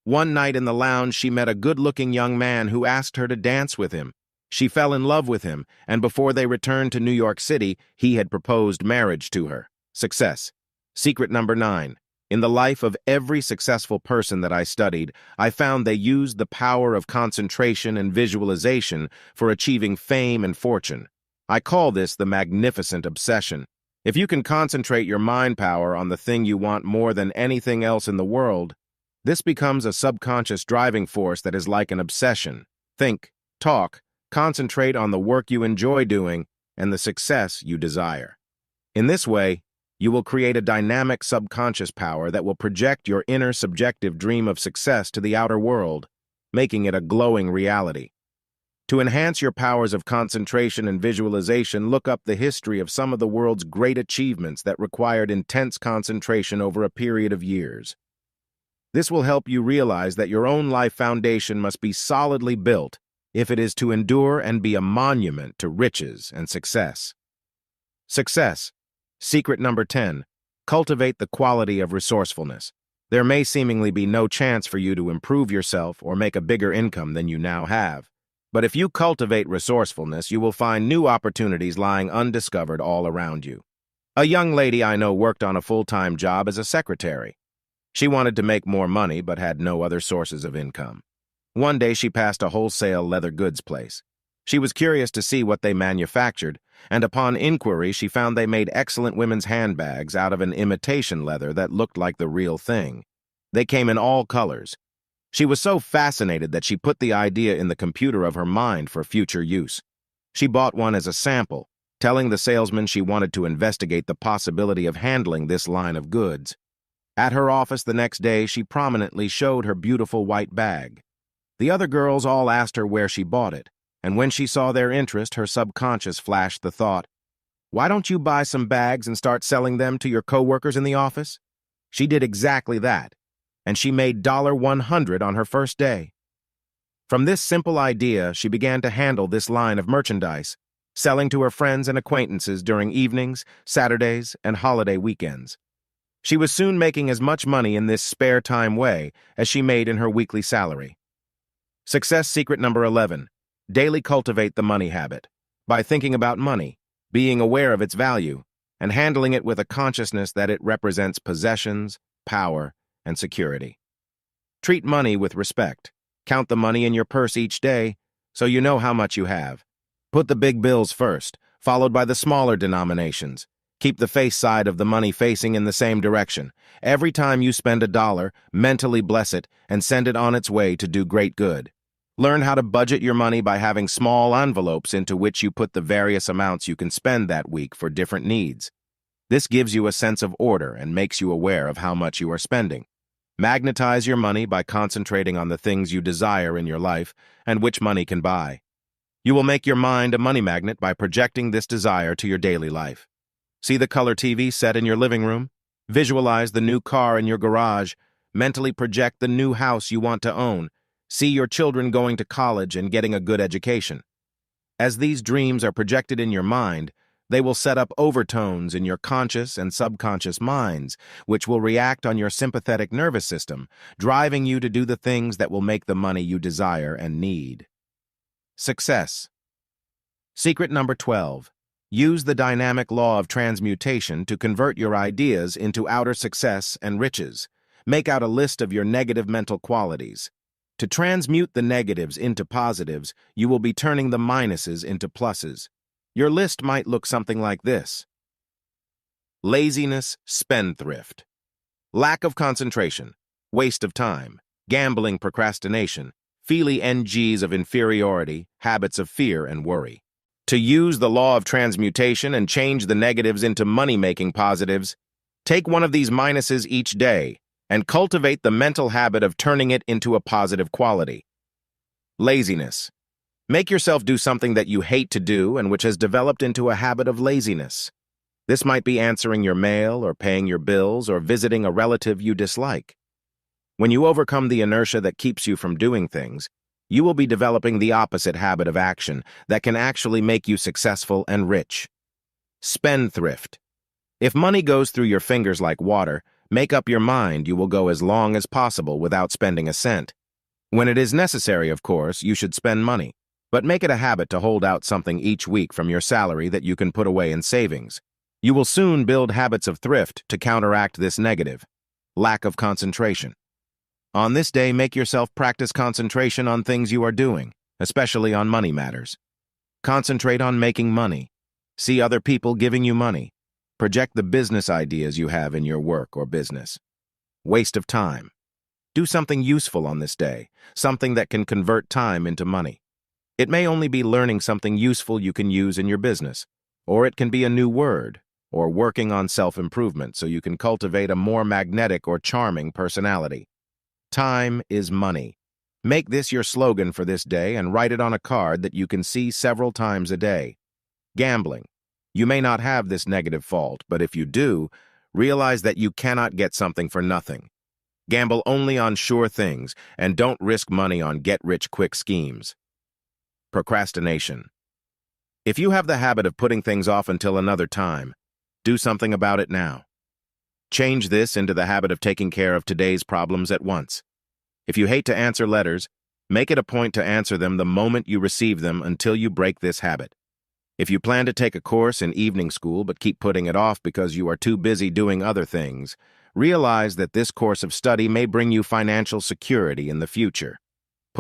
One night in the lounge she met a good-looking young man who asked her to dance with him. She fell in love with him, and before they returned to New York City, he had proposed marriage to her. Success. Secret number 9. In the life of every successful person that I studied, I found they used the power of concentration and visualization for achieving fame and fortune. I call this the magnificent obsession. If you can concentrate your mind power on the thing you want more than anything else in the world, this becomes a subconscious driving force that is like an obsession. Think, talk, concentrate on the work you enjoy doing and the success you desire. In this way, you will create a dynamic subconscious power that will project your inner subjective dream of success to the outer world, making it a glowing reality. To enhance your powers of concentration and visualization, look up the history of some of the world's great achievements that required intense concentration over a period of years. This will help you realize that your own life foundation must be solidly built if it is to endure and be a monument to riches and success. Success. Secret number 10. Cultivate the quality of resourcefulness. There may seemingly be no chance for you to improve yourself or make a bigger income than you now have. But if you cultivate resourcefulness, you will find new opportunities lying undiscovered all around you. A young lady I know worked on a full-time job as a secretary. She wanted to make more money but had no other sources of income. One day she passed a wholesale leather goods place. She was curious to see what they manufactured, and upon inquiry she found they made excellent women's handbags out of an imitation leather that looked like the real thing. They came in all colors. She was so fascinated that she put the idea in the computer of her mind for future use. She bought one as a sample, telling the salesman she wanted to investigate the possibility of handling this line of goods. At her office the next day, she prominently showed her beautiful white bag. The other girls all asked her where she bought it, and when she saw their interest, her subconscious flashed the thought, "Why don't you buy some bags and start selling them to your coworkers in the office?" She did exactly that, and she made $100 on her first day. From this simple idea, she began to handle this line of merchandise, selling to her friends and acquaintances during evenings, Saturdays, and holiday weekends. She was soon making as much money in this spare time way as she made in her weekly salary. Success secret number 11. Daily cultivate the money habit by thinking about money, being aware of its value, and handling it with a consciousness that it represents possessions, power, and security. Treat money with respect. Count the money in your purse each day so you know how much you have. Put the big bills first, followed by the smaller denominations. Keep the face side of the money facing in the same direction. Every time you spend $1, mentally bless it and send it on its way to do great good. Learn how to budget your money by having small envelopes into which you put the various amounts you can spend that week for different needs. This gives you a sense of order and makes you aware of how much you are spending. Magnetize your money by concentrating on the things you desire in your life and which money can buy. You will make your mind a money magnet by projecting this desire to your daily life. See the color TV set in your living room? Visualize the new car in your garage. Mentally project the new house you want to own. See your children going to college and getting a good education. As these dreams are projected in your mind, they will set up overtones in your conscious and subconscious minds, which will react on your sympathetic nervous system, driving you to do the things that will make the money you desire and need. Success. Secret number 12. Use the dynamic law of transmutation to convert your ideas into outer success and riches. Make out a list of your negative mental qualities. To transmute the negatives into positives, you will be turning the minuses into pluses. Your list might look something like this: laziness, spendthrift; lack of concentration, waste of time; gambling, procrastination; NGs of inferiority, habits of fear and worry. To use the law of transmutation and change the negatives into money-making positives, take one of these minuses each day and cultivate the mental habit of turning it into a positive quality. Laziness. Make yourself do something that you hate to do and which has developed into a habit of laziness. This might be answering your mail or paying your bills or visiting a relative you dislike. When you overcome the inertia that keeps you from doing things, you will be developing the opposite habit of action that can actually make you successful and rich. Spendthrift. If money goes through your fingers like water, make up your mind you will go as long as possible without spending a cent. When it is necessary, of course, you should spend money, but make it a habit to hold out something each week from your salary that you can put away in savings. You will soon build habits of thrift to counteract this negative. Lack of concentration. On this day, make yourself practice concentration on things you are doing, especially on money matters. Concentrate on making money. See other people giving you money. Project the business ideas you have in your work or business. Waste of time. Do something useful on this day, something that can convert time into money. It may only be learning something useful you can use in your business, or it can be a new word, or working on self-improvement so you can cultivate a more magnetic or charming personality. Time is money. Make this your slogan for this day and write it on a card that you can see several times a day. Gambling. You may not have this negative fault, but if you do, realize that you cannot get something for nothing. Gamble only on sure things and don't risk money on get-rich-quick schemes. Procrastination. If you have the habit of putting things off until another time, do something about it now. Change this into the habit of taking care of today's problems at once. If you hate to answer letters, make it a point to answer them the moment you receive them until you break this habit. If you plan to take a course in evening school but keep putting it off because you are too busy doing other things, realize that this course of study may bring you financial security in the future.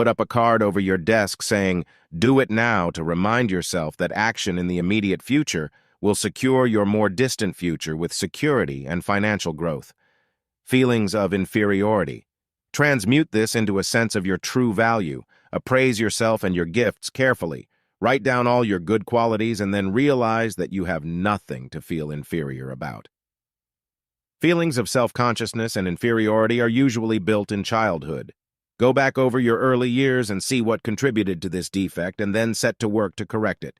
Put up a card over your desk saying, "Do it now," to remind yourself that action in the immediate future will secure your more distant future with security and financial growth. Feelings of inferiority. Transmute this into a sense of your true value. Appraise yourself and your gifts carefully. Write down all your good qualities and then realize that you have nothing to feel inferior about. Feelings of self-consciousness and inferiority are usually built in childhood. Go back over your early years and see what contributed to this defect and then set to work to correct it.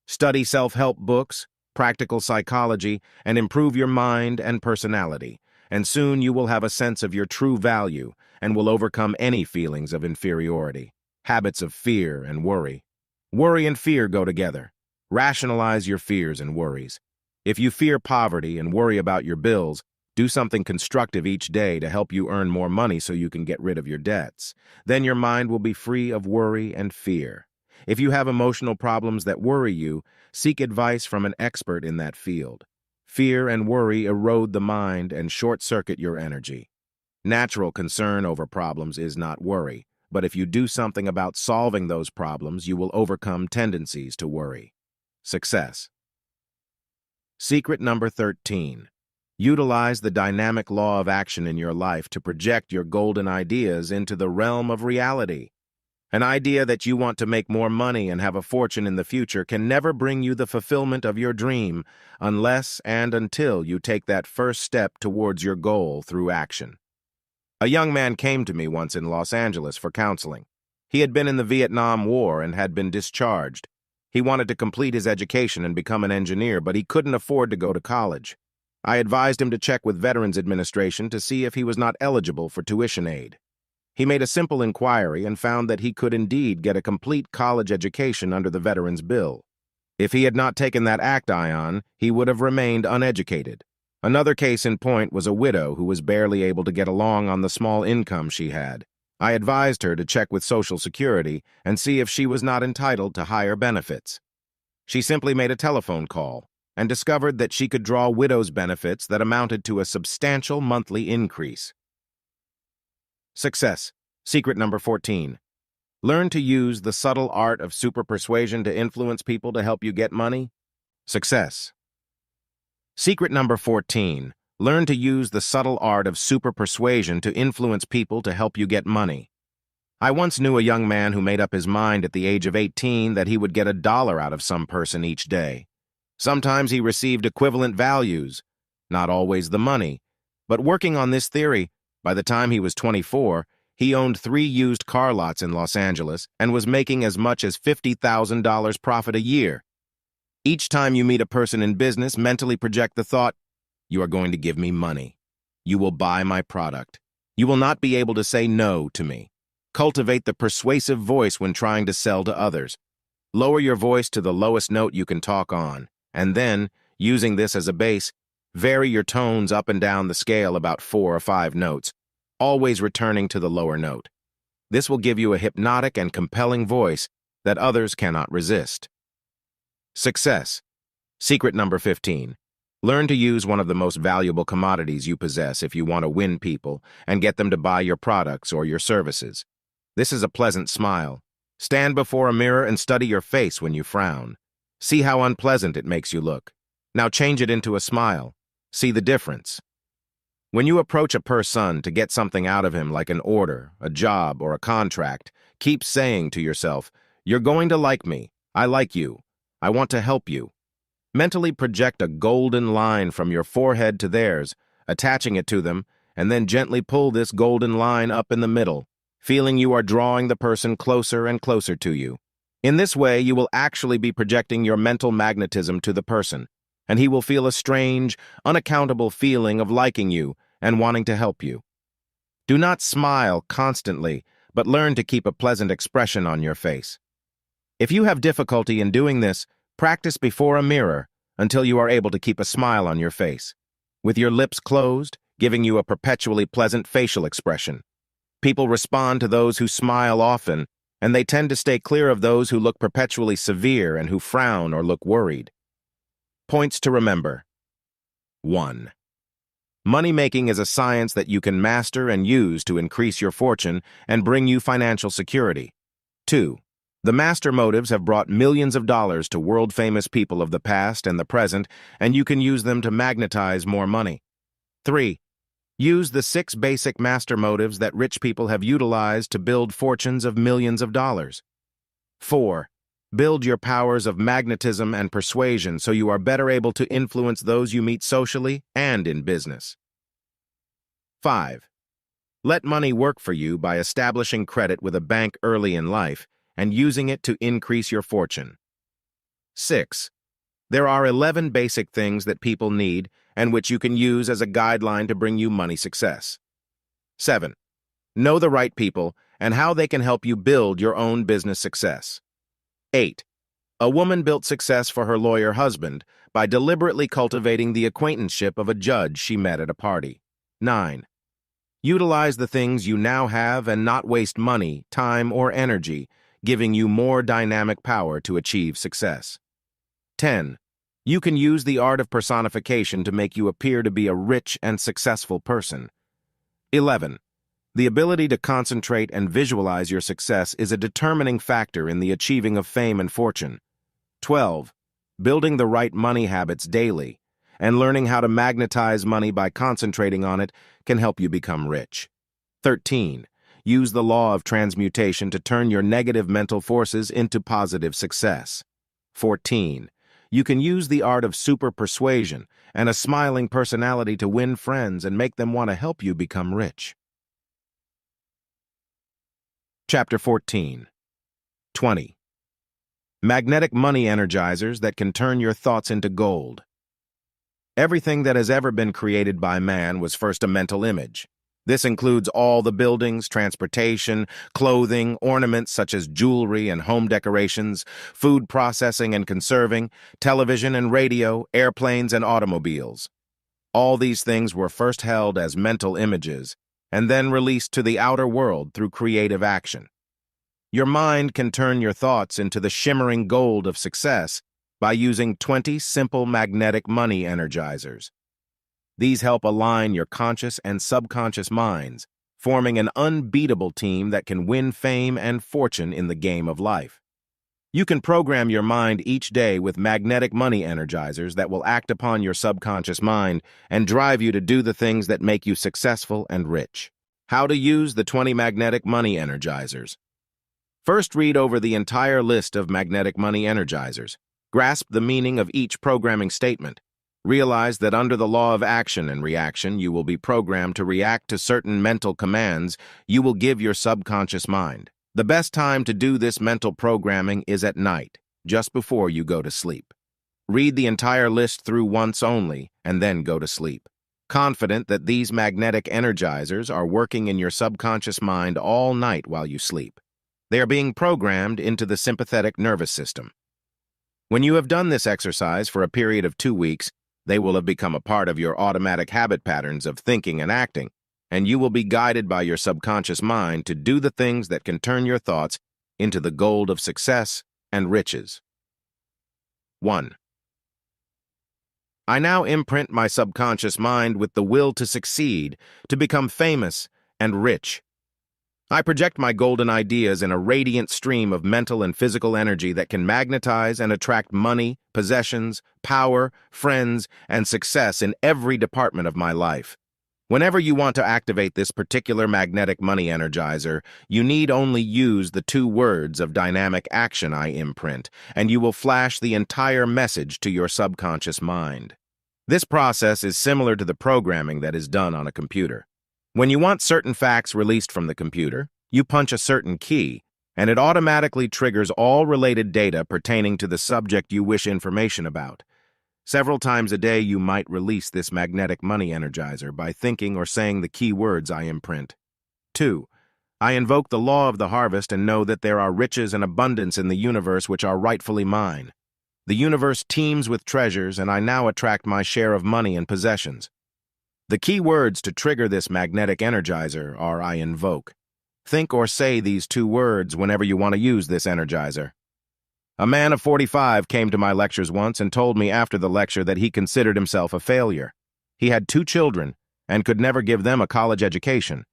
Study self-help books, practical psychology, and improve your mind and personality, and soon you will have a sense of your true value and will overcome any feelings of inferiority. Habits of fear and worry. Worry and fear go together. Rationalize your fears and worries. If you fear poverty and worry about your bills, do something constructive each day to help you earn more money so you can get rid of your debts. Then your mind will be free of worry and fear. If you have emotional problems that worry you, seek advice from an expert in that field. Fear and worry erode the mind and short-circuit your energy. Natural concern over problems is not worry, but if you do something about solving those problems, you will overcome tendencies to worry. Success. Secret number 13. Utilize the dynamic law of action in your life to project your golden ideas into the realm of reality. An idea that you want to make more money and have a fortune in the future can never bring you the fulfillment of your dream unless and until you take that first step towards your goal through action. A young man came to me once in Los Angeles for counseling. He had been in the Vietnam War and had been discharged. He wanted to complete his education and become an engineer, but he couldn't afford to go to college. I advised him to check with Veterans Administration to see if he was not eligible for tuition aid. He made a simple inquiry and found that he could indeed get a complete college education under the Veterans Bill. If he had not taken that act ion, he would have remained uneducated. Another case in point was a widow who was barely able to get along on the small income she had. I advised her to check with Social Security and see if she was not entitled to higher benefits. She simply made a telephone call and discovered that she could draw widow's benefits that amounted to a substantial monthly increase. Success. Secret number 14. Learn to use the subtle art of super persuasion to influence people to help you get money. Success. Secret number 14. Learn to use the subtle art of super persuasion to influence people to help you get money. I once knew a young man who made up his mind at the age of 18 that he would get $1 out of some person each day. Sometimes he received equivalent values, not always the money, but working on this theory, by the time he was 24, he owned 3 used car lots in Los Angeles and was making as much as $50,000 profit a year. Each time you meet a person in business, mentally project the thought, "You are going to give me money. You will buy my product. You will not be able to say no to me." Cultivate the persuasive voice when trying to sell to others. Lower your voice to the lowest note you can talk on, and then, using this as a base, vary your tones up and down the scale about 4 or 5 notes, always returning to the lower note. This will give you a hypnotic and compelling voice that others cannot resist. Success. Secret number 15. Learn to use one of the most valuable commodities you possess if you want to win people and get them to buy your products or your services. This is a pleasant smile. Stand before a mirror and study your face when you frown. See how unpleasant it makes you look. Now change it into a smile. See the difference. When you approach a person to get something out of him like an order, a job, or a contract, keep saying to yourself, "You're going to like me. I like you. I want to help you." Mentally project a golden line from your forehead to theirs, attaching it to them, and then gently pull this golden line up in the middle, feeling you are drawing the person closer and closer to you. In this way, you will actually be projecting your mental magnetism to the person, and he will feel a strange, unaccountable feeling of liking you and wanting to help you. Do not smile constantly, but learn to keep a pleasant expression on your face. If you have difficulty in doing this, practice before a mirror until you are able to keep a smile on your face, with your lips closed, giving you a perpetually pleasant facial expression. People respond to those who smile often, and they tend to stay clear of those who look perpetually severe and who frown or look worried. Points to remember. 1. Money-making is a science that you can master and use to increase your fortune and bring you financial security. 2. The master motives have brought millions of dollars to world-famous people of the past and the present, and you can use them to magnetize more money. 3. Use the 6 basic master motives that rich people have utilized to build fortunes of millions of dollars. 4. Build your powers of magnetism and persuasion so you are better able to influence those you meet socially and in business. 5. Let money work for you by establishing credit with a bank early in life and using it to increase your fortune. 6. There are 11 basic things that people need and which you can use as a guideline to bring you money success. 7. Know the right people and how they can help you build your own business success. 8. A woman built success for her lawyer husband by deliberately cultivating the acquaintanceship of a judge she met at a party. 9. Utilize the things you now have and not waste money, time, or energy, giving you more dynamic power to achieve success. 10. You can use the art of personification to make you appear to be a rich and successful person. 11. The ability to concentrate and visualize your success is a determining factor in the achieving of fame and fortune. 12. Building the right money habits daily and learning how to magnetize money by concentrating on it can help you become rich. 13. Use the law of transmutation to turn your negative mental forces into positive success. 14. You can use the art of super persuasion and a smiling personality to win friends and make them want to help you become rich. Chapter 14. 20. Magnetic money energizers that can turn your thoughts into gold. Everything that has ever been created by man was first a mental image. This includes all the buildings, transportation, clothing, ornaments such as jewelry and home decorations, food processing and conserving, television and radio, airplanes and automobiles. All these things were first held as mental images and then released to the outer world through creative action. Your mind can turn your thoughts into the shimmering gold of success by using 20 simple magnetic money energizers. These help align your conscious and subconscious minds, forming an unbeatable team that can win fame and fortune in the game of life. You can program your mind each day with magnetic money energizers that will act upon your subconscious mind and drive you to do the things that make you successful and rich. How to use the 20 magnetic money energizers. First, read over the entire list of magnetic money energizers. Grasp the meaning of each programming statement. Realize that under the law of action and reaction, you will be programmed to react to certain mental commands you will give your subconscious mind. The best time to do this mental programming is at night, just before you go to sleep. Read the entire list through once only, and then go to sleep, confident that these magnetic energizers are working in your subconscious mind all night while you sleep. They are being programmed into the sympathetic nervous system. When you have done this exercise for a period of 2 weeks, they will have become a part of your automatic habit patterns of thinking and acting, and you will be guided by your subconscious mind to do the things that can turn your thoughts into the gold of success and riches. 1. I now imprint my subconscious mind with the will to succeed, to become famous and rich. I project my golden ideas in a radiant stream of mental and physical energy that can magnetize and attract money, possessions, power, friends, and success in every department of my life. Whenever you want to activate this particular magnetic money energizer, you need only use the 2 words of dynamic action I imprint, and you will flash the entire message to your subconscious mind. This process is similar to the programming that is done on a computer. When you want certain facts released from the computer, you punch a certain key, and it automatically triggers all related data pertaining to the subject you wish information about. Several times a day, you might release this magnetic money energizer by thinking or saying the key words I imprint. 2. I invoke the law of the harvest and know that there are riches and abundance in the universe which are rightfully mine. The universe teems with treasures, and I now attract my share of money and possessions. The key words to trigger this magnetic energizer are I invoke. Think or say these 2 words whenever you want to use this energizer. A man of 45 came to my lectures once and told me after the lecture that he considered himself a failure. He had 2 children, and could never give them a college education.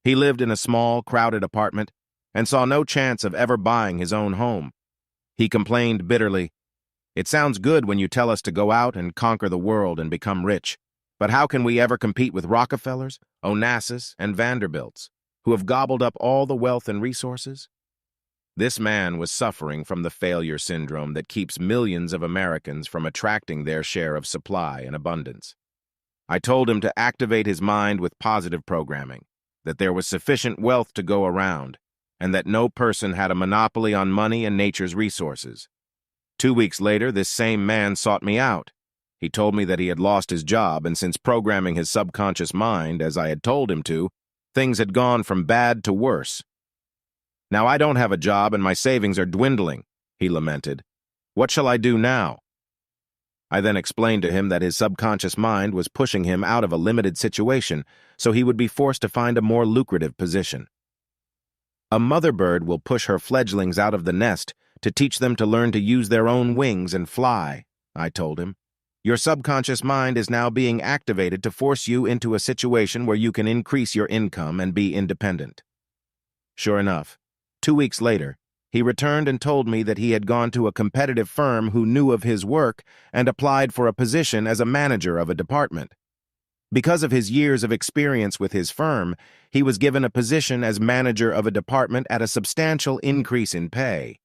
He lived in a small, crowded apartment and saw no chance of ever buying his own home. He complained bitterly, "It sounds good when you tell us to go out and conquer the world and become rich, but how can we ever compete with Rockefellers, Onassis, and Vanderbilts, who have gobbled up all the wealth and resources?" This man was suffering from the failure syndrome that keeps millions of Americans from attracting their share of supply and abundance. I told him to activate his mind with positive programming, that there was sufficient wealth to go around, and that no person had a monopoly on money and nature's resources. 2 weeks later, this same man sought me out. He told me that he had lost his job, and since programming his subconscious mind, as I had told him to, things had gone from bad to worse. "Now I don't have a job and my savings are dwindling," he lamented. "What shall I do now?" I then explained to him that his subconscious mind was pushing him out of a limited situation, so he would be forced to find a more lucrative position. A mother bird will push her fledglings out of the nest to teach them to learn to use their own wings and fly, I told him. Your subconscious mind is now being activated to force you into a situation where you can increase your income and be independent. Sure enough, 2 weeks later, he returned and told me that he had gone to a competitive firm who knew of his work and applied for a position as a manager of a department. Because of his years of experience with his firm, he was given a position as manager of a department at a substantial increase in pay.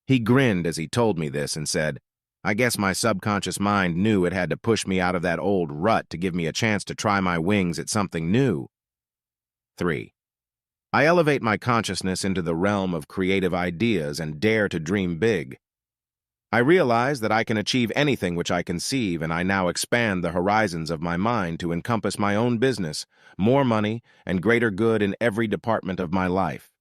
He grinned as he told me this and said, "I guess my subconscious mind knew it had to push me out of that old rut to give me a chance to try my wings at something new." 3. I elevate my consciousness into the realm of creative ideas and dare to dream big. I realize that I can achieve anything which I conceive, and I now expand the horizons of my mind to encompass my own business, more money, and greater good in every department of my life.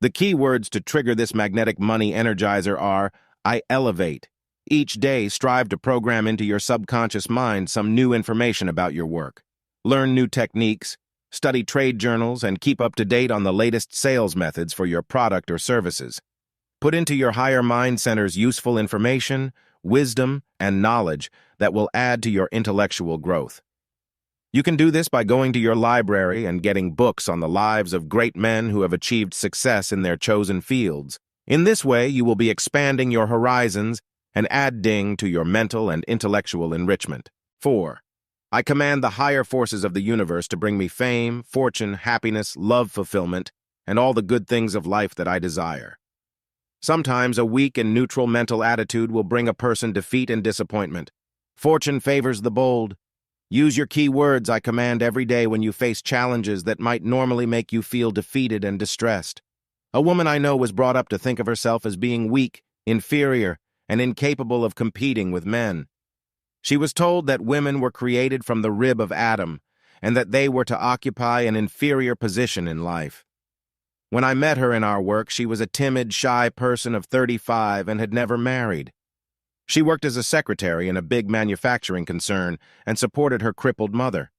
The key words to trigger this magnetic money energizer are, I elevate. Each day, strive to program into your subconscious mind some new information about your work. Learn new techniques, study trade journals, and keep up to date on the latest sales methods for your product or services. Put into your higher mind centers useful information, wisdom, and knowledge that will add to your intellectual growth. You can do this by going to your library and getting books on the lives of great men who have achieved success in their chosen fields. In this way, you will be expanding your horizons and adding to your mental and intellectual enrichment. 4. I command the higher forces of the universe to bring me fame, fortune, happiness, love fulfillment, and all the good things of life that I desire. Sometimes a weak and neutral mental attitude will bring a person defeat and disappointment. Fortune favors the bold. Use your key words I command every day when you face challenges that might normally make you feel defeated and distressed. A woman I know was brought up to think of herself as being weak, inferior, and incapable of competing with men. She was told that women were created from the rib of Adam, and that they were to occupy an inferior position in life. When I met her in our work, she was a timid, shy person of 35 and had never married. She worked as a secretary in a big manufacturing concern and supported her crippled mother.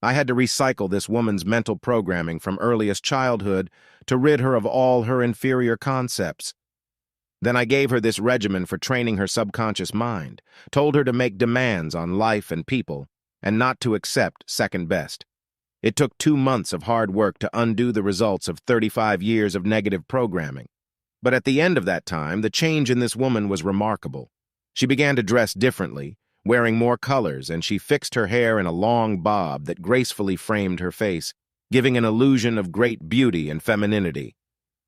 I had to recycle this woman's mental programming from earliest childhood to rid her of all her inferior concepts. Then I gave her this regimen for training her subconscious mind, told her to make demands on life and people, and not to accept second best. It took 2 months of hard work to undo the results of 35 years of negative programming. But at the end of that time, the change in this woman was remarkable. She began to dress differently, wearing more colors, and she fixed her hair in a long bob that gracefully framed her face, giving an illusion of great beauty and femininity.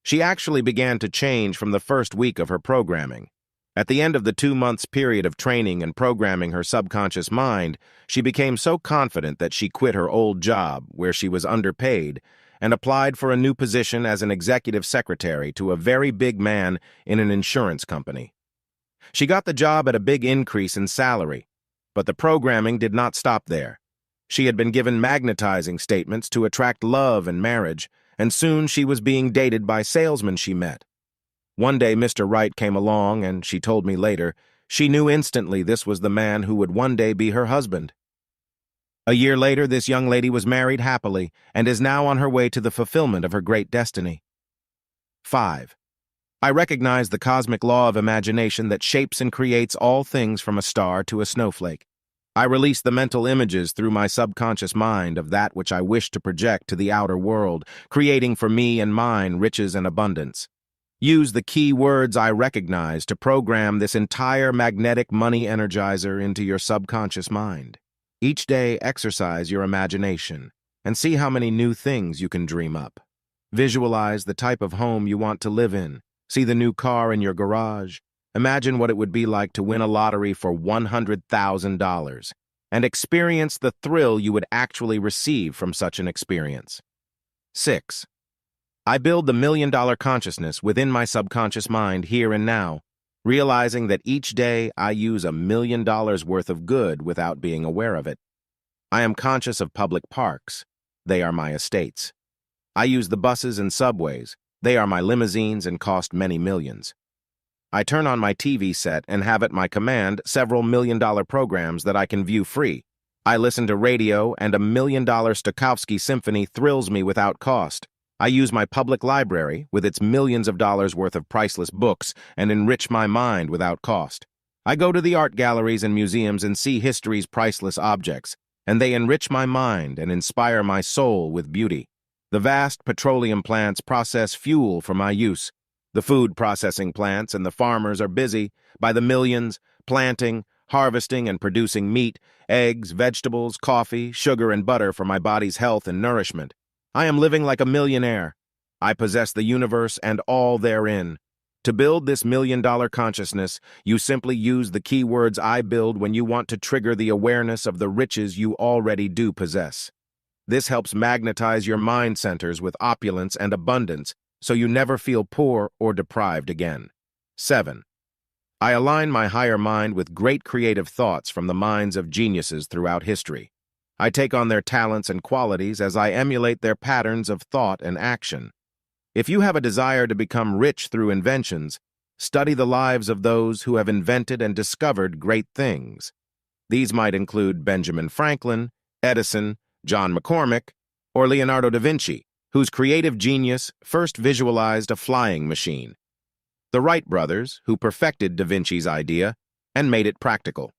She actually began to change from the first week of her programming. At the end of the 2 months period of training and programming her subconscious mind, she became so confident that she quit her old job, where she was underpaid, and applied for a new position as an executive secretary to a very big man in an insurance company. She got the job at a big increase in salary, but the programming did not stop there. She had been given magnetizing statements to attract love and marriage, and soon she was being dated by salesmen she met. One day Mr. Right came along, and she told me later, she knew instantly this was the man who would one day be her husband. A year later, this young lady was married happily and is now on her way to the fulfillment of her great destiny. 5. I recognize the cosmic law of imagination that shapes and creates all things from a star to a snowflake. I release the mental images through my subconscious mind of that which I wish to project to the outer world, creating for me and mine riches and abundance. Use the key words I recognize to program this entire magnetic money energizer into your subconscious mind. Each day, exercise your imagination and see how many new things you can dream up. Visualize the type of home you want to live in. See the new car in your garage. Imagine what it would be like to win a lottery for $100,000 and experience the thrill you would actually receive from such an experience. 6. I build the million-dollar consciousness within my subconscious mind here and now, realizing that each day I use $1 million worth of good without being aware of it. I am conscious of public parks. They are my estates. I use the buses and subways. They are my limousines and cost many millions. I turn on my TV set and have at my command several million-dollar programs that I can view free. I listen to radio and $1 million Stokowski symphony thrills me without cost. I use my public library with its millions of dollars worth of priceless books and enrich my mind without cost. I go to the art galleries and museums and see history's priceless objects, and they enrich my mind and inspire my soul with beauty. The vast petroleum plants process fuel for my use. The food processing plants and the farmers are busy by the millions, planting, harvesting, and producing meat, eggs, vegetables, coffee, sugar, and butter for my body's health and nourishment. I am living like a millionaire. I possess the universe and all therein. To build this million-dollar consciousness, you simply use the keywords I build when you want to trigger the awareness of the riches you already do possess. This helps magnetize your mind centers with opulence and abundance, so you never feel poor or deprived again. 7. I align my higher mind with great creative thoughts from the minds of geniuses throughout history. I take on their talents and qualities as I emulate their patterns of thought and action. If you have a desire to become rich through inventions, study the lives of those who have invented and discovered great things. These might include Benjamin Franklin, Edison, John McCormick, or Leonardo da Vinci, whose creative genius first visualized a flying machine. The Wright brothers, who perfected da Vinci's idea and made it practical.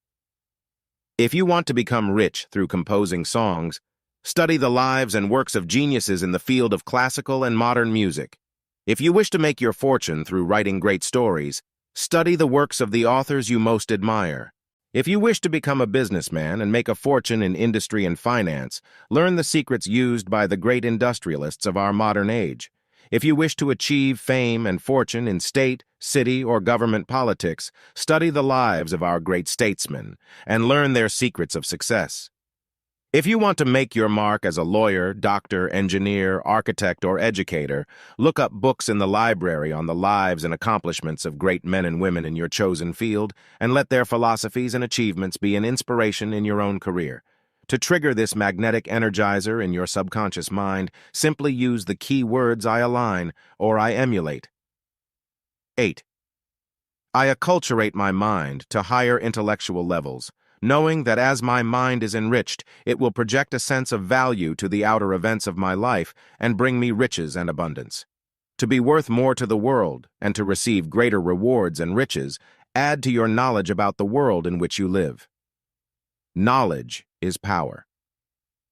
If you want to become rich through composing songs, study the lives and works of geniuses in the field of classical and modern music. If you wish to make your fortune through writing great stories, study the works of the authors you most admire. If you wish to become a businessman and make a fortune in industry and finance, learn the secrets used by the great industrialists of our modern age. If you wish to achieve fame and fortune in state, city, or government politics, study the lives of our great statesmen and learn their secrets of success. If you want to make your mark as a lawyer, doctor, engineer, architect, or educator, look up books in the library on the lives and accomplishments of great men and women in your chosen field, and let their philosophies and achievements be an inspiration in your own career. To trigger this magnetic energizer in your subconscious mind, simply use the key words I align or I emulate. 8. I acculturate my mind to higher intellectual levels, knowing that as my mind is enriched, it will project a sense of value to the outer events of my life and bring me riches and abundance. To be worth more to the world and to receive greater rewards and riches, add to your knowledge about the world in which you live. Knowledge is power.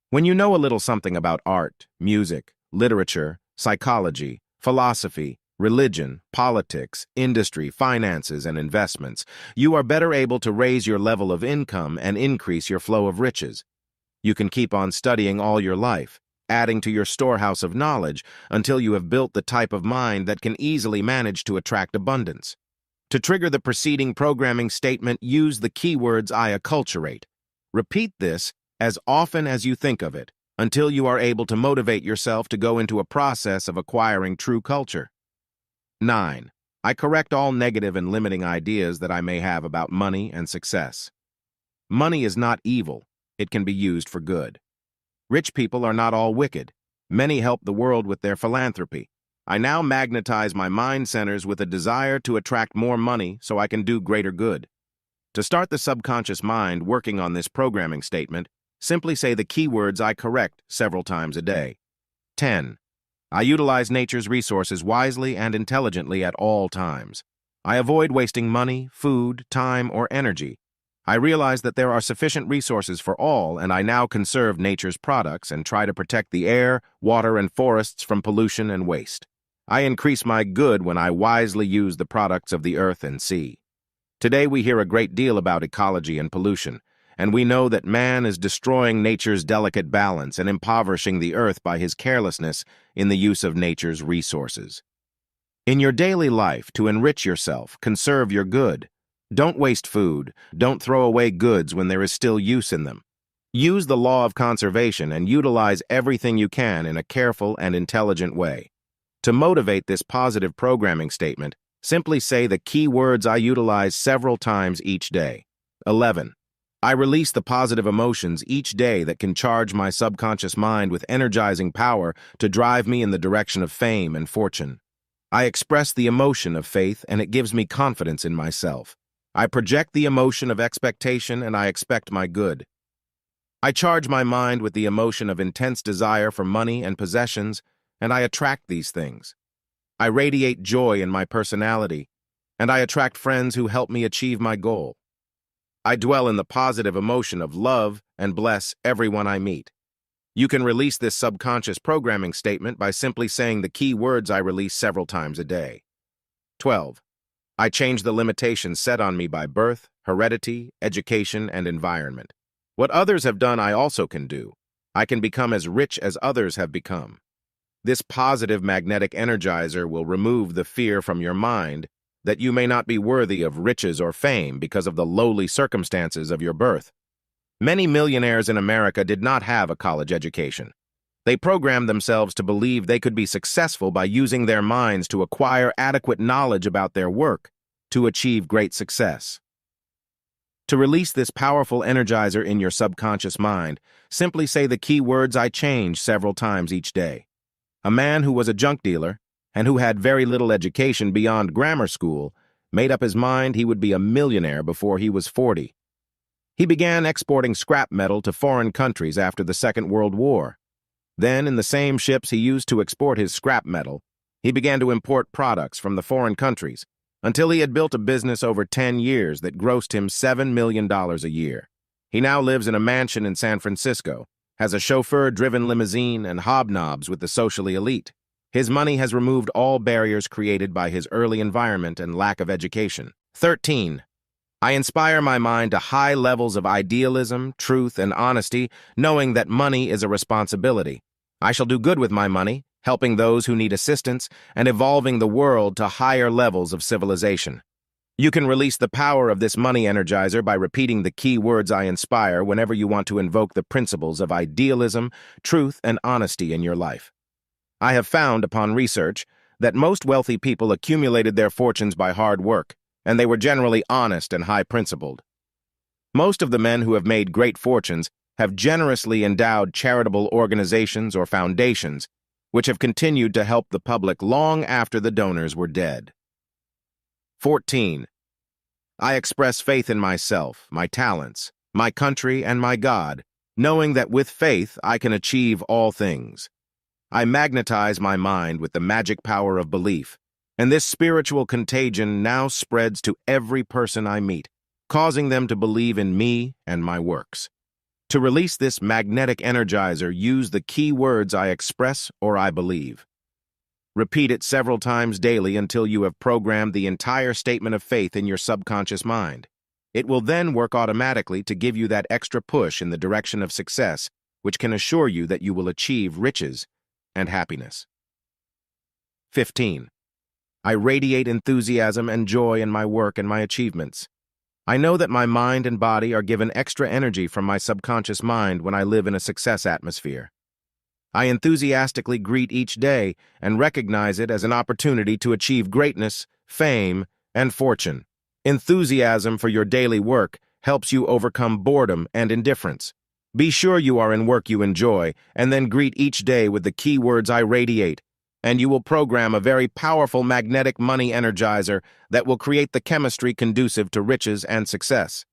When you know a little something about art, music, literature, psychology, philosophy, religion, politics, industry, finances, and investments, you are better able to raise your level of income and increase your flow of riches. You can keep on studying all your life, adding to your storehouse of knowledge until you have built the type of mind that can easily manage to attract abundance. To trigger the preceding programming statement, use the keywords I acculturate. Repeat this as often as you think of it until you are able to motivate yourself to go into a process of acquiring true culture. 9. I correct all negative and limiting ideas that I may have about money and success. Money is not evil. It can be used for good. Rich people are not all wicked. Many help the world with their philanthropy. I now magnetize my mind centers with a desire to attract more money so I can do greater good. To start the subconscious mind working on this programming statement, simply say the keywords I correct several times a day. 10. I utilize nature's resources wisely and intelligently at all times. I avoid wasting money, food, time, or energy. I realize that there are sufficient resources for all, and I now conserve nature's products and try to protect the air, water, and forests from pollution and waste. I increase my good when I wisely use the products of the earth and sea. Today we hear a great deal about ecology and pollution, and we know that man is destroying nature's delicate balance and impoverishing the earth by his carelessness in the use of nature's resources. In your daily life, to enrich yourself, conserve your good. Don't waste food. Don't throw away goods when there is still use in them. Use the law of conservation and utilize everything you can in a careful and intelligent way. To motivate this positive programming statement, simply say the key words I utilize several times each day. 11. I release the positive emotions each day that can charge my subconscious mind with energizing power to drive me in the direction of fame and fortune. I express the emotion of faith, and it gives me confidence in myself. I project the emotion of expectation, and I expect my good. I charge my mind with the emotion of intense desire for money and possessions, and I attract these things. I radiate joy in my personality, and I attract friends who help me achieve my goal. I dwell in the positive emotion of love and bless everyone I meet. You can release this subconscious programming statement by simply saying the key words I release several times a day. 12. I change the limitations set on me by birth, heredity, education, and environment. What others have done, I also can do. I can become as rich as others have become. This positive magnetic energizer will remove the fear from your mind that you may not be worthy of riches or fame because of the lowly circumstances of your birth. Many millionaires in America did not have a college education. They programmed themselves to believe they could be successful by using their minds to acquire adequate knowledge about their work to achieve great success. To release this powerful energizer in your subconscious mind, simply say the key words I change several times each day. A man who was a junk dealer and who had very little education beyond grammar school made up his mind he would be a millionaire before he was 40. He began exporting scrap metal to foreign countries after the Second World War. Then, in the same ships he used to export his scrap metal, he began to import products from the foreign countries until he had built a business over 10 years that grossed him $7 million a year. He now lives in a mansion in San Francisco, has a chauffeur-driven limousine, and hobnobs with the socially elite. His money has removed all barriers created by his early environment and lack of education. 13. I inspire my mind to high levels of idealism, truth, and honesty, knowing that money is a responsibility. I shall do good with my money, helping those who need assistance, and evolving the world to higher levels of civilization. You can release the power of this money energizer by repeating the key words I inspire whenever you want to invoke the principles of idealism, truth, and honesty in your life. I have found, upon research, that most wealthy people accumulated their fortunes by hard work, and they were generally honest and high-principled. Most of the men who have made great fortunes have generously endowed charitable organizations or foundations, which have continued to help the public long after the donors were dead. 14. I express faith in myself, my talents, my country, and my God, knowing that with faith I can achieve all things. I magnetize my mind with the magic power of belief, and this spiritual contagion now spreads to every person I meet, causing them to believe in me and my works. To release this magnetic energizer, use the key words I express or I believe. Repeat it several times daily until you have programmed the entire statement of faith in your subconscious mind. It will then work automatically to give you that extra push in the direction of success, which can assure you that you will achieve riches and happiness. 15. I radiate enthusiasm and joy in my work and my achievements. I know that my mind and body are given extra energy from my subconscious mind when I live in a success atmosphere. I enthusiastically greet each day and recognize it as an opportunity to achieve greatness, fame, and fortune. Enthusiasm for your daily work helps you overcome boredom and indifference. Be sure you are in work you enjoy, and then greet each day with the key words I radiate, and you will program a very powerful magnetic money energizer that will create the chemistry conducive to riches and success.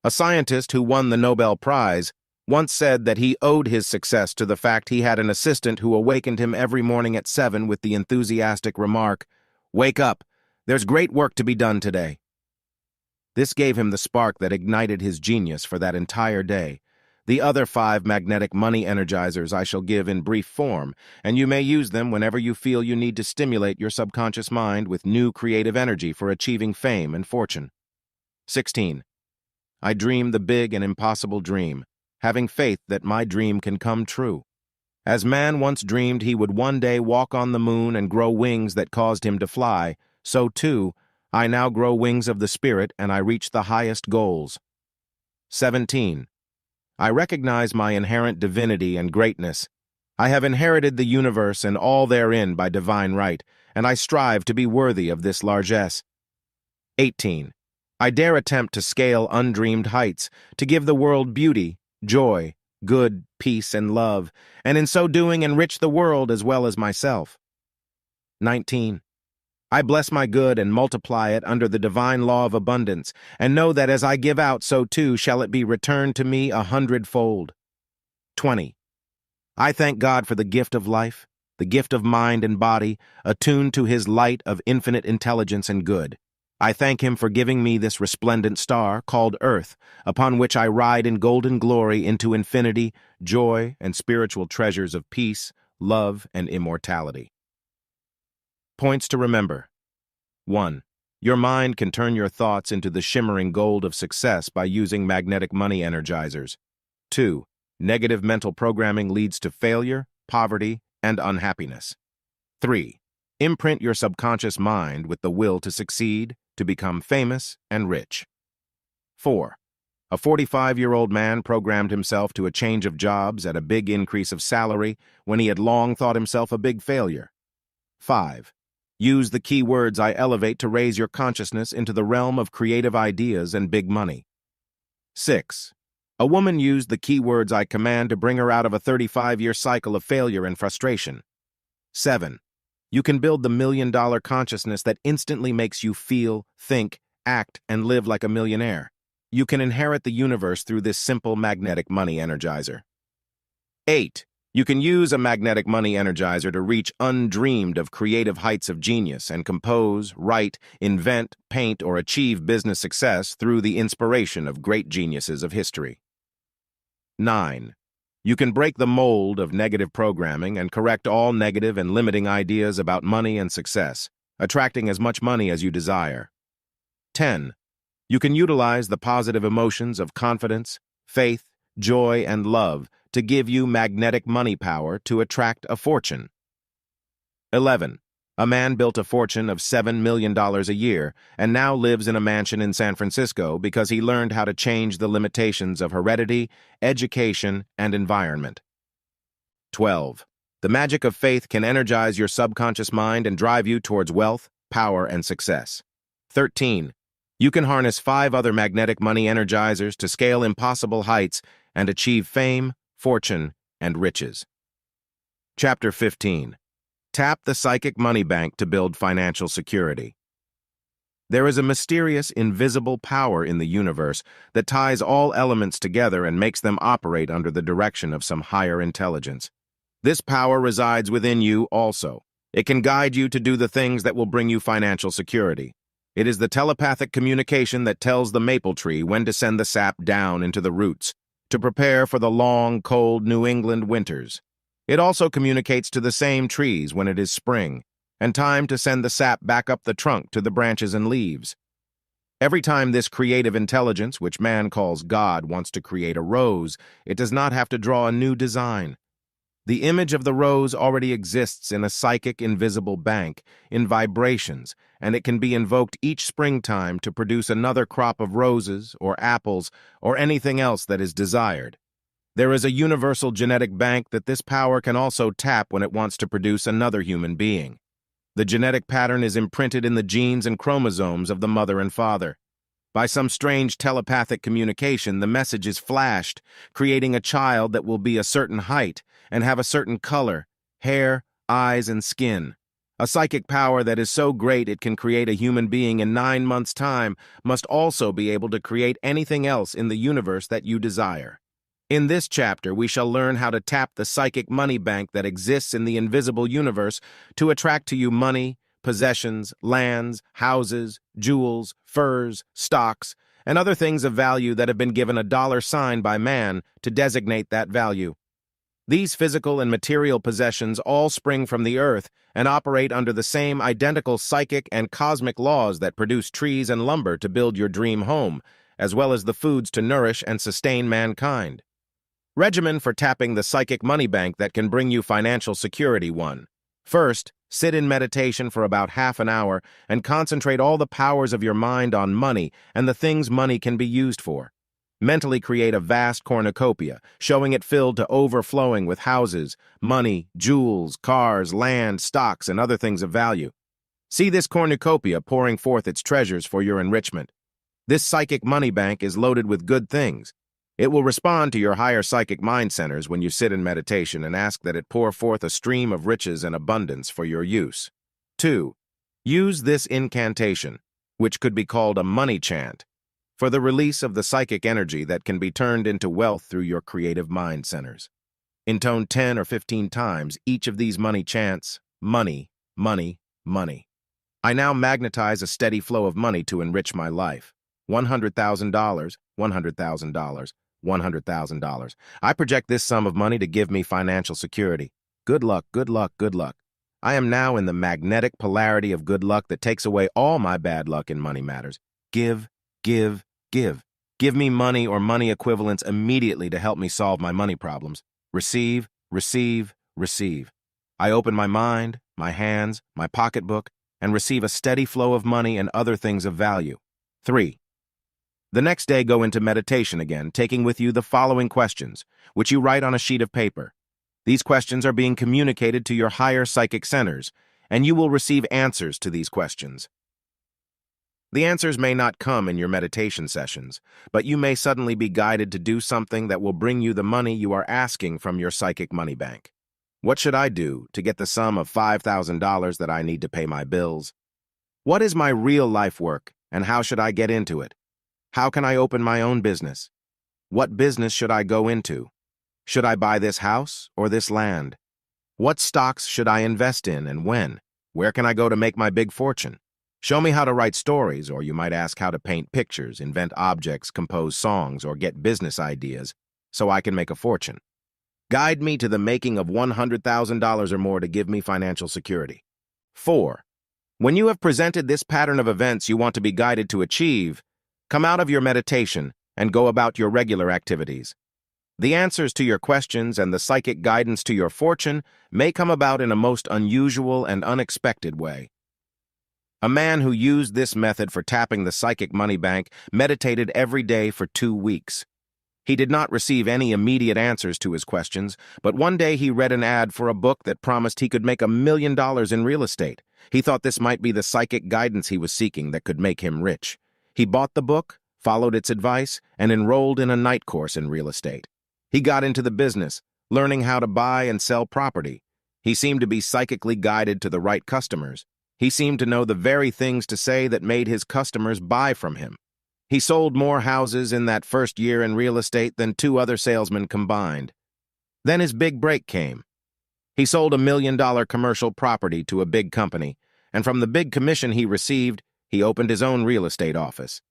A scientist who won the Nobel Prize once said that he owed his success to the fact he had an assistant who awakened him every morning at 7 with the enthusiastic remark, "Wake up, there's great work to be done today." This gave him the spark that ignited his genius for that entire day. The other 5 magnetic money energizers I shall give in brief form, and you may use them whenever you feel you need to stimulate your subconscious mind with new creative energy for achieving fame and fortune. 16. I dream the big and impossible dream, having faith that my dream can come true. As man once dreamed he would one day walk on the moon and grow wings that caused him to fly, so too, I now grow wings of the spirit and I reach the highest goals. 17. I recognize my inherent divinity and greatness. I have inherited the universe and all therein by divine right, and I strive to be worthy of this largesse. 18. I dare attempt to scale undreamed heights, to give the world beauty, joy, good, peace, and love, and in so doing enrich the world as well as myself. 19. I bless my good and multiply it under the divine law of abundance, and know that as I give out, so too shall it be returned to me 100-fold. 20. I thank God for the gift of life, the gift of mind and body, attuned to his light of infinite intelligence and good. I thank him for giving me this resplendent star, called Earth, upon which I ride in golden glory into infinity, joy, and spiritual treasures of peace, love, and immortality. Points to remember. 1. Your mind can turn your thoughts into the shimmering gold of success by using magnetic money energizers. 2. Negative mental programming leads to failure, poverty, and unhappiness. 3. Imprint your subconscious mind with the will to succeed, to become famous and rich. 4. A 45-year-old man programmed himself to a change of jobs at a big increase of salary when he had long thought himself a big failure. 5. Use the key words I elevate to raise your consciousness into the realm of creative ideas and big money. 6. A woman used the key words I command to bring her out of a 35-year cycle of failure and frustration. 7. You can build the million-dollar consciousness that instantly makes you feel, think, act, and live like a millionaire. You can inherit the universe through this simple magnetic money energizer. 8. You can use a magnetic money energizer to reach undreamed of creative heights of genius and compose, write, invent, paint, or achieve business success through the inspiration of great geniuses of history. 9. You can break the mold of negative programming and correct all negative and limiting ideas about money and success, attracting as much money as you desire. 10. You can utilize the positive emotions of confidence, faith, joy, and love to give you magnetic money power to attract a fortune. 11. A man built a fortune of $7 million a year and now lives in a mansion in San Francisco because he learned how to change the limitations of heredity, education, and environment. 12. The magic of faith can energize your subconscious mind and drive you towards wealth, power, and success. 13. You can harness 5 other magnetic money energizers to scale impossible heights and achieve fame, fortune, and riches. Chapter 15. Tap the psychic money bank to build financial security. There is a mysterious, invisible power in the universe that ties all elements together and makes them operate under the direction of some higher intelligence. This power resides within you also. It can guide you to do the things that will bring you financial security. It is the telepathic communication that tells the maple tree when to send the sap down into the roots, to prepare for the long, cold New England winters. It also communicates to the same trees when it is spring, and time to send the sap back up the trunk to the branches and leaves. Every time this creative intelligence, which man calls God, wants to create a rose, it does not have to draw a new design. The image of the rose already exists in a psychic invisible bank, in vibrations, and it can be invoked each springtime to produce another crop of roses or apples or anything else that is desired. There is a universal genetic bank that this power can also tap when it wants to produce another human being. The genetic pattern is imprinted in the genes and chromosomes of the mother and father. By some strange telepathic communication, the message is flashed, creating a child that will be a certain height and have a certain color, hair, eyes, and skin. A psychic power that is so great it can create a human being in 9 months' time must also be able to create anything else in the universe that you desire. In this chapter, we shall learn how to tap the psychic money bank that exists in the invisible universe to attract to you money, possessions, lands, houses, jewels, furs, stocks, and other things of value that have been given a dollar sign by man to designate that value. These physical and material possessions all spring from the earth and operate under the same identical psychic and cosmic laws that produce trees and lumber to build your dream home, as well as the foods to nourish and sustain mankind. Regimen for tapping the psychic money bank that can bring you financial security. 1. First, sit in meditation for about half an hour and concentrate all the powers of your mind on money and the things money can be used for. Mentally create a vast cornucopia, showing it filled to overflowing with houses, money, jewels, cars, land, stocks, and other things of value. See this cornucopia pouring forth its treasures for your enrichment. This psychic money bank is loaded with good things. It will respond to your higher psychic mind centers when you sit in meditation and ask that it pour forth a stream of riches and abundance for your use. 2. Use this incantation, which could be called a money chant, for the release of the psychic energy that can be turned into wealth through your creative mind centers. Intone 10 or 15 times each of these money chants: money, money, money. I now magnetize a steady flow of money to enrich my life. $100,000, $100,000, $100,000. I project this sum of money to give me financial security. Good luck, good luck, good luck. I am now in the magnetic polarity of good luck that takes away all my bad luck in money matters. Give, give, give. Give me money or money equivalents immediately to help me solve my money problems. Receive, receive, receive. I open my mind, my hands, my pocketbook, and receive a steady flow of money and other things of value. 3. The next day, go into meditation again, taking with you the following questions, which you write on a sheet of paper. These questions are being communicated to your higher psychic centers, and you will receive answers to these questions. The answers may not come in your meditation sessions, but you may suddenly be guided to do something that will bring you the money you are asking from your psychic money bank. What should I do to get the sum of $5,000 that I need to pay my bills? What is my real life work, and how should I get into it? How can I open my own business? What business should I go into? Should I buy this house or this land? What stocks should I invest in and when? Where can I go to make my big fortune? Show me how to write stories, or you might ask how to paint pictures, invent objects, compose songs, or get business ideas so I can make a fortune. Guide me to the making of $100,000 or more to give me financial security. 4. When you have presented this pattern of events you want to be guided to achieve, come out of your meditation and go about your regular activities. The answers to your questions and the psychic guidance to your fortune may come about in a most unusual and unexpected way. A man who used this method for tapping the psychic money bank meditated every day for 2 weeks. He did not receive any immediate answers to his questions, but one day he read an ad for a book that promised he could make $1 million in real estate. He thought this might be the psychic guidance he was seeking that could make him rich. He bought the book, followed its advice, and enrolled in a night course in real estate. He got into the business, learning how to buy and sell property. He seemed to be psychically guided to the right customers. He seemed to know the very things to say that made his customers buy from him. He sold more houses in that first year in real estate than 2 other salesmen combined. Then his big break came. He sold $1 million commercial property to a big company, and from the big commission he received, he opened his own real estate office.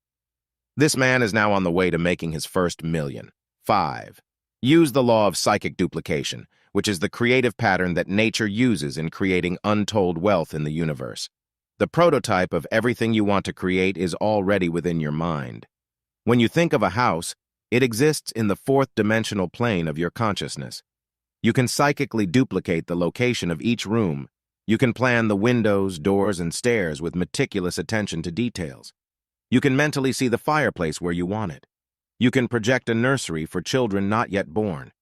This man is now on the way to making his first million. 5. Use the law of psychic duplication, which is the creative pattern that nature uses in creating untold wealth in the universe. The prototype of everything you want to create is already within your mind. When you think of a house, it exists in the 4th dimensional plane of your consciousness. You can psychically duplicate the location of each room. You can plan the windows, doors, and stairs with meticulous attention to details. You can mentally see the fireplace where you want it. You can project a nursery for children not yet born.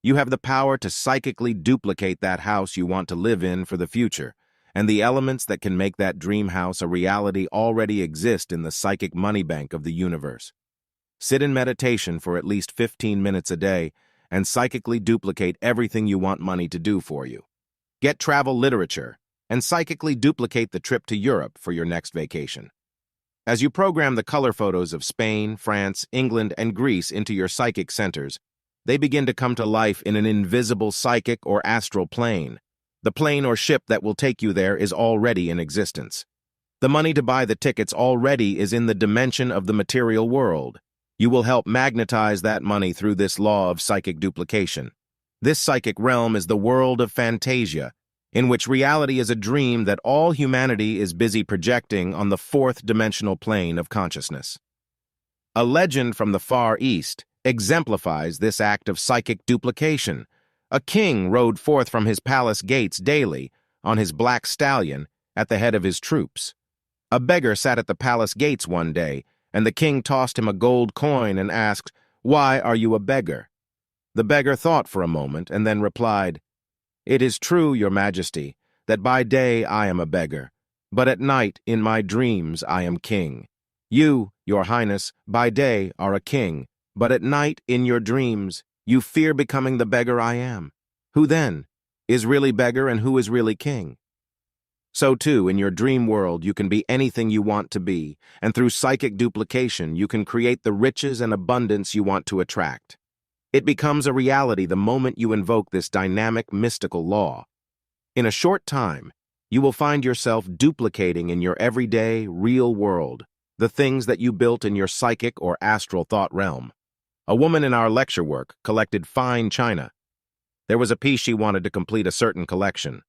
You have the power to psychically duplicate that house you want to live in for the future, and the elements that can make that dream house a reality already exist in the psychic money bank of the universe. Sit in meditation for at least 15 minutes a day and psychically duplicate everything you want money to do for you. Get travel literature and psychically duplicate the trip to Europe for your next vacation. As you program the color photos of Spain, France, England, and Greece into your psychic centers, they begin to come to life in an invisible psychic or astral plane. The plane or ship that will take you there is already in existence. The money to buy the tickets already is in the dimension of the material world. You will help magnetize that money through this law of psychic duplication. This psychic realm is the world of fantasia, in which reality is a dream that all humanity is busy projecting on the fourth dimensional plane of consciousness. A legend from the Far East exemplifies this act of psychic duplication. A king rode forth from his palace gates daily on his black stallion at the head of his troops. A beggar sat at the palace gates one day, and the king tossed him a gold coin and asked, "Why are you a beggar?" The beggar thought for a moment and then replied, "It is true, your majesty, that by day I am a beggar, but at night in my dreams I am king. You, your highness, by day are a king, but at night in your dreams you fear becoming the beggar I am. Who then is really beggar and who is really king?" So too, in your dream world, you can be anything you want to be, and through psychic duplication, you can create the riches and abundance you want to attract. It becomes a reality the moment you invoke this dynamic, mystical law. In a short time, you will find yourself duplicating in your everyday, real world the things that you built in your psychic or astral thought realm. A woman in our lecture work collected fine china. There was a piece she wanted to complete a certain collection.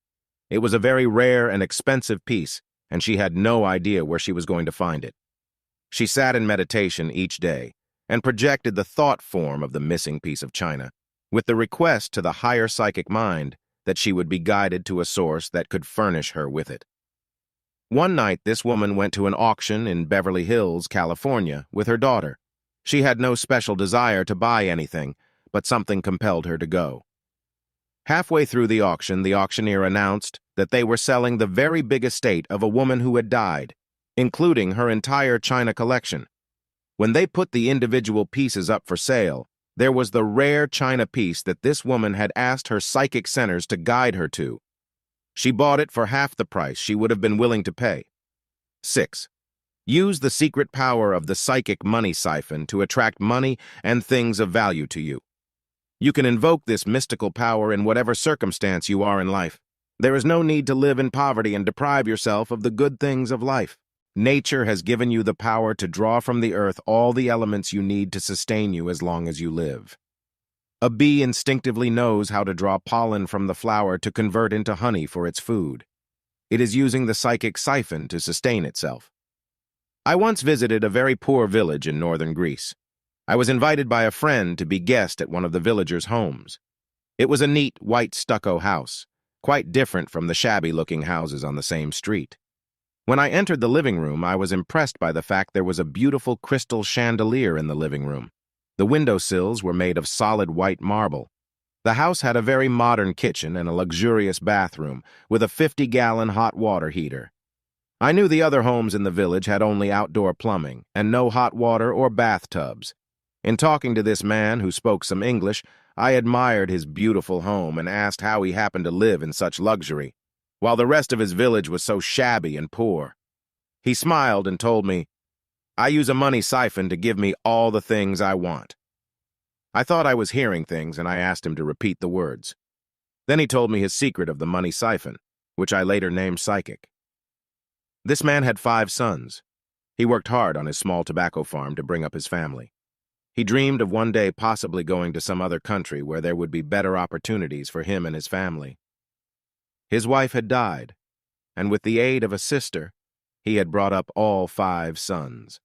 It was a very rare and expensive piece, and she had no idea where she was going to find it. She sat in meditation each day and projected the thought form of the missing piece of china, with the request to the higher psychic mind that she would be guided to a source that could furnish her with it. One night, this woman went to an auction in Beverly Hills, California, with her daughter. She had no special desire to buy anything, but something compelled her to go. Halfway through the auctioneer announced that they were selling the very big estate of a woman who had died, including her entire china collection. When they put the individual pieces up for sale, there was the rare china piece that this woman had asked her psychic centers to guide her to. She bought it for half the price she would have been willing to pay. 6. Use the secret power of the psychic money siphon to attract money and things of value to you. You can invoke this mystical power in whatever circumstance you are in life. There is no need to live in poverty and deprive yourself of the good things of life. Nature has given you the power to draw from the earth all the elements you need to sustain you as long as you live. A bee instinctively knows how to draw pollen from the flower to convert into honey for its food. It is using the psychic siphon to sustain itself. I once visited a very poor village in northern Greece. I was invited by a friend to be guest at one of the villagers' homes. It was a neat, white stucco house, quite different from the shabby-looking houses on the same street. When I entered the living room, I was impressed by the fact there was a beautiful crystal chandelier in the living room. The windowsills were made of solid white marble. The house had a very modern kitchen and a luxurious bathroom with a 50-gallon hot water heater. I knew the other homes in the village had only outdoor plumbing and no hot water or bathtubs. In talking to this man who spoke some English, I admired his beautiful home and asked how he happened to live in such luxury, while the rest of his village was so shabby and poor. He smiled and told me, "I use a money siphon to give me all the things I want." I thought I was hearing things, and I asked him to repeat the words. Then he told me his secret of the money siphon, which I later named psychic. This man had 5 sons. He worked hard on his small tobacco farm to bring up his family. He dreamed of one day possibly going to some other country where there would be better opportunities for him and his family. His wife had died, and with the aid of a sister, he had brought up all 5 sons.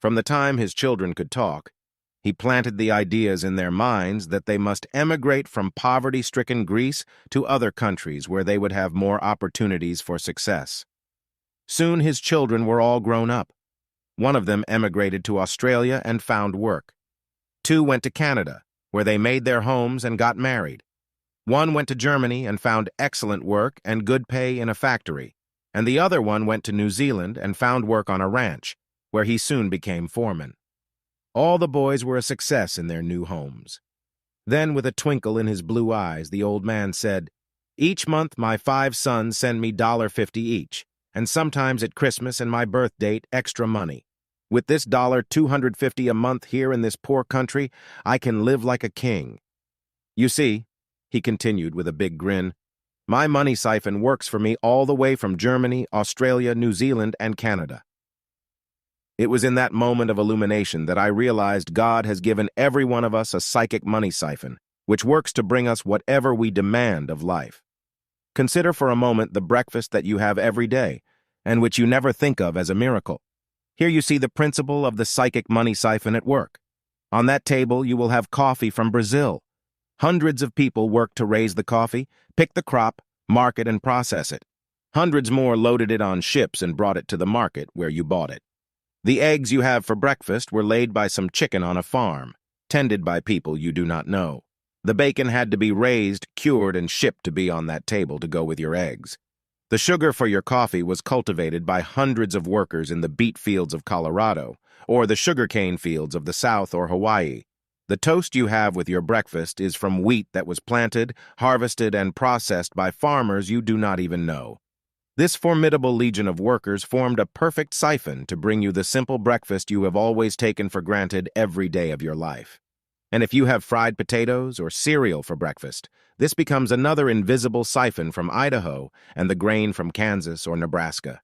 From the time his children could talk, he planted the ideas in their minds that they must emigrate from poverty-stricken Greece to other countries where they would have more opportunities for success. Soon his children were all grown up. One of them emigrated to Australia and found work. 2 went to Canada, where they made their homes and got married. 1 went to Germany and found excellent work and good pay in a factory, and the other one went to New Zealand and found work on a ranch, where he soon became foreman. All the boys were a success in their new homes. Then, with a twinkle in his blue eyes, the old man said, "Each month my 5 sons send me $1.50 each, and sometimes at Christmas and my birth date, extra money. With this $250 a month here in this poor country, I can live like a king. You see," he continued with a big grin, My money siphon works for me all the way from Germany, Australia, New Zealand, and Canada. It was in that moment of illumination that I realized God has given every one of us a psychic money siphon, which works to bring us whatever we demand of life. Consider for a moment the breakfast that you have every day, and which you never think of as a miracle. Here you see the principle of the psychic money siphon at work. On that table, you will have coffee from Brazil. Hundreds of people work to raise the coffee, pick the crop, market, and process it. Hundreds more loaded it on ships and brought it to the market where you bought it. The eggs you have for breakfast were laid by some chicken on a farm, tended by people you do not know. The bacon had to be raised, cured, and shipped to be on that table to go with your eggs. The sugar for your coffee was cultivated by hundreds of workers in the beet fields of Colorado, or the sugarcane fields of the South or Hawaii. The toast you have with your breakfast is from wheat that was planted, harvested, and processed by farmers you do not even know. This formidable legion of workers formed a perfect siphon to bring you the simple breakfast you have always taken for granted every day of your life. And if you have fried potatoes or cereal for breakfast, this becomes another invisible siphon from Idaho and the grain from Kansas or Nebraska.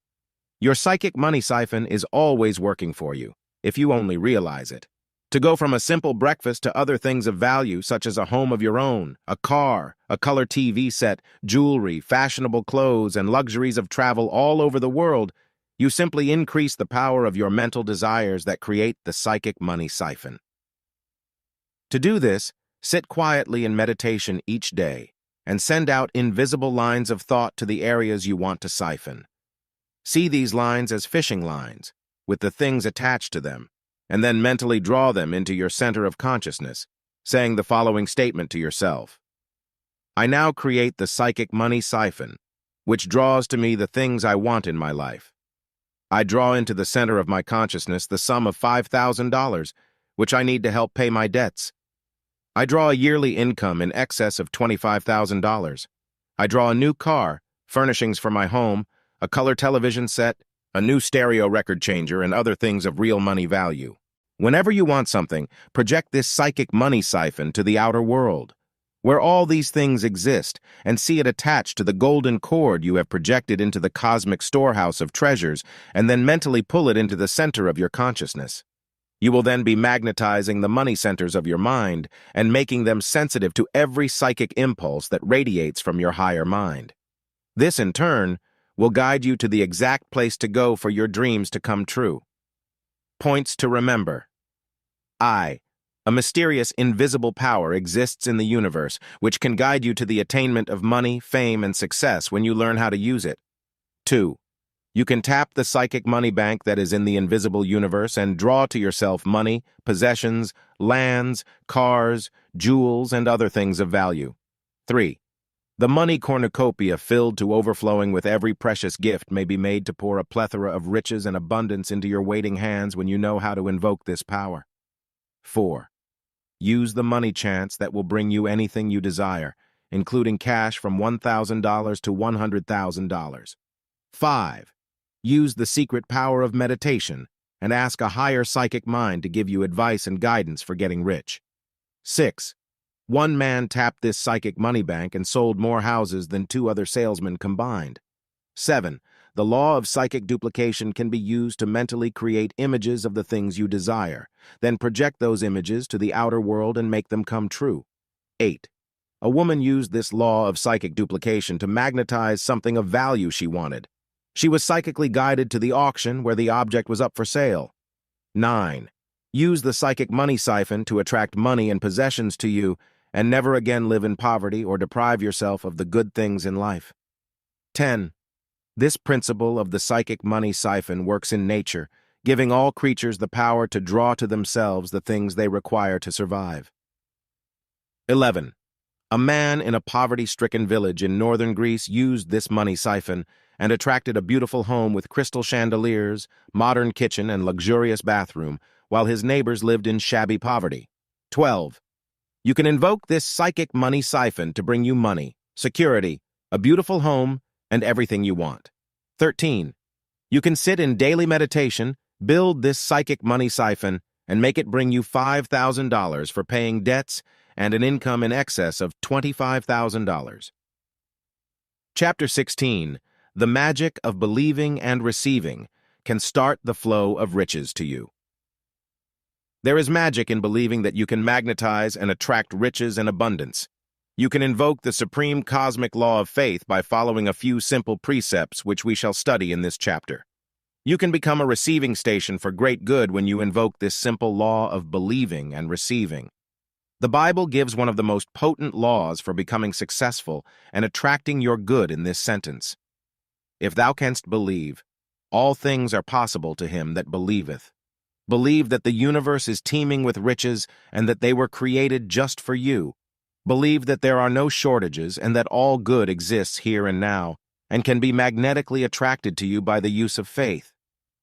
Your psychic money siphon is always working for you, if you only realize it. To go from a simple breakfast to other things of value, such as a home of your own, a car, a color TV set, jewelry, fashionable clothes, and luxuries of travel all over the world, you simply increase the power of your mental desires that create the psychic money siphon. To do this, sit quietly in meditation each day and send out invisible lines of thought to the areas you want to siphon. See these lines as fishing lines, with the things attached to them, and then mentally draw them into your center of consciousness, saying the following statement to yourself. I now create the psychic money siphon, which draws to me the things I want in my life. I draw into the center of my consciousness the sum of $5,000, which I need to help pay my debts. I draw a yearly income in excess of $25,000. I draw a new car, furnishings for my home, a color television set, a new stereo record changer, and other things of real money value. Whenever you want something, project this psychic money siphon to the outer world, where all these things exist, and see it attached to the golden cord you have projected into the cosmic storehouse of treasures, and then mentally pull it into the center of your consciousness. You will then be magnetizing the money centers of your mind and making them sensitive to every psychic impulse that radiates from your higher mind. This, in turn, will guide you to the exact place to go for your dreams to come true. Points to remember. A mysterious, invisible power exists in the universe which can guide you to the attainment of money, fame, and success when you learn how to use it. 2. You can tap the psychic money bank that is in the invisible universe and draw to yourself money, possessions, lands, cars, jewels, and other things of value. 3. The money cornucopia filled to overflowing with every precious gift may be made to pour a plethora of riches and abundance into your waiting hands when you know how to invoke this power. 4. Use the money chance that will bring you anything you desire, including cash from $1,000 to $100,000. 5. Use the secret power of meditation and ask a higher psychic mind to give you advice and guidance for getting rich. 6. One man tapped this psychic money bank and sold more houses than 2 other salesmen combined. 7. The law of psychic duplication can be used to mentally create images of the things you desire, then project those images to the outer world and make them come true. 8. A woman used this law of psychic duplication to magnetize something of value she wanted. She was psychically guided to the auction where the object was up for sale. 9. Use the psychic money siphon to attract money and possessions to you and never again live in poverty or deprive yourself of the good things in life. 10. This principle of the psychic money siphon works in nature, giving all creatures the power to draw to themselves the things they require to survive. 11. A man in a poverty-stricken village in northern Greece used this money siphon and attracted a beautiful home with crystal chandeliers, modern kitchen, and luxurious bathroom, while his neighbors lived in shabby poverty. 12. You can invoke this psychic money siphon to bring you money, security, a beautiful home, and everything you want. 13. You can sit in daily meditation, build this psychic money siphon, and make it bring you $5,000 for paying debts and an income in excess of $25,000. Chapter 16. The magic of believing and receiving can start the flow of riches to you. There is magic in believing that you can magnetize and attract riches and abundance. You can invoke the supreme cosmic law of faith by following a few simple precepts which we shall study in this chapter. You can become a receiving station for great good when you invoke this simple law of believing and receiving. The Bible gives one of the most potent laws for becoming successful and attracting your good in this sentence. If thou canst believe, all things are possible to him that believeth. Believe that the universe is teeming with riches and that they were created just for you. Believe that there are no shortages and that all good exists here and now and can be magnetically attracted to you by the use of faith.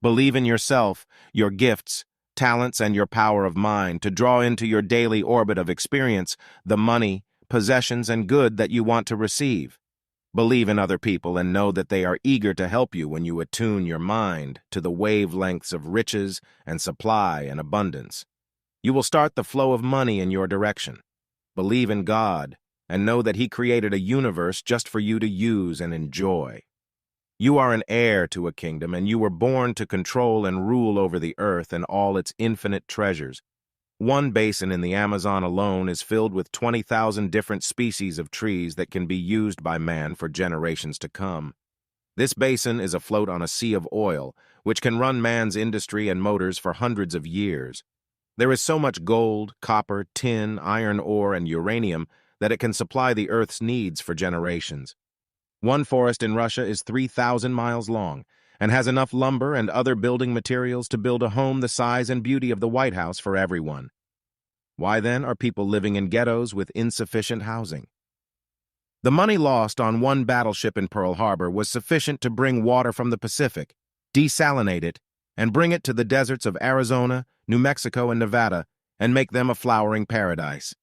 Believe in yourself, your gifts, talents, and your power of mind to draw into your daily orbit of experience the money, possessions, and good that you want to receive. Believe in other people and know that they are eager to help you when you attune your mind to the wavelengths of riches and supply and abundance. You will start the flow of money in your direction. Believe in God and know that He created a universe just for you to use and enjoy. You are an heir to a kingdom, and you were born to control and rule over the earth and all its infinite treasures. One basin in the Amazon alone is filled with 20,000 different species of trees that can be used by man for generations to come. This basin is afloat on a sea of oil, which can run man's industry and motors for hundreds of years. There is so much gold, copper, tin, iron ore, and uranium that it can supply the earth's needs for generations. One forest in Russia is 3,000 miles long and has enough lumber and other building materials to build a home the size and beauty of the White House for everyone. Why then are people living in ghettos with insufficient housing? The money lost on one battleship in Pearl Harbor was sufficient to bring water from the Pacific, desalinate it, and bring it to the deserts of Arizona, New Mexico, and Nevada, and make them a flowering paradise.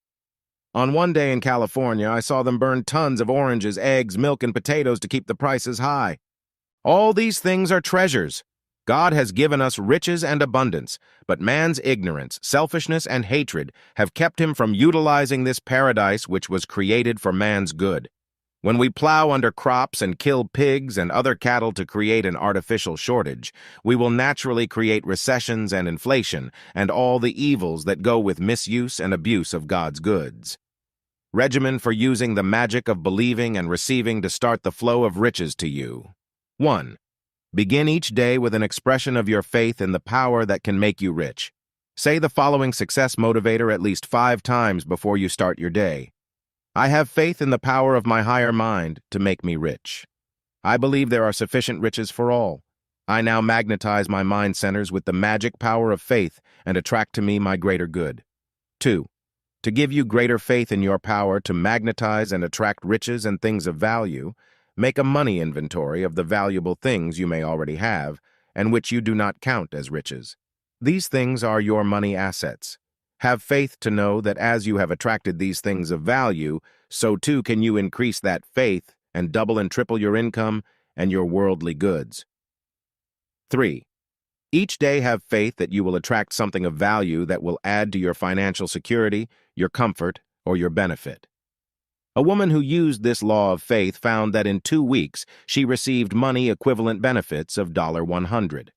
On one day in California, I saw them burn tons of oranges, eggs, milk, and potatoes to keep the prices high. All these things are treasures. God has given us riches and abundance, but man's ignorance, selfishness, and hatred have kept him from utilizing this paradise which was created for man's good. When we plow under crops and kill pigs and other cattle to create an artificial shortage, we will naturally create recessions and inflation and all the evils that go with misuse and abuse of God's goods. Regimen for using the magic of believing and receiving to start the flow of riches to you. 1. Begin each day with an expression of your faith in the power that can make you rich. Say the following success motivator at least 5 times before you start your day. I have faith in the power of my higher mind to make me rich. I believe there are sufficient riches for all. I now magnetize my mind centers with the magic power of faith and attract to me my greater good. 2. To give you greater faith in your power to magnetize and attract riches and things of value, make a money inventory of the valuable things you may already have and which you do not count as riches. These things are your money assets. Have faith to know that as you have attracted these things of value, so too can you increase that faith and double and triple your income and your worldly goods. 3. Each day have faith that you will attract something of value that will add to your financial security, your comfort, or your benefit. A woman who used this law of faith found that in 2 weeks she received money equivalent benefits of $100.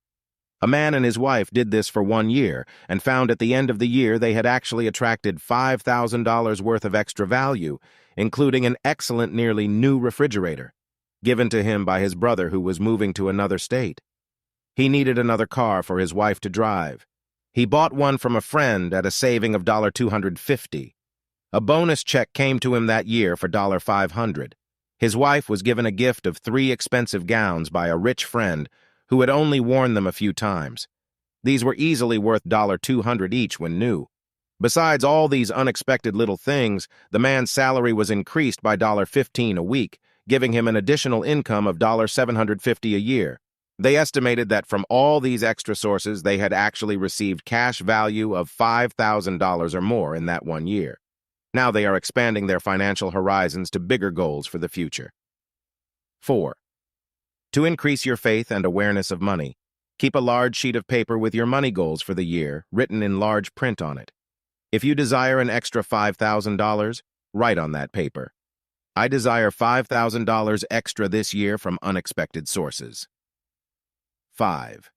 A man and his wife did this for 1 year and found at the end of the year they had actually attracted $5,000 worth of extra value, including an excellent, nearly new refrigerator, given to him by his brother who was moving to another state. He needed another car for his wife to drive. He bought one from a friend at a saving of $250. A bonus check came to him that year for $500. His wife was given a gift of 3 expensive gowns by a rich friend who had only worn them a few times. These were easily worth $200 each when new. Besides all these unexpected little things, the man's salary was increased by $15 a week, giving him an additional income of $750 a year. They estimated that from all these extra sources, they had actually received cash value of $5,000 or more in that 1 year. Now they are expanding their financial horizons to bigger goals for the future. 4. To increase your faith and awareness of money, keep a large sheet of paper with your money goals for the year written in large print on it. If you desire an extra $5,000, write on that paper. I desire $5,000 extra this year from unexpected sources. 5.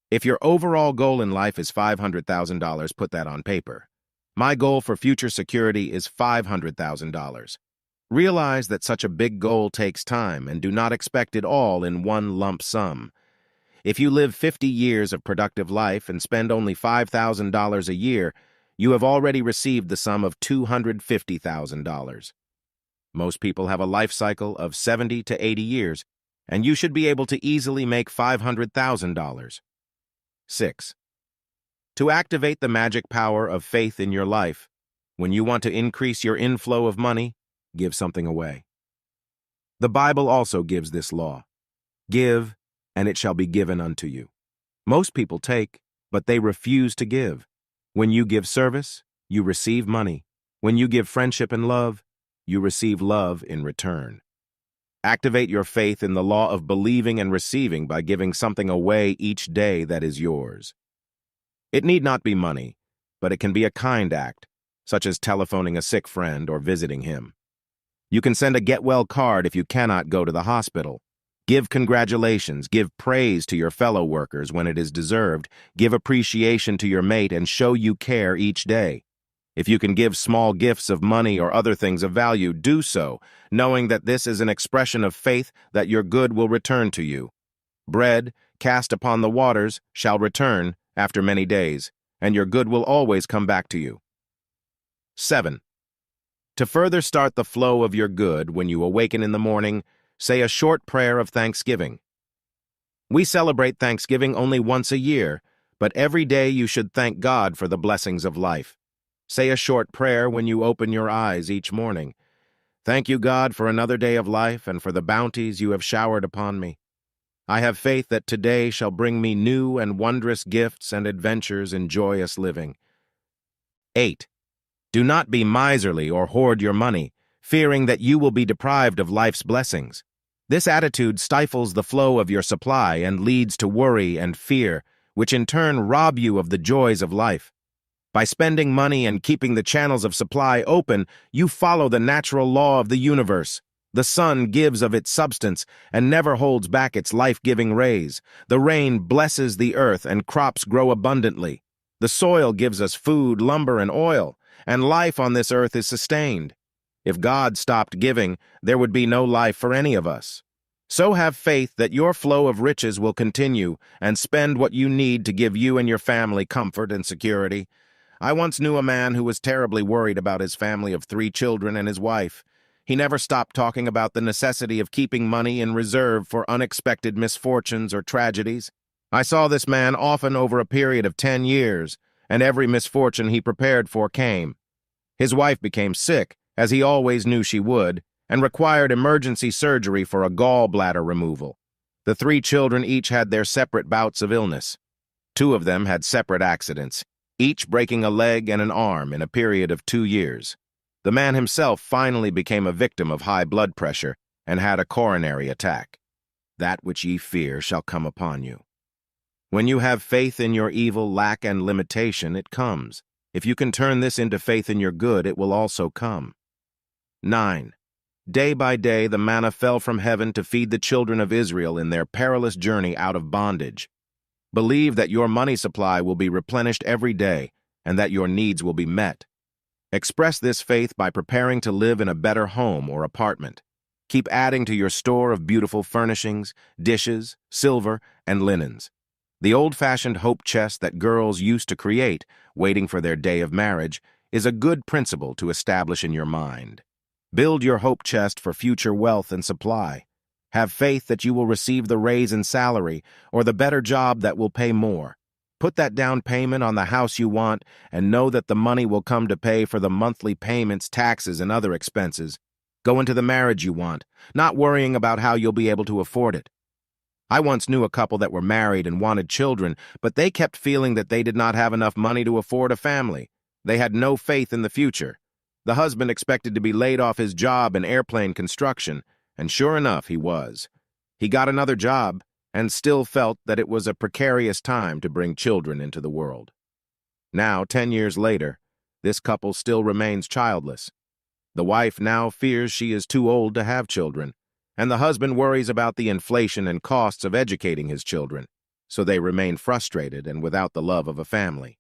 If your overall goal in life is $500,000, put that on paper. My goal for future security is $500,000. Realize that such a big goal takes time and do not expect it all in one lump sum. If you live 50 years of productive life and spend only $5,000 a year, you have already received the sum of $250,000. Most people have a life cycle of 70 to 80 years, and you should be able to easily make $500,000. 6. To activate the magic power of faith in your life, when you want to increase your inflow of money, give something away. The Bible also gives this law. Give, and it shall be given unto you. Most people take, but they refuse to give. When you give service, you receive money. When you give friendship and love, you receive love in return. Activate your faith in the law of believing and receiving by giving something away each day that is yours. It need not be money, but it can be a kind act, such as telephoning a sick friend or visiting him. You can send a get-well card if you cannot go to the hospital. Give congratulations, give praise to your fellow workers when it is deserved, give appreciation to your mate, and show you care each day. If you can give small gifts of money or other things of value, do so, knowing that this is an expression of faith that your good will return to you. Bread, cast upon the waters, shall return after many days, and your good will always come back to you. 7. To further start the flow of your good when you awaken in the morning, say a short prayer of thanksgiving. We celebrate Thanksgiving only once a year, but every day you should thank God for the blessings of life. Say a short prayer when you open your eyes each morning. Thank you, God, for another day of life and for the bounties you have showered upon me. I have faith that today shall bring me new and wondrous gifts and adventures in joyous living. 8. Do not be miserly or hoard your money, fearing that you will be deprived of life's blessings. This attitude stifles the flow of your supply and leads to worry and fear, which in turn rob you of the joys of life. By spending money and keeping the channels of supply open, you follow the natural law of the universe. The sun gives of its substance and never holds back its life-giving rays. The rain blesses the earth and crops grow abundantly. The soil gives us food, lumber, and oil, and life on this earth is sustained. If God stopped giving, there would be no life for any of us. So have faith that your flow of riches will continue, and spend what you need to give you and your family comfort and security. I once knew a man who was terribly worried about his family of 3 children and his wife. He never stopped talking about the necessity of keeping money in reserve for unexpected misfortunes or tragedies. I saw this man often over a period of 10 years, and every misfortune he prepared for came. His wife became sick, as he always knew she would, and required emergency surgery for a gallbladder removal. The 3 children each had their separate bouts of illness. 2 of them had separate accidents, each breaking a leg and an arm in a period of 2 years. The man himself finally became a victim of high blood pressure and had a coronary attack. That which ye fear shall come upon you. When you have faith in your evil, lack, and limitation, it comes. If you can turn this into faith in your good, it will also come. 9. Day by day the manna fell from heaven to feed the children of Israel in their perilous journey out of bondage. Believe that your money supply will be replenished every day and that your needs will be met. Express this faith by preparing to live in a better home or apartment. Keep adding to your store of beautiful furnishings, dishes, silver, and linens. The old-fashioned hope chest that girls used to create, waiting for their day of marriage, is a good principle to establish in your mind. Build your hope chest for future wealth and supply. Have faith that you will receive the raise in salary or the better job that will pay more. Put that down payment on the house you want and know that the money will come to pay for the monthly payments, taxes, and other expenses. Go into the marriage you want, not worrying about how you'll be able to afford it. I once knew a couple that were married and wanted children, but they kept feeling that they did not have enough money to afford a family. They had no faith in the future. The husband expected to be laid off his job in airplane construction, and sure enough, he was. He got another job and still felt that it was a precarious time to bring children into the world. Now, 10 years later, this couple still remains childless. The wife now fears she is too old to have children, and the husband worries about the inflation and costs of educating his children, so they remain frustrated and without the love of a family.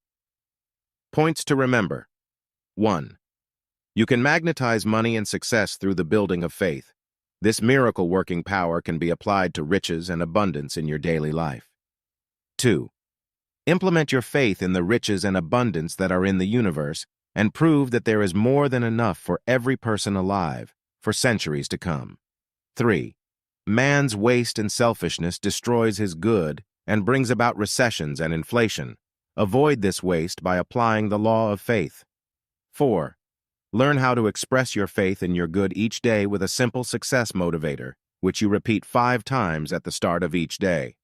Points to remember. 1. You can magnetize money and success through the building of faith. This miracle-working power can be applied to riches and abundance in your daily life. 2. Implement your faith in the riches and abundance that are in the universe and prove that there is more than enough for every person alive for centuries to come. 3. Man's waste and selfishness destroys his good and brings about recessions and inflation. Avoid this waste by applying the law of faith. 4. Learn how to express your faith in your good each day with a simple success motivator, which you repeat 5 times at the start of each day.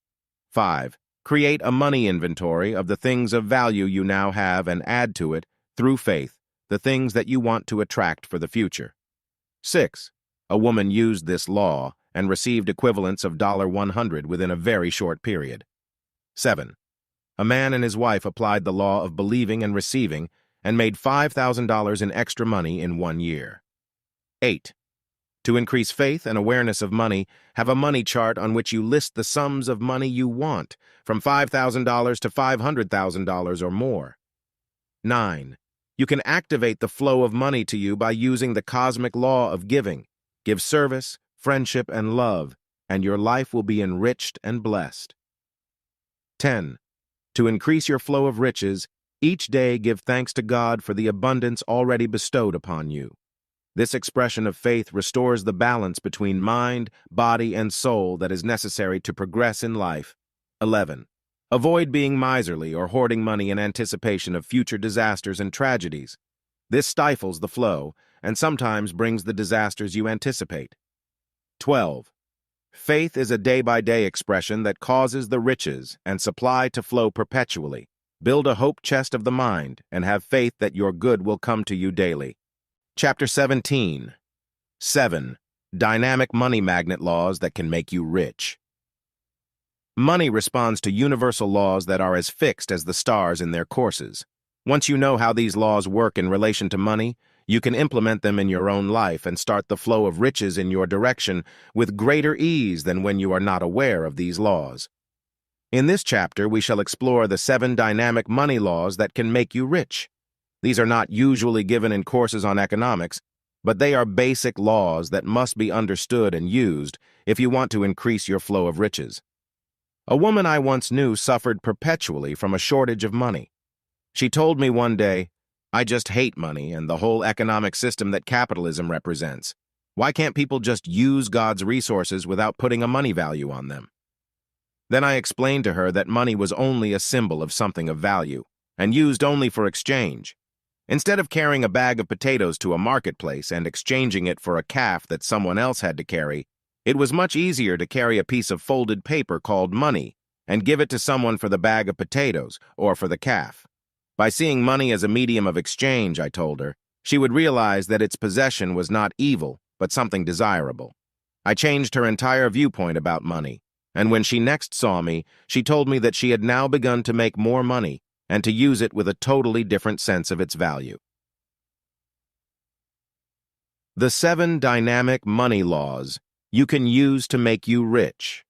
5. Create a money inventory of the things of value you now have and add to it, through faith, the things that you want to attract for the future. 6. A woman used this law and received equivalents of $100 within a very short period. 7. A man and his wife applied the law of believing and receiving and made $5,000 in extra money in 1 year. 8. To increase faith and awareness of money, have a money chart on which you list the sums of money you want, from $5,000 to $500,000 or more. 9. You can activate the flow of money to you by using the cosmic law of giving. Give service, friendship, and love, and your life will be enriched and blessed. 10. To increase your flow of riches, each day give thanks to God for the abundance already bestowed upon you. This expression of faith restores the balance between mind, body, and soul that is necessary to progress in life. 11. Avoid being miserly or hoarding money in anticipation of future disasters and tragedies. This stifles the flow and sometimes brings the disasters you anticipate. 12. Faith is a day-by-day expression that causes the riches and supply to flow perpetually. Build a hope chest of the mind and have faith that your good will come to you daily. Chapter 17. 7. Dynamic money magnet laws that can make you rich. Money responds to universal laws that are as fixed as the stars in their courses. Once you know how these laws work in relation to money, you can implement them in your own life and start the flow of riches in your direction with greater ease than when you are not aware of these laws. In this chapter, we shall explore the 7 dynamic money laws that can make you rich. These are not usually given in courses on economics, but they are basic laws that must be understood and used if you want to increase your flow of riches. A woman I once knew suffered perpetually from a shortage of money. She told me one day, "I just hate money and the whole economic system that capitalism represents. Why can't people just use God's resources without putting a money value on them?" Then I explained to her that money was only a symbol of something of value, and used only for exchange. Instead of carrying a bag of potatoes to a marketplace and exchanging it for a calf that someone else had to carry, it was much easier to carry a piece of folded paper called money and give it to someone for the bag of potatoes or for the calf. By seeing money as a medium of exchange, I told her, she would realize that its possession was not evil, but something desirable. I changed her entire viewpoint about money, and when she next saw me, she told me that she had now begun to make more money and to use it with a totally different sense of its value. The 7 dynamic money laws you can use to make you rich.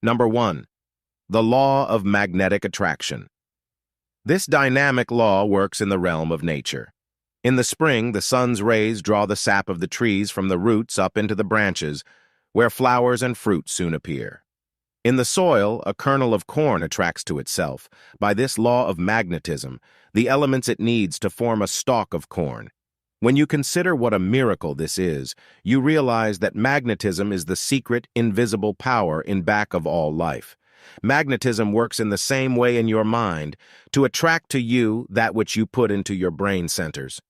Number 1. The law of magnetic attraction. This dynamic law works in the realm of nature. In the spring, the sun's rays draw the sap of the trees from the roots up into the branches, where flowers and fruit soon appear. In the soil, a kernel of corn attracts to itself, by this law of magnetism, the elements it needs to form a stalk of corn. When you consider what a miracle this is, you realize that magnetism is the secret, invisible power in back of all life. Magnetism works in the same way in your mind, to attract to you that which you put into your brain centers.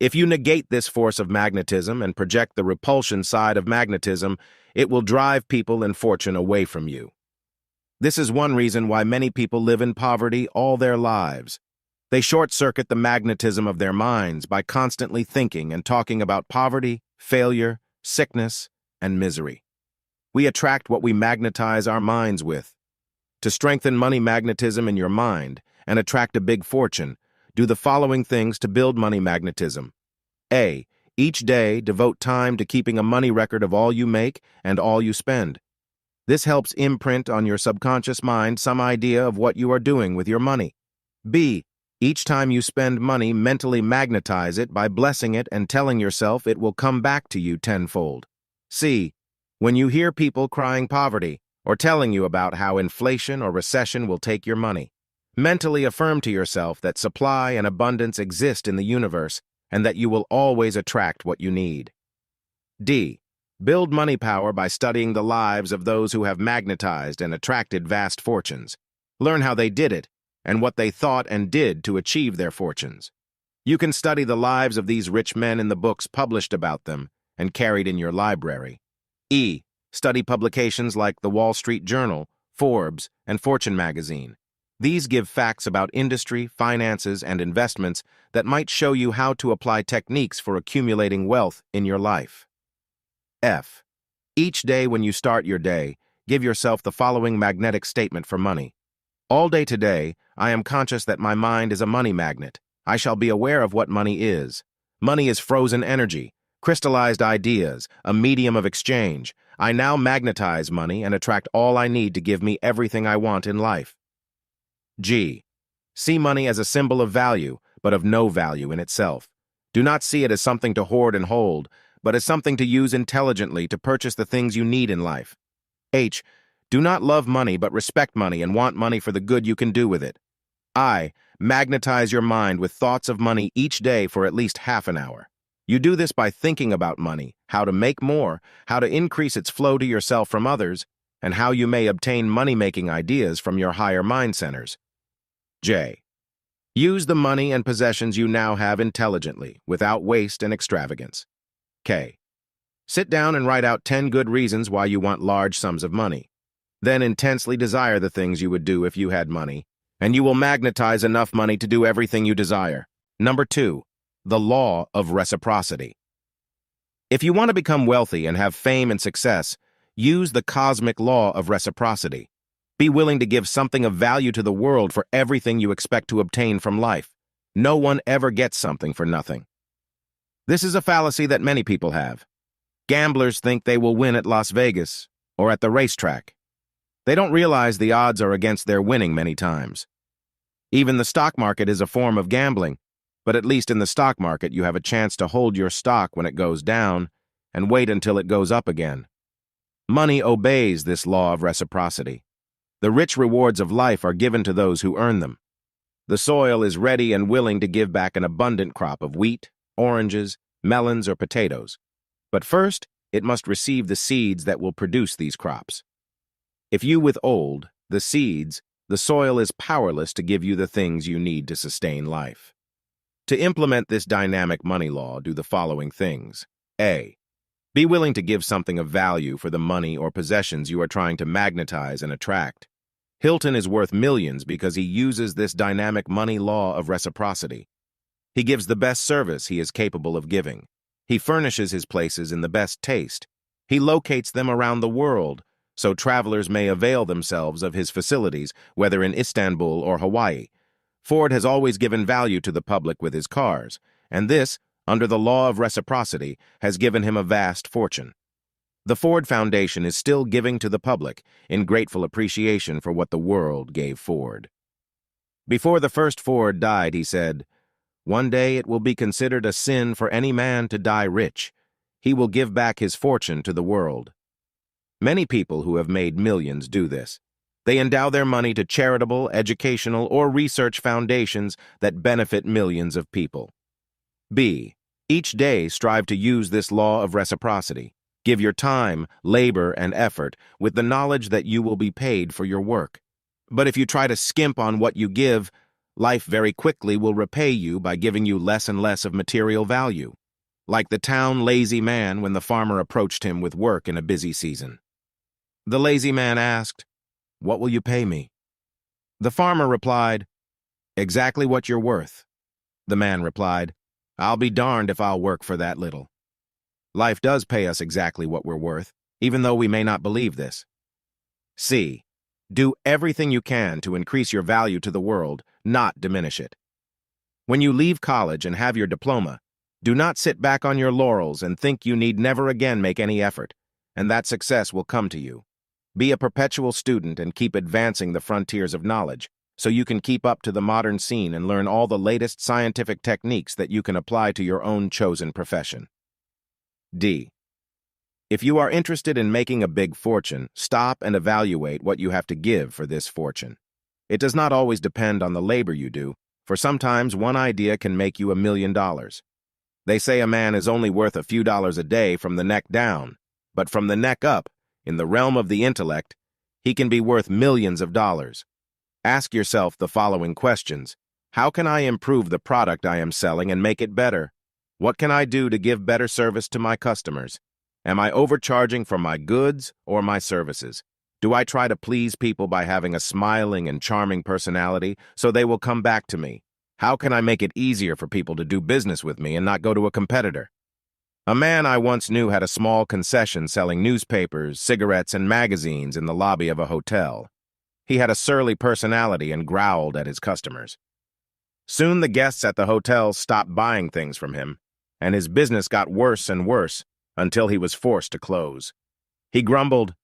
If you negate this force of magnetism and project the repulsion side of magnetism, it will drive people and fortune away from you. This is one reason why many people live in poverty all their lives. They short-circuit the magnetism of their minds by constantly thinking and talking about poverty, failure, sickness, and misery. We attract what we magnetize our minds with. To strengthen money magnetism in your mind and attract a big fortune, do the following things to build money magnetism. A. Each day, devote time to keeping a money record of all you make and all you spend. This helps imprint on your subconscious mind some idea of what you are doing with your money. B. Each time you spend money, mentally magnetize it by blessing it and telling yourself it will come back to you tenfold. C. When you hear people crying poverty or telling you about how inflation or recession will take your money, mentally affirm to yourself that supply and abundance exist in the universe and that you will always attract what you need. D. Build money power by studying the lives of those who have magnetized and attracted vast fortunes. Learn how they did it and what they thought and did to achieve their fortunes. You can study the lives of these rich men in the books published about them and carried in your library. E. Study publications like the Wall Street Journal, Forbes, and Fortune magazine. These give facts about industry, finances, and investments that might show you how to apply techniques for accumulating wealth in your life. F. Each day when you start your day, give yourself the following magnetic statement for money. All day today, I am conscious that my mind is a money magnet. I shall be aware of what money is. Money is frozen energy, crystallized ideas, a medium of exchange. I now magnetize money and attract all I need to give me everything I want in life. G. See money as a symbol of value, but of no value in itself. Do not see it as something to hoard and hold, but as something to use intelligently to purchase the things you need in life. H. Do not love money but respect money and want money for the good you can do with it. I. Magnetize your mind with thoughts of money each day for at least half an hour. You do this by thinking about money, how to make more, how to increase its flow to yourself from others, and how you may obtain money-making ideas from your higher mind centers. J. Use the money and possessions you now have intelligently, without waste and extravagance. K. Sit down and write out 10 good reasons why you want large sums of money. Then intensely desire the things you would do if you had money, and you will magnetize enough money to do everything you desire. Number 2. The law of reciprocity. If you want to become wealthy and have fame and success, use the cosmic law of reciprocity. Be willing to give something of value to the world for everything you expect to obtain from life. No one ever gets something for nothing. This is a fallacy that many people have. Gamblers think they will win at Las Vegas or at the racetrack. They don't realize the odds are against their winning many times. Even the stock market is a form of gambling, but at least in the stock market you have a chance to hold your stock when it goes down and wait until it goes up again. Money obeys this law of reciprocity. The rich rewards of life are given to those who earn them. The soil is ready and willing to give back an abundant crop of wheat, oranges, melons, or potatoes. But first, it must receive the seeds that will produce these crops. If you withhold the seeds, the soil is powerless to give you the things you need to sustain life. To implement this dynamic money law, do the following things. A. Be willing to give something of value for the money or possessions you are trying to magnetize and attract. Hilton is worth millions because he uses this dynamic money law of reciprocity. He gives the best service he is capable of giving. He furnishes his places in the best taste. He locates them around the world, so travelers may avail themselves of his facilities, whether in Istanbul or Hawaii. Ford has always given value to the public with his cars, and this, under the law of reciprocity, has given him a vast fortune. The Ford Foundation is still giving to the public in grateful appreciation for what the world gave Ford. Before the first Ford died, he said, "One day it will be considered a sin for any man to die rich. He will give back his fortune to the world." Many people who have made millions do this. They endow their money to charitable, educational, or research foundations that benefit millions of people. B. Each day strive to use this law of reciprocity. Give your time, labor, and effort with the knowledge that you will be paid for your work. But if you try to skimp on what you give, life very quickly will repay you by giving you less and less of material value. Like the town lazy man when the farmer approached him with work in a busy season. The lazy man asked, "What will you pay me?" The farmer replied, "Exactly what you're worth." The man replied, "I'll be darned if I'll work for that little." Life does pay us exactly what we're worth, even though we may not believe this. C. Do everything you can to increase your value to the world, not diminish it. When you leave college and have your diploma, Do not sit back on your laurels and think you need never again make any effort, and that success will come to you. Be a perpetual student and keep advancing the frontiers of knowledge, so you can keep up to the modern scene and learn all the latest scientific techniques that you can apply to your own chosen profession. D. If you are interested in making a big fortune, stop and evaluate what you have to give for this fortune. It does not always depend on the labor you do, for sometimes one idea can make you $1 million. They say a man is only worth a few dollars a day from the neck down, but from the neck up, in the realm of the intellect, he can be worth millions of dollars. Ask yourself the following questions. How can I improve the product I am selling and make it better? What can I do to give better service to my customers? Am I overcharging for my goods or my services? Do I try to please people by having a smiling and charming personality so they will come back to me? How can I make it easier for people to do business with me and not go to a competitor? A man I once knew had a small concession selling newspapers, cigarettes, and magazines in the lobby of a hotel. He had a surly personality and growled at his customers. Soon the guests at the hotel stopped buying things from him, and his business got worse and worse until he was forced to close. He grumbled,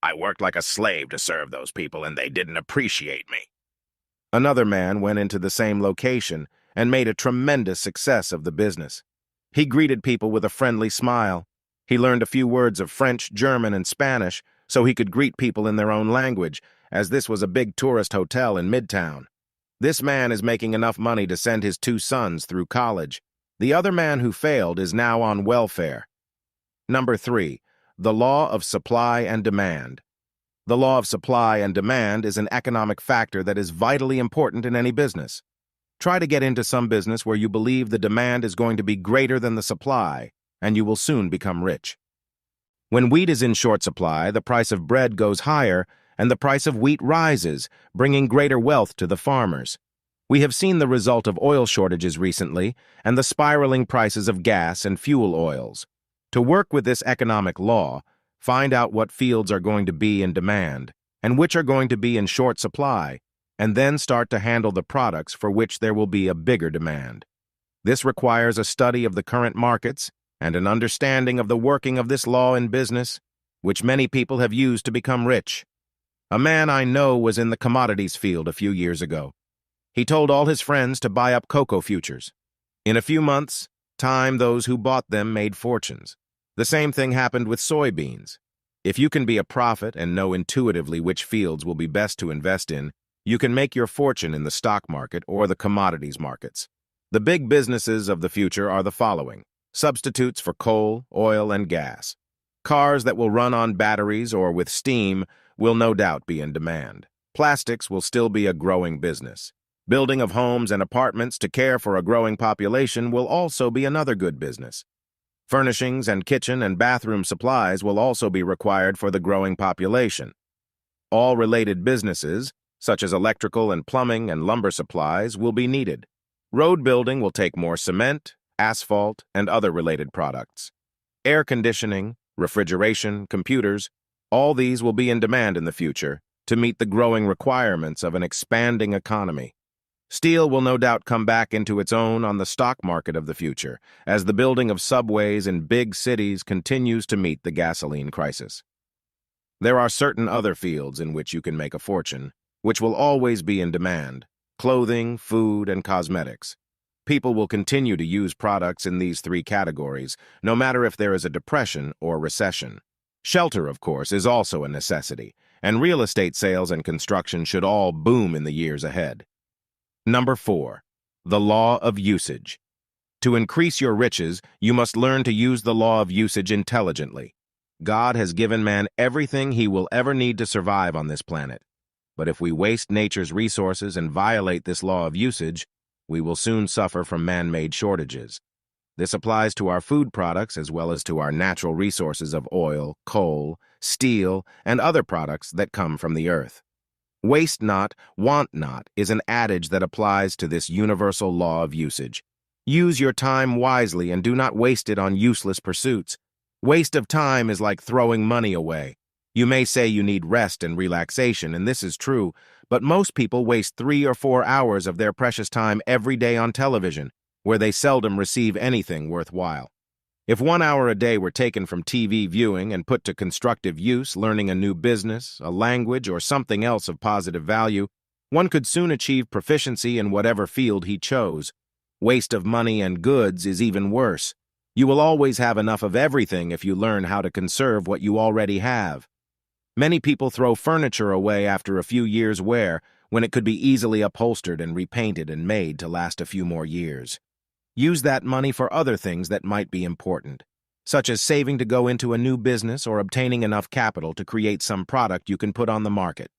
"I worked like a slave to serve those people, and they didn't appreciate me." Another man went into the same location and made a tremendous success of the business. He greeted people with a friendly smile. He learned a few words of French, German, and Spanish so he could greet people in their own language, as this was a big tourist hotel in Midtown. This man is making enough money to send his 2 sons through college. The other man who failed is now on welfare. Number 3, the law of supply and demand. The law of supply and demand is an economic factor that is vitally important in any business. Try to get into some business where you believe the demand is going to be greater than the supply, and you will soon become rich. When wheat is in short supply, the price of bread goes higher, and the price of wheat rises, bringing greater wealth to the farmers. We have seen the result of oil shortages recently, and the spiraling prices of gas and fuel oils. To work with this economic law, find out what fields are going to be in demand, and which are going to be in short supply, and then start to handle the products for which there will be a bigger demand. This requires a study of the current markets and an understanding of the working of this law in business, which many people have used to become rich. A man I know was in the commodities field a few years ago. He told all his friends to buy up cocoa futures. In a few months' time, those who bought them made fortunes. The same thing happened with soybeans. If you can be a prophet and know intuitively which fields will be best to invest in, you can make your fortune in the stock market or the commodities markets. The big businesses of the future are the following: substitutes for coal, oil, and gas. Cars that will run on batteries or with steam will no doubt be in demand. Plastics will still be a growing business. Building of homes and apartments to care for a growing population will also be another good business. Furnishings and kitchen and bathroom supplies will also be required for the growing population. All related businesses, such as electrical and plumbing and lumber supplies, will be needed. Road building will take more cement, asphalt, and other related products. Air conditioning, refrigeration, computers, all these will be in demand in the future to meet the growing requirements of an expanding economy. Steel will no doubt come back into its own on the stock market of the future, as the building of subways in big cities continues to meet the gasoline crisis. There are certain other fields in which you can make a fortune, which will always be in demand: clothing, food, and cosmetics. People will continue to use products in these 3 categories, no matter if there is a depression or recession. Shelter, of course, is also a necessity, and real estate sales and construction should all boom in the years ahead. Number 4, the law of usage. To increase your riches, you must learn to use the law of usage intelligently. God has given man everything he will ever need to survive on this planet. But if we waste nature's resources and violate this law of usage, we will soon suffer from man-made shortages. This applies to our food products as well as to our natural resources of oil, coal, steel, and other products that come from the earth. Waste not, want not is an adage that applies to this universal law of usage. Use your time wisely and do not waste it on useless pursuits. Waste of time is like throwing money away. You may say you need rest and relaxation, and this is true, but most people waste 3 or 4 hours of their precious time every day on television, where they seldom receive anything worthwhile. If 1 hour a day were taken from TV viewing and put to constructive use, learning a new business, a language, or something else of positive value, one could soon achieve proficiency in whatever field he chose. Waste of money and goods is even worse. You will always have enough of everything if you learn how to conserve what you already have. Many people throw furniture away after a few years' wear when it could be easily upholstered and repainted and made to last a few more years. Use that money for other things that might be important, such as saving to go into a new business or obtaining enough capital to create some product you can put on the market.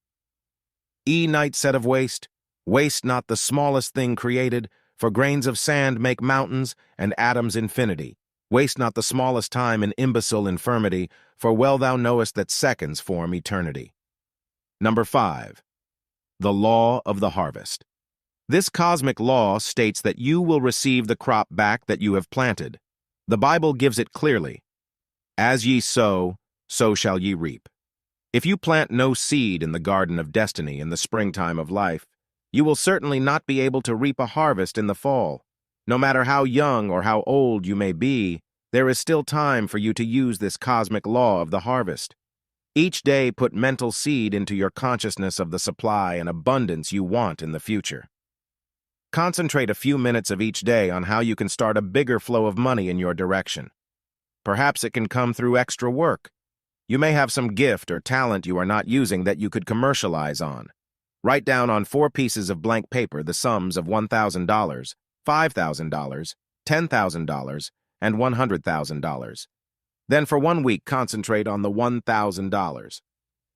Ninth set of waste. Waste not the smallest thing created, for grains of sand make mountains and atoms infinity. Waste not the smallest time in imbecile infirmity, for well thou knowest that seconds form eternity. Number 5. The law of the harvest. This cosmic law states that you will receive the crop back that you have planted. The Bible gives it clearly. As ye sow, so shall ye reap. If you plant no seed in the garden of destiny in the springtime of life, you will certainly not be able to reap a harvest in the fall. No matter how young or how old you may be, there is still time for you to use this cosmic law of the harvest. Each day put mental seed into your consciousness of the supply and abundance you want in the future. Concentrate a few minutes of each day on how you can start a bigger flow of money in your direction. Perhaps it can come through extra work. You may have some gift or talent you are not using that you could commercialize on. Write down on 4 pieces of blank paper the sums of $1,000, $5,000, $10,000, and $100,000. Then for 1 week, concentrate on the $1,000.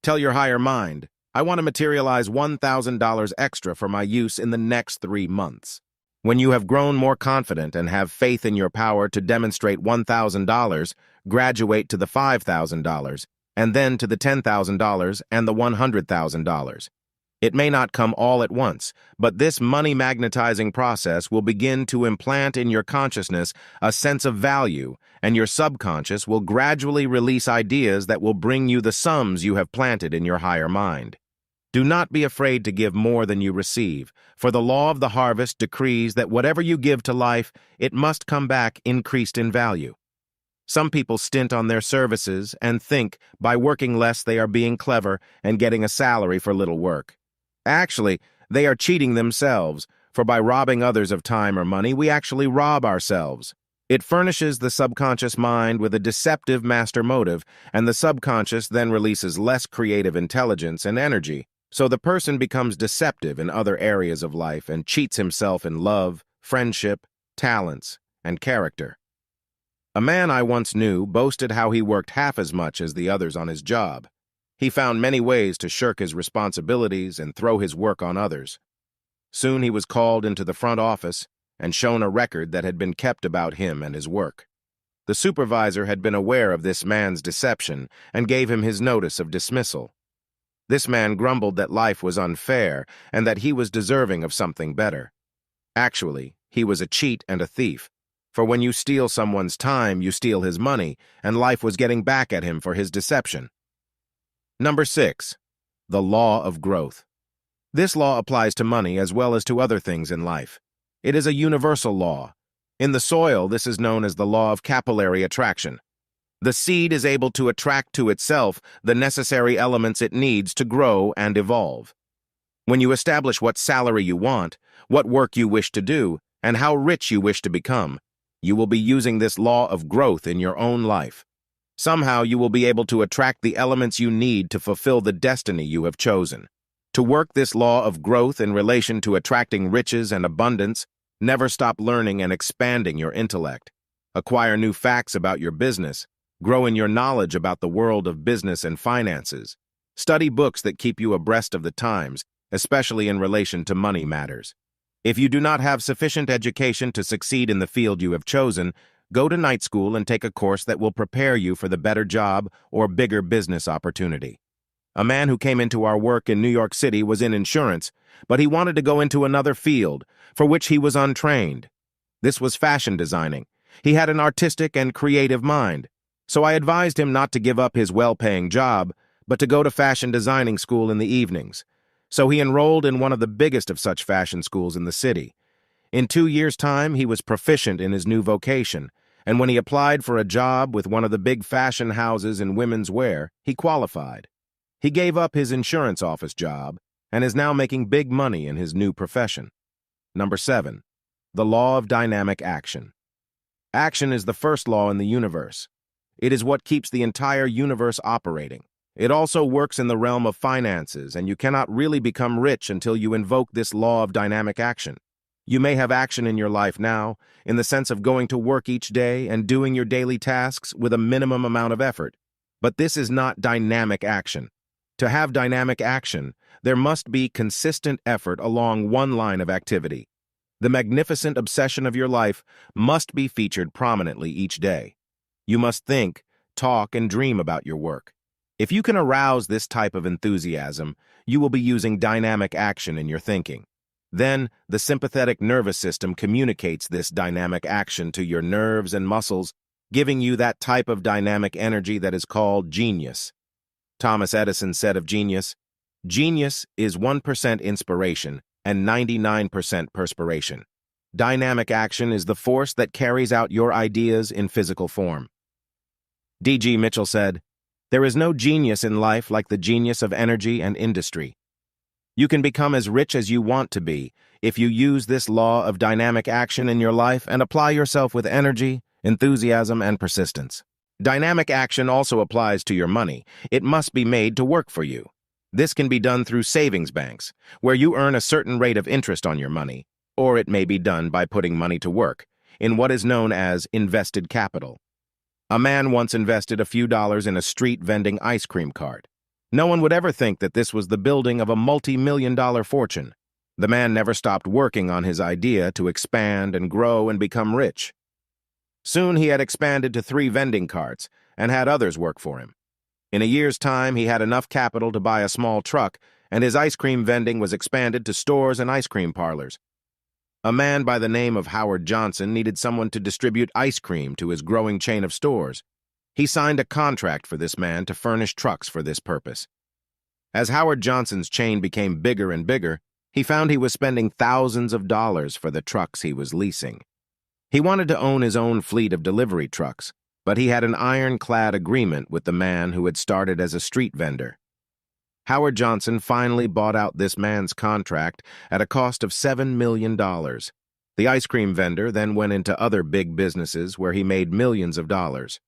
Tell your higher mind, I want to materialize $1,000 extra for my use in the next 3 months. When you have grown more confident and have faith in your power to demonstrate $1,000, graduate to the $5,000, and then to the $10,000 and the $100,000. It may not come all at once, but this money-magnetizing process will begin to implant in your consciousness a sense of value, and your subconscious will gradually release ideas that will bring you the sums you have planted in your higher mind. Do not be afraid to give more than you receive, for the law of the harvest decrees that whatever you give to life, it must come back increased in value. Some people stint on their services and think by working less they are being clever and getting a salary for little work. Actually, they are cheating themselves, for by robbing others of time or money, we actually rob ourselves. It furnishes the subconscious mind with a deceptive master motive, and the subconscious then releases less creative intelligence and energy, so the person becomes deceptive in other areas of life and cheats himself in love, friendship, talents, and character. A man I once knew boasted how he worked half as much as the others on his job. He found many ways to shirk his responsibilities and throw his work on others. Soon he was called into the front office and shown a record that had been kept about him and his work. The supervisor had been aware of this man's deception and gave him his notice of dismissal. This man grumbled that life was unfair and that he was deserving of something better. Actually, he was a cheat and a thief, for when you steal someone's time, you steal his money, and life was getting back at him for his deception. Number 6. The law of growth. This law applies to money as well as to other things in life. It is a universal law. In the soil, this is known as the law of capillary attraction. The seed is able to attract to itself the necessary elements it needs to grow and evolve. When you establish what salary you want, what work you wish to do, and how rich you wish to become, you will be using this law of growth in your own life. Somehow you will be able to attract the elements you need to fulfill the destiny you have chosen. To work this law of growth in relation to attracting riches and abundance, never stop learning and expanding your intellect. Acquire new facts about your business. Grow in your knowledge about the world of business and finances. Study books that keep you abreast of the times, especially in relation to money matters. If you do not have sufficient education to succeed in the field you have chosen, go to night school and take a course that will prepare you for the better job or bigger business opportunity. A man who came into our work in New York City was in insurance, but he wanted to go into another field, for which he was untrained. This was fashion designing. He had an artistic and creative mind, so I advised him not to give up his well-paying job, but to go to fashion designing school in the evenings. So he enrolled in one of the biggest of such fashion schools in the city. In 2 years' time, he was proficient in his new vocation, and when he applied for a job with one of the big fashion houses in women's wear, he qualified. He gave up his insurance office job and is now making big money in his new profession. Number 7. The law of dynamic action. Action is the first law in the universe. It is what keeps the entire universe operating. It also works in the realm of finances, and you cannot really become rich until you invoke this law of dynamic action. You may have action in your life now, in the sense of going to work each day and doing your daily tasks with a minimum amount of effort. But this is not dynamic action. To have dynamic action, there must be consistent effort along one line of activity. The magnificent obsession of your life must be featured prominently each day. You must think, talk, and dream about your work. If you can arouse this type of enthusiasm, you will be using dynamic action in your thinking. Then, the sympathetic nervous system communicates this dynamic action to your nerves and muscles, giving you that type of dynamic energy that is called genius. Thomas Edison said of genius, "Genius is 1% inspiration and 99% perspiration." Dynamic action is the force that carries out your ideas in physical form. D.G. Mitchell said, "There is no genius in life like the genius of energy and industry." You can become as rich as you want to be if you use this law of dynamic action in your life and apply yourself with energy, enthusiasm, and persistence. Dynamic action also applies to your money. It must be made to work for you. This can be done through savings banks, where you earn a certain rate of interest on your money, or it may be done by putting money to work in what is known as invested capital. A man once invested a few dollars in a street vending ice cream cart. No one would ever think that this was the building of a multi-million-dollar fortune. The man never stopped working on his idea to expand and grow and become rich. Soon he had expanded to 3 vending carts and had others work for him. In a year's time, he had enough capital to buy a small truck, and his ice cream vending was expanded to stores and ice cream parlors. A man by the name of Howard Johnson needed someone to distribute ice cream to his growing chain of stores. He signed a contract for this man to furnish trucks for this purpose. As Howard Johnson's chain became bigger and bigger, he found he was spending thousands of dollars for the trucks he was leasing. He wanted to own his own fleet of delivery trucks, but he had an ironclad agreement with the man who had started as a street vendor. Howard Johnson finally bought out this man's contract at a cost of $7 million. The ice cream vendor then went into other big businesses where he made millions of dollars.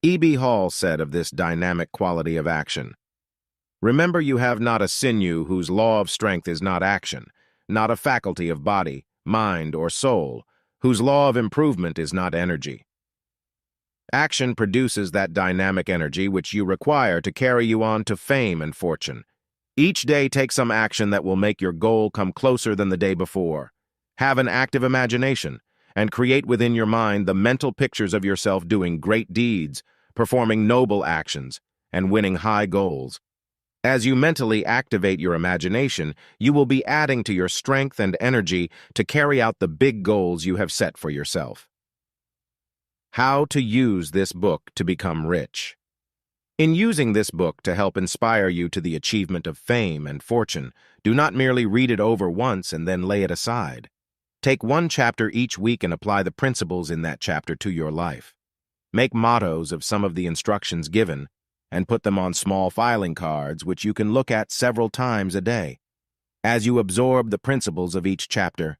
E.B. Hall said of this dynamic quality of action, "Remember, you have not a sinew whose law of strength is not action, not a faculty of body, mind, or soul, whose law of improvement is not energy." Action produces that dynamic energy which you require to carry you on to fame and fortune. Each day take some action that will make your goal come closer than the day before. Have an active imagination, and create within your mind the mental pictures of yourself doing great deeds, performing noble actions, and winning high goals. As you mentally activate your imagination, you will be adding to your strength and energy to carry out the big goals you have set for yourself. How to use this book to become rich. In using this book to help inspire you to the achievement of fame and fortune, do not merely read it over once and then lay it aside. Take one chapter each week and apply the principles in that chapter to your life. Make mottos of some of the instructions given, and put them on small filing cards which you can look at several times a day. As you absorb the principles of each chapter,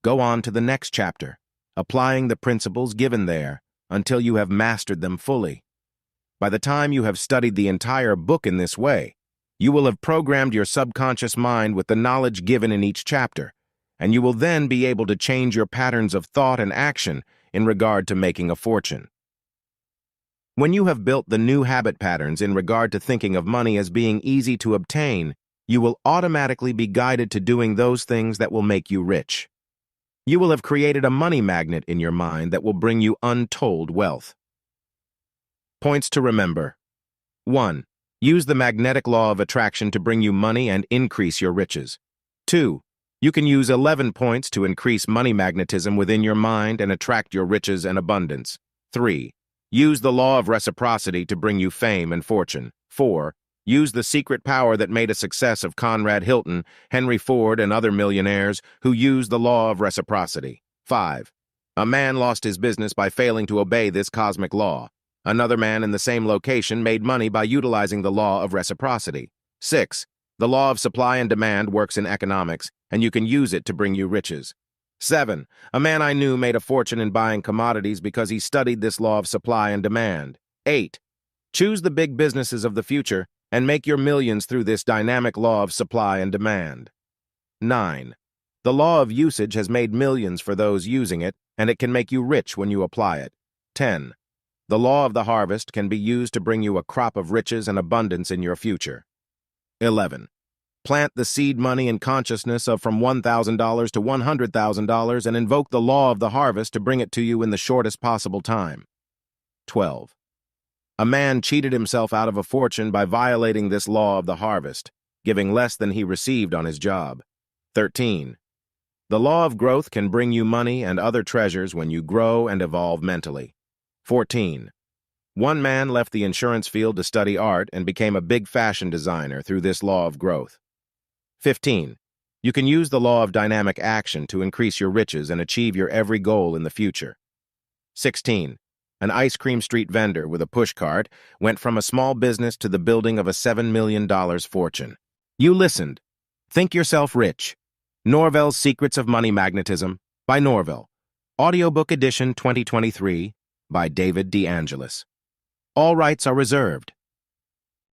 go on to the next chapter, applying the principles given there until you have mastered them fully. By the time you have studied the entire book in this way, you will have programmed your subconscious mind with the knowledge given in each chapter, and you will then be able to change your patterns of thought and action in regard to making a fortune. When you have built the new habit patterns in regard to thinking of money as being easy to obtain, you will automatically be guided to doing those things that will make you rich. You will have created a money magnet in your mind that will bring you untold wealth. Points to remember. 1. Use the magnetic law of attraction to bring you money and increase your riches. 2. You can use 11 points to increase money magnetism within your mind and attract your riches and abundance. 3. Use the law of reciprocity to bring you fame and fortune. 4. Use the secret power that made a success of Conrad Hilton, Henry Ford, and other millionaires who used the law of reciprocity. 5. A man lost his business by failing to obey this cosmic law. Another man in the same location made money by utilizing the law of reciprocity. 6. The law of supply and demand works in economics, and you can use it to bring you riches. 7. A man I knew made a fortune in buying commodities because he studied this law of supply and demand. 8. Choose the big businesses of the future and make your millions through this dynamic law of supply and demand. 9. The law of usage has made millions for those using it, and it can make you rich when you apply it. 10. The law of the harvest can be used to bring you a crop of riches and abundance in your future. 11. Plant the seed money and consciousness of from $1,000 to $100,000 and invoke the law of the harvest to bring it to you in the shortest possible time. 12. A man cheated himself out of a fortune by violating this law of the harvest, giving less than he received on his job. 13. The law of growth can bring you money and other treasures when you grow and evolve mentally. 14. One man left the insurance field to study art and became a big fashion designer through this law of growth. 15. You can use the law of dynamic action to increase your riches and achieve your every goal in the future. 16. An ice cream street vendor with a pushcart went from a small business to the building of a $7 million fortune. You listened. Think yourself rich. Norvell's Secrets of Money Magnetism by Norvell. Audiobook edition 2023 by David D. Angelis. All rights are reserved.